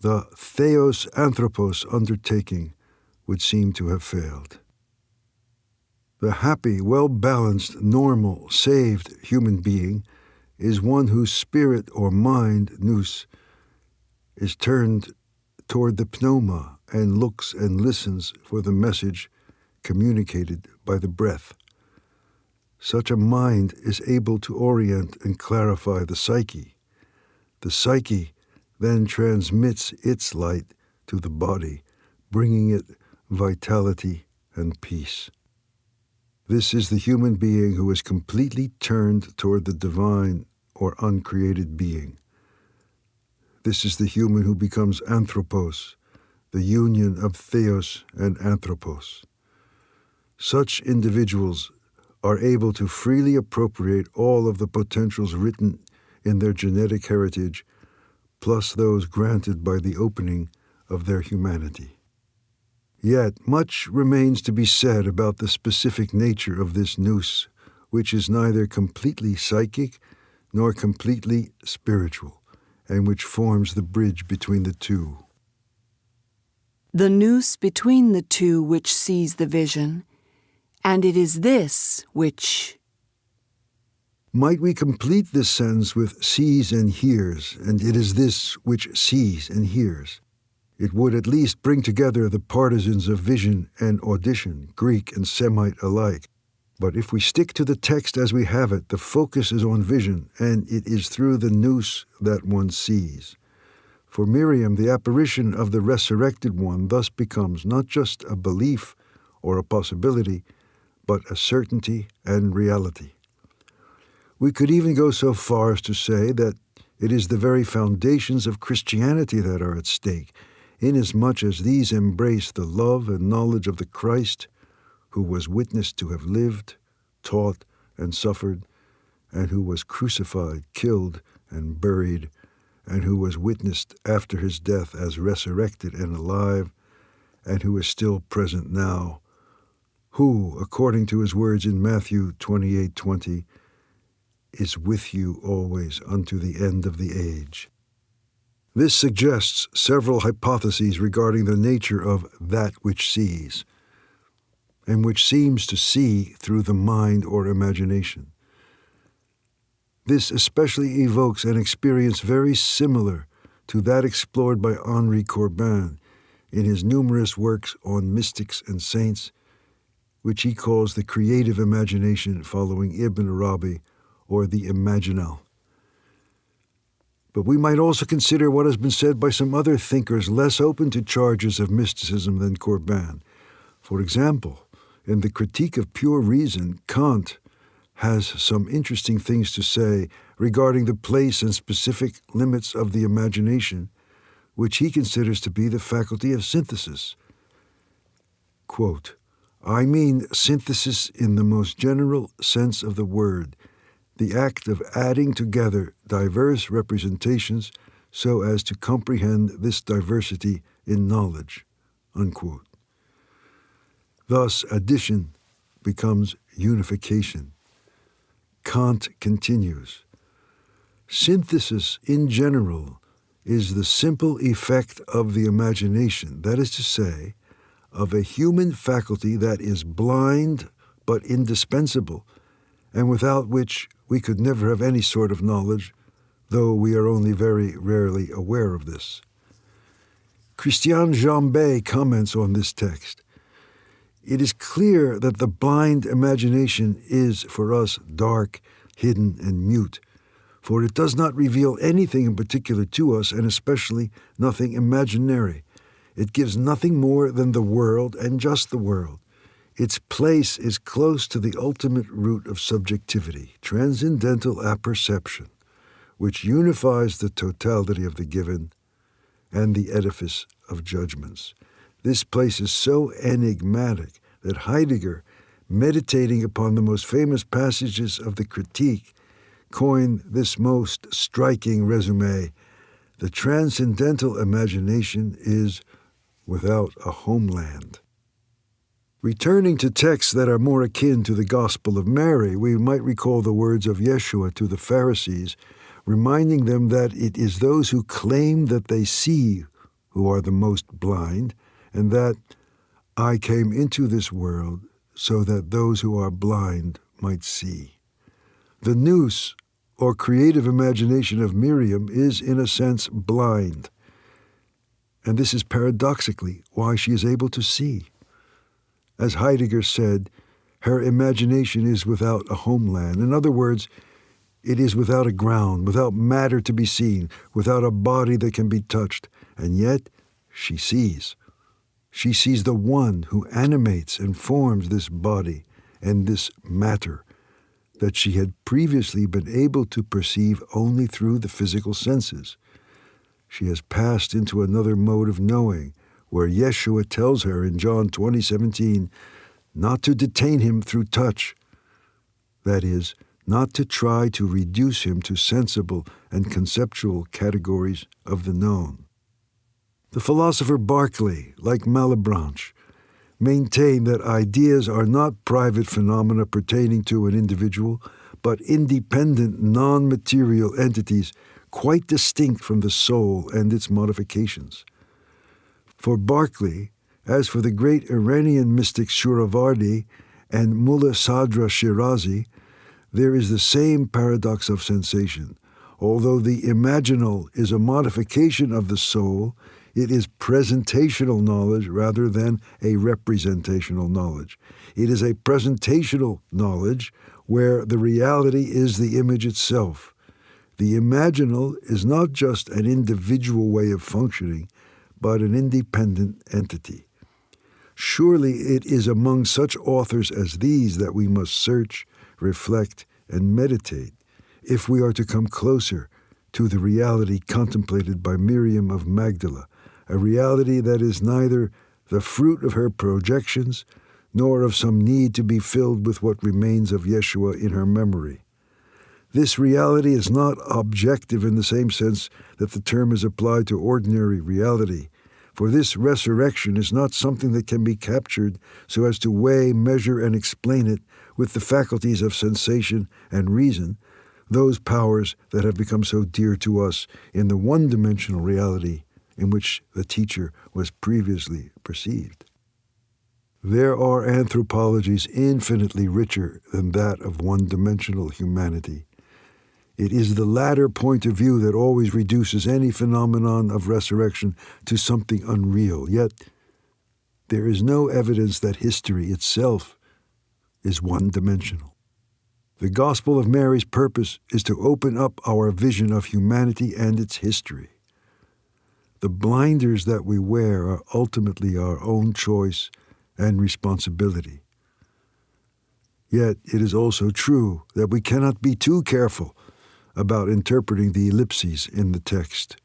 The theos anthropos undertaking would seem to have failed. The happy, well-balanced, normal, saved human being is one whose spirit or mind, nous, is turned toward the pneuma and looks and listens for the message communicated by the breath. Such a mind is able to orient and clarify the psyche. The psyche then transmits its light to the body, bringing it vitality and peace. This is the human being who is completely turned toward the divine or uncreated being. This is the human who becomes anthropos, the union of theos and anthropos. Such individuals are able to freely appropriate all of the potentials written in their genetic heritage, plus those granted by the opening of their humanity. Yet much remains to be said about the specific nature of this nous, which is neither completely psychic nor completely spiritual, and which forms the bridge between the two. The nous between the two which sees the vision, and it is this which... Might we complete this sentence with sees and hears, and it is this which sees and hears? It would at least bring together the partisans of vision and audition, Greek and Semite alike. But if we stick to the text as we have it, the focus is on vision, and it is through the nous that one sees. For Miriam, the apparition of the resurrected one thus becomes not just a belief or a possibility, but a certainty and reality. We could even go so far as to say that it is the very foundations of Christianity that are at stake, inasmuch as these embrace the love and knowledge of the Christ who was witnessed to have lived, taught, and suffered, and who was crucified, killed, and buried, and who was witnessed after his death as resurrected and alive, and who is still present now, who, according to his words in Matthew 28:20, is with you always unto the end of the age. This suggests several hypotheses regarding the nature of that which sees, and which seems to see through the mind or imagination. This especially evokes an experience very similar to that explored by Henri Corbin in his numerous works on mystics and saints, which he calls the creative imagination following Ibn Arabi, or the imaginal. But we might also consider what has been said by some other thinkers less open to charges of mysticism than Corbin. For example, in the Critique of Pure Reason, Kant has some interesting things to say regarding the place and specific limits of the imagination, which he considers to be the faculty of synthesis. Quote, I mean synthesis in the most general sense of the word, the act of adding together diverse representations so as to comprehend this diversity in knowledge, unquote. Thus, addition becomes unification. Kant continues, synthesis in general is the simple effect of the imagination, that is to say, of a human faculty that is blind but indispensable, and without which we could never have any sort of knowledge, though we are only very rarely aware of this. Christian Jambet comments on this text. It is clear that the blind imagination is, for us, dark, hidden, and mute, for it does not reveal anything in particular to us, and especially nothing imaginary. It gives nothing more than the world and just the world. Its place is close to the ultimate root of subjectivity, transcendental apperception, which unifies the totality of the given and the edifice of judgments. This place is so enigmatic that Heidegger, meditating upon the most famous passages of the Critique, coined this most striking resume: the transcendental imagination is without a homeland. Returning to texts that are more akin to the Gospel of Mary, we might recall the words of Yeshua to the Pharisees, reminding them that it is those who claim that they see who are the most blind, and that I came into this world so that those who are blind might see. The nous, or creative imagination of Miriam, is in a sense blind, and this is paradoxically why she is able to see. As Heidegger said, her imagination is without a homeland. In other words, it is without a ground, without matter to be seen, without a body that can be touched, and yet she sees. She sees the one who animates and forms this body and this matter that she had previously been able to perceive only through the physical senses. She has passed into another mode of knowing, where Yeshua tells her in John 20:17 not to detain him through touch, that is, not to try to reduce him to sensible and conceptual categories of the known. The philosopher Berkeley, like Malebranche, maintained that ideas are not private phenomena pertaining to an individual, but independent, non-material entities quite distinct from the soul and its modifications. For Berkeley, as for the great Iranian mystics Shuravardi and Mullah Sadra Shirazi, there is the same paradox of sensation. Although the imaginal is a modification of the soul, it is presentational knowledge rather than a representational knowledge. It is a presentational knowledge where the reality is the image itself. The imaginal is not just an individual way of functioning, but an independent entity. Surely it is among such authors as these that we must search, reflect, and meditate if we are to come closer to the reality contemplated by Miriam of Magdala, a reality that is neither the fruit of her projections nor of some need to be filled with what remains of Yeshua in her memory. This reality is not objective in the same sense that the term is applied to ordinary reality, for this resurrection is not something that can be captured so as to weigh, measure, and explain it with the faculties of sensation and reason, those powers that have become so dear to us in the one-dimensional reality in which the teacher was previously perceived. There are anthropologies infinitely richer than that of one-dimensional humanity. It is the latter point of view that always reduces any phenomenon of resurrection to something unreal. Yet, there is no evidence that history itself is one-dimensional. The Gospel of Mary's purpose is to open up our vision of humanity and its history. The blinders that we wear are ultimately our own choice and responsibility. Yet, it is also true that we cannot be too careful about interpreting the ellipses in the text.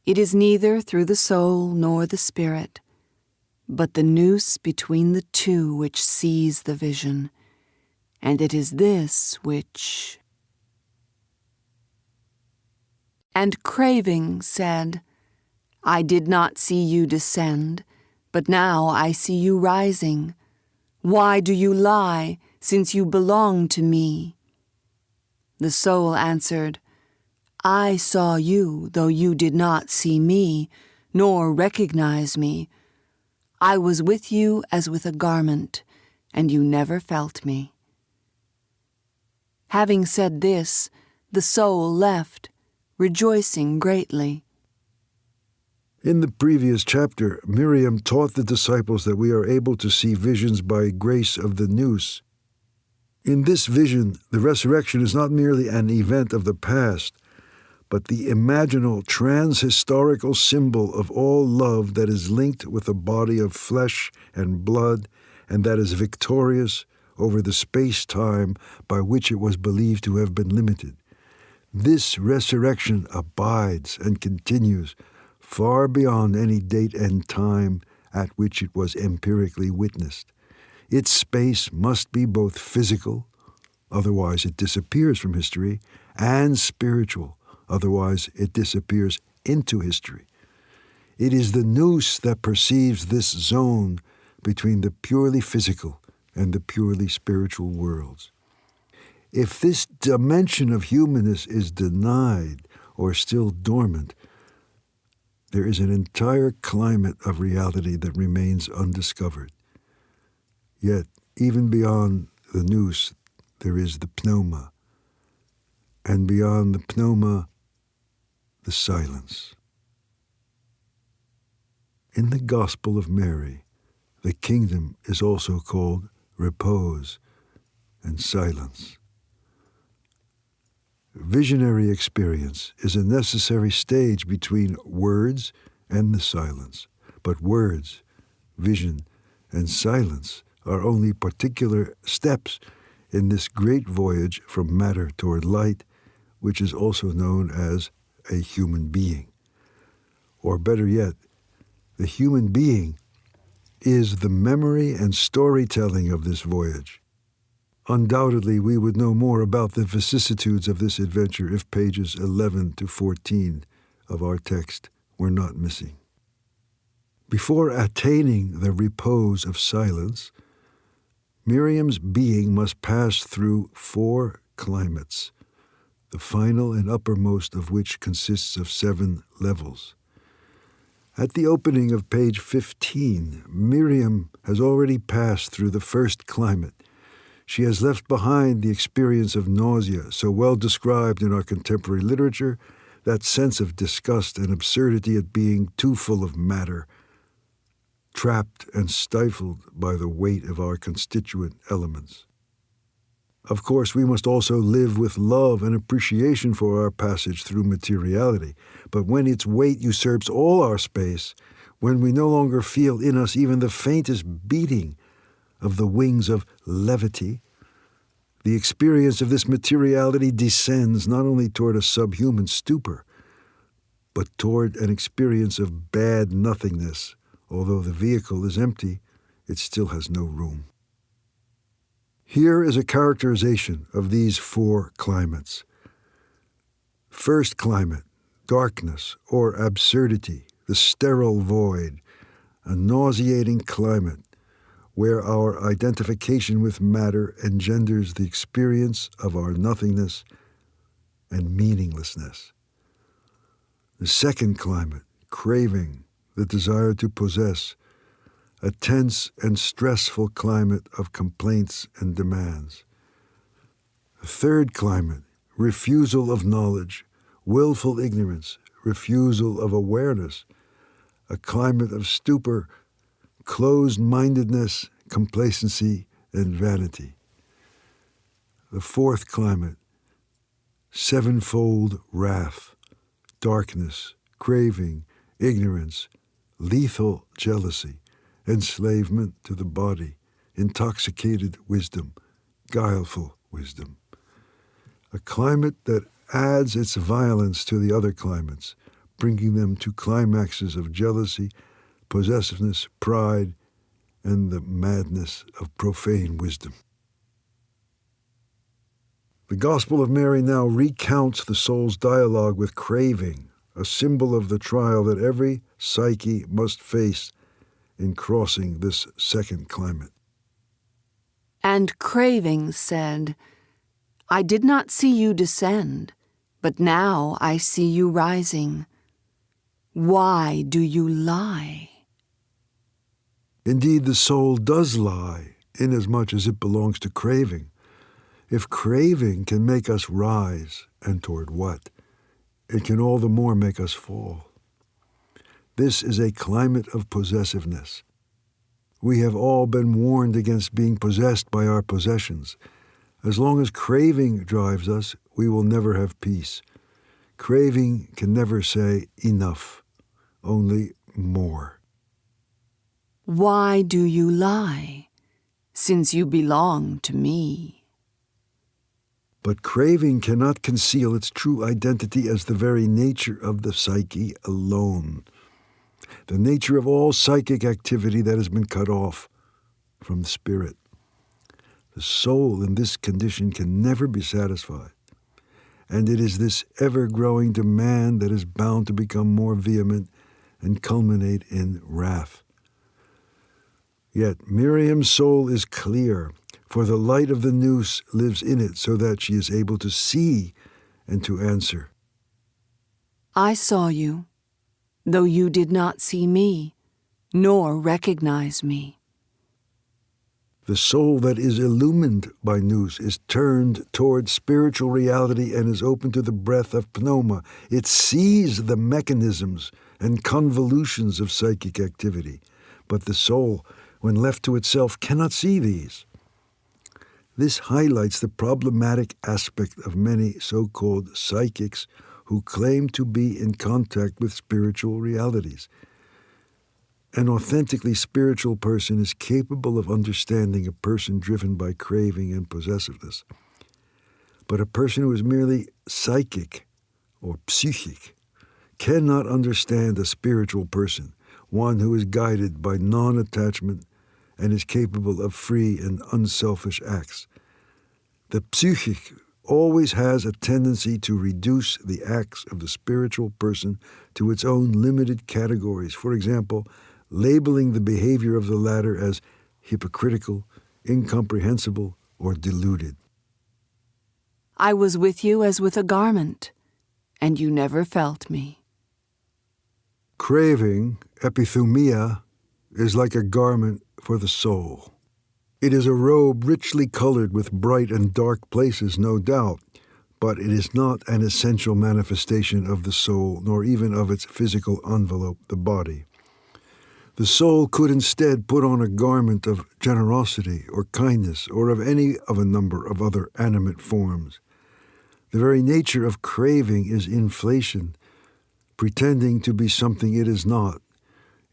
It is neither through the soul nor the spirit, but the nous between the two which sees the vision, and it is this which... And craving said, I did not see you descend, but now I see you rising. Why do you lie, since you belong to me? The soul answered, I saw you, though you did not see me, nor recognize me. I was with you as with a garment, and you never felt me." Having said this, the soul left, rejoicing greatly. In the previous chapter, Miriam taught the disciples that we are able to see visions by grace of the nous. In this vision, the resurrection is not merely an event of the past, but the imaginal trans-historical symbol of all love that is linked with a body of flesh and blood and that is victorious over the space-time by which it was believed to have been limited. This resurrection abides and continues far beyond any date and time at which it was empirically witnessed. Its space must be both physical, otherwise it disappears from history, and spiritual, otherwise it disappears into history. It is the nous that perceives this zone between the purely physical and the purely spiritual worlds. If this dimension of humanness is denied or still dormant, there is an entire climate of reality that remains undiscovered. Yet, even beyond the nous, there is the pneuma, and beyond the pneuma, the silence. In the Gospel of Mary, the kingdom is also called repose and silence. Visionary experience is a necessary stage between words and the silence, but words, vision, and silence are only particular steps in this great voyage from matter toward light, which is also known as a human being. Or better yet, the human being is the memory and storytelling of this voyage. Undoubtedly, we would know more about the vicissitudes of this adventure if pages 11 to 14 of our text were not missing. Before attaining the repose of silence, Miriam's being must pass through 4 climates, the final and uppermost of which consists of 7 levels. At the opening of page 15, Miriam has already passed through the first climate. She has left behind the experience of nausea, so well described in our contemporary literature, that sense of disgust and absurdity at being too full of matter, trapped and stifled by the weight of our constituent elements. Of course, we must also live with love and appreciation for our passage through materiality, but when its weight usurps all our space, when we no longer feel in us even the faintest beating of the wings of levity, the experience of this materiality descends not only toward a subhuman stupor, but toward an experience of bad nothingness. Although the vehicle is empty, it still has no room. Here is a characterization of these 4 climates. First climate, darkness or absurdity, the sterile void, a nauseating climate where our identification with matter engenders the experience of our nothingness and meaninglessness. The second climate, craving, the desire to possess, a tense and stressful climate of complaints and demands. The third climate, refusal of knowledge, willful ignorance, refusal of awareness, a climate of stupor, closed-mindedness, complacency, and vanity. The fourth climate, 7-fold wrath, darkness, craving, ignorance, lethal jealousy, enslavement to the body, intoxicated wisdom, guileful wisdom. A climate that adds its violence to the other climates, bringing them to climaxes of jealousy, possessiveness, pride, and the madness of profane wisdom. The Gospel of Mary now recounts the soul's dialogue with craving, a symbol of the trial that every psyche must face in crossing this second climate. And craving said, "I did not see you descend, But now I see you rising. Why do you lie? Indeed, the soul does lie, inasmuch as it belongs to craving. If craving can make us rise, and toward what? It can all the more make us fall. This is a climate of possessiveness. We have all been warned against being possessed by our possessions. As long as craving drives us, we will never have peace. Craving can never say enough, only more. Why do you lie, since you belong to me? But craving cannot conceal its true identity as the very nature of the psyche alone, the nature of all psychic activity that has been cut off from the spirit. The soul in this condition can never be satisfied, and it is this ever-growing demand that is bound to become more vehement and culminate in wrath. Yet Miriam's soul is clear, for the light of the nous lives in it so that she is able to see and to answer. I saw you, though you did not see me, nor recognize me. The soul that is illumined by nous is turned toward spiritual reality and is open to the breath of pneuma. It sees the mechanisms and convolutions of psychic activity, but the soul, when left to itself, cannot see these. This highlights the problematic aspect of many so-called psychics who claim to be in contact with spiritual realities. An authentically spiritual person is capable of understanding a person driven by craving and possessiveness. But a person who is merely psychic or psychic cannot understand a spiritual person, one who is guided by non-attachment and is capable of free and unselfish acts. The psychic always has a tendency to reduce the acts of the spiritual person to its own limited categories. For example, labeling the behavior of the latter as hypocritical, incomprehensible, or deluded. I was with you as with a garment, and you never felt me. Craving, epithumia, is like a garment for the soul. It is a robe richly colored with bright and dark places, no doubt, but it is not an essential manifestation of the soul, nor even of its physical envelope, the body. The soul could instead put on a garment of generosity or kindness or of any of a number of other animate forms. The very nature of craving is inflation, pretending to be something it is not.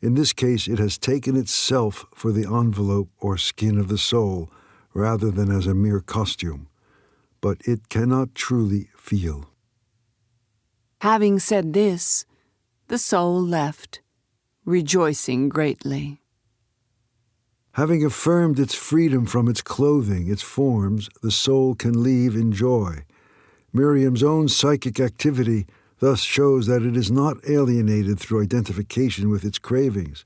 In this case, it has taken itself for the envelope or skin of the soul, rather than as a mere costume. But it cannot truly feel. Having said this, the soul left, rejoicing greatly. Having affirmed its freedom from its clothing, its forms, the soul can leave in joy. Miriam's own psychic activity thus shows that it is not alienated through identification with its cravings.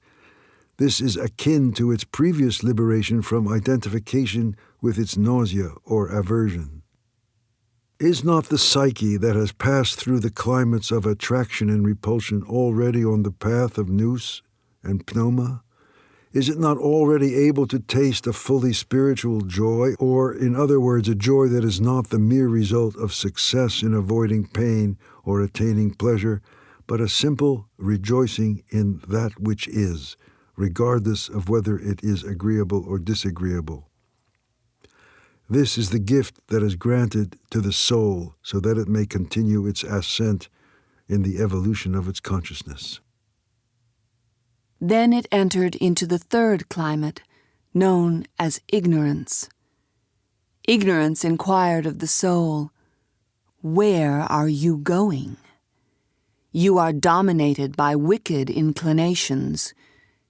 This is akin to its previous liberation from identification with its nausea or aversion. Is not the psyche that has passed through the climates of attraction and repulsion already on the path of nous and pneuma? Is it not already able to taste a fully spiritual joy, or, in other words, a joy that is not the mere result of success in avoiding pain or attaining pleasure, but a simple rejoicing in that which is, regardless of whether it is agreeable or disagreeable? This is the gift that is granted to the soul so that it may continue its ascent in the evolution of its consciousness. Then it entered into the third climate, known as ignorance. Ignorance inquired of the soul, "Where are you going? You are dominated by wicked inclinations.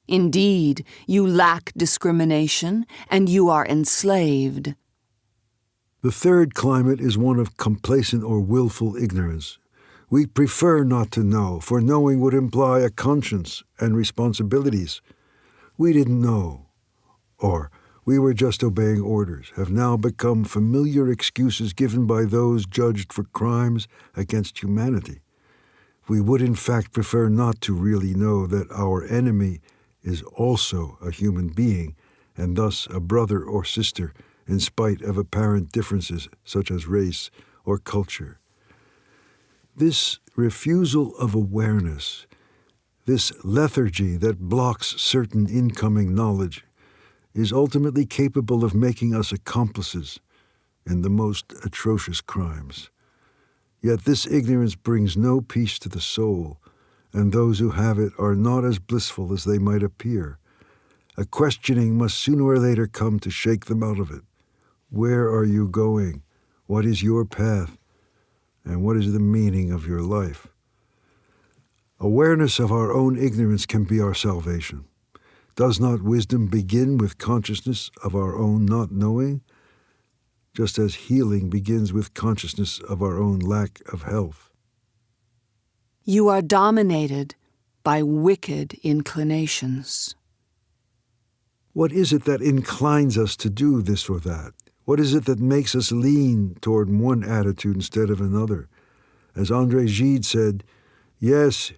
Indeed, you lack discrimination, and you are enslaved." The third climate is one of complacent or willful ignorance. We prefer not to know, for knowing would imply a conscience and responsibilities. We didn't know, or we were just obeying orders, have now become familiar excuses given by those judged for crimes against humanity. We would in fact prefer not to really know that our enemy is also a human being, and thus a brother or sister, in spite of apparent differences such as race or culture. This refusal of awareness, this lethargy that blocks certain incoming knowledge, is ultimately capable of making us accomplices in the most atrocious crimes. Yet this ignorance brings no peace to the soul, and those who have it are not as blissful as they might appear. A questioning must sooner or later come to shake them out of it. Where are you going? What is your path? And what is the meaning of your life? Awareness of our own ignorance can be our salvation. Does not wisdom begin with consciousness of our own not knowing? Just as healing begins with consciousness of our own lack of health. You are dominated by wicked inclinations. What is it that inclines us to do this or that? What is it that makes us lean toward one attitude instead of another? As André Gide said, yes,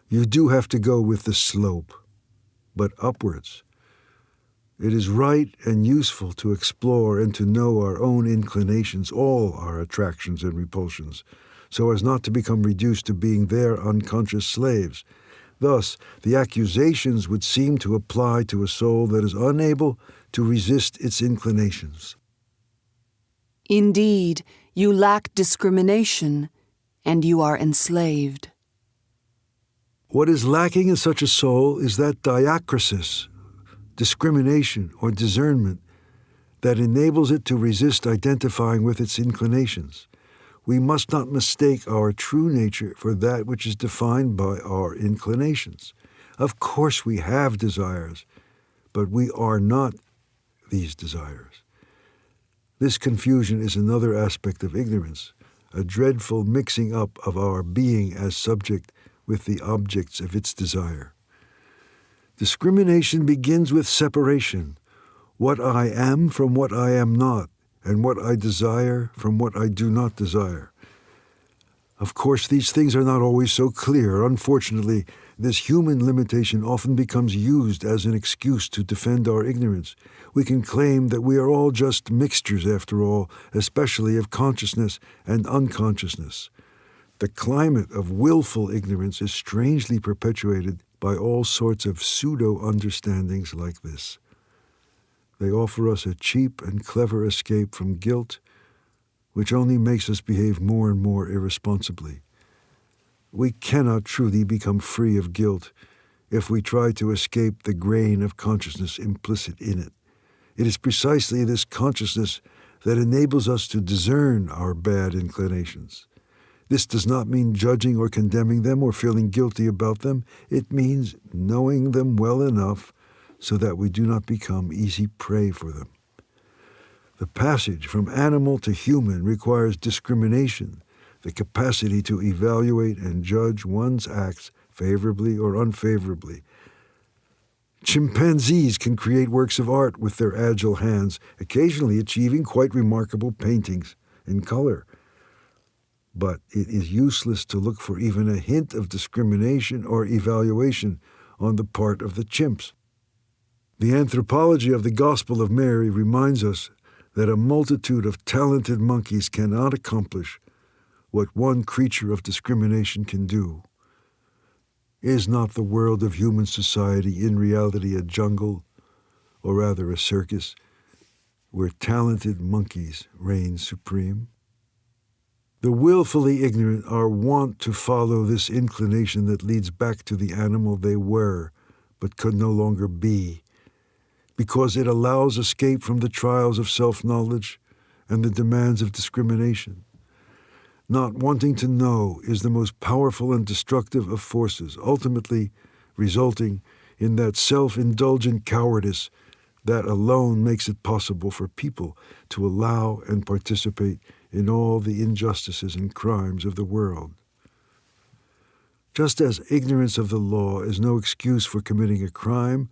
you do have to go with the slope, but upwards. It is right and useful to explore and to know our own inclinations, all our attractions and repulsions, so as not to become reduced to being their unconscious slaves. Thus, the accusations would seem to apply to a soul that is unable to resist its inclinations. Indeed, you lack discrimination, and you are enslaved. What is lacking in such a soul is that diacrisis, discrimination or discernment, that enables it to resist identifying with its inclinations. We must not mistake our true nature for that which is defined by our inclinations. Of course we have desires, but we are not these desires. This confusion is another aspect of ignorance, a dreadful mixing up of our being as subject with the objects of its desire. Discrimination begins with separation, what I am from what I am not, and what I desire from what I do not desire. Of course, these things are not always so clear. Unfortunately, this human limitation often becomes used as an excuse to defend our ignorance. We can claim that we are all just mixtures, after all, especially of consciousness and unconsciousness. The climate of willful ignorance is strangely perpetuated by all sorts of pseudo-understandings like this. They offer us a cheap and clever escape from guilt, which only makes us behave more and more irresponsibly. We cannot truly become free of guilt if we try to escape the grain of consciousness implicit in it. It is precisely this consciousness that enables us to discern our bad inclinations. This does not mean judging or condemning them or feeling guilty about them. It means knowing them well enough so that we do not become easy prey for them. The passage from animal to human requires discrimination, the capacity to evaluate and judge one's acts favorably or unfavorably. Chimpanzees can create works of art with their agile hands, occasionally achieving quite remarkable paintings in color. But it is useless to look for even a hint of discrimination or evaluation on the part of the chimps. The anthropology of the Gospel of Mary reminds us that a multitude of talented monkeys cannot accomplish what one creature of discrimination can do. Is not the world of human society in reality a jungle, or rather a circus, where talented monkeys reign supreme? The willfully ignorant are wont to follow this inclination that leads back to the animal they were, but could no longer be, because it allows escape from the trials of self-knowledge and the demands of discrimination. Not wanting to know is the most powerful and destructive of forces, ultimately resulting in that self-indulgent cowardice that alone makes it possible for people to allow and participate in all the injustices and crimes of the world. Just as ignorance of the law is no excuse for committing a crime,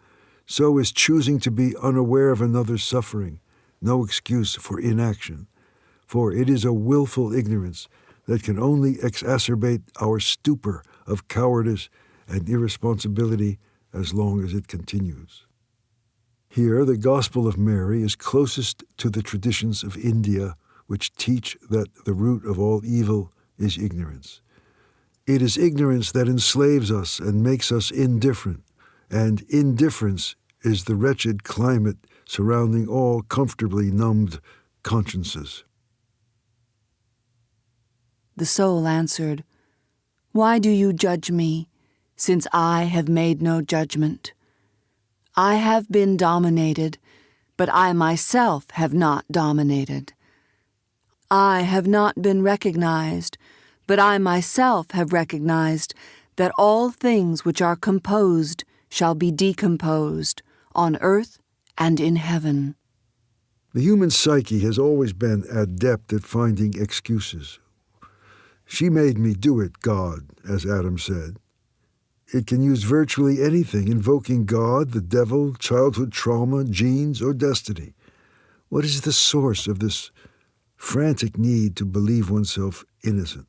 So is choosing to be unaware of another's suffering no excuse for inaction, for it is a willful ignorance that can only exacerbate our stupor of cowardice and irresponsibility as long as it continues. Here, the Gospel of Mary is closest to the traditions of India, which teach that the root of all evil is ignorance. It is ignorance that enslaves us and makes us indifferent, and indifference is the wretched climate surrounding all comfortably numbed consciences. The soul answered, "Why do you judge me, since I have made no judgment? I have been dominated, but I myself have not dominated. I have not been recognized, but I myself have recognized that all things which are composed shall be decomposed, on earth and in heaven." The human psyche has always been adept at finding excuses. "She made me do it, God," as Adam said. It can use virtually anything, invoking God, the devil, childhood trauma, genes, or destiny. What is the source of this frantic need to believe oneself innocent?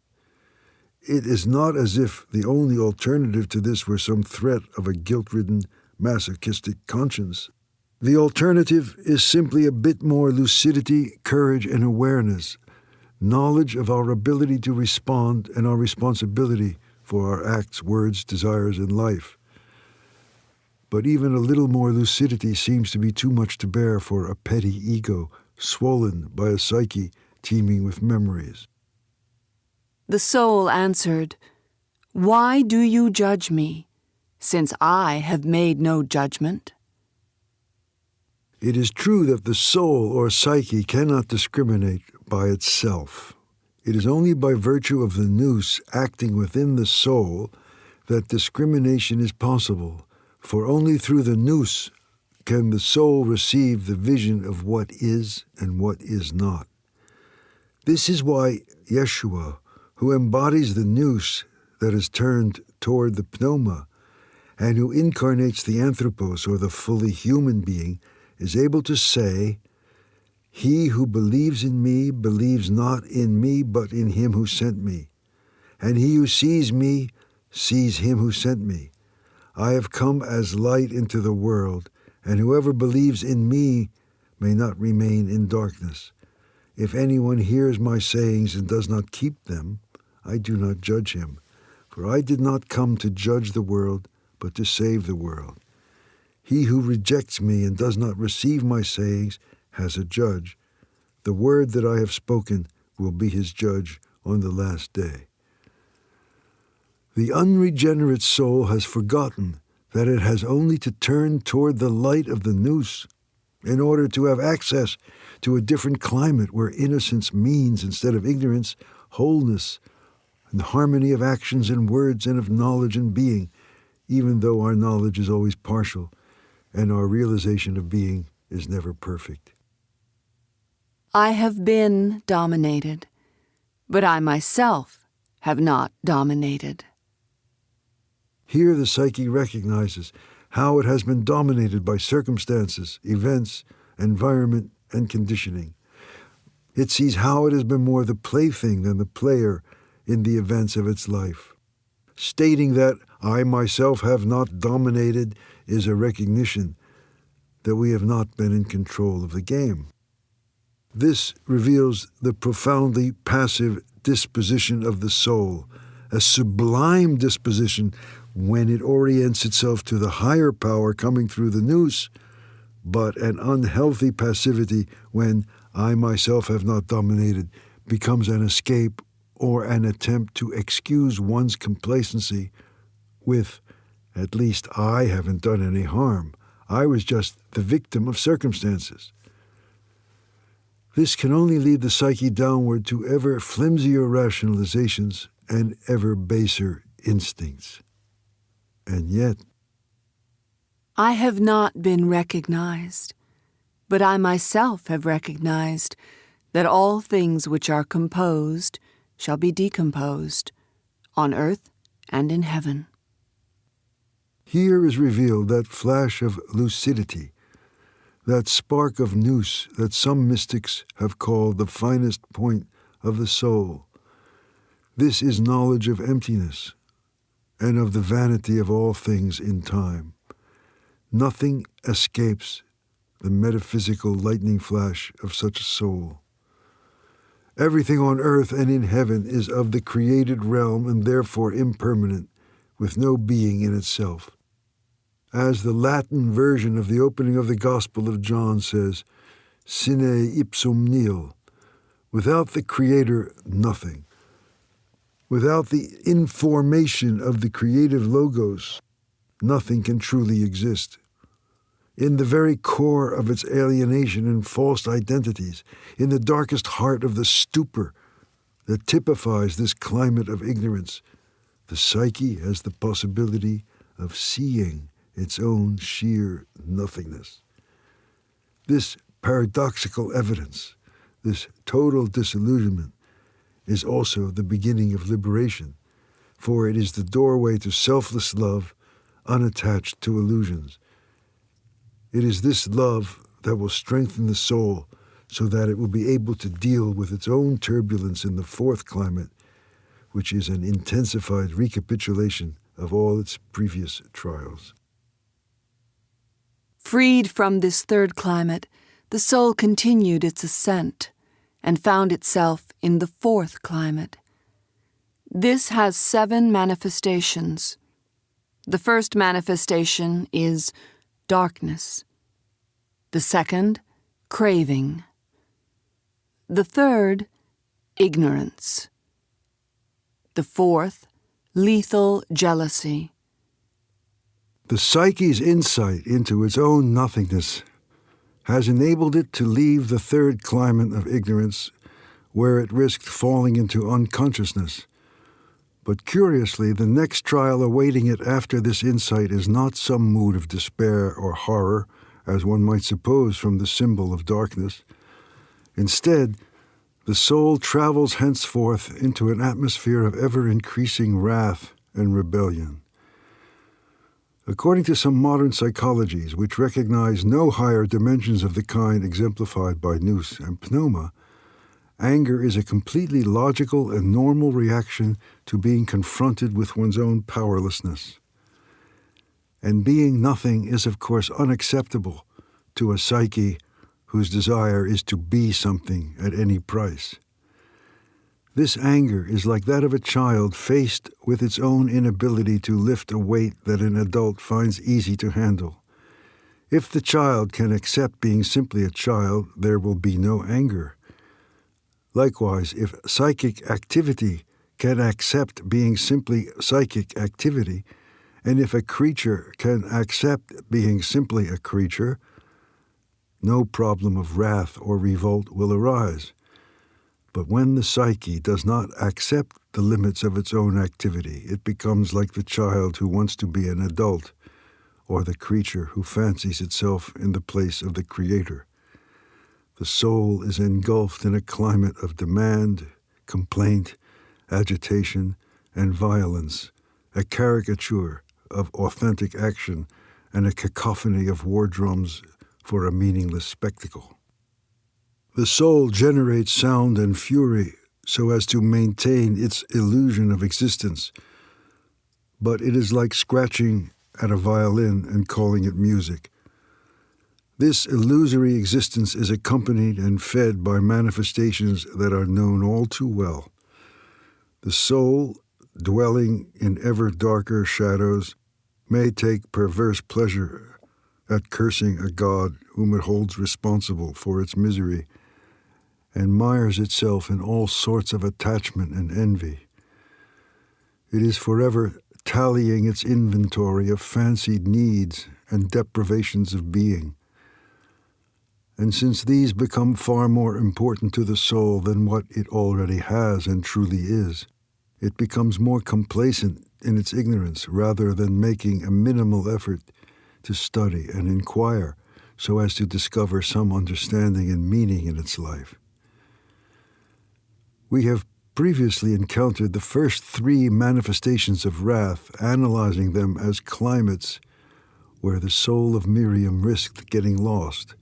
It is not as if the only alternative to this were some threat of a guilt-ridden, masochistic conscience. The alternative is simply a bit more lucidity, courage, and awareness, knowledge of our ability to respond and our responsibility for our acts, words, desires, and life. But even a little more lucidity seems to be too much to bear for a petty ego swollen by a psyche teeming with memories. The soul answered, "Why do you judge me, since I have made no judgment?" It is true that the soul or psyche cannot discriminate by itself. It is only by virtue of the nous acting within the soul that discrimination is possible, for only through the nous can the soul receive the vision of what is and what is not. This is why Yeshua, who embodies the nous that is turned toward the pneuma, and who incarnates the anthropos, or the fully human being, is able to say, "He who believes in me believes not in me, but in him who sent me. And he who sees me sees him who sent me. I have come as light into the world, and whoever believes in me may not remain in darkness. If anyone hears my sayings and does not keep them, I do not judge him. For I did not come to judge the world, but to save the world. He who rejects me and does not receive my sayings has a judge. The word that I have spoken will be his judge on the last day." The unregenerate soul has forgotten that it has only to turn toward the light of the nous in order to have access to a different climate where innocence means, instead of ignorance, wholeness and harmony of actions and words and of knowledge and being, even though our knowledge is always partial and our realization of being is never perfect. I have been dominated, but I myself have not dominated. Here the psyche recognizes how it has been dominated by circumstances, events, environment, and conditioning. It sees how it has been more the plaything than the player in the events of its life. Stating that I myself have not dominated is a recognition that we have not been in control of the game. This reveals the profoundly passive disposition of the soul, a sublime disposition when it orients itself to the higher power coming through the nous, but an unhealthy passivity when I myself have not dominated becomes an escape or an attempt to excuse one's complacency with, "At least I haven't done any harm. I was just the victim of circumstances." This can only lead the psyche downward to ever flimsier rationalizations and ever baser instincts. And yet, I have not been recognized, but I myself have recognized that all things which are composed shall be decomposed, on earth and in heaven. Here is revealed that flash of lucidity, that spark of nous that some mystics have called the finest point of the soul. This is knowledge of emptiness and of the vanity of all things in time. Nothing escapes the metaphysical lightning flash of such a soul. Everything on earth and in heaven is of the created realm and therefore impermanent, with no being in itself. As the Latin version of the opening of the Gospel of John says, sine ipsum nihil, without the Creator, nothing. Without the information of the creative logos, nothing can truly exist. In the very core of its alienation and false identities, in the darkest heart of the stupor that typifies this climate of ignorance, the psyche has the possibility of seeing its own sheer nothingness. This paradoxical evidence, this total disillusionment, is also the beginning of liberation, for it is the doorway to selfless love, unattached to illusions. It is this love that will strengthen the soul so that it will be able to deal with its own turbulence in the fourth climate, which is an intensified recapitulation of all its previous trials. Freed from this third climate, the soul continued its ascent and found itself in the fourth climate. This has 7 manifestations. The first manifestation is darkness. The second, craving. The third, ignorance. The fourth, lethal jealousy. The psyche's insight into its own nothingness has enabled it to leave the third climate of ignorance, where it risked falling into unconsciousness. But curiously, the next trial awaiting it after this insight is not some mood of despair or horror, as one might suppose from the symbol of darkness. Instead, the soul travels henceforth into an atmosphere of ever-increasing wrath and rebellion. According to some modern psychologies, which recognize no higher dimensions of the kind exemplified by nous and pneuma, anger is a completely logical and normal reaction to being confronted with one's own powerlessness. And being nothing is, of course, unacceptable to a psyche whose desire is to be something at any price. This anger is like that of a child faced with its own inability to lift a weight that an adult finds easy to handle. If the child can accept being simply a child, there will be no anger. Likewise, if psychic activity can accept being simply psychic activity, and if a creature can accept being simply a creature, no problem of wrath or revolt will arise. But when the psyche does not accept the limits of its own activity, it becomes like the child who wants to be an adult, or the creature who fancies itself in the place of the Creator. The soul is engulfed in a climate of demand, complaint, agitation, and violence, a caricature of authentic action, and a cacophony of war drums for a meaningless spectacle. The soul generates sound and fury so as to maintain its illusion of existence, but it is like scratching at a violin and calling it music. This illusory existence is accompanied and fed by manifestations that are known all too well. The soul, dwelling in ever darker shadows, may take perverse pleasure at cursing a God whom it holds responsible for its misery, and mires itself in all sorts of attachment and envy. It is forever tallying its inventory of fancied needs and deprivations of being. And since these become far more important to the soul than what it already has and truly is, it becomes more complacent in its ignorance rather than making a minimal effort to study and inquire so as to discover some understanding and meaning in its life. We have previously encountered the first 3 manifestations of wrath, analyzing them as climates where the soul of Miriam risked getting lost.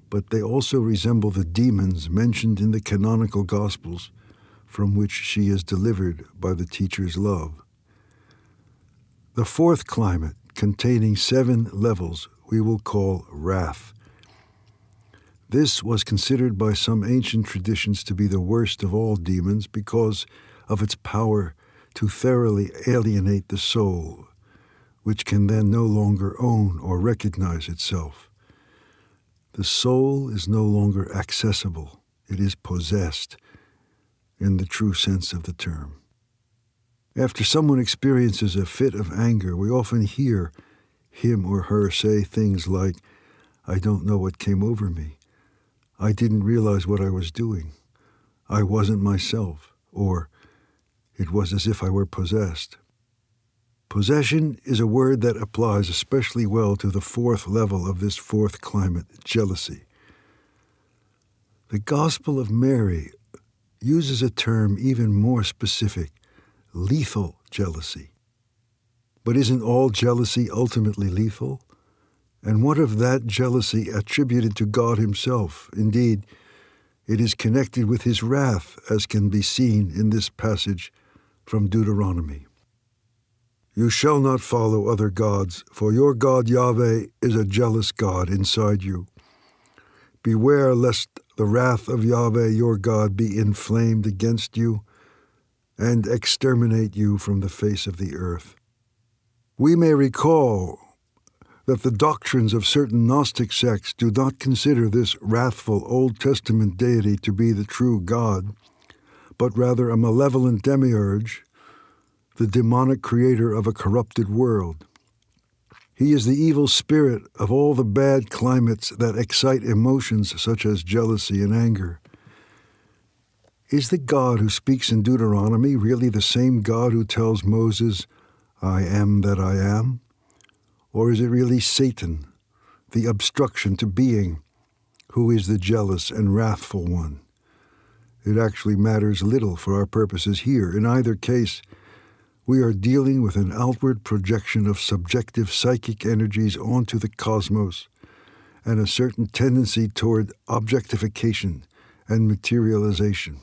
But they also resemble the demons mentioned in the canonical Gospels, from which she is delivered by the teacher's love. The 4th climate, containing 7 levels, we will call wrath. This was considered by some ancient traditions to be the worst of all demons because of its power to thoroughly alienate the soul, which can then no longer own or recognize itself. The soul is no longer accessible. It is possessed, in the true sense of the term. After someone experiences a fit of anger, we often hear him or her say things like, "I don't know what came over me. I didn't realize what I was doing. I wasn't myself," or "It was as if I were possessed." Possession is a word that applies especially well to the 4th level of this 4th climate, jealousy. The Gospel of Mary uses a term even more specific, lethal jealousy. But isn't all jealousy ultimately lethal? And what of that jealousy attributed to God himself? Indeed, it is connected with his wrath, as can be seen in this passage from Deuteronomy. "You shall not follow other gods, for your God Yahweh is a jealous God inside you. Beware lest the wrath of Yahweh your God be inflamed against you and exterminate you from the face of the earth." We may recall that the doctrines of certain Gnostic sects do not consider this wrathful Old Testament deity to be the true God, but rather a malevolent demiurge, the demonic creator of a corrupted world. He is the evil spirit of all the bad climates that excite emotions such as jealousy and anger. Is the God who speaks in Deuteronomy really the same God who tells Moses, "I am that I am"? Or is it really Satan, the obstruction to being, who is the jealous and wrathful one? It actually matters little for our purposes here. In either case, we are dealing with an outward projection of subjective psychic energies onto the cosmos and a certain tendency toward objectification and materialization.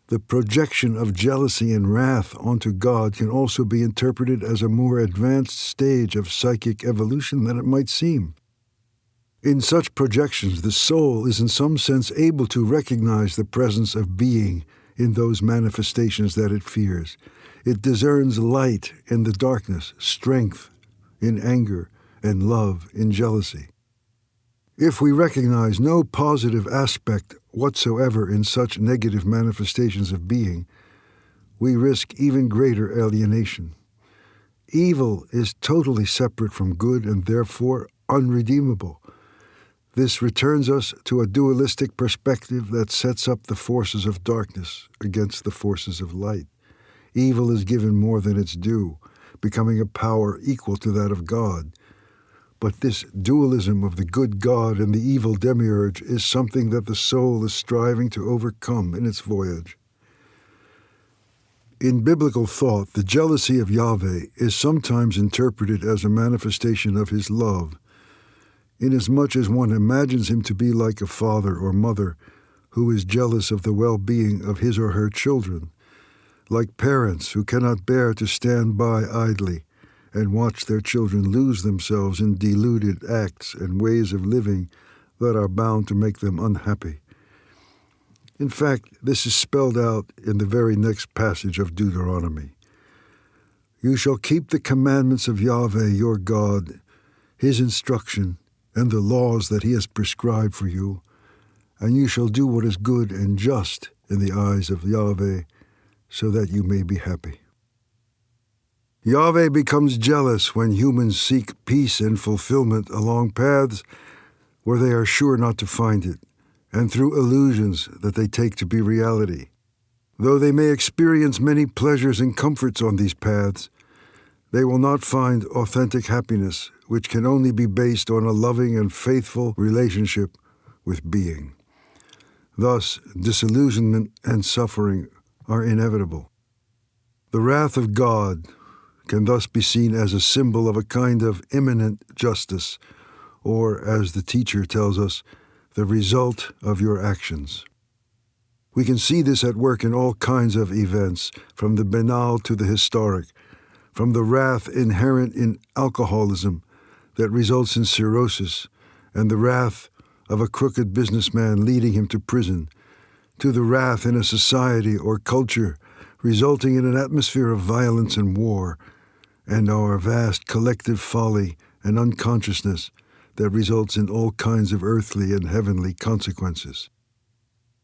The projection of jealousy and wrath onto God can also be interpreted as a more advanced stage of psychic evolution than it might seem. In such projections, the soul is in some sense able to recognize the presence of being in those manifestations that it fears. It discerns light in the darkness, strength in anger, and love in jealousy. If we recognize no positive aspect whatsoever in such negative manifestations of being, we risk even greater alienation. Evil is totally separate from good and therefore unredeemable. This returns us to a dualistic perspective that sets up the forces of darkness against the forces of light. Evil is given more than its due, becoming a power equal to that of God. But this dualism of the good God and the evil demiurge is something that the soul is striving to overcome in its voyage. In biblical thought, the jealousy of Yahweh is sometimes interpreted as a manifestation of his love, inasmuch as one imagines him to be like a father or mother who is jealous of the well-being of his or her children, like parents who cannot bear to stand by idly and watch their children lose themselves in deluded acts and ways of living that are bound to make them unhappy. In fact, this is spelled out in the very next passage of Deuteronomy. "You shall keep the commandments of Yahweh your God, his instruction, and the laws that he has prescribed for you, and you shall do what is good and just in the eyes of Yahweh, so that you may be happy." Yahweh becomes jealous when humans seek peace and fulfillment along paths where they are sure not to find it, and through illusions that they take to be reality. Though they may experience many pleasures and comforts on these paths, they will not find authentic happiness, which can only be based on a loving and faithful relationship with being. Thus, disillusionment and suffering are inevitable. The wrath of God can thus be seen as a symbol of a kind of imminent justice, or, as the teacher tells us, the result of your actions. We can see this at work in all kinds of events, from the banal to the historic, from the wrath inherent in alcoholism that results in cirrhosis, and the wrath of a crooked businessman leading him to prison, to the wrath in a society or culture resulting in an atmosphere of violence and war, and our vast collective folly and unconsciousness that results in all kinds of earthly and heavenly consequences.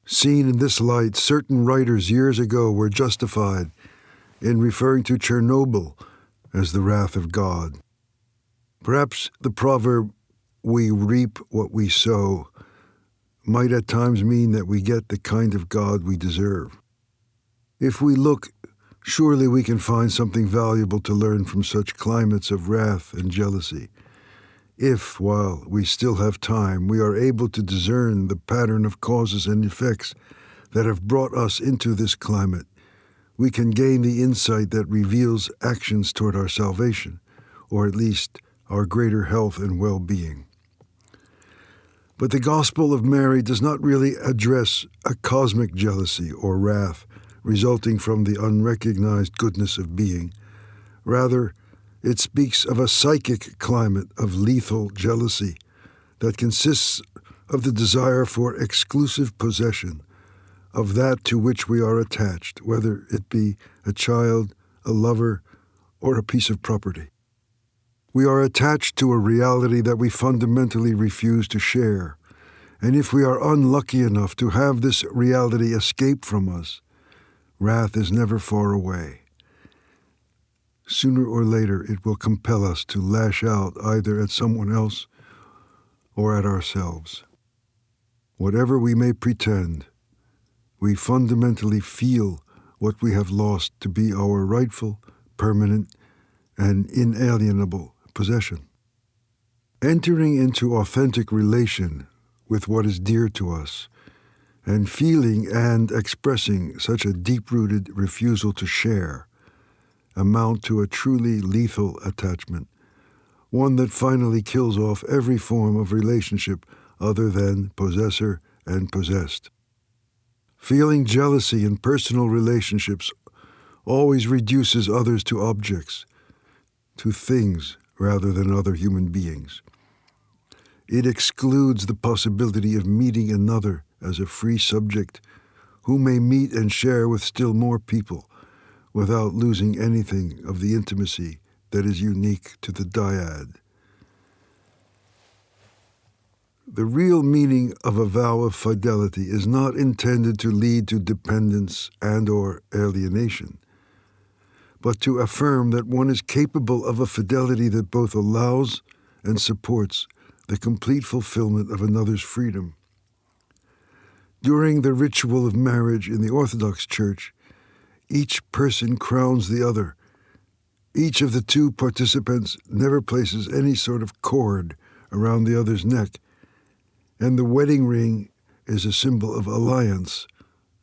Seen in this light, certain writers years ago were justified in referring to Chernobyl as the wrath of God. Perhaps the proverb, "we reap what we sow," might at times mean that we get the kind of God we deserve. If we look, surely we can find something valuable to learn from such climates of wrath and jealousy. If, while we still have time, we are able to discern the pattern of causes and effects that have brought us into this climate, we can gain the insight that reveals actions toward our salvation, or at least our greater health and well-being. But the Gospel of Mary does not really address a cosmic jealousy or wrath resulting from the unrecognized goodness of being. Rather, it speaks of a psychic climate of lethal jealousy that consists of the desire for exclusive possession of that to which we are attached, whether it be a child, a lover, or a piece of property. We are attached to a reality that we fundamentally refuse to share, and if we are unlucky enough to have this reality escape from us, wrath is never far away. Sooner or later, it will compel us to lash out either at someone else or at ourselves. Whatever we may pretend, we fundamentally feel what we have lost to be our rightful, permanent, and inalienable possession. Entering into authentic relation with what is dear to us, and feeling and expressing such a deep-rooted refusal to share, amount to a truly lethal attachment, one that finally kills off every form of relationship other than possessor and possessed. Feeling jealousy in personal relationships always reduces others to objects, to things rather than other human beings. It excludes the possibility of meeting another as a free subject who may meet and share with still more people without losing anything of the intimacy that is unique to the dyad. The real meaning of a vow of fidelity is not intended to lead to dependence and/or alienation, but to affirm that one is capable of a fidelity that both allows and supports the complete fulfillment of another's freedom. During the ritual of marriage in the Orthodox Church, each person crowns the other. Each of the two participants never places any sort of cord around the other's neck, and the wedding ring is a symbol of alliance,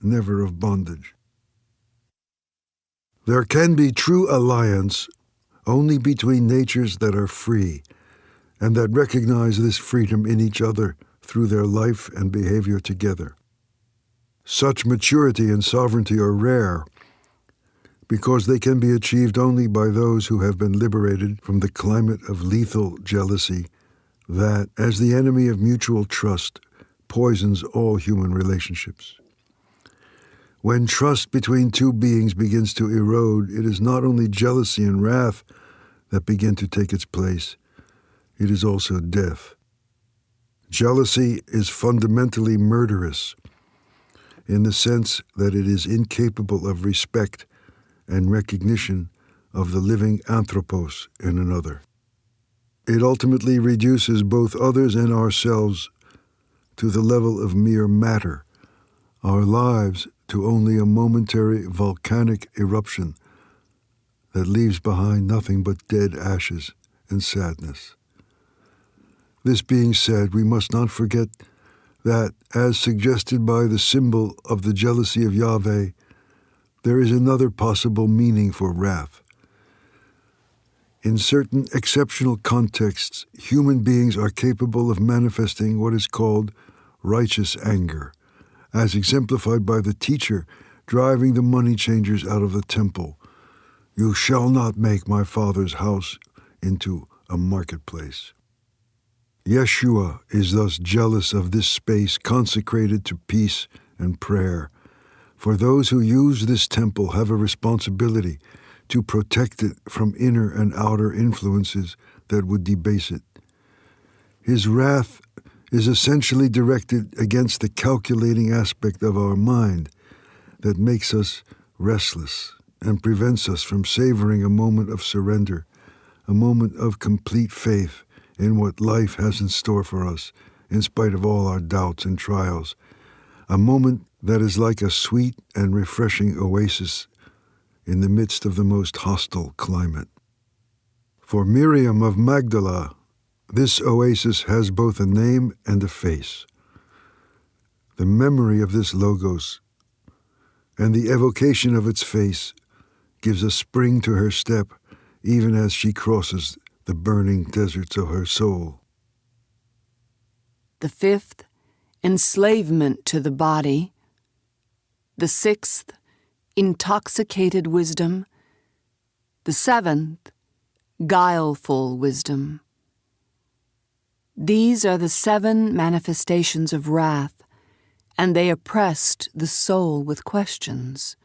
never of bondage. There can be true alliance only between natures that are free and that recognize this freedom in each other through their life and behavior together. Such maturity and sovereignty are rare because they can be achieved only by those who have been liberated from the climate of lethal jealousy that, as the enemy of mutual trust, poisons all human relationships. When trust between two beings begins to erode, it is not only jealousy and wrath that begin to take its place, it is also death. Jealousy is fundamentally murderous in the sense that it is incapable of respect and recognition of the living anthropos in another. It ultimately reduces both others and ourselves to the level of mere matter, our lives to only a momentary volcanic eruption that leaves behind nothing but dead ashes and sadness. This being said, we must not forget that, as suggested by the symbol of the jealousy of Yahweh, there is another possible meaning for wrath. In certain exceptional contexts, human beings are capable of manifesting what is called righteous anger, as exemplified by the teacher driving the money changers out of the temple. You shall not make my Father's house into a marketplace. Yeshua is thus jealous of this space consecrated to peace and prayer. For those who use this temple have a responsibility to protect it from inner and outer influences that would debase it. His wrath is essentially directed against the calculating aspect of our mind that makes us restless and prevents us from savoring a moment of surrender, a moment of complete faith in what life has in store for us, in spite of all our doubts and trials, a moment that is like a sweet and refreshing oasis in the midst of the most hostile climate. For Miriam of Magdala, this oasis has both a name and a face. The memory of this logos and the evocation of its face gives a spring to her step even as she crosses the burning deserts of her soul. The fifth, enslavement to the body. The sixth, intoxicated wisdom. The seventh, guileful wisdom. These are the 7 manifestations of wrath, and they oppressed the soul with questions.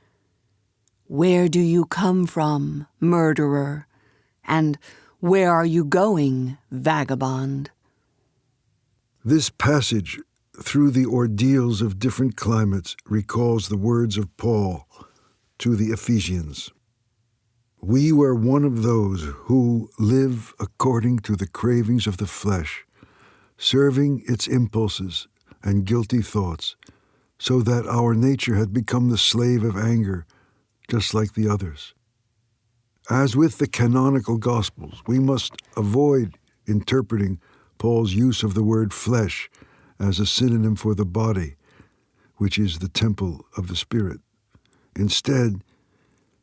Where do you come from, murderer? And where are you going, vagabond? This passage through the ordeals of different climates recalls the words of Paul to the Ephesians. We were one of those who live according to the cravings of the flesh, serving its impulses and guilty thoughts, so that our nature had become the slave of anger, just like the others. As with the canonical Gospels, we must avoid interpreting Paul's use of the word flesh as a synonym for the body, which is the temple of the Spirit. Instead,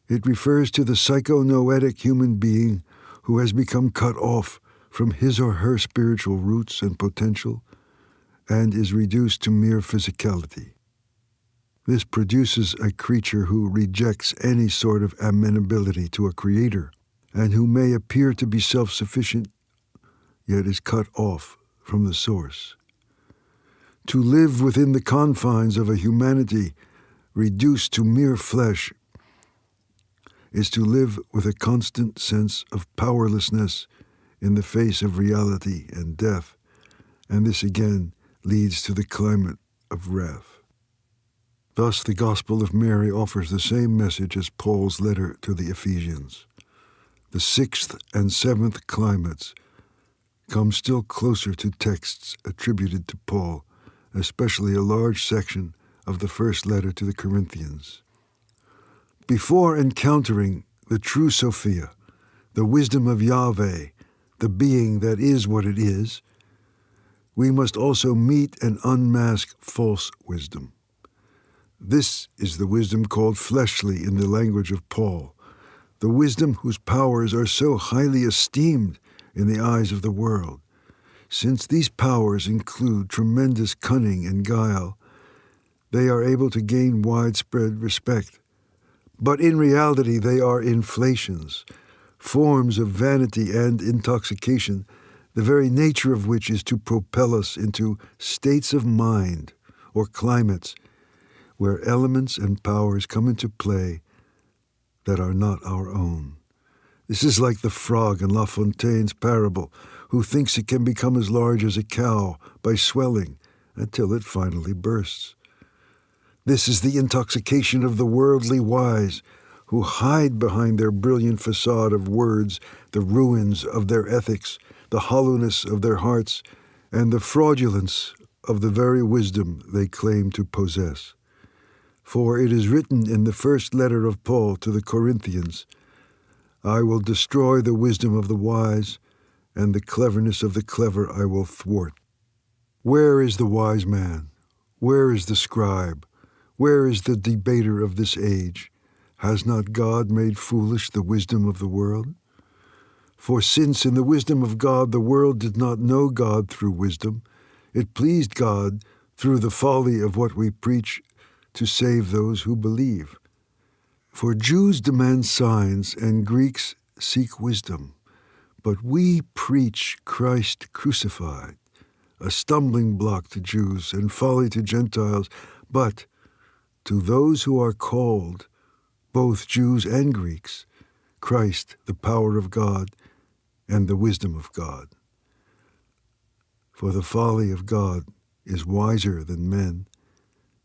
it refers to the psychonoetic human being who has become cut off from his or her spiritual roots and potential and is reduced to mere physicality. This produces a creature who rejects any sort of amenability to a creator and who may appear to be self-sufficient, yet is cut off from the source. To live within the confines of a humanity reduced to mere flesh is to live with a constant sense of powerlessness in the face of reality and death, and this again leads to the climate of wrath. Thus, the Gospel of Mary offers the same message as Paul's letter to the Ephesians. The 6th and 7th climates come still closer to texts attributed to Paul, especially a large section of the first letter to the Corinthians. Before encountering the true Sophia, the wisdom of Yahweh, the being that is what it is, we must also meet and unmask false wisdom. This is the wisdom called fleshly in the language of Paul, the wisdom whose powers are so highly esteemed in the eyes of the world. Since these powers include tremendous cunning and guile, they are able to gain widespread respect. But in reality, they are inflations, forms of vanity and intoxication, the very nature of which is to propel us into states of mind or climates where elements and powers come into play that are not our own. This is like the frog in La Fontaine's parable, who thinks it can become as large as a cow by swelling until it finally bursts. This is the intoxication of the worldly wise, who hide behind their brilliant facade of words the ruins of their ethics, the hollowness of their hearts, and the fraudulence of the very wisdom they claim to possess. For it is written in the first letter of Paul to the Corinthians, I will destroy the wisdom of the wise, and the cleverness of the clever I will thwart. Where is the wise man? Where is the scribe? Where is the debater of this age? Has not God made foolish the wisdom of the world? For since in the wisdom of God the world did not know God through wisdom, it pleased God through the folly of what we preach to save those who believe. For Jews demand signs and Greeks seek wisdom, but we preach Christ crucified, a stumbling block to Jews and folly to Gentiles, but to those who are called, both Jews and Greeks, Christ, the power of God and the wisdom of God. For the folly of God is wiser than men,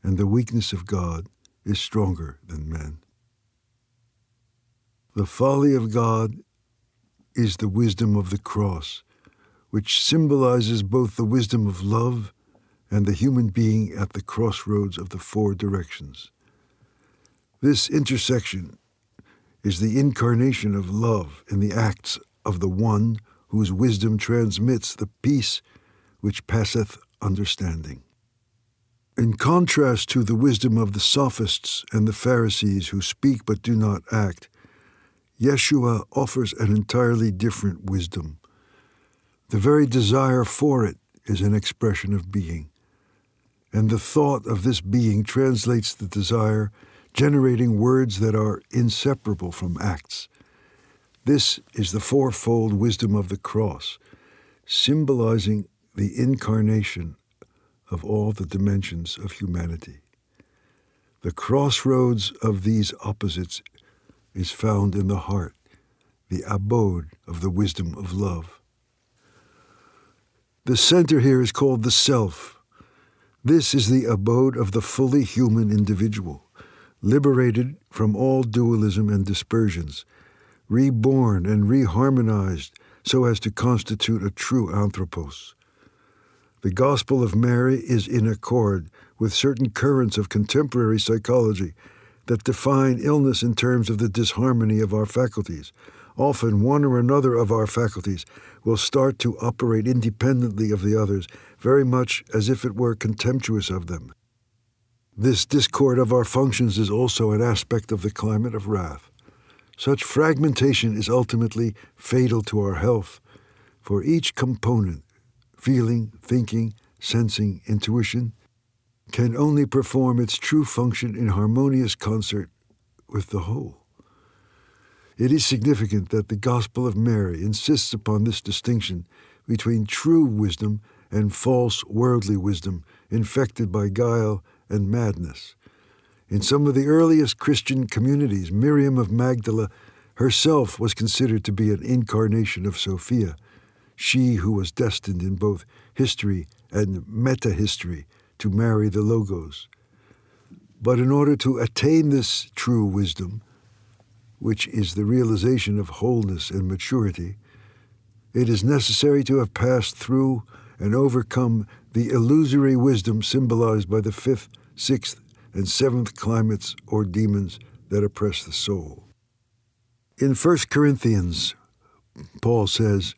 and the weakness of God is stronger than men. The folly of God is the wisdom of the cross, which symbolizes both the wisdom of love and the human being at the crossroads of the four directions. This intersection is the incarnation of love in the acts of the one whose wisdom transmits the peace which passeth understanding. In contrast to the wisdom of the sophists and the Pharisees who speak but do not act, Yeshua offers an entirely different wisdom. The very desire for it is an expression of being, and the thought of this being translates the desire, generating words that are inseparable from acts. This is the fourfold wisdom of the cross, symbolizing the incarnation of all the dimensions of humanity. The crossroads of these opposites is found in the heart, the abode of the wisdom of love. The center here is called the self. This is the abode of the fully human individual, liberated from all dualism and dispersions, reborn and reharmonized so as to constitute a true anthropos. The Gospel of Mary is in accord with certain currents of contemporary psychology that define illness in terms of the disharmony of our faculties. Often one or another of our faculties will start to operate independently of the others, very much as if it were contemptuous of them. This discord of our functions is also an aspect of the climate of wrath. Such fragmentation is ultimately fatal to our health, for each component, feeling, thinking, sensing, intuition, can only perform its true function in harmonious concert with the whole. It is significant that the Gospel of Mary insists upon this distinction between true wisdom and false worldly wisdom infected by guile and madness. In some of the earliest Christian communities, Miriam of Magdala herself was considered to be an incarnation of Sophia, she who was destined in both history and meta-history to marry the Logos. But in order to attain this true wisdom, which is the realization of wholeness and maturity, it is necessary to have passed through and overcome the illusory wisdom symbolized by the fifth, sixth, and seventh climates or demons that oppress the soul. In 1 Corinthians, Paul says,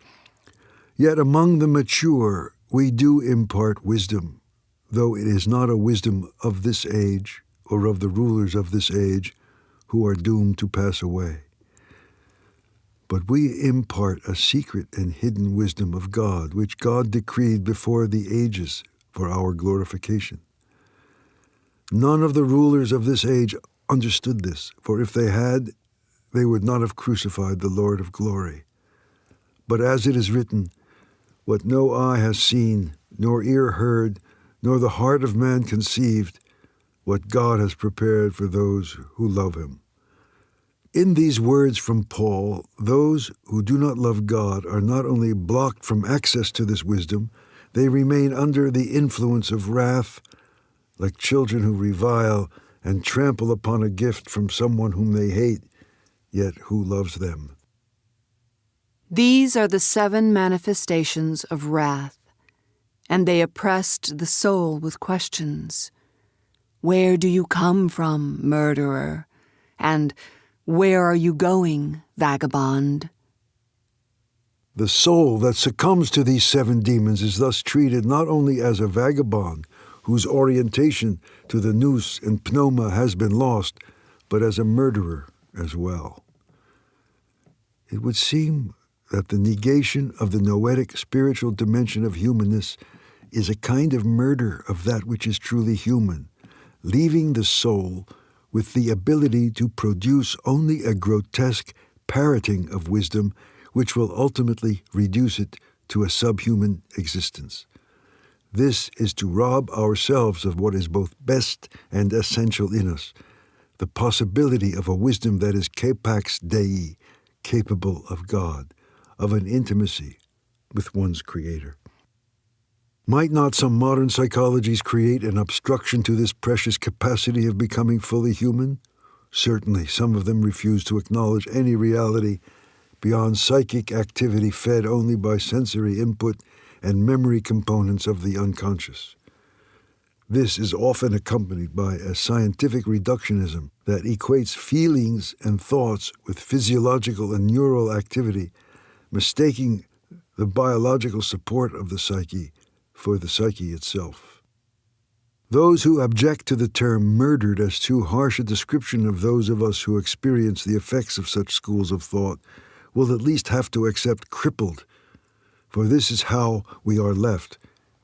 "Yet among the mature we do impart wisdom, though it is not a wisdom of this age or of the rulers of this age who are doomed to pass away. But we impart a secret and hidden wisdom of God, which God decreed before the ages for our glorification. None of the rulers of this age understood this, for if they had, they would not have crucified the Lord of glory. But as it is written, what no eye has seen, nor ear heard, nor the heart of man conceived, what God has prepared for those who love him." In these words from Paul, those who do not love God are not only blocked from access to this wisdom, they remain under the influence of wrath, like children who revile and trample upon a gift from someone whom they hate, yet who loves them. These are the 7 manifestations of wrath, and they oppressed the soul with questions. Where do you come from, murderer? And where are you going, vagabond? The soul that succumbs to these 7 demons is thus treated not only as a vagabond whose orientation to the nous and pneuma has been lost, but as a murderer as well. It would seem that the negation of the noetic spiritual dimension of humanness is a kind of murder of that which is truly human, leaving the soul with the ability to produce only a grotesque parroting of wisdom which will ultimately reduce it to a subhuman existence. This is to rob ourselves of what is both best and essential in us, the possibility of a wisdom that is capax Dei, capable of God, of an intimacy with one's Creator. Might not some modern psychologies create an obstruction to this precious capacity of becoming fully human? Certainly, some of them refuse to acknowledge any reality beyond psychic activity fed only by sensory input and memory components of the unconscious. This is often accompanied by a scientific reductionism that equates feelings and thoughts with physiological and neural activity, mistaking the biological support of the psyche for the psyche itself. Those who object to the term murdered as too harsh a description of those of us who experience the effects of such schools of thought will at least have to accept crippled, for this is how we are left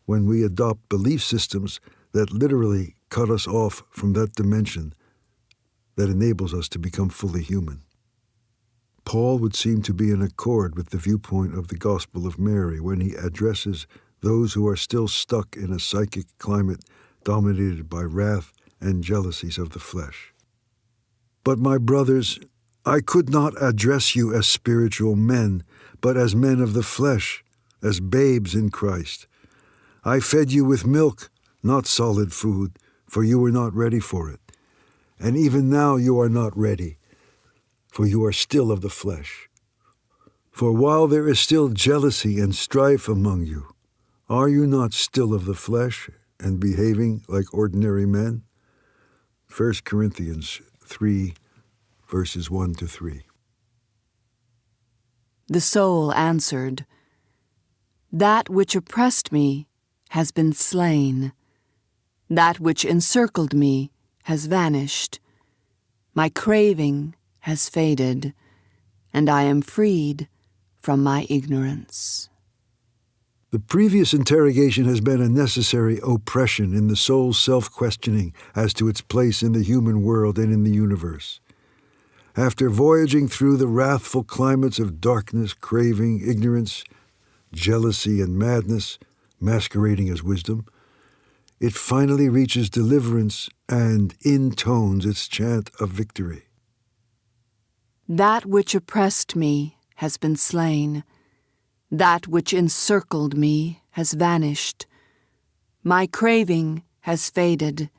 when we adopt belief systems that literally cut us off from that dimension that enables us to become fully human. Paul would seem to be in accord with the viewpoint of the Gospel of Mary when he addresses those who are still stuck in a psychic climate dominated by wrath and jealousies of the flesh. But my brothers, I could not address you as spiritual men, but as men of the flesh, as babes in Christ. I fed you with milk, not solid food, for you were not ready for it. And even now you are not ready, for you are still of the flesh. For while there is still jealousy and strife among you, are you not still of the flesh and behaving like ordinary men? 1 Corinthians 3, verses 1 to 3. The soul answered, "That which oppressed me has been slain. That which encircled me has vanished. My craving has faded, and I am freed from my ignorance." The previous interrogation has been a necessary oppression in the soul's self-questioning as to its place in the human world and in the universe. After voyaging through the wrathful climates of darkness, craving, ignorance, jealousy, and madness, masquerading as wisdom, it finally reaches deliverance and intones its chant of victory. That which oppressed me has been slain. That which encircled me has vanished. My craving has faded,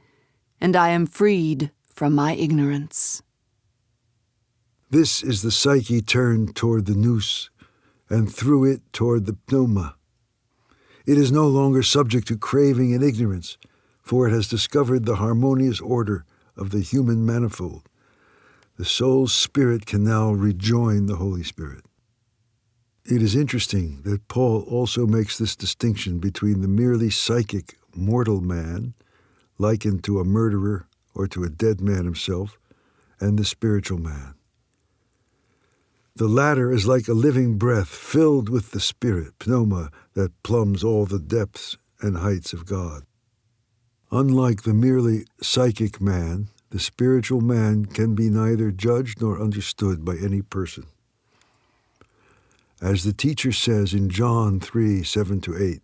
and I am freed from my ignorance. This is the psyche turned toward the nous, and through it toward the pneuma. It is no longer subject to craving and ignorance, for it has discovered the harmonious order of the human manifold. The soul's spirit can now rejoin the Holy Spirit. It is interesting that Paul also makes this distinction between the merely psychic mortal man, likened to a murderer or to a dead man himself, and the spiritual man. The latter is like a living breath filled with the Spirit, pneuma, that plumbs all the depths and heights of God. Unlike the merely psychic man, the spiritual man can be neither judged nor understood by any person. As the teacher says in John 3, 7-8,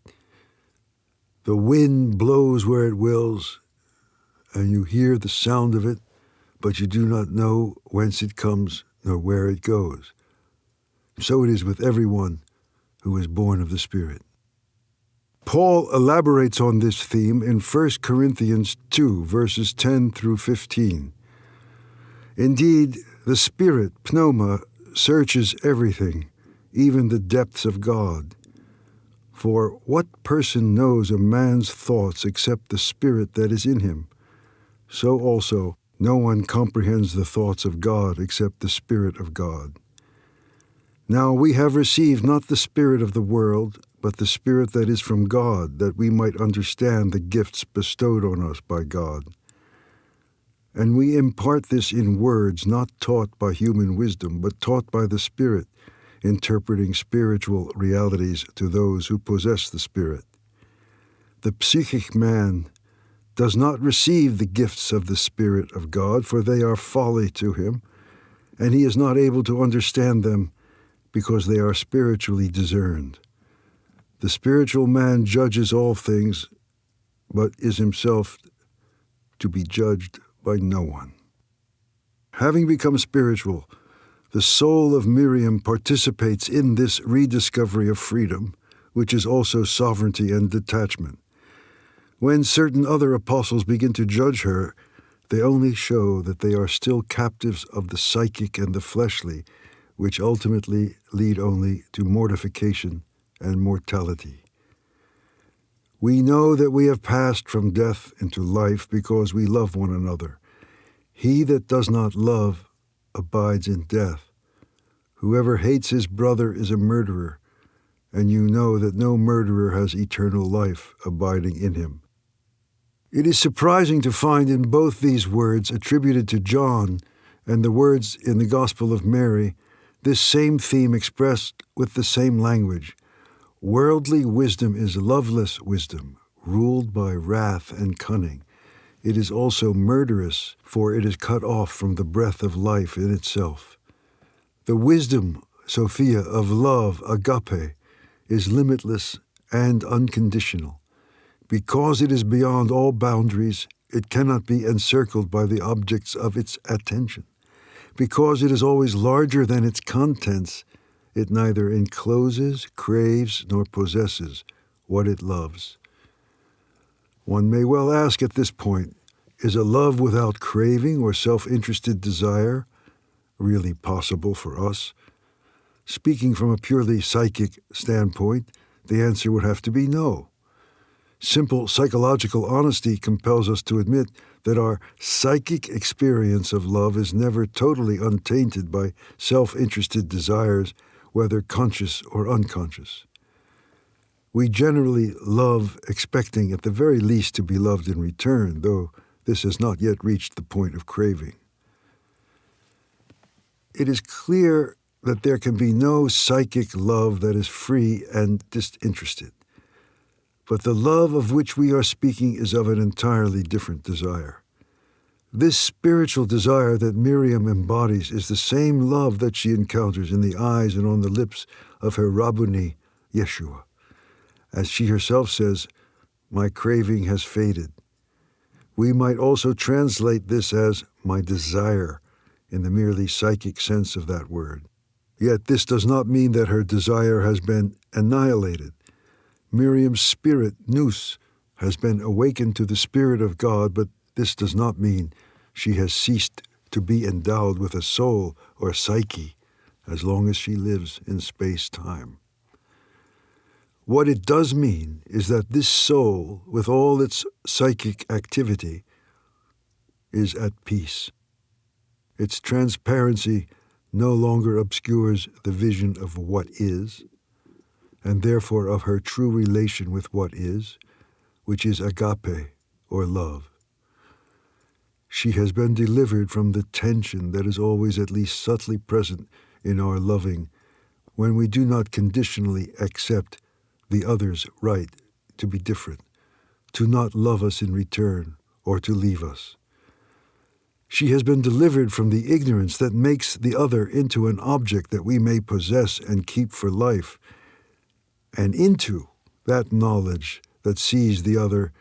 "The wind blows where it wills, and you hear the sound of it, but you do not know whence it comes nor where it goes. So it is with everyone who is born of the Spirit." Paul elaborates on this theme in 1 Corinthians 2, verses 10-15. Indeed, the Spirit, pneuma, searches everything, even the depths of God. For what person knows a man's thoughts except the Spirit that is in him? So also, no one comprehends the thoughts of God except the Spirit of God. Now we have received not the spirit of the world, but the Spirit that is from God, that we might understand the gifts bestowed on us by God. And we impart this in words not taught by human wisdom, but taught by the Spirit, interpreting spiritual realities to those who possess the Spirit. The psychic man does not receive the gifts of the Spirit of God, for they are folly to him, and he is not able to understand them because they are spiritually discerned. The spiritual man judges all things, but is himself to be judged by no one. Having become spiritual, the soul of Miriam participates in this rediscovery of freedom, which is also sovereignty and detachment. When certain other apostles begin to judge her, they only show that they are still captives of the psychic and the fleshly, which ultimately lead only to mortification and mortality. We know that we have passed from death into life because we love one another. He that does not love abides in death. Whoever hates his brother is a murderer, and you know that no murderer has eternal life abiding in him. It is surprising to find in both these words attributed to John and the words in the Gospel of Mary this same theme expressed with the same language. Worldly wisdom is loveless wisdom, ruled by wrath and cunning. It is also murderous, for it is cut off from the breath of life in itself. The wisdom, Sophia, of love, agape, is limitless and unconditional. Because it is beyond all boundaries, it cannot be encircled by the objects of its attention. Because it is always larger than its contents, it neither encloses, craves, nor possesses what it loves. One may well ask at this point, is a love without craving or self-interested desire really possible for us? Speaking from a purely psychic standpoint, the answer would have to be no. Simple psychological honesty compels us to admit that our psychic experience of love is never totally untainted by self-interested desires, whether conscious or unconscious. We generally love expecting at the very least to be loved in return, though this has not yet reached the point of craving. It is clear that there can be no psychic love that is free and disinterested. But the love of which we are speaking is of an entirely different desire. This spiritual desire that Miriam embodies is the same love that she encounters in the eyes and on the lips of her Rabboni, Yeshua. As she herself says, "My craving has faded." We might also translate this as "my desire," in the merely psychic sense of that word. Yet this does not mean that her desire has been annihilated. Miriam's spirit, nous, has been awakened to the Spirit of God, but this does not mean she has ceased to be endowed with a soul or psyche as long as she lives in space-time. What it does mean is that this soul, with all its psychic activity, is at peace. Its transparency no longer obscures the vision of what is, and therefore of her true relation with what is, which is agape, or love. She has been delivered from the tension that is always at least subtly present in our loving when we do not conditionally accept the other's right to be different, to not love us in return, or to leave us. She has been delivered from the ignorance that makes the other into an object that we may possess and keep for life, and into that knowledge that sees the other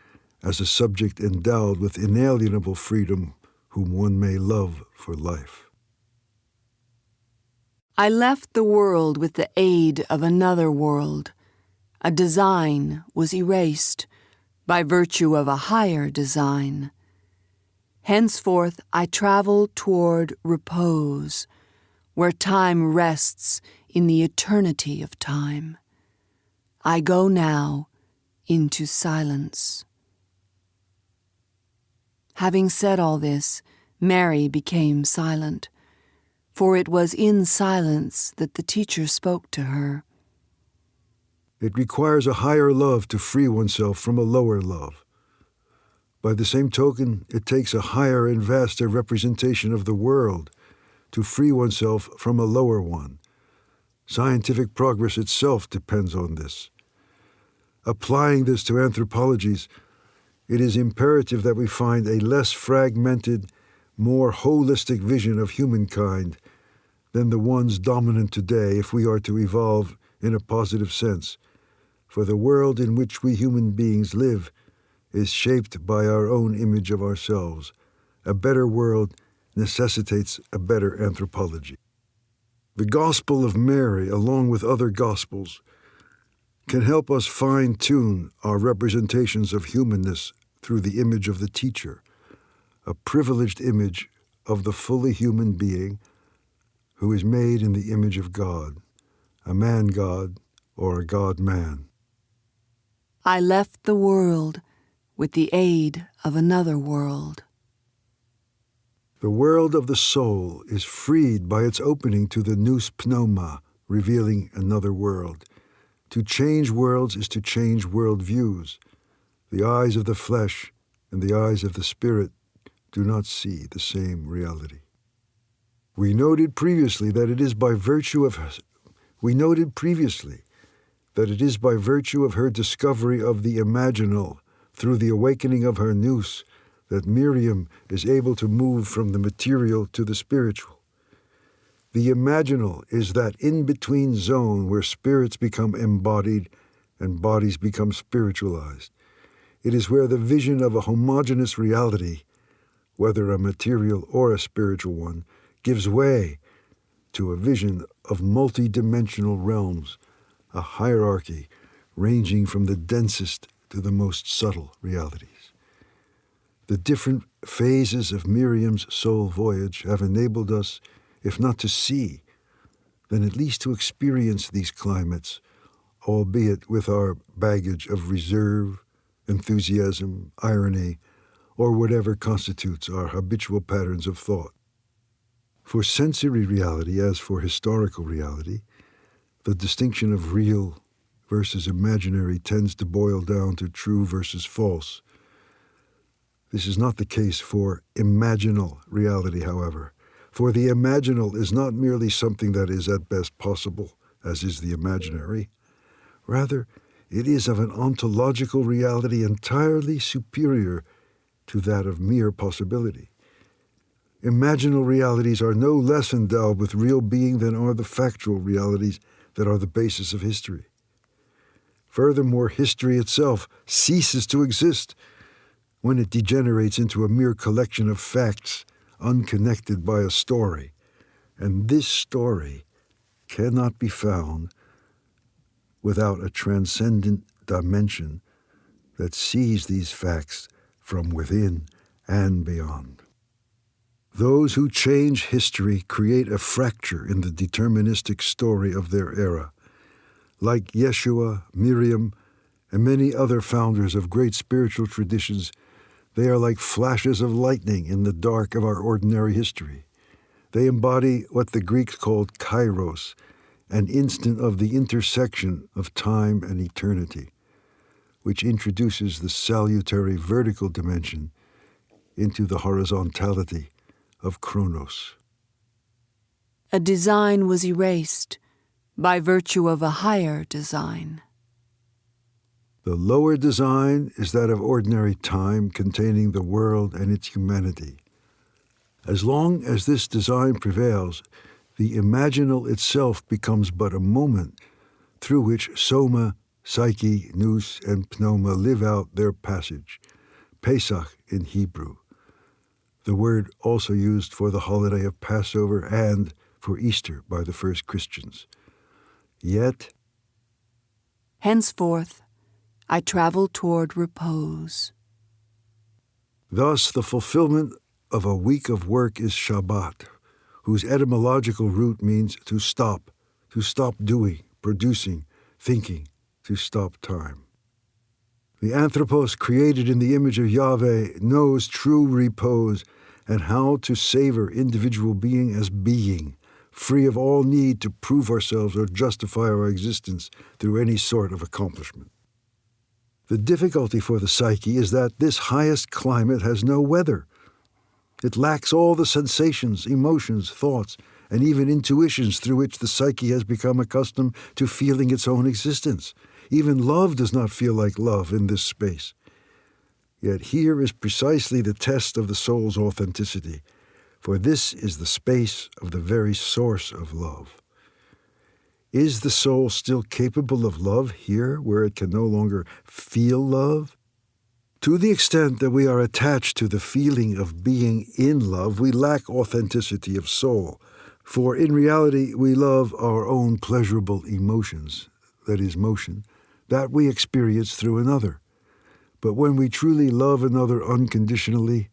as a subject endowed with inalienable freedom whom one may love for life. I left the world with the aid of another world. A design was erased by virtue of a higher design. Henceforth I travel toward repose, where time rests in the eternity of time. I go now into silence. Having said all this, Mary became silent. for it was in silence that the teacher spoke to her. It requires a higher love to free oneself from a lower love. By the same token, it takes a higher and vaster representation of the world to free oneself from a lower one. Scientific progress itself depends on this. Applying this to anthropologies, it is imperative that we find a less fragmented, more holistic vision of humankind than the ones dominant today if we are to evolve in a positive sense. For the world in which we human beings live is shaped by our own image of ourselves. A better world necessitates a better anthropology. The Gospel of Mary, along with other Gospels, can help us fine-tune our representations of humanness through the image of the teacher, a privileged image of the fully human being who is made in the image of God, a man-God or a God-man. I left the world with the aid of another world. The world of the soul is freed by its opening to the nous pneuma, revealing another world. To change worlds is to change world views. The eyes of the flesh and the eyes of the spirit do not see the same reality. We noted previously that it is by virtue of her discovery of the imaginal through the awakening of her nous that Miriam is able to move from the material to the spiritual. The imaginal is that in-between zone where spirits become embodied and bodies become spiritualized. It is where the vision of a homogeneous reality, whether a material or a spiritual one, gives way to a vision of multi-dimensional realms, a hierarchy ranging from the densest to the most subtle realities. The different phases of Miriam's soul voyage have enabled us, if not to see, then at least to experience these climates, albeit with our baggage of reserve, enthusiasm, irony, or whatever constitutes our habitual patterns of thought. For sensory reality, as for historical reality, the distinction of real versus imaginary tends to boil down to true versus false. This is not the case for imaginal reality, however, for the imaginal is not merely something that is at best possible, as is the imaginary. Rather, it is of an ontological reality entirely superior to that of mere possibility. Imaginal realities are no less endowed with real being than are the factual realities that are the basis of history. Furthermore, history itself ceases to exist when it degenerates into a mere collection of facts unconnected by a story, and this story cannot be found without a transcendent dimension that sees these facts from within and beyond. Those who change history create a fracture in the deterministic story of their era. Like Yeshua, Miriam, and many other founders of great spiritual traditions, they are like flashes of lightning in the dark of our ordinary history. They embody what the Greeks called kairos, an instant of the intersection of time and eternity, which introduces the salutary vertical dimension into the horizontality of chronos. A design was erased by virtue of a higher design. The lower design is that of ordinary time containing the world and its humanity. As long as this design prevails, the imaginal itself becomes but a moment through which soma, psyche, nous, and pneuma live out their passage, Pesach in Hebrew, the word also used for the holiday of Passover and for Easter by the first Christians. Yet, henceforth, I travel toward repose. Thus, the fulfillment of a week of work is Shabbat, whose etymological root means to stop doing, producing, thinking, to stop time. The anthropos created in the image of Yahweh knows true repose and how to savor individual being as being, free of all need to prove ourselves or justify our existence through any sort of accomplishment. The difficulty for the psyche is that this highest climate has no weather. It lacks all the sensations, emotions, thoughts, and even intuitions through which the psyche has become accustomed to feeling its own existence. Even love does not feel like love in this space. Yet here is precisely the test of the soul's authenticity, for this is the space of the very source of love. Is the soul still capable of love here, where it can no longer feel love? To the extent that we are attached to the feeling of being in love, we lack authenticity of soul, for in reality we love our own pleasurable emotions, that is, motion, that we experience through another. But when we truly love another unconditionally,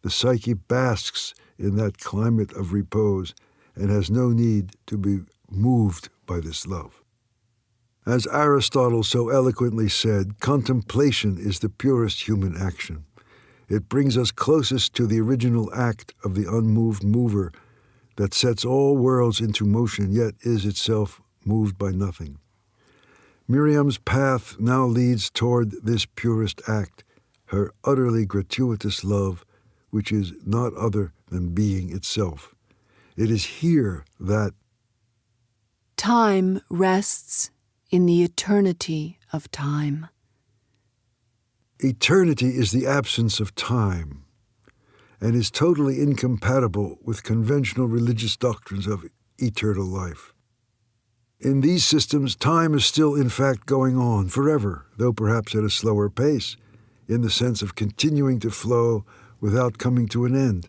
the psyche basks in that climate of repose and has no need to be moved by this love. As Aristotle so eloquently said, contemplation is the purest human action. It brings us closest to the original act of the unmoved mover that sets all worlds into motion, yet is itself moved by nothing. Miriam's path now leads toward this purest act, her utterly gratuitous love, which is not other than being itself. It is here that time rests in the eternity of time. Eternity is the absence of time and is totally incompatible with conventional religious doctrines of eternal life. In these systems, time is still in fact going on forever, though perhaps at a slower pace, in the sense of continuing to flow without coming to an end.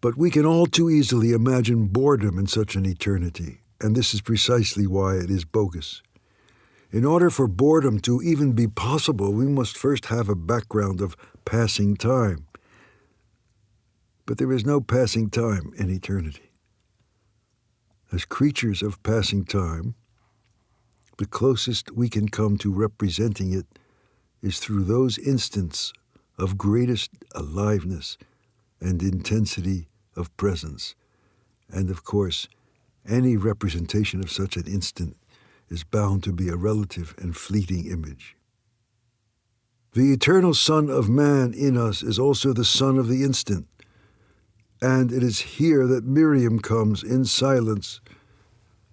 But we can all too easily imagine boredom in such an eternity, and this is precisely why it is bogus. In order for boredom to even be possible, we must first have a background of passing time. But there is no passing time in eternity. As creatures of passing time, the closest we can come to representing it is through those instants of greatest aliveness and intensity of presence. And of course, any representation of such an instant is bound to be a relative and fleeting image. The eternal Son of Man in us is also the Son of the instant, and it is here that Miriam comes in silence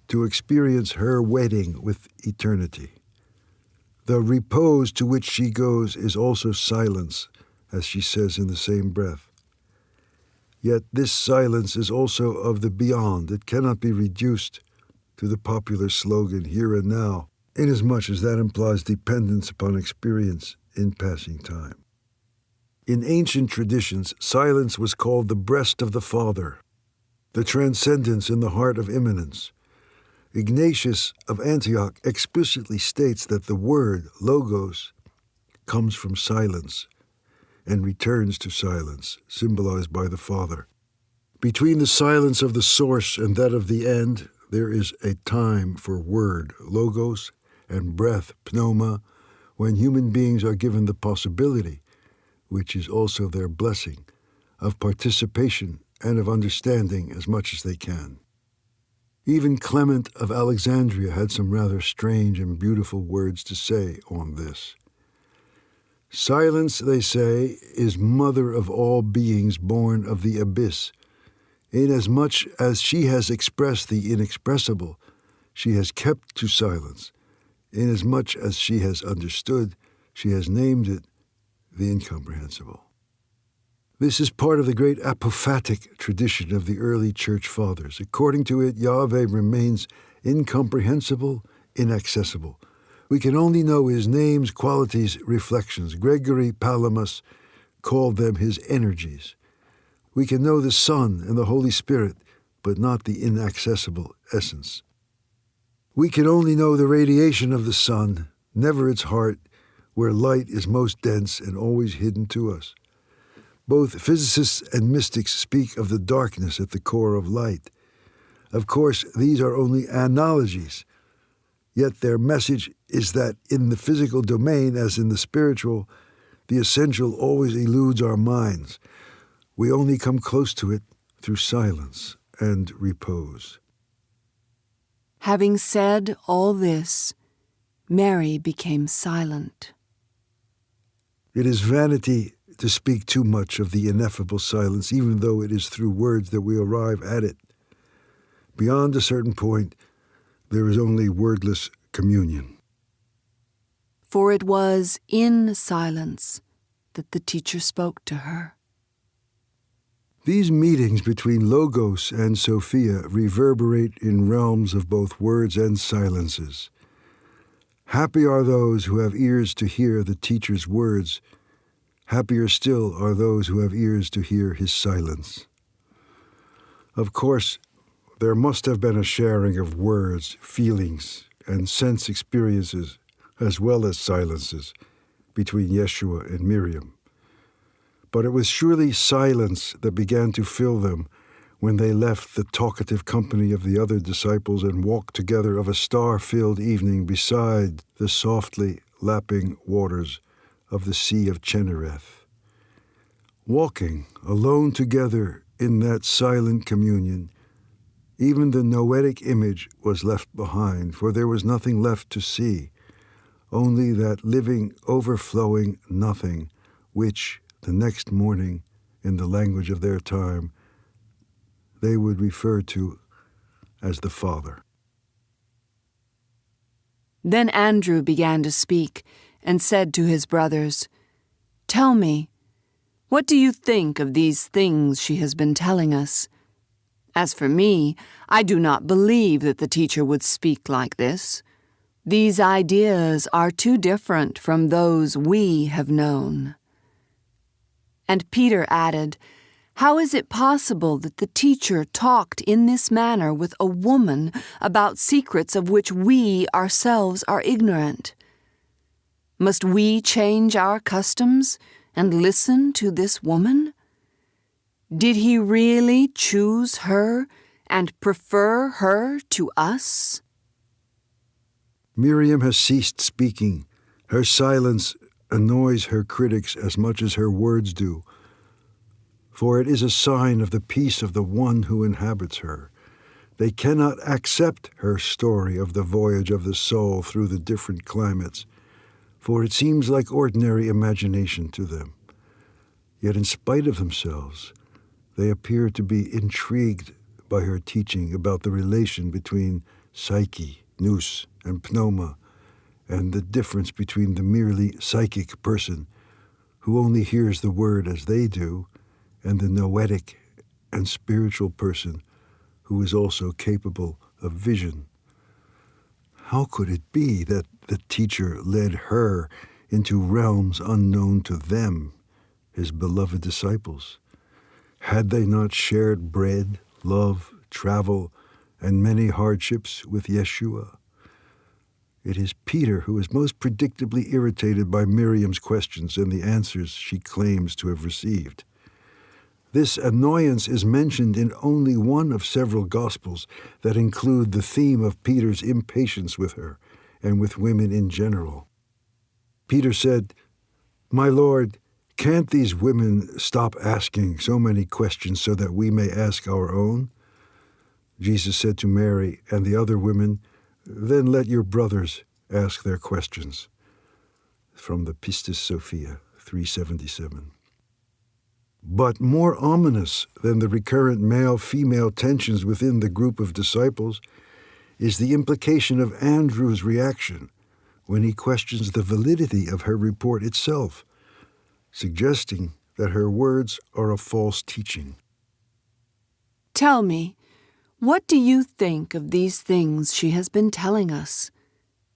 to experience her wedding with eternity. The repose to which she goes is also silence, as she says in the same breath. Yet this silence is also of the beyond. It cannot be reduced to the popular slogan, here and now, inasmuch as that implies dependence upon experience in passing time. In ancient traditions, silence was called the breast of the Father, the transcendence in the heart of immanence. Ignatius of Antioch explicitly states that the word, logos, comes from silence and returns to silence, symbolized by the Father. Between the silence of the source and that of the end, there is a time for word, logos, and breath, pneuma, when human beings are given the possibility, which is also their blessing, of participation and of understanding as much as they can. Even Clement of Alexandria had some rather strange and beautiful words to say on this. Silence, they say, is mother of all beings born of the abyss. Inasmuch as she has expressed the inexpressible, she has kept to silence. Inasmuch as she has understood, she has named it the incomprehensible. This is part of the great apophatic tradition of the early church fathers. According to it, Yahweh remains incomprehensible, inaccessible. We can only know his names, qualities, reflections. Gregory Palamas called them his energies. We can know the Son and the Holy Spirit, but not the inaccessible essence. We can only know the radiation of the sun, never its heart, where light is most dense and always hidden to us. Both physicists and mystics speak of the darkness at the core of light. Of course, these are only analogies, yet their message is that in the physical domain, as in the spiritual, the essential always eludes our minds. We only come close to it through silence and repose. Having said all this, Mary became silent. It is vanity to speak too much of the ineffable silence, even though it is through words that we arrive at it. Beyond a certain point, there is only wordless communion. For it was in silence that the teacher spoke to her. These meetings between Logos and Sophia reverberate in realms of both words and silences. Happy are those who have ears to hear the teacher's words. Happier still are those who have ears to hear his silence. Of course, there must have been a sharing of words, feelings, and sense experiences, as well as silences, between Yeshua and Miriam. But it was surely silence that began to fill them when they left the talkative company of the other disciples and walked together of a star-filled evening beside the softly lapping waters of the Sea of Chinnereth. Walking alone together in that silent communion, even the noetic image was left behind, for there was nothing left to see, only that living, overflowing nothing, which, the next morning, in the language of their time, they would refer to as the Father. Then Andrew began to speak and said to his brothers, "Tell me, what do you think of these things she has been telling us? As for me, I do not believe that the teacher would speak like this. These ideas are too different from those we have known." And Peter added, "How is it possible that the teacher talked in this manner with a woman about secrets of which we ourselves are ignorant? Must we change our customs and listen to this woman? Did he really choose her and prefer her to us?" Miriam has ceased speaking. Her silence annoys her critics as much as her words do, for it is a sign of the peace of the one who inhabits her. They cannot accept her story of the voyage of the soul through the different climates, for it seems like ordinary imagination to them. Yet in spite of themselves, they appear to be intrigued by her teaching about the relation between psyche, nous, and pneuma, and the difference between the merely psychic person, who only hears the word as they do, and the noetic and spiritual person, who is also capable of vision. How could it be that the teacher led her into realms unknown to them, his beloved disciples? Had they not shared bread, love, travel, and many hardships with Yeshua? It is Peter who is most predictably irritated by Miriam's questions and the answers she claims to have received. This annoyance is mentioned in only one of several Gospels that include the theme of Peter's impatience with her and with women in general. Peter said, "My Lord, can't these women stop asking so many questions so that we may ask our own?" Jesus said to Mary and the other women, "Then let your brothers ask their questions." From the Pistis Sophia, 377. But more ominous than the recurrent male-female tensions within the group of disciples is the implication of Andrew's reaction when he questions the validity of her report itself, suggesting that her words are a false teaching. "Tell me, what do you think of these things she has been telling us?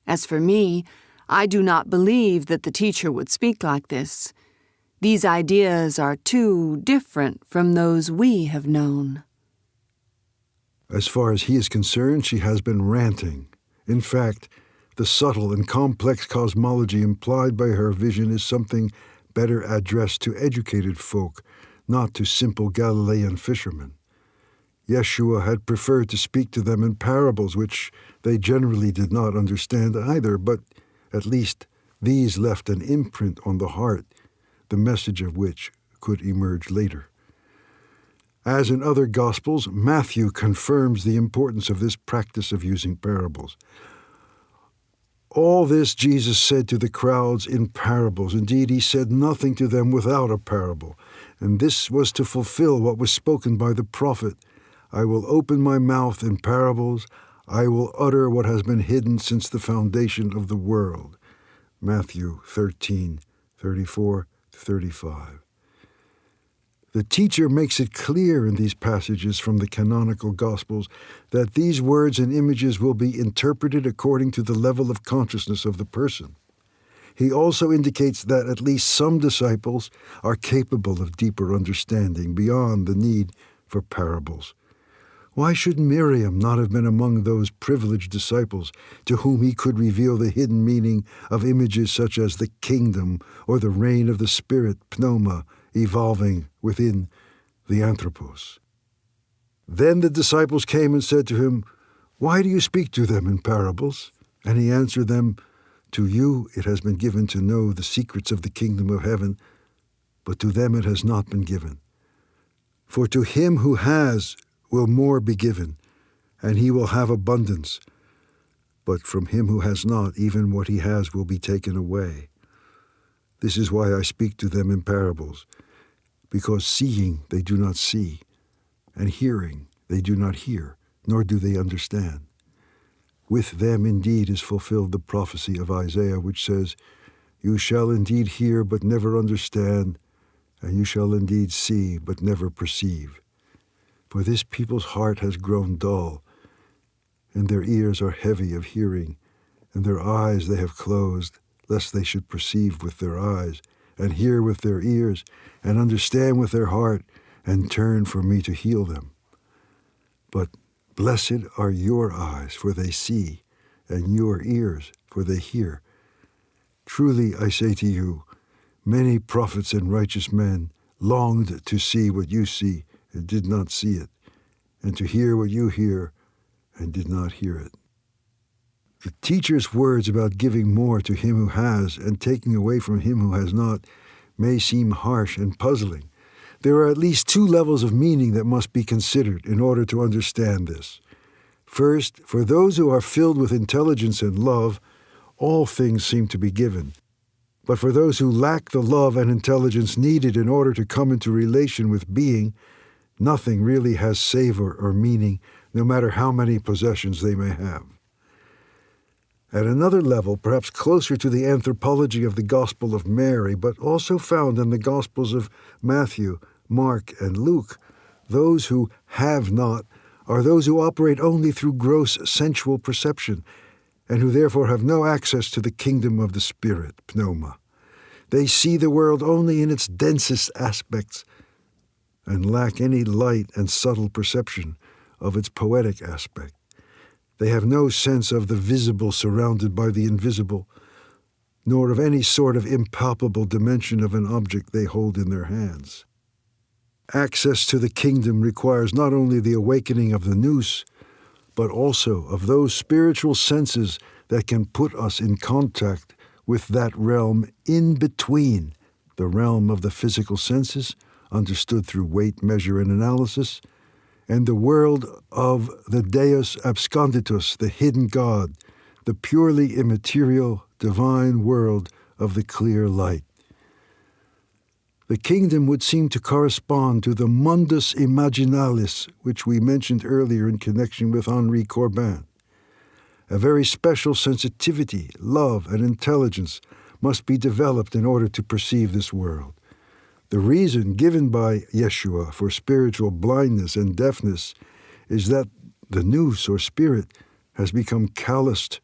As for me, I do not believe that the teacher would speak like this. These ideas are too different from those we have known." As far as he is concerned, she has been ranting. In fact, the subtle and complex cosmology implied by her vision is something better addressed to educated folk, not to simple Galilean fishermen. Yeshua had preferred to speak to them in parables, which they generally did not understand either, but at least these left an imprint on the heart, the message of which could emerge later. As in other Gospels, Matthew confirms the importance of this practice of using parables. All this Jesus said to the crowds in parables. Indeed, he said nothing to them without a parable. And this was to fulfill what was spoken by the prophet. I will open my mouth in parables. I will utter what has been hidden since the foundation of the world. Matthew 13:34-35. The teacher makes it clear in these passages from the canonical Gospels that these words and images will be interpreted according to the level of consciousness of the person. He also indicates that at least some disciples are capable of deeper understanding beyond the need for parables. Why should Miriam not have been among those privileged disciples to whom he could reveal the hidden meaning of images such as the kingdom or the reign of the Spirit, pneuma, evolving within the anthropos? Then the disciples came and said to him, "Why do you speak to them in parables?" And he answered them, "To you it has been given to know the secrets of the kingdom of heaven, but to them it has not been given. For to him who has will more be given, and he will have abundance. But from him who has not, even what he has will be taken away. This is why I speak to them in parables, because seeing they do not see, and hearing they do not hear, nor do they understand. With them indeed is fulfilled the prophecy of Isaiah, which says, You shall indeed hear, but never understand, and you shall indeed see, but never perceive. For this people's heart has grown dull, and their ears are heavy of hearing, and their eyes they have closed, lest they should perceive with their eyes, and hear with their ears, and understand with their heart, and turn for me to heal them. But blessed are your eyes, for they see, and your ears, for they hear. Truly I say to you, many prophets and righteous men longed to see what you see, and did not see it, and to hear what you hear, and did not hear it. The teacher's words about giving more to him who has and taking away from him who has not may seem harsh and puzzling. There are at least two levels of meaning that must be considered in order to understand this. First, for those who are filled with intelligence and love, all things seem to be given. But for those who lack the love and intelligence needed in order to come into relation with being, nothing really has savor or meaning, no matter how many possessions they may have. At another level, perhaps closer to the anthropology of the Gospel of Mary, but also found in the Gospels of Matthew, Mark, and Luke, those who have not are those who operate only through gross sensual perception, and who therefore have no access to the kingdom of the Spirit, pneuma. They see the world only in its densest aspects, and lack any light and subtle perception of its poetic aspect. They have no sense of the visible surrounded by the invisible, nor of any sort of impalpable dimension of an object they hold in their hands. Access to the kingdom requires not only the awakening of the nous, but also of those spiritual senses that can put us in contact with that realm in between the realm of the physical senses, understood through weight, measure, and analysis, and the world of the Deus absconditus, the hidden God, the purely immaterial, divine world of the clear light. The kingdom would seem to correspond to the mundus imaginalis, which we mentioned earlier in connection with Henri Corbin. A very special sensitivity, love, and intelligence must be developed in order to perceive this world. The reason given by Yeshua for spiritual blindness and deafness is that the nous, or spirit, has become calloused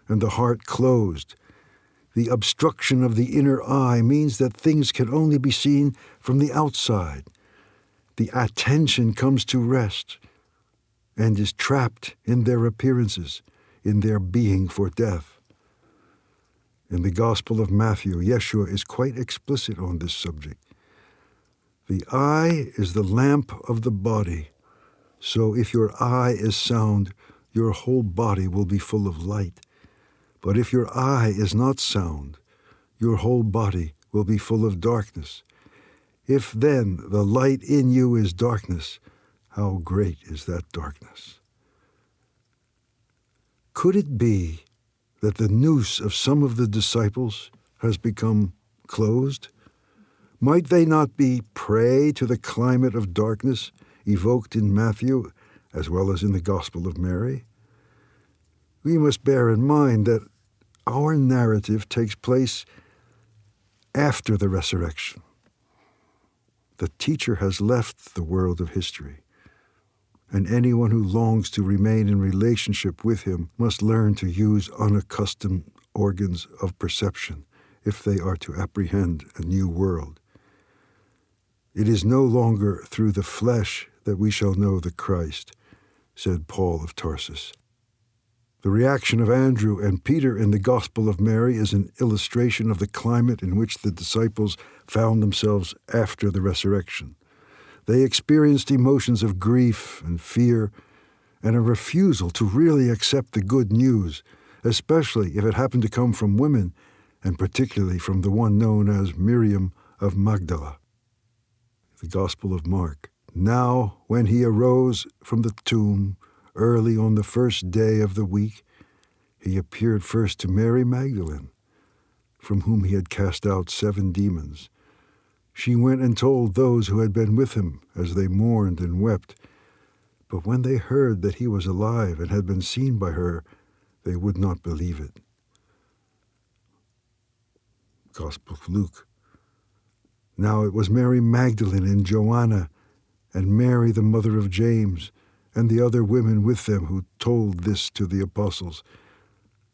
and the heart closed. The obstruction of the inner eye means that things can only be seen from the outside. The attention comes to rest and is trapped in their appearances, in their being for death. In the Gospel of Matthew, Yeshua is quite explicit on this subject. The eye is the lamp of the body, so if your eye is sound, your whole body will be full of light. But if your eye is not sound, your whole body will be full of darkness. If then the light in you is darkness, How great is that darkness! Could it be that the noose of some of the disciples has become closed? Might they not be prey to the climate of darkness evoked in Matthew as well as in the Gospel of Mary? We must bear in mind that our narrative takes place after the resurrection. The teacher has left the world of history, and anyone who longs to remain in relationship with him must learn to use unaccustomed organs of perception if they are to apprehend a new world. It is no longer through the flesh that we shall know the Christ, said Paul of Tarsus. The reaction of Andrew and Peter in the Gospel of Mary is an illustration of the climate in which the disciples found themselves after the resurrection. They experienced emotions of grief and fear and a refusal to really accept the good news, especially if it happened to come from women, and particularly from the one known as Miriam of Magdala. The Gospel of Mark. Now, when he arose from the tomb early on the first day of the week, he appeared first to Mary Magdalene, from whom he had cast out 7 demons. She went and told those who had been with him as they mourned and wept. But when they heard that he was alive and had been seen by her, they would not believe it. Gospel of Luke. Now it was Mary Magdalene and Joanna and Mary the mother of James and the other women with them who told this to the apostles.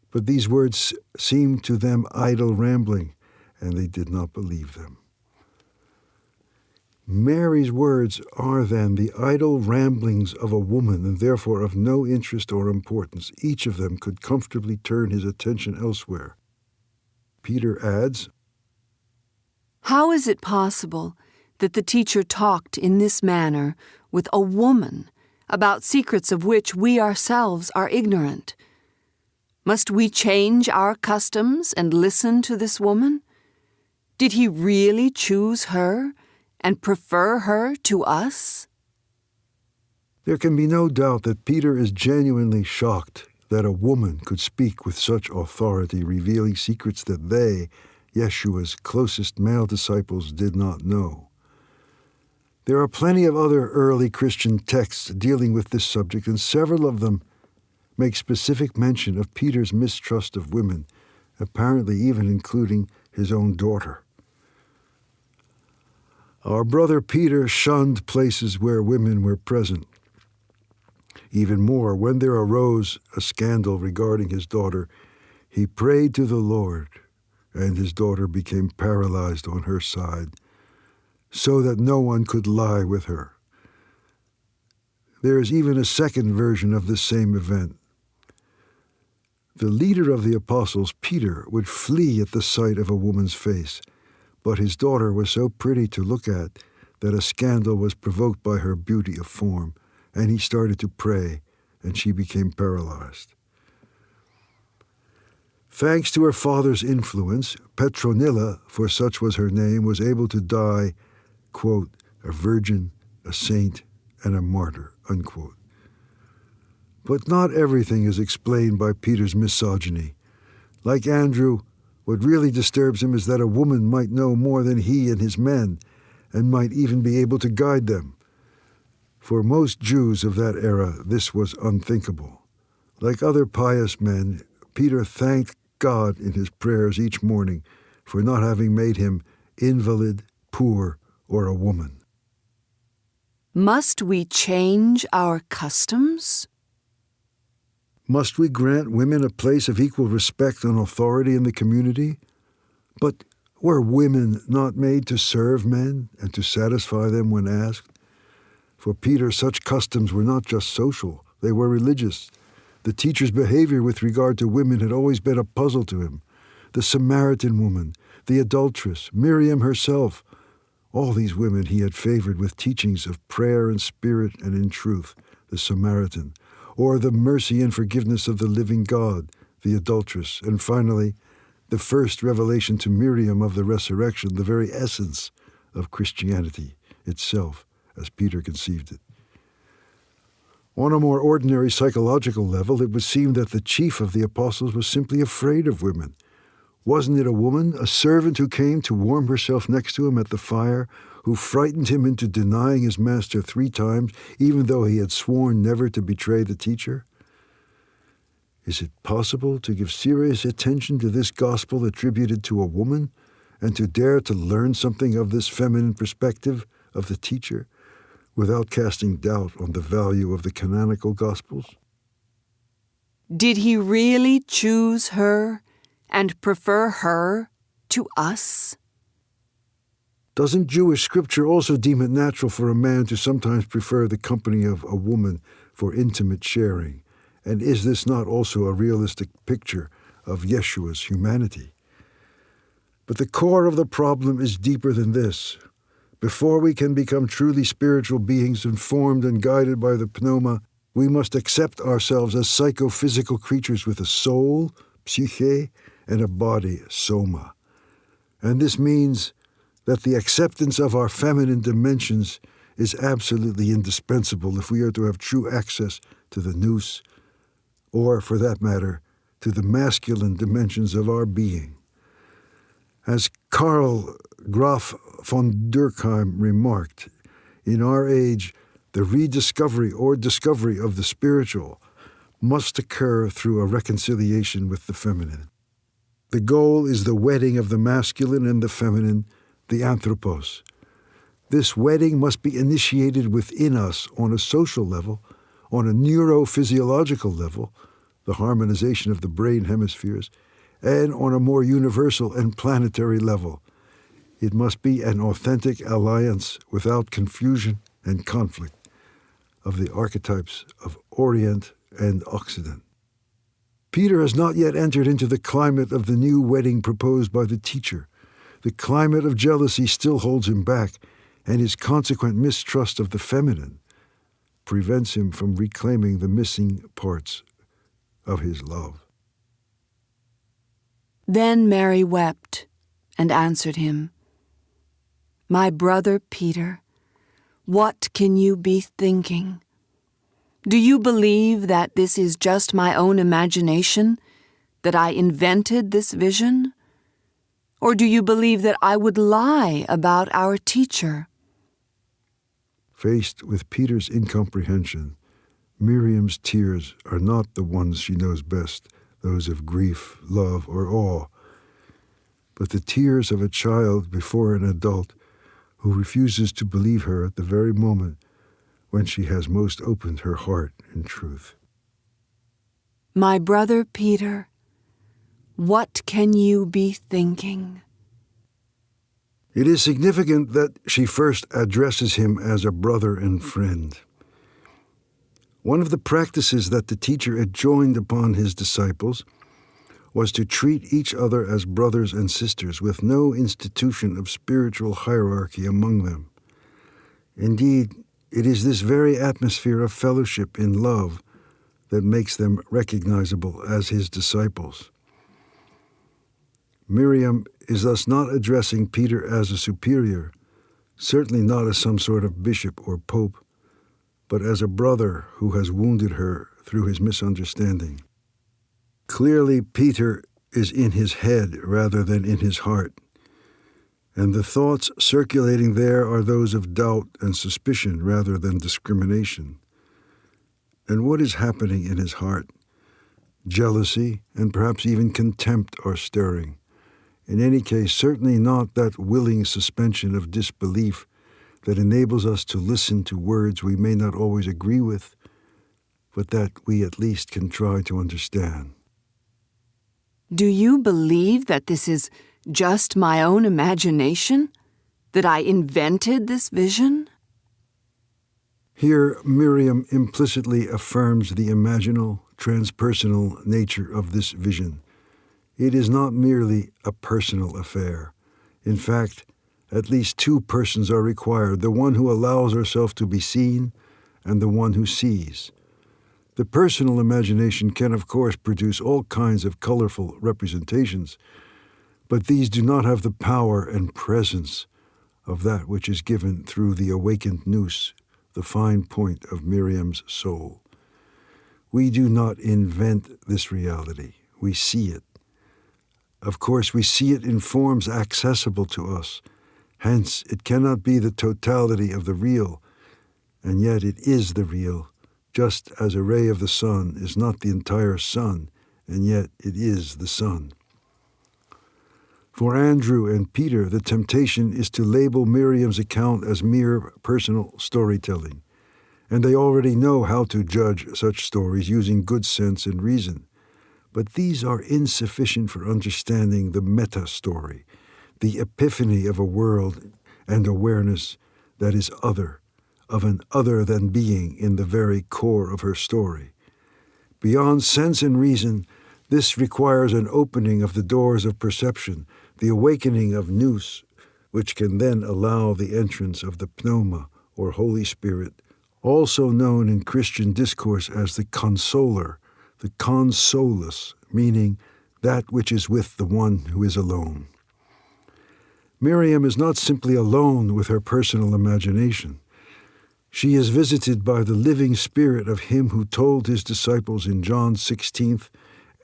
But these words seemed to them idle rambling, and they did not believe them. Mary's words are then the idle ramblings of a woman, and therefore of no interest or importance. Each of them could comfortably turn his attention elsewhere. Peter adds, How is it possible that the teacher talked in this manner with a woman about secrets of which we ourselves are ignorant? Must we change our customs and listen to this woman? Did he really choose her and prefer her to us? There can be no doubt that Peter is genuinely shocked that a woman could speak with such authority, revealing secrets that they, Yeshua's closest male disciples, did not know. There are plenty of other early Christian texts dealing with this subject, and several of them make specific mention of Peter's mistrust of women, apparently even including his own daughter. Our brother Peter shunned places where women were present. Even more, when there arose a scandal regarding his daughter, he prayed to the Lord, and his daughter became paralyzed on her side, so that no one could lie with her. There is even a second version of this same event. The leader of the apostles, Peter, would flee at the sight of a woman's face, but his daughter was so pretty to look at that a scandal was provoked by her beauty of form, and he started to pray, and she became paralyzed. Thanks to her father's influence, Petronilla, for such was her name, was able to die, quote, a virgin, a saint, and a martyr, unquote. But not everything is explained by Peter's misogyny. Like Andrew, what really disturbs him is that a woman might know more than he and his men, and might even be able to guide them. For most Jews of that era, this was unthinkable. Like other pious men, Peter thanked God in his prayers each morning for not having made him invalid, poor, or a woman. Must we change our customs? Must we grant women a place of equal respect and authority in the community? But were women not made to serve men and to satisfy them when asked? For Peter, such customs were not just social, they were religious. The teacher's behavior with regard to women had always been a puzzle to him. The Samaritan woman, the adulteress, Miriam herself, all these women he had favored with teachings of prayer in spirit and in truth, the Samaritan, or the mercy and forgiveness of the living God, the adulteress, and finally, the first revelation to Miriam of the resurrection, the very essence of Christianity itself, as Peter conceived it. On a more ordinary psychological level, it would seem that the chief of the apostles was simply afraid of women. Wasn't it a woman, a servant who came to warm herself next to him at the fire, who frightened him into denying his master 3 times, even though he had sworn never to betray the teacher? Is it possible to give serious attention to this gospel attributed to a woman, and to dare to learn something of this feminine perspective of the teacher, without casting doubt on the value of the canonical Gospels? Did he really choose her and prefer her to us? Doesn't Jewish scripture also deem it natural for a man to sometimes prefer the company of a woman for intimate sharing? And is this not also a realistic picture of Yeshua's humanity? But the core of the problem is deeper than this. Before we can become truly spiritual beings informed and guided by the pneuma, we must accept ourselves as psychophysical creatures with a soul, psyche, and a body, soma. And this means that the acceptance of our feminine dimensions is absolutely indispensable if we are to have true access to the nous, or, for that matter, to the masculine dimensions of our being. As Karl Graf von Durkheim remarked, in our age, the rediscovery or discovery of the spiritual must occur through a reconciliation with the feminine. The goal is the wedding of the masculine and the feminine, the anthropos. This wedding must be initiated within us on a social level, on a neurophysiological level, the harmonization of the brain hemispheres, and on a more universal and planetary level. It must be an authentic alliance without confusion and conflict of the archetypes of Orient and Occident. Peter has not yet entered into the climate of the new wedding proposed by the teacher. The climate of jealousy still holds him back, and his consequent mistrust of the feminine prevents him from reclaiming the missing parts of his love. Then Mary wept and answered him, "My brother Peter, what can you be thinking? Do you believe that this is just my own imagination, that I invented this vision? Or do you believe that I would lie about our teacher?" Faced with Peter's incomprehension, Miriam's tears are not the ones she knows best, those of grief, love, or awe, but the tears of a child before an adult who refuses to believe her at the very moment when she has most opened her heart in truth. "My brother Peter, what can you be thinking?" It is significant that she first addresses him as a brother and friend. One of the practices that the teacher enjoined upon his disciples was to treat each other as brothers and sisters, with no institution of spiritual hierarchy among them. Indeed, it is this very atmosphere of fellowship in love that makes them recognizable as his disciples. Miriam is thus not addressing Peter as a superior, certainly not as some sort of bishop or pope, but as a brother who has wounded her through his misunderstanding. Clearly, Peter is in his head rather than in his heart, and the thoughts circulating there are those of doubt and suspicion rather than discrimination. And what is happening in his heart? Jealousy and perhaps even contempt are stirring. In any case, certainly not that willing suspension of disbelief that enables us to listen to words we may not always agree with, but that we at least can try to understand. "Do you believe that this is just my own imagination? That I invented this vision?" Here, Miriam implicitly affirms the imaginal, transpersonal nature of this vision. It is not merely a personal affair. In fact, at least 2 persons are required, the one who allows herself to be seen and the one who sees. The personal imagination can, of course, produce all kinds of colorful representations, but these do not have the power and presence of that which is given through the awakened nous, the fine point of Miriam's soul. We do not invent this reality. We see it. Of course, we see it in forms accessible to us. Hence, it cannot be the totality of the real, and yet it is the real, just as a ray of the sun is not the entire sun, and yet it is the sun. For Andrew and Peter, the temptation is to label Miriam's account as mere personal storytelling, and they already know how to judge such stories using good sense and reason. But these are insufficient for understanding the meta-story, the epiphany of a world and awareness that is other, of an other-than being in the very core of her story. Beyond sense and reason, this requires an opening of the doors of perception, the awakening of nous, which can then allow the entrance of the pneuma, or Holy Spirit, also known in Christian discourse as the consoler, the consolus, meaning that which is with the one who is alone. Miriam is not simply alone with her personal imagination. She is visited by the living spirit of him who told his disciples in John 16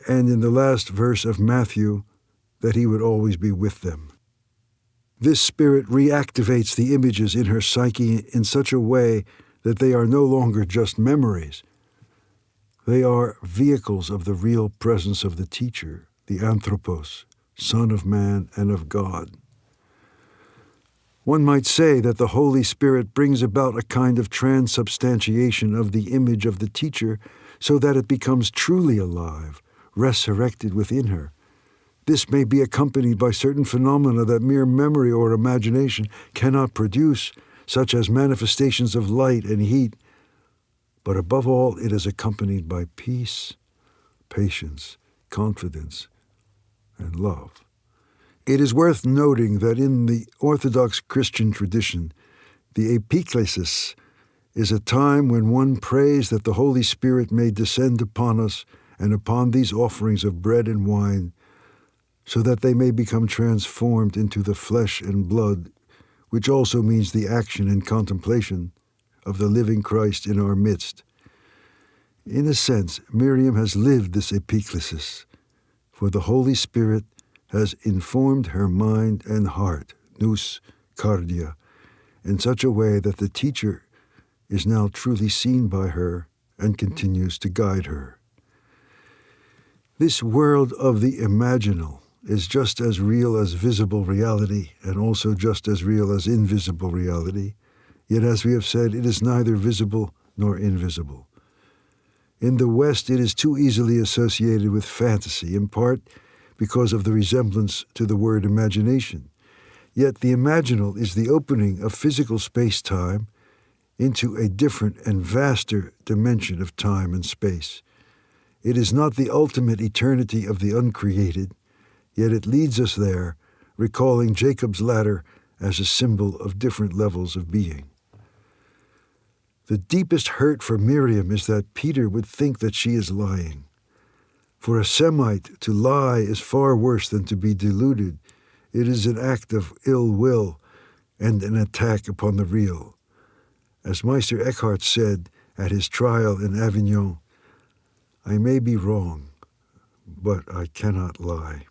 and in the last verse of Matthew that he would always be with them. This spirit reactivates the images in her psyche in such a way that they are no longer just memories. They are vehicles of the real presence of the teacher, the Anthropos, Son of Man and of God. One might say that the Holy Spirit brings about a kind of transubstantiation of the image of the teacher so that it becomes truly alive, resurrected within her. This may be accompanied by certain phenomena that mere memory or imagination cannot produce, such as manifestations of light and heat. But above all, it is accompanied by peace, patience, confidence, and love. It is worth noting that in the Orthodox Christian tradition, the epiklesis is a time when one prays that the Holy Spirit may descend upon us and upon these offerings of bread and wine, so that they may become transformed into the flesh and blood, which also means the action and contemplation of the living Christ in our midst. In a sense, Miriam has lived this epiklesis, for the Holy Spirit has informed her mind and heart, nous, cardia, in such a way that the teacher is now truly seen by her and continues to guide her. This world of the imaginal is just as real as visible reality and also just as real as invisible reality, yet as we have said, it is neither visible nor invisible. In the West, it is too easily associated with fantasy, in part because of the resemblance to the word imagination. Yet the imaginal is the opening of physical space-time into a different and vaster dimension of time and space. It is not the ultimate eternity of the uncreated, yet it leads us there, recalling Jacob's ladder as a symbol of different levels of being. The deepest hurt for Miriam is that Peter would think that she is lying. For a Semite, to lie is far worse than to be deluded. It is an act of ill will and an attack upon the real. As Meister Eckhart said at his trial in Avignon, "I may be wrong, but I cannot lie."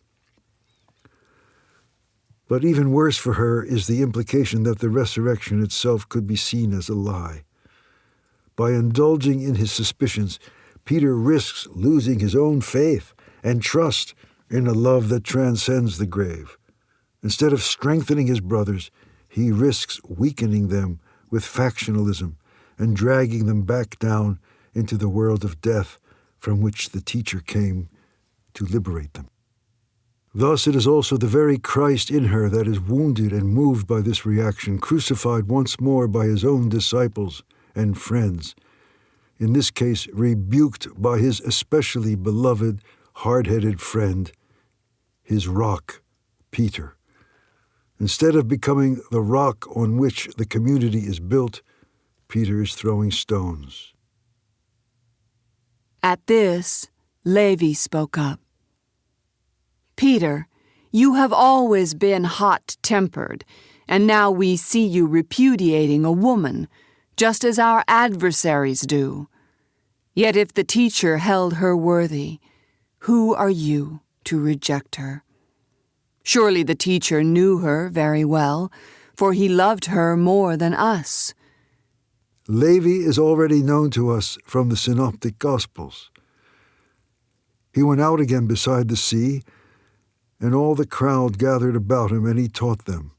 But even worse for her is the implication that the resurrection itself could be seen as a lie. By indulging in his suspicions, Peter risks losing his own faith and trust in a love that transcends the grave. Instead of strengthening his brothers, he risks weakening them with factionalism and dragging them back down into the world of death from which the teacher came to liberate them. Thus it is also the very Christ in her that is wounded and moved by this reaction, crucified once more by his own disciples and friends, in this case rebuked by his especially beloved, hard-headed friend, his rock, Peter. Instead of becoming the rock on which the community is built, Peter is throwing stones. At this, Levi spoke up. "Peter, you have always been hot-tempered, and now we see you repudiating a woman, just as our adversaries do. Yet if the teacher held her worthy, who are you to reject her? Surely the teacher knew her very well, for he loved her more than us. Levi is already known to us from the Synoptic Gospels. He went out again beside the sea, and all the crowd gathered about him, and he taught them.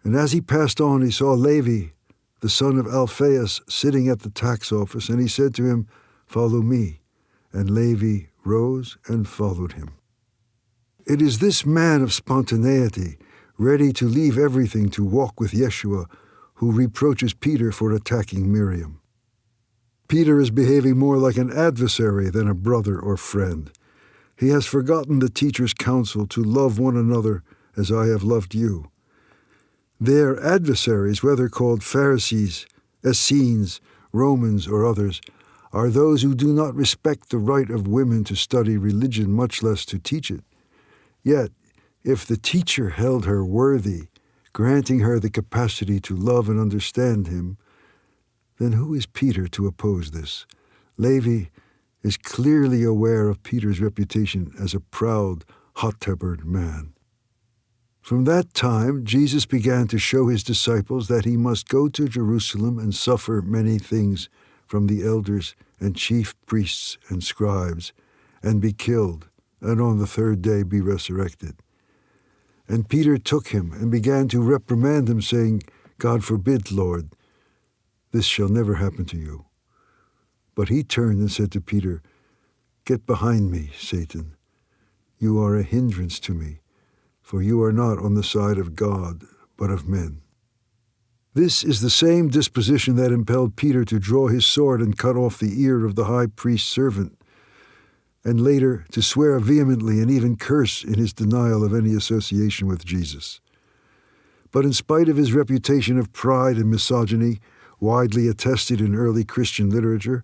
And as he passed on, he saw Levi, the son of Alphaeus, sitting at the tax office, and he said to him, "Follow me." And Levi rose and followed him. It is this man of spontaneity, ready to leave everything to walk with Yeshua, who reproaches Peter for attacking Miriam. Peter is behaving more like an adversary than a brother or friend. He has forgotten the teacher's counsel to love one another as I have loved you. Their adversaries, whether called Pharisees, Essenes, Romans, or others, are those who do not respect the right of women to study religion, much less to teach it. Yet, if the teacher held her worthy, granting her the capacity to love and understand him, then who is Peter to oppose this? Levi is clearly aware of Peter's reputation as a proud, hot-tempered man. From that time, Jesus began to show his disciples that he must go to Jerusalem and suffer many things from the elders and chief priests and scribes, and be killed, and on the third day be resurrected. And Peter took him and began to reprimand him, saying, "God forbid, Lord, this shall never happen to you." But he turned and said to Peter, "Get behind me, Satan. You are a hindrance to me, for you are not on the side of God, but of men." This is the same disposition that impelled Peter to draw his sword and cut off the ear of the high priest's servant, and later to swear vehemently and even curse in his denial of any association with Jesus. But in spite of his reputation of pride and misogyny, widely attested in early Christian literature,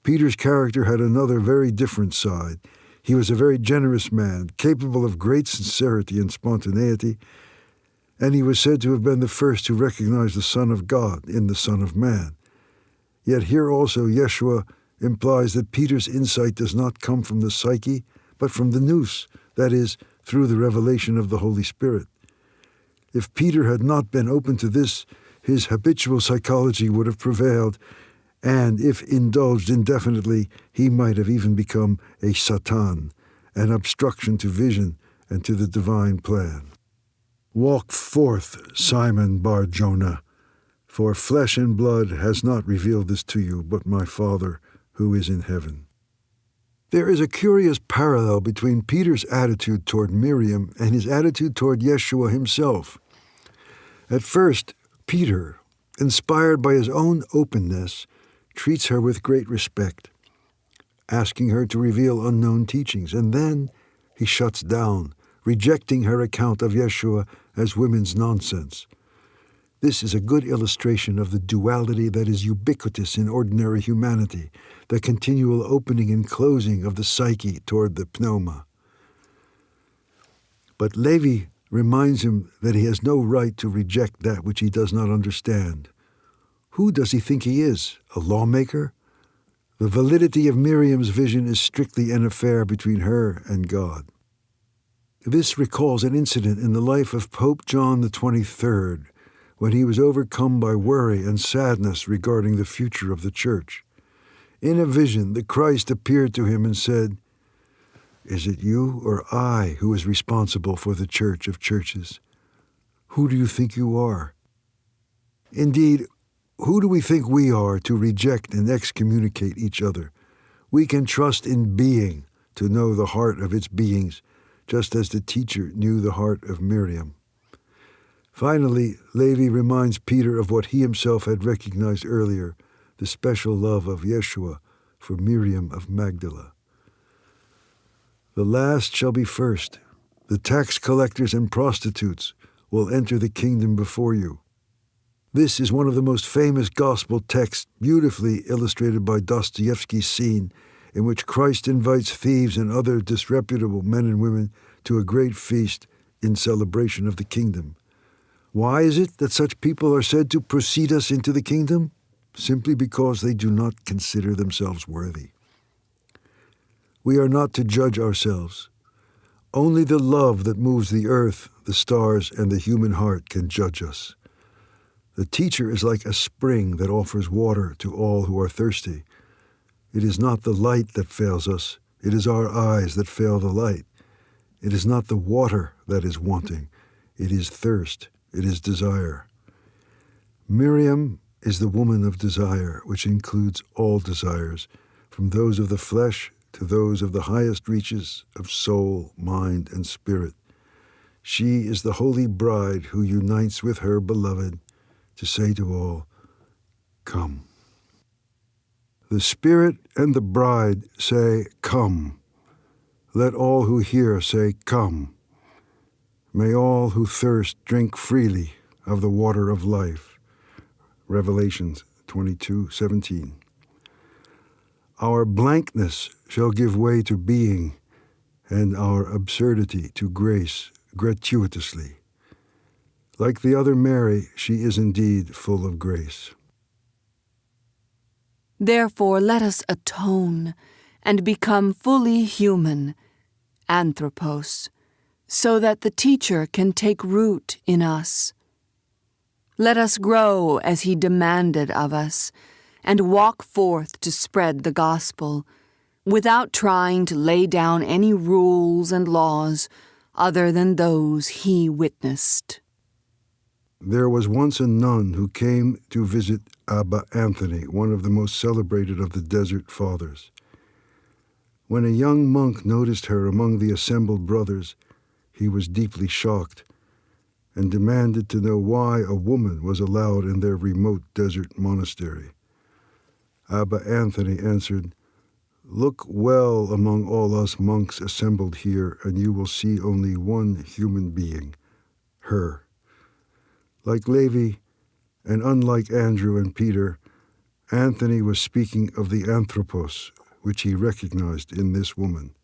Peter's character had another very different side. He was a very generous man, capable of great sincerity and spontaneity, and he was said to have been the first to recognize the Son of God in the Son of Man. Yet here also Yeshua implies that Peter's insight does not come from the psyche, but from the nous, that is, through the revelation of the Holy Spirit. If Peter had not been open to this, his habitual psychology would have prevailed, and if indulged indefinitely, he might have even become a Satan, an obstruction to vision and to the divine plan. Walk forth, Simon Bar-Jonah, for flesh and blood has not revealed this to you, but my Father who is in heaven. There is a curious parallel between Peter's attitude toward Miriam and his attitude toward Yeshua himself. At first, Peter, inspired by his own openness, treats her with great respect, asking her to reveal unknown teachings, and then he shuts down, rejecting her account of Yeshua as women's nonsense. This is a good illustration of the duality that is ubiquitous in ordinary humanity, the continual opening and closing of the psyche toward the pneuma. But Levi reminds him that he has no right to reject that which he does not understand. Who does he think he is, a lawmaker? The validity of Miriam's vision is strictly an affair between her and God. This recalls an incident in the life of Pope John XXIII, when he was overcome by worry and sadness regarding the future of the Church. In a vision, the Christ appeared to him and said, "Is it you or I who is responsible for the Church of Churches? Who do you think you are?" Indeed, who do we think we are to reject and excommunicate each other? We can trust in being to know the heart of its beings, just as the teacher knew the heart of Miriam. Finally, Levi reminds Peter of what he himself had recognized earlier, the special love of Yeshua for Miriam of Magdala. The last shall be first. The tax collectors and prostitutes will enter the kingdom before you. This is one of the most famous gospel texts, beautifully illustrated by Dostoevsky's scene, in which Christ invites thieves and other disreputable men and women to a great feast in celebration of the kingdom. Why is it that such people are said to precede us into the kingdom? Simply because they do not consider themselves worthy. We are not to judge ourselves. Only the love that moves the earth, the stars, and the human heart can judge us. The teacher is like a spring that offers water to all who are thirsty. It is not the light that fails us. It is our eyes that fail the light. It is not the water that is wanting. It is thirst. It is desire. Miriam is the woman of desire, which includes all desires, from those of the flesh to those of the highest reaches of soul, mind, and spirit. She is the holy bride who unites with her beloved to say to all, "Come." The Spirit and the bride say, "Come." Let all who hear say, "Come." May all who thirst drink freely of the water of life. Revelation 22:17. Our blankness shall give way to being, and our absurdity to grace gratuitously. Like the other Mary, she is indeed full of grace. Therefore let us atone and become fully human, anthropos, so that the teacher can take root in us. Let us grow as he demanded of us, and walk forth to spread the gospel, without trying to lay down any rules and laws other than those he witnessed. There was once a nun who came to visit Abba Anthony, one of the most celebrated of the Desert Fathers. When a young monk noticed her among the assembled brothers, he was deeply shocked and demanded to know why a woman was allowed in their remote desert monastery. Abba Anthony answered, "Look well among all us monks assembled here, and you will see only one human being, her." Like Levi, and unlike Andrew and Peter, Anthony was speaking of the anthropos, which he recognized in this woman.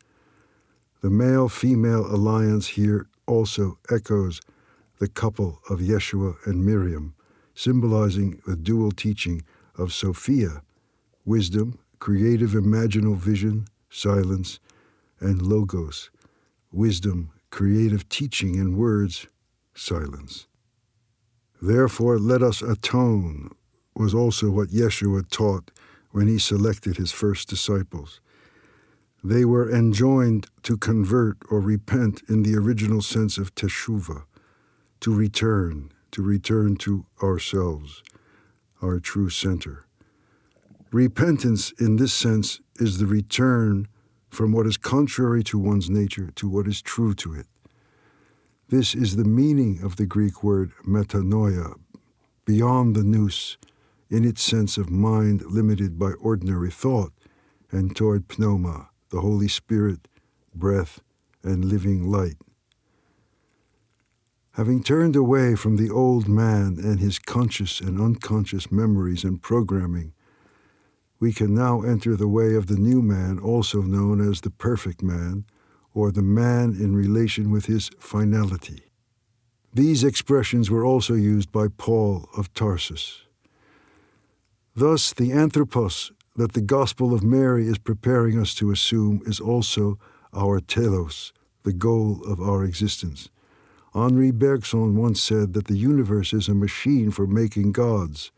The male-female alliance here also echoes the couple of Yeshua and Miriam, symbolizing the dual teaching of Sophia, wisdom, creative imaginal vision, silence, and logos, wisdom, creative teaching in words, silence. Therefore let us atone was also what Yeshua taught when he selected his first disciples. They were enjoined to convert or repent in the original sense of teshuvah, to return to ourselves, our true center. Repentance in this sense is the return from what is contrary to one's nature to what is true to it. This is the meaning of the Greek word metanoia, beyond the nous, in its sense of mind limited by ordinary thought, and toward pneuma, the Holy Spirit, breath, and living light. Having turned away from the old man and his conscious and unconscious memories and programming, we can now enter the way of the new man, also known as the perfect man, or the man in relation with his finality. These expressions were also used by Paul of Tarsus. Thus, the anthropos that the Gospel of Mary is preparing us to assume is also our telos, the goal of our existence. Henri Bergson once said that the universe is a machine for making gods.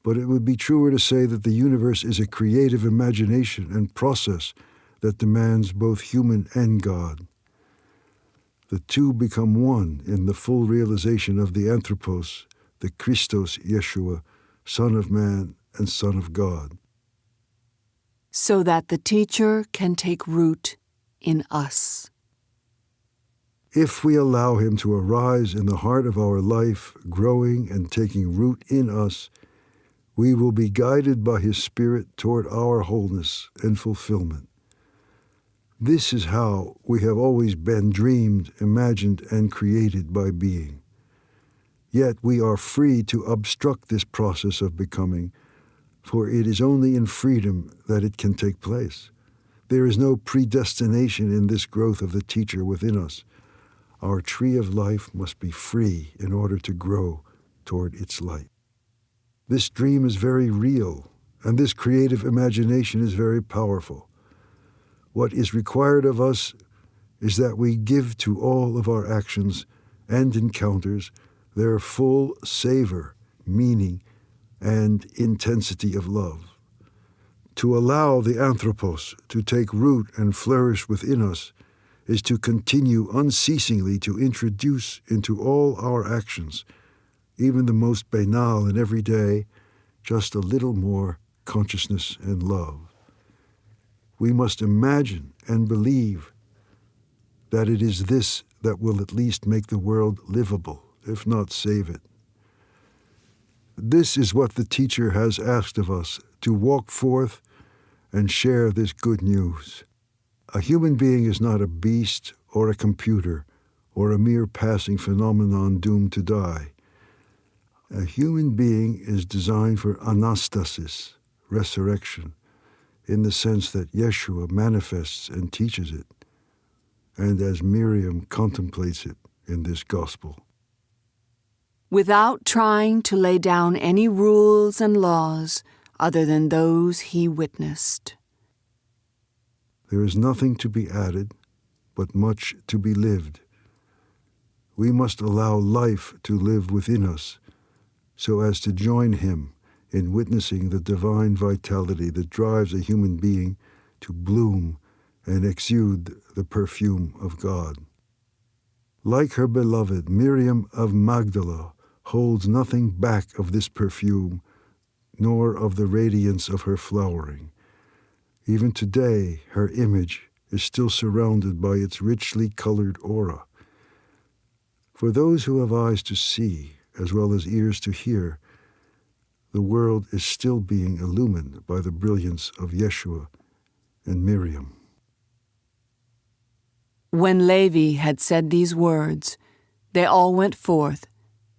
But it would be truer to say that the universe is a creative imagination and process that demands both human and God. The two become one in the full realization of the anthropos, the Christos Yeshua, Son of Man and Son of God. So that the teacher can take root in us. If we allow him to arise in the heart of our life, growing and taking root in us, we will be guided by his Spirit toward our wholeness and fulfillment. This is how we have always been dreamed, imagined, and created by being. Yet we are free to obstruct this process of becoming, for it is only in freedom that it can take place. There is no predestination in this growth of the teacher within us. Our tree of life must be free in order to grow toward its light. This dream is very real, and this creative imagination is very powerful. What is required of us is that we give to all of our actions and encounters their full savor, meaning, and intensity of love. To allow the anthropos to take root and flourish within us is to continue unceasingly to introduce into all our actions, even the most banal and everyday, just a little more consciousness and love. We must imagine and believe that it is this that will at least make the world livable, if not save it. This is what the teacher has asked of us, to walk forth and share this good news. A human being is not a beast or a computer or a mere passing phenomenon doomed to die. A human being is designed for anastasis, resurrection, in the sense that Yeshua manifests and teaches it, and as Miriam contemplates it in this gospel. Without trying to lay down any rules and laws other than those he witnessed. There is nothing to be added, but much to be lived. We must allow life to live within us, so as to join him in witnessing the divine vitality that drives a human being to bloom and exude the perfume of God. Like her beloved, Miriam of Magdala holds nothing back of this perfume, nor of the radiance of her flowering. Even today, her image is still surrounded by its richly colored aura. For those who have eyes to see, as well as ears to hear, the world is still being illumined by the brilliance of Yeshua and Miriam. When Levi had said these words, they all went forth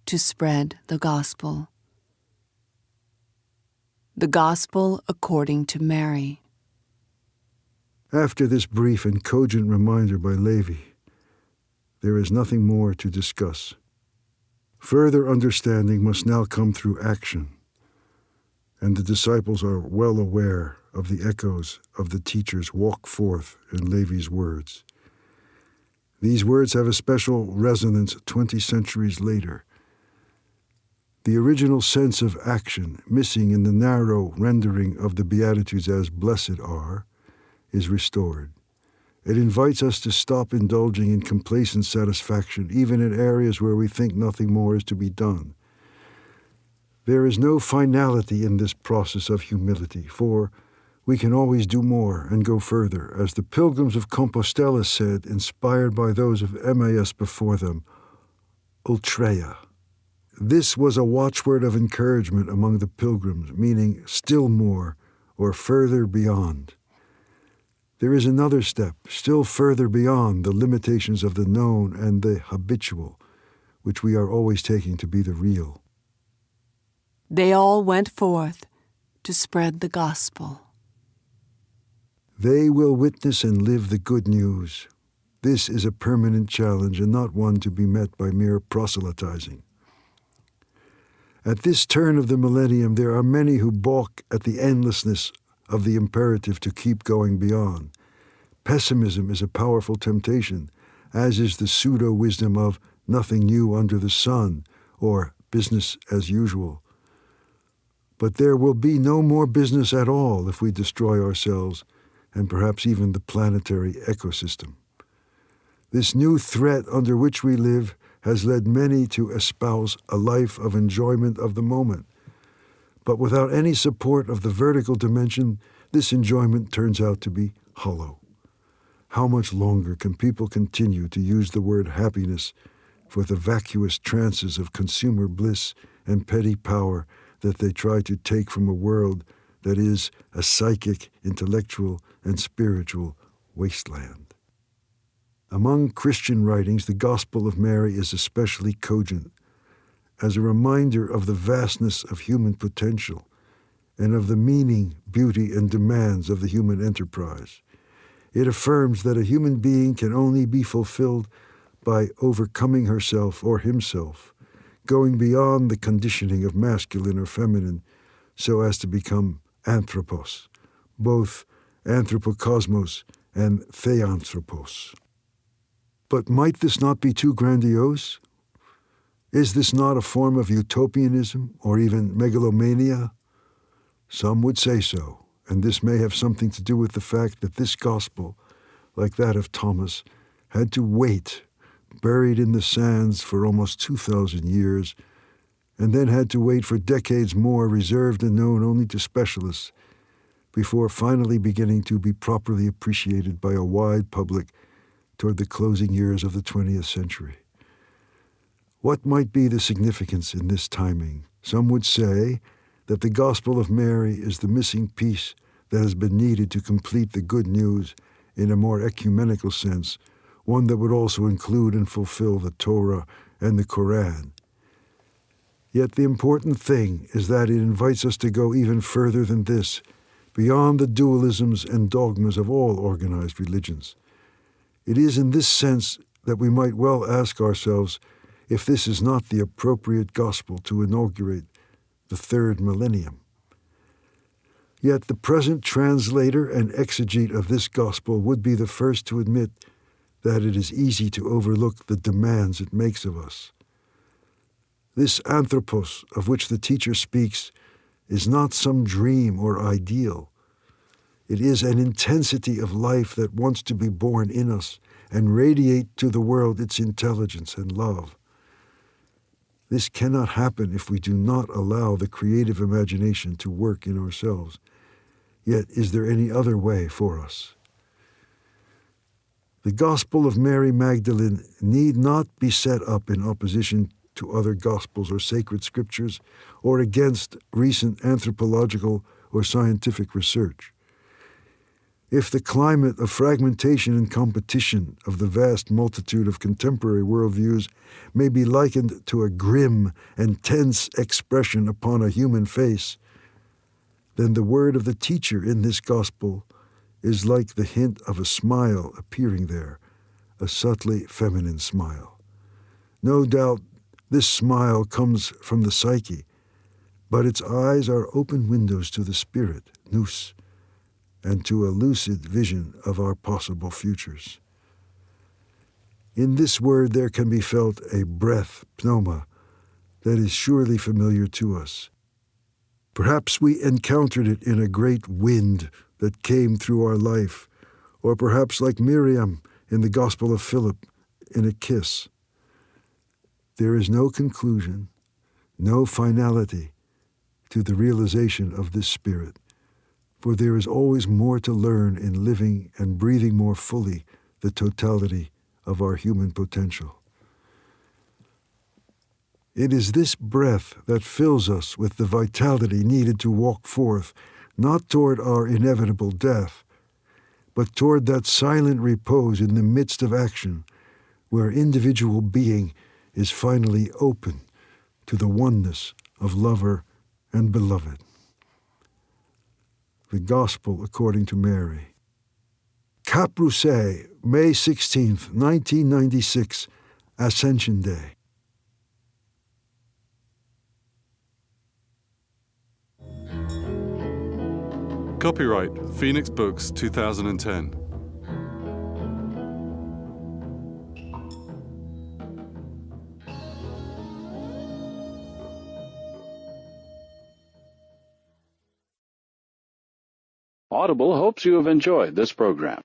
to spread the gospel. The Gospel according to Mary. After this brief and cogent reminder by Levi, there is nothing more to discuss. Further understanding must now come through action, and the disciples are well aware of the echoes of the teacher's walk forth in Levi's words. These words have a special resonance 20 centuries later. The original sense of action, missing in the narrow rendering of the Beatitudes as blessed are, is restored. It invites us to stop indulging in complacent satisfaction, even in areas where we think nothing more is to be done. There is no finality in this process of humility, for we can always do more and go further, as the pilgrims of Compostela said, inspired by those of Emmaus before them, ultreia. This was a watchword of encouragement among the pilgrims, meaning still more or further beyond. There is another step, still further beyond the limitations of the known and the habitual, which we are always taking to be the real. They all went forth to spread the gospel. They will witness and live the good news. This is a permanent challenge and not one to be met by mere proselytizing. At this turn of the millennium, there are many who balk at the endlessness of the imperative to keep going beyond. Pessimism is a powerful temptation, as is the pseudo-wisdom of nothing new under the sun or business as usual. But there will be no more business at all if we destroy ourselves and perhaps even the planetary ecosystem. This new threat under which we live has led many to espouse a life of enjoyment of the moment. But without any support of the vertical dimension, this enjoyment turns out to be hollow. How much longer can people continue to use the word happiness for the vacuous trances of consumer bliss and petty power that they try to take from a world that is a psychic, intellectual, and spiritual wasteland? Among Christian writings, the Gospel of Mary is especially cogent, as a reminder of the vastness of human potential and of the meaning, beauty, and demands of the human enterprise. It affirms that a human being can only be fulfilled by overcoming herself or himself, going beyond the conditioning of masculine or feminine so as to become anthropos, both anthropokosmos and theanthropos. But might this not be too grandiose? Is this not a form of utopianism or even megalomania? Some would say so, and this may have something to do with the fact that this gospel, like that of Thomas, had to wait, buried in the sands for almost 2,000 years, and then had to wait for decades more, reserved and known only to specialists, before finally beginning to be properly appreciated by a wide public toward the closing years of the 20th century. What might be the significance in this timing? Some would say that the Gospel of Mary is the missing piece that has been needed to complete the good news in a more ecumenical sense, one that would also include and fulfill the Torah and the Quran. Yet the important thing is that it invites us to go even further than this, beyond the dualisms and dogmas of all organized religions. It is in this sense that we might well ask ourselves if this is not the appropriate gospel to inaugurate the third millennium. Yet the present translator and exegete of this gospel would be the first to admit that it is easy to overlook the demands it makes of us. This anthropos of which the teacher speaks is not some dream or ideal. It is an intensity of life that wants to be born in us and radiate to the world its intelligence and love. This cannot happen if we do not allow the creative imagination to work in ourselves. Yet is there any other way for us? The Gospel of Mary Magdalene need not be set up in opposition to other Gospels or sacred scriptures or against recent anthropological or scientific research. If the climate of fragmentation and competition of the vast multitude of contemporary worldviews may be likened to a grim and tense expression upon a human face, then the word of the teacher in this gospel is like the hint of a smile appearing there, a subtly feminine smile. No doubt this smile comes from the psyche, but its eyes are open windows to the spirit, nous, and to a lucid vision of our possible futures. In this word there can be felt a breath, pneuma, that is surely familiar to us. Perhaps we encountered it in a great wind that came through our life, or perhaps like Miriam in the Gospel of Philip, in a kiss. There is no conclusion, no finality to the realization of this spirit, for there is always more to learn in living and breathing more fully the totality of our human potential. It is this breath that fills us with the vitality needed to walk forth, not toward our inevitable death, but toward that silent repose in the midst of action, where individual being is finally open to the oneness of lover and beloved. The Gospel according to Mary. Cap Roussay, May 16th, 1996, Ascension Day. Copyright Phoenix Books 2010. Audible hopes you have enjoyed this program.